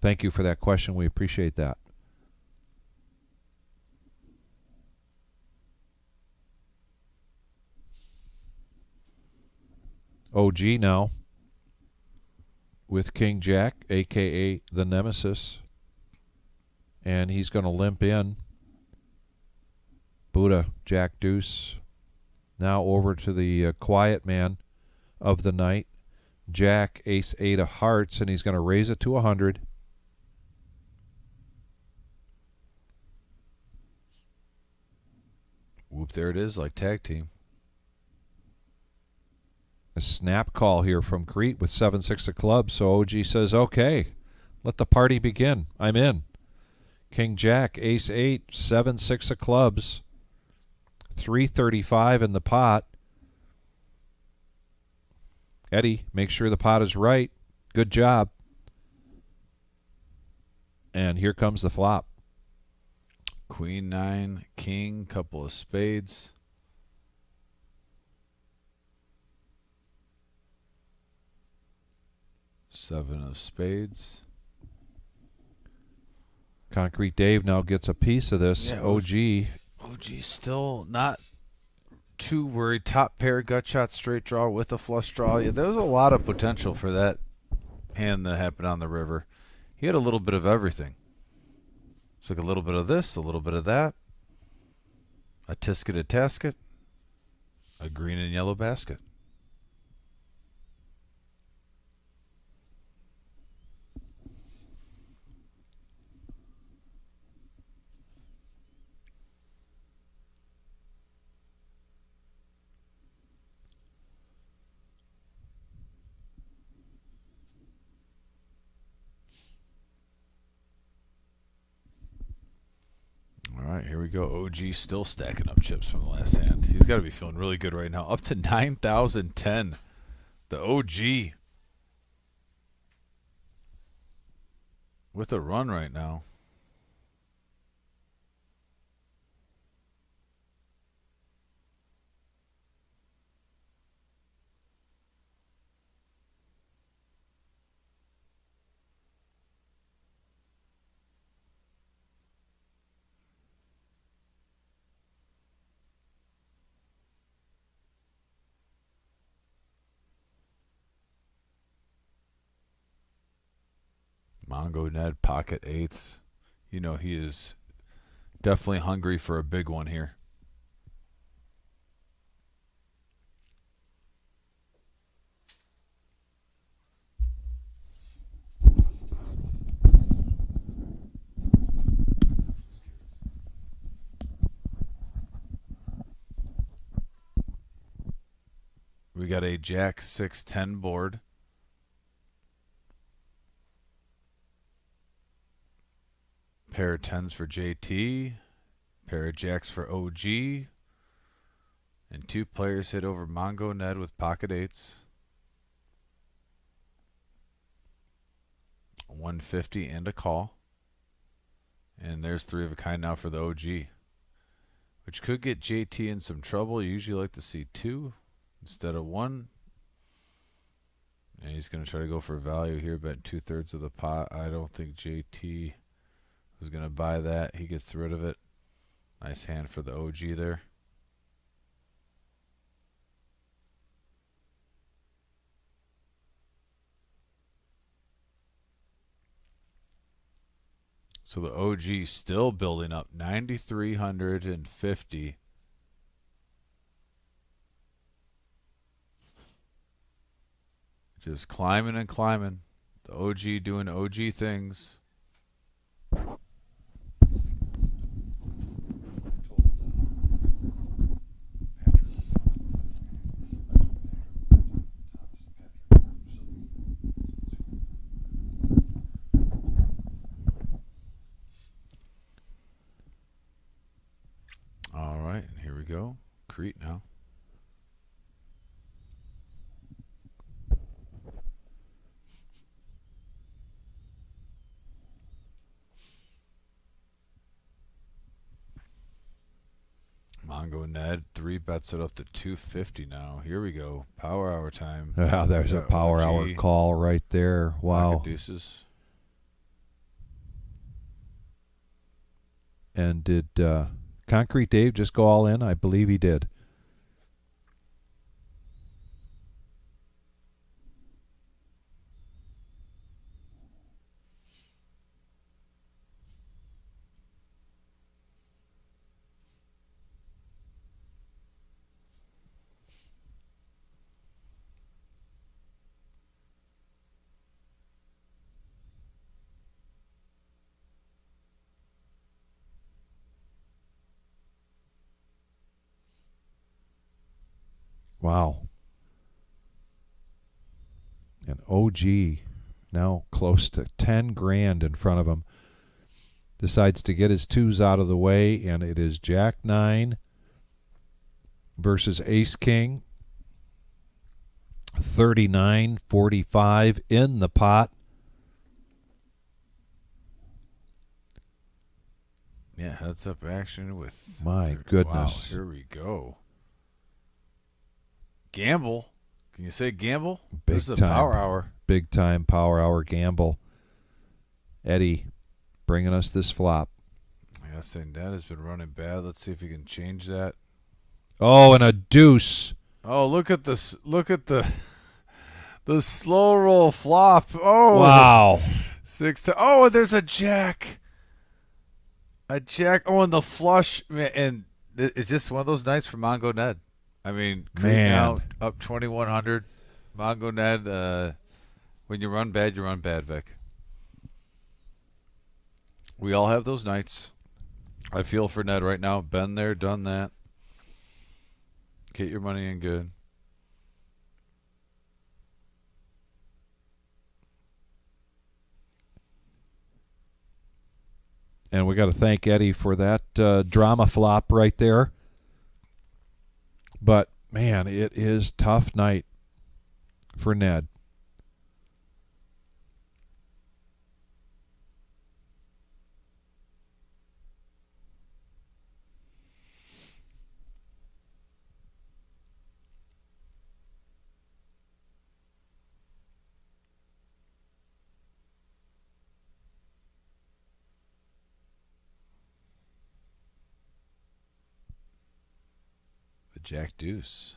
S2: Thank you for that question. We appreciate that. OG now with King Jack, a.k.a. the Nemesis. And he's going to limp in. Buddha, Jack Deuce. Now over to the quiet man of the night. Jack, Ace 8 of hearts, and he's going to raise it to 100.
S1: Whoop, there it is, like tag team.
S2: A snap call here from Crete with 7-6 of clubs. So OG says, okay, let the party begin. I'm in. King Jack, Ace 8, 7-6 of clubs. $335 in the pot. Eddie, make sure the pot is right. Good job. And here comes the flop.
S1: Queen 9, king, couple of spades. Seven of spades.
S2: Concrete Dave now gets a piece of this.
S1: Yeah,
S2: OG.
S1: OG still not too worried. Top pair, gut shot, straight draw with a flush draw. Yeah, there was a lot of potential for that hand that happened on the river. He had a little bit of everything. It's like a little bit of this, a little bit of that. A tisket, a tasket. A green and yellow basket. All right, here we go. OG still stacking up chips from the last hand. He's got to be feeling really good right now. Up to 9,010. The OG with a run right now. Mongo Ned, pocket eights. You know he is definitely hungry for a big one here. We got a Jack 6-10 board. Pair of 10s for JT, pair of jacks for OG, and two players hit over Mongo Ned with pocket eights. 150 and a call. And there's three of a kind now for the OG, which could get JT in some trouble. You usually like to see two instead of one. And he's going to try to go for value here, betting 2/3 of the pot. I don't think JT was going to buy that. He gets rid of it. Nice hand for the OG there. So the OG still building up, 9,350. Just climbing and climbing. The OG doing OG things. All right, here we go. Crete now. Mongo Ned, 3 bets it up to 250 now. Here we go. Power hour time.
S2: Ah, there's a power hour call right there. Wow.
S1: Pocket deuces.
S2: And did Concrete Dave just go all in? I believe he did. Wow. And OG now close to 10 grand in front of him. Decides to get his twos out of the way, and it is Jack 9, versus Ace King. 39-45 in the pot.
S1: Yeah, heads up action with.
S2: My goodness.
S1: Wow, here we go. Gamble. Can you say gamble?
S2: Big
S1: This is a
S2: time.
S1: power hour.
S2: Big time power hour gamble. Eddie bringing us this flop.
S1: I gotta say, Ned has been running bad. Let's see if he can change that.
S2: Oh, and a deuce.
S1: Oh, look at this! Look at the slow roll flop. Oh,
S2: Wow.
S1: 6 to. Oh, and there's a jack. A jack. Oh, and the flush. Man, and it's just one of those nights for Mongo Ned. I mean, Crete
S2: Man.
S1: now up 2,100. Mongo Ned. When you run bad, Vic. We all have those nights. I feel for Ned right now. Been there, done that. Get your money in good.
S2: And we got to thank Eddie for that drama flop right there. But, man, it is tough night for Ned.
S1: The jack deuce.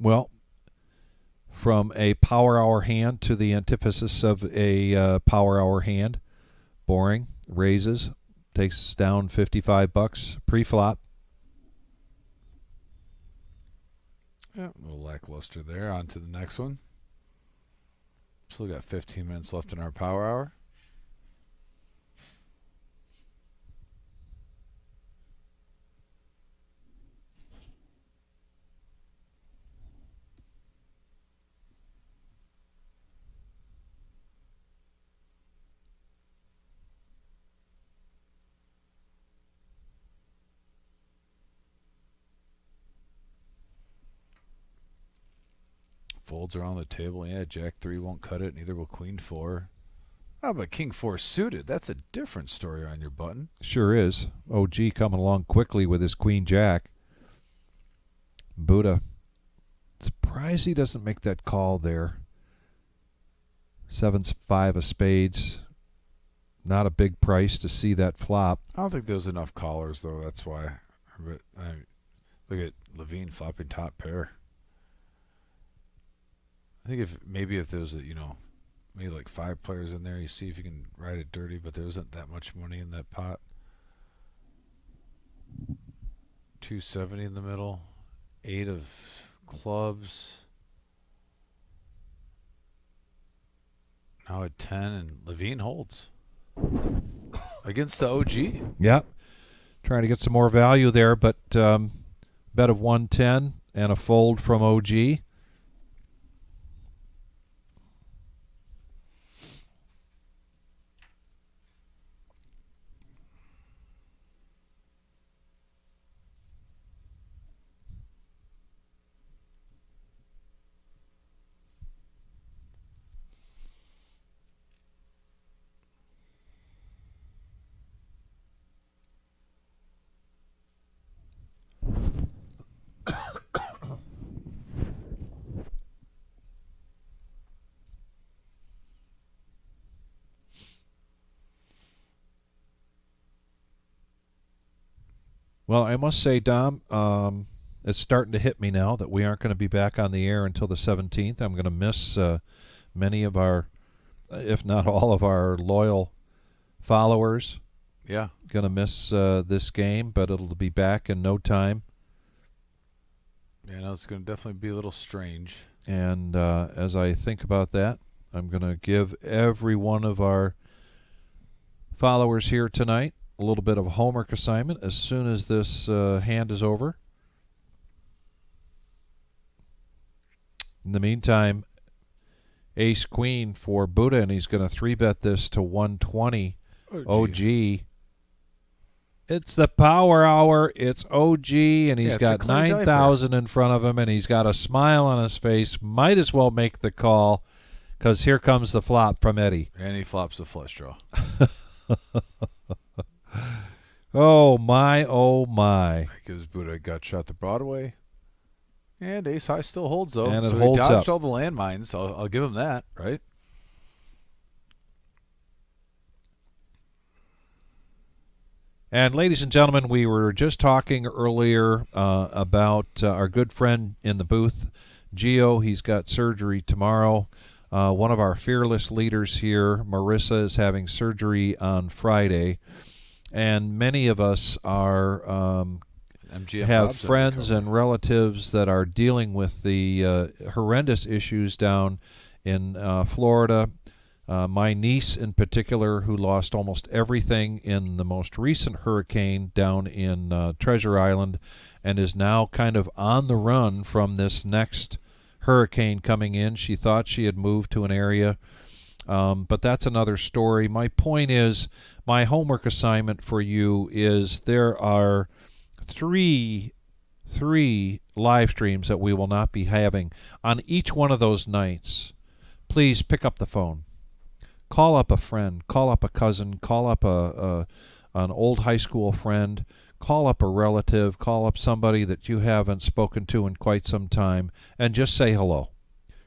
S2: Well, from a power hour hand to the antithesis of a power hour hand, boring, raises, takes us down $55 pre-flop.
S1: Yeah, a little lackluster there. On to the next one. Still got 15 minutes left in our power hour. Folds around the table. Yeah, Jack 3 won't cut it. Neither will Queen 4. Oh, but King 4 suited. That's a different story on your button.
S2: Sure is. OG coming along quickly with his Queen Jack. Buddha. Surprised he doesn't make that call there. 7's 5 of spades. Not a big price to see that flop.
S1: I don't think there's enough callers, though. That's why. But look at LaVine flopping top pair. I think if there was maybe like 5 players in there, you see if you can ride it dirty, but there isn't that much money in that pot. 270 in the middle, 8 of clubs. Now at 10, and LaVine holds against the OG.
S2: Yep. Trying to get some more value there, but bet of 110 and a fold from OG. Well, I must say, Dom, it's starting to hit me now that we aren't going to be back on the air until the 17th. I'm going to miss many of our, if not all of our loyal followers.
S1: Yeah.
S2: Gonna miss this game, but it'll be back in no time.
S1: Yeah, no, it's going to definitely be a little strange.
S2: And as I think about that, I'm going to give every one of our followers here tonight a little bit of a homework assignment as soon as this hand is over. In the meantime, Ace Queen for Buddha, and he's going to 3-bet this to 120. OG. It's the power hour. It's OG, and he's got 9,000 in front of him, and he's got a smile on his face. Might as well make the call, because here comes the flop from Eddie.
S1: And he flops the flush draw.
S2: Oh, my, oh, my.
S1: Gives Buddha a gut shot to Broadway. And ace high still holds, though.
S2: And it
S1: so
S2: holds
S1: he dodged
S2: up.
S1: all the landmines. I'll give him that, right?
S2: And ladies and gentlemen, we were just talking earlier about our good friend in the booth, Gio. He's got surgery tomorrow. One of our fearless leaders here, Marissa, is having surgery on Friday. And many of us are have friends and relatives that are dealing with the horrendous issues down in Florida. My niece in particular, who lost almost everything in the most recent hurricane down in Treasure Island and is now kind of on the run from this next hurricane coming in. She thought she had moved to an area, but that's another story. My point is, my homework assignment for you is there are three live streams that we will not be having. On each one of those nights, please pick up the phone. Call up a friend, call up a cousin, call up an old high school friend, call up a relative, call up somebody that you haven't spoken to in quite some time, and just say hello.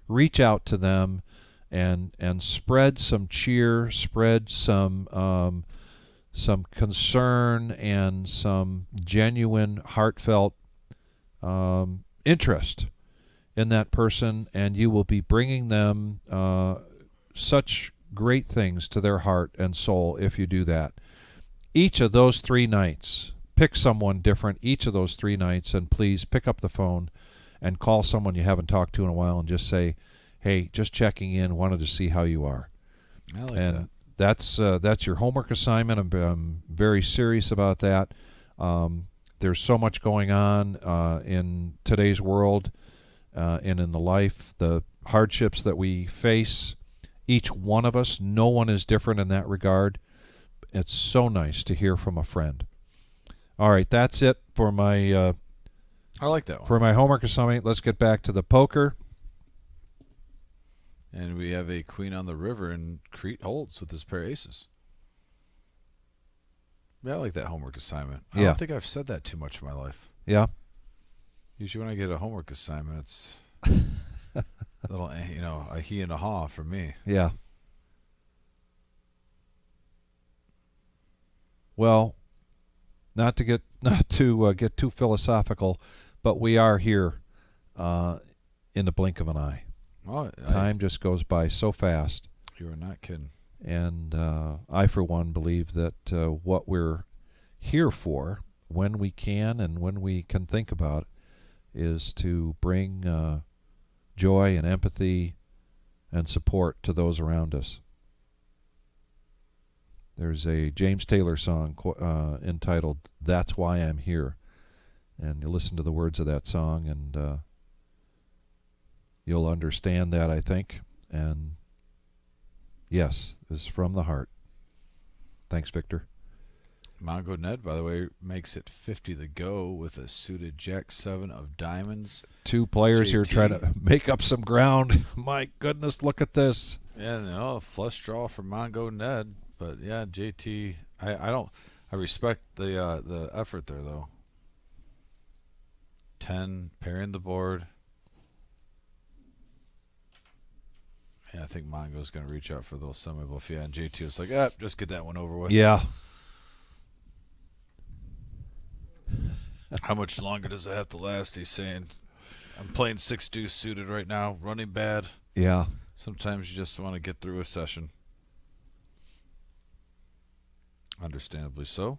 S2: Reach out to them and spread some cheer, spread some concern and some genuine, heartfelt interest in that person, and you will be bringing them such great things to their heart and soul if you do that. Each of those 3 nights, pick someone different each of those 3 nights, and please pick up the phone and call someone you haven't talked to in a while and just say, hey, just checking in, wanted to see how you are.
S1: I like that.
S2: That's your homework assignment. I'm very serious about that. There's so much going on in today's world and in the life, the hardships that we face. Each one of us, no one is different in that regard. It's so nice to hear from a friend. All right, that's it for my
S1: I like that one.
S2: For my homework assignment. Let's get back to the poker.
S1: And we have a queen on the river, and Crete holds with his pair of aces. Yeah, I like that homework assignment. I don't think I've said that too much in my life.
S2: Yeah.
S1: Usually when I get a homework assignment, it's a little, a he and a haw for me.
S2: Yeah. Well, not to get too philosophical, but we are here in the blink of an eye.
S1: Oh,
S2: Time just goes by so fast.
S1: You are not kidding.
S2: And I, for one, believe that what we're here for, when we can and when we can think about it, is to bring joy and empathy and support to those around us. There's a James Taylor song entitled "That's Why I'm Here," and you listen to the words of that song, and you'll understand that, I think. And yes, it's from the heart. Thanks, Victor.
S1: Mongo Ned, by the way, makes it 50 to go with a suited Jack-7 of diamonds.
S2: 2 players here trying to make up some ground. My goodness, look at this.
S1: Yeah, no, flush draw for Mongo Ned. But yeah, JT, I respect the effort there though. 10 pairing the board. Yeah, I think Mongo's gonna reach out for those semi-bluff. Yeah, and JT was like, just get that one over with.
S2: Yeah.
S1: How much longer does it have to last? He's saying, I'm playing 6-2 suited right now, running bad.
S2: Yeah.
S1: Sometimes you just want to get through a session. Understandably so.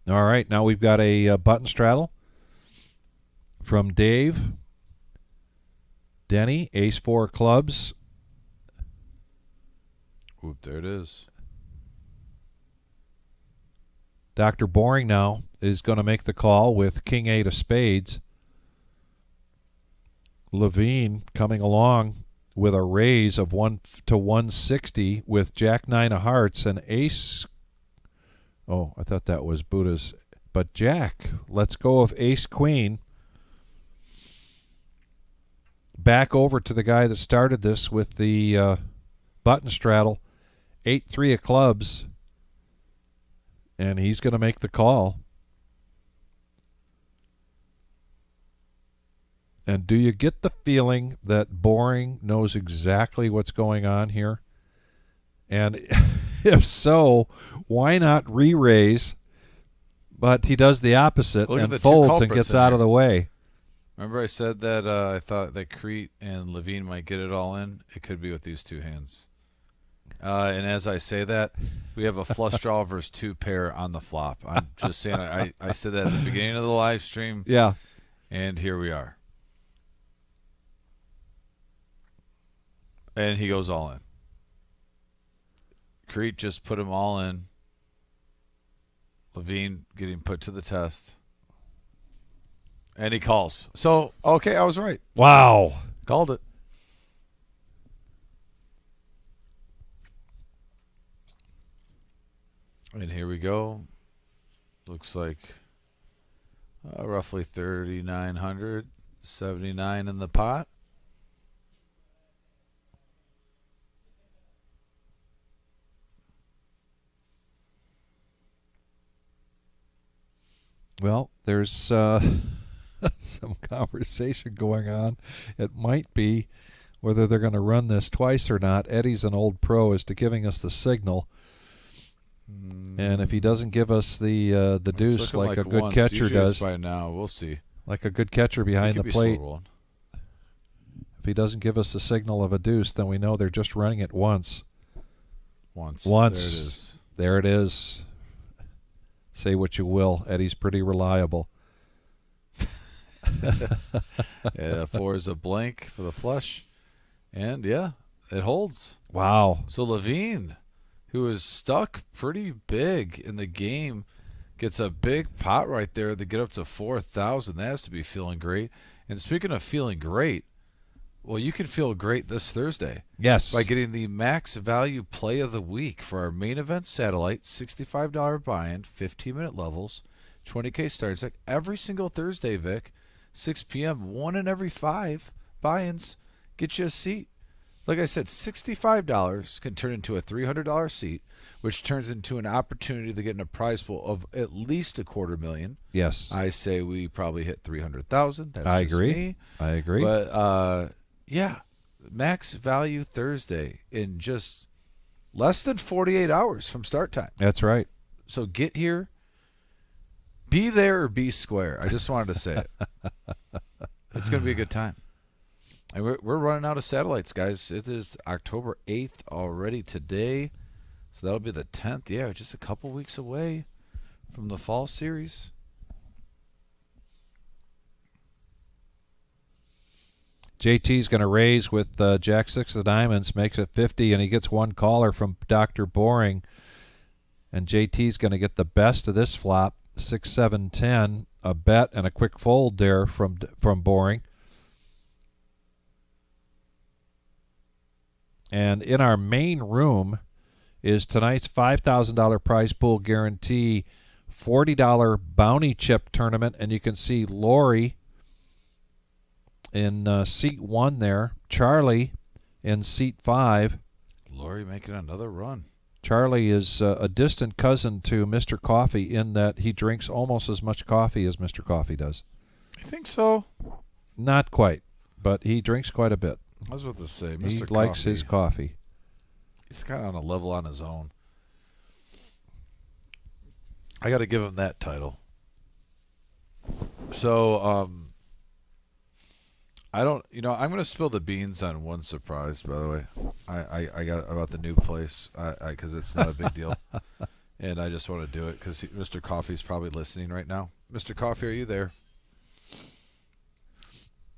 S2: All right, now we've got a button straddle from Dave. Denny, ace-4 clubs.
S1: Oop, there it is.
S2: Dr. Boring now is going to make the call with king-8 of spades. LaVine coming along with a raise of 1 to 160 with jack-9 of hearts and ace. Oh, I thought that was Buddha's. But Jack, let's go of ace-queen. Back over to the guy that started this with the button straddle. 8-3 of clubs. And he's going to make the call. And do you get the feeling that Boring knows exactly what's going on here? And if so, why not re-raise? But he does the opposite and folds and gets out of the way.
S1: Remember I said that I thought that Crete and LaVine might get it all in? It could be with these two hands. And as I say that, we have a flush draw versus 2 pair on the flop. I'm just saying, I said that at the beginning of the live stream.
S2: Yeah.
S1: And here we are. And he goes all in. Crete just put him all in. LaVine getting put to the test. And he calls. So, okay, I was right.
S2: Wow.
S1: Called it. And here we go. Looks like roughly 3,900, 79 in the pot.
S2: Well, there's some conversation going on. It might be whether they're going to run this twice or not. Eddie's an old pro as to giving us the signal. And if he doesn't give us the deuce like a good catcher does
S1: by now, we'll see.
S2: Like a good catcher behind the plate. If he doesn't give us the signal of a deuce, then we know they're just running it once.
S1: Once.
S2: There
S1: it is.
S2: There it is. Say what you will. Eddie's pretty reliable.
S1: Yeah, 4 is a blank for the flush. And, yeah, it holds.
S2: Wow.
S1: So LaVine, who is stuck pretty big in the game, gets a big pot right there to get up to 4,000. That has to be feeling great. And speaking of feeling great, well, you can feel great this Thursday.
S2: Yes.
S1: By getting the max value play of the week for our main event satellite, $65 buy-in, 15-minute levels, 20K starting stack. Every single Thursday, Vic, 6 p.m., 1 in every 5 buy-ins get you a seat. Like I said, $65 can turn into a $300 seat, which turns into an opportunity to get in a prize pool of at least $250,000.
S2: Yes.
S1: I say we probably hit 300,000. That's
S2: I
S1: just
S2: agree.
S1: me.
S2: I agree.
S1: But, yeah, max value Thursday in just less than 48 hours from start time.
S2: That's right.
S1: So get here. Be there or be square. I just wanted to say it. It's going to be a good time. And we're running out of satellites, guys. It is October 8th already today. So that'll be the 10th. Yeah, just a couple weeks away from the fall series.
S2: JT's going to raise with Jack 6 of diamonds, makes it 50, and he gets one caller from Dr. Boring. And JT's going to get the best of this flop, 6, 7, 10, a bet and a quick fold there from Boring. And in our main room is tonight's $5,000 prize pool guarantee, $40 bounty chip tournament, and you can see Lori in seat 1 there, Charlie in seat 5.
S1: Lori making another run.
S2: Charlie is a distant cousin to Mr. Coffee in that he drinks almost as much coffee as Mr. Coffee does.
S1: I think so.
S2: Not quite, but he drinks quite a bit.
S1: I was about to say, Mr.
S2: He
S1: Coffee
S2: likes his coffee.
S1: He's kind of on a level on his own. I got to give him that title. So, I don't, I'm going to spill the beans on one surprise, by the way. I got about the new place, because it's not a big deal. And I just want to do it because Mr. Coffee's probably listening right now. Mr. Coffee, are you there?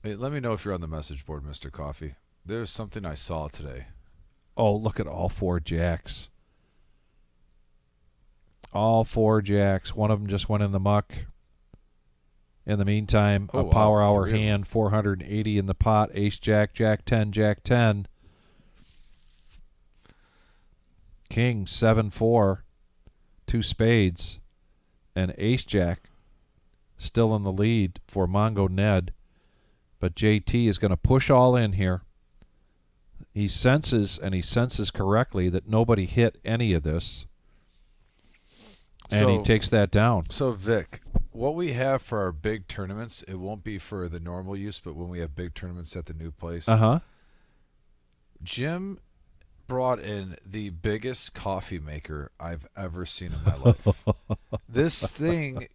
S1: Hey, let me know if you're on the message board, Mr. Coffee. There's something I saw today.
S2: Oh, look at all 4 jacks. All 4 jacks. One of them just went in the muck. In the meantime, a power hour hand, 480 in the pot. Ace jack, jack 10, jack 10. King 7-4. 2 spades. And ace jack still in the lead for Mongo Ned. But JT is going to push all in here. He senses, and he senses correctly, that nobody hit any of this. And he takes that down.
S1: So, Vic, what we have for our big tournaments, it won't be for the normal use, but when we have big tournaments at the new place. Jim brought in the biggest coffee maker I've ever seen in my life. This thing,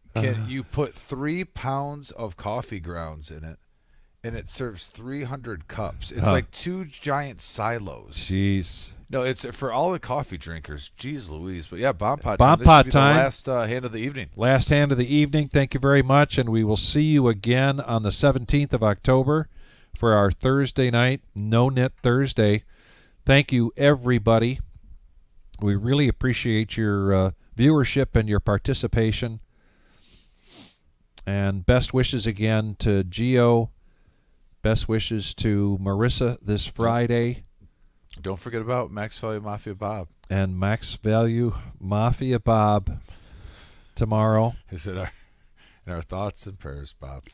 S1: you put 3 pounds of coffee grounds in it, and it serves 300 cups. It's like 2 giant silos.
S2: Jeez.
S1: No, it's for all the coffee drinkers. Jeez Louise. But yeah, bomb pot
S2: bomb
S1: time.
S2: Pot
S1: this should be
S2: time.
S1: The last hand of the evening.
S2: Last hand of the evening. Thank you very much, and we will see you again on the 17th of October for our Thursday night, No Knit Thursday. Thank you, everybody. We really appreciate your viewership and your participation. And best wishes again to Gio. Best wishes to Marissa this Friday.
S1: Don't forget about Max Value Mafia Bob.
S2: And Max Value Mafia Bob tomorrow.
S1: Is it in our thoughts and prayers, Bob?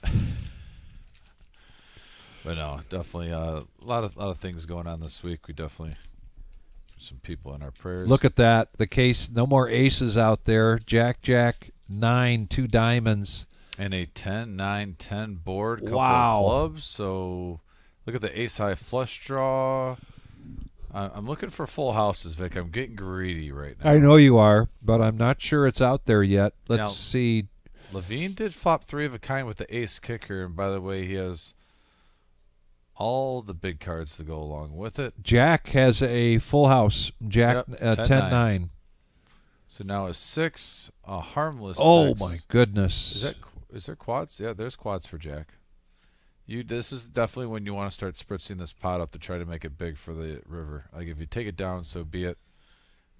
S1: But no, definitely a lot of things going on this week. We definitely some people in our prayers.
S2: Look at that. The case, no more aces out there. Jack, Jack, 9, 2 diamonds.
S1: And a 10, 9, 10 board. Couple
S2: Wow.
S1: of clubs. So look at the ace high flush draw. I'm looking for full houses, Vic. I'm getting greedy right now.
S2: I know you are, but I'm not sure it's out there yet. Let's see.
S1: LaVine did flop 3 of a kind with the ace kicker, and by the way, he has all the big cards to go along with it.
S2: Jack has a full house. Jack,
S1: Yep,
S2: 10-9.
S1: So now a 6, a harmless 6.
S2: My goodness.
S1: Is there quads? Yeah, there's quads for Jack. This is definitely when you want to start spritzing this pot up to try to make it big for the river. Like if you take it down, so be it.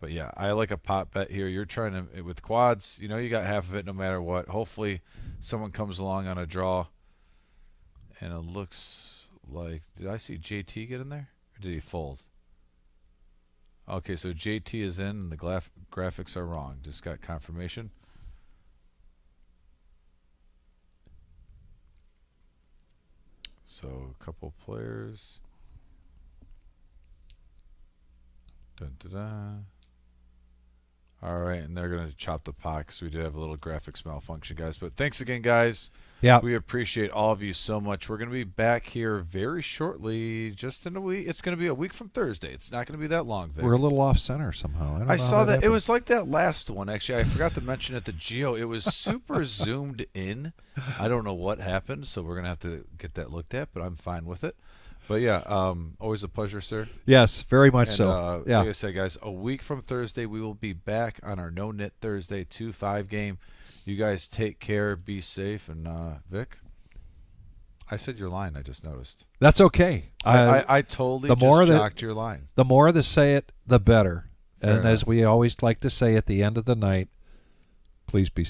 S1: But yeah, I like a pot bet here. You're trying to with quads. You got half of it no matter what. Hopefully, someone comes along on a draw. And it looks like, did I see JT get in there, or did he fold? Okay, so JT is in, and the graphics are wrong. Just got confirmation. So a couple players. Dun, dun, dun. All right, and they're going to chop the pot because we did have a little graphics malfunction, guys. But thanks again, guys.
S2: Yeah.
S1: We appreciate all of you so much. We're going to be back here very shortly, just in a week. It's going to be a week from Thursday. It's not going to be that long, Vic.
S2: We're a little off center somehow.
S1: I saw that. It was like that last one, actually. I forgot to mention at the Geo. It was super zoomed in. I don't know what happened, so we're going to have to get that looked at, but I'm fine with it. But yeah, always a pleasure, sir.
S2: Yes, very much
S1: And,
S2: so. Yeah.
S1: Like I said, guys, a week from Thursday, we will be back on our No Knit Thursday 2-5 game. You guys take care, be safe, and Vic, I said your line. I just noticed.
S2: That's okay.
S1: I totally jocked your line.
S2: The more they say it, the better.
S1: Fair
S2: and
S1: enough.
S2: as we always like to say at the end of the night, please be safe.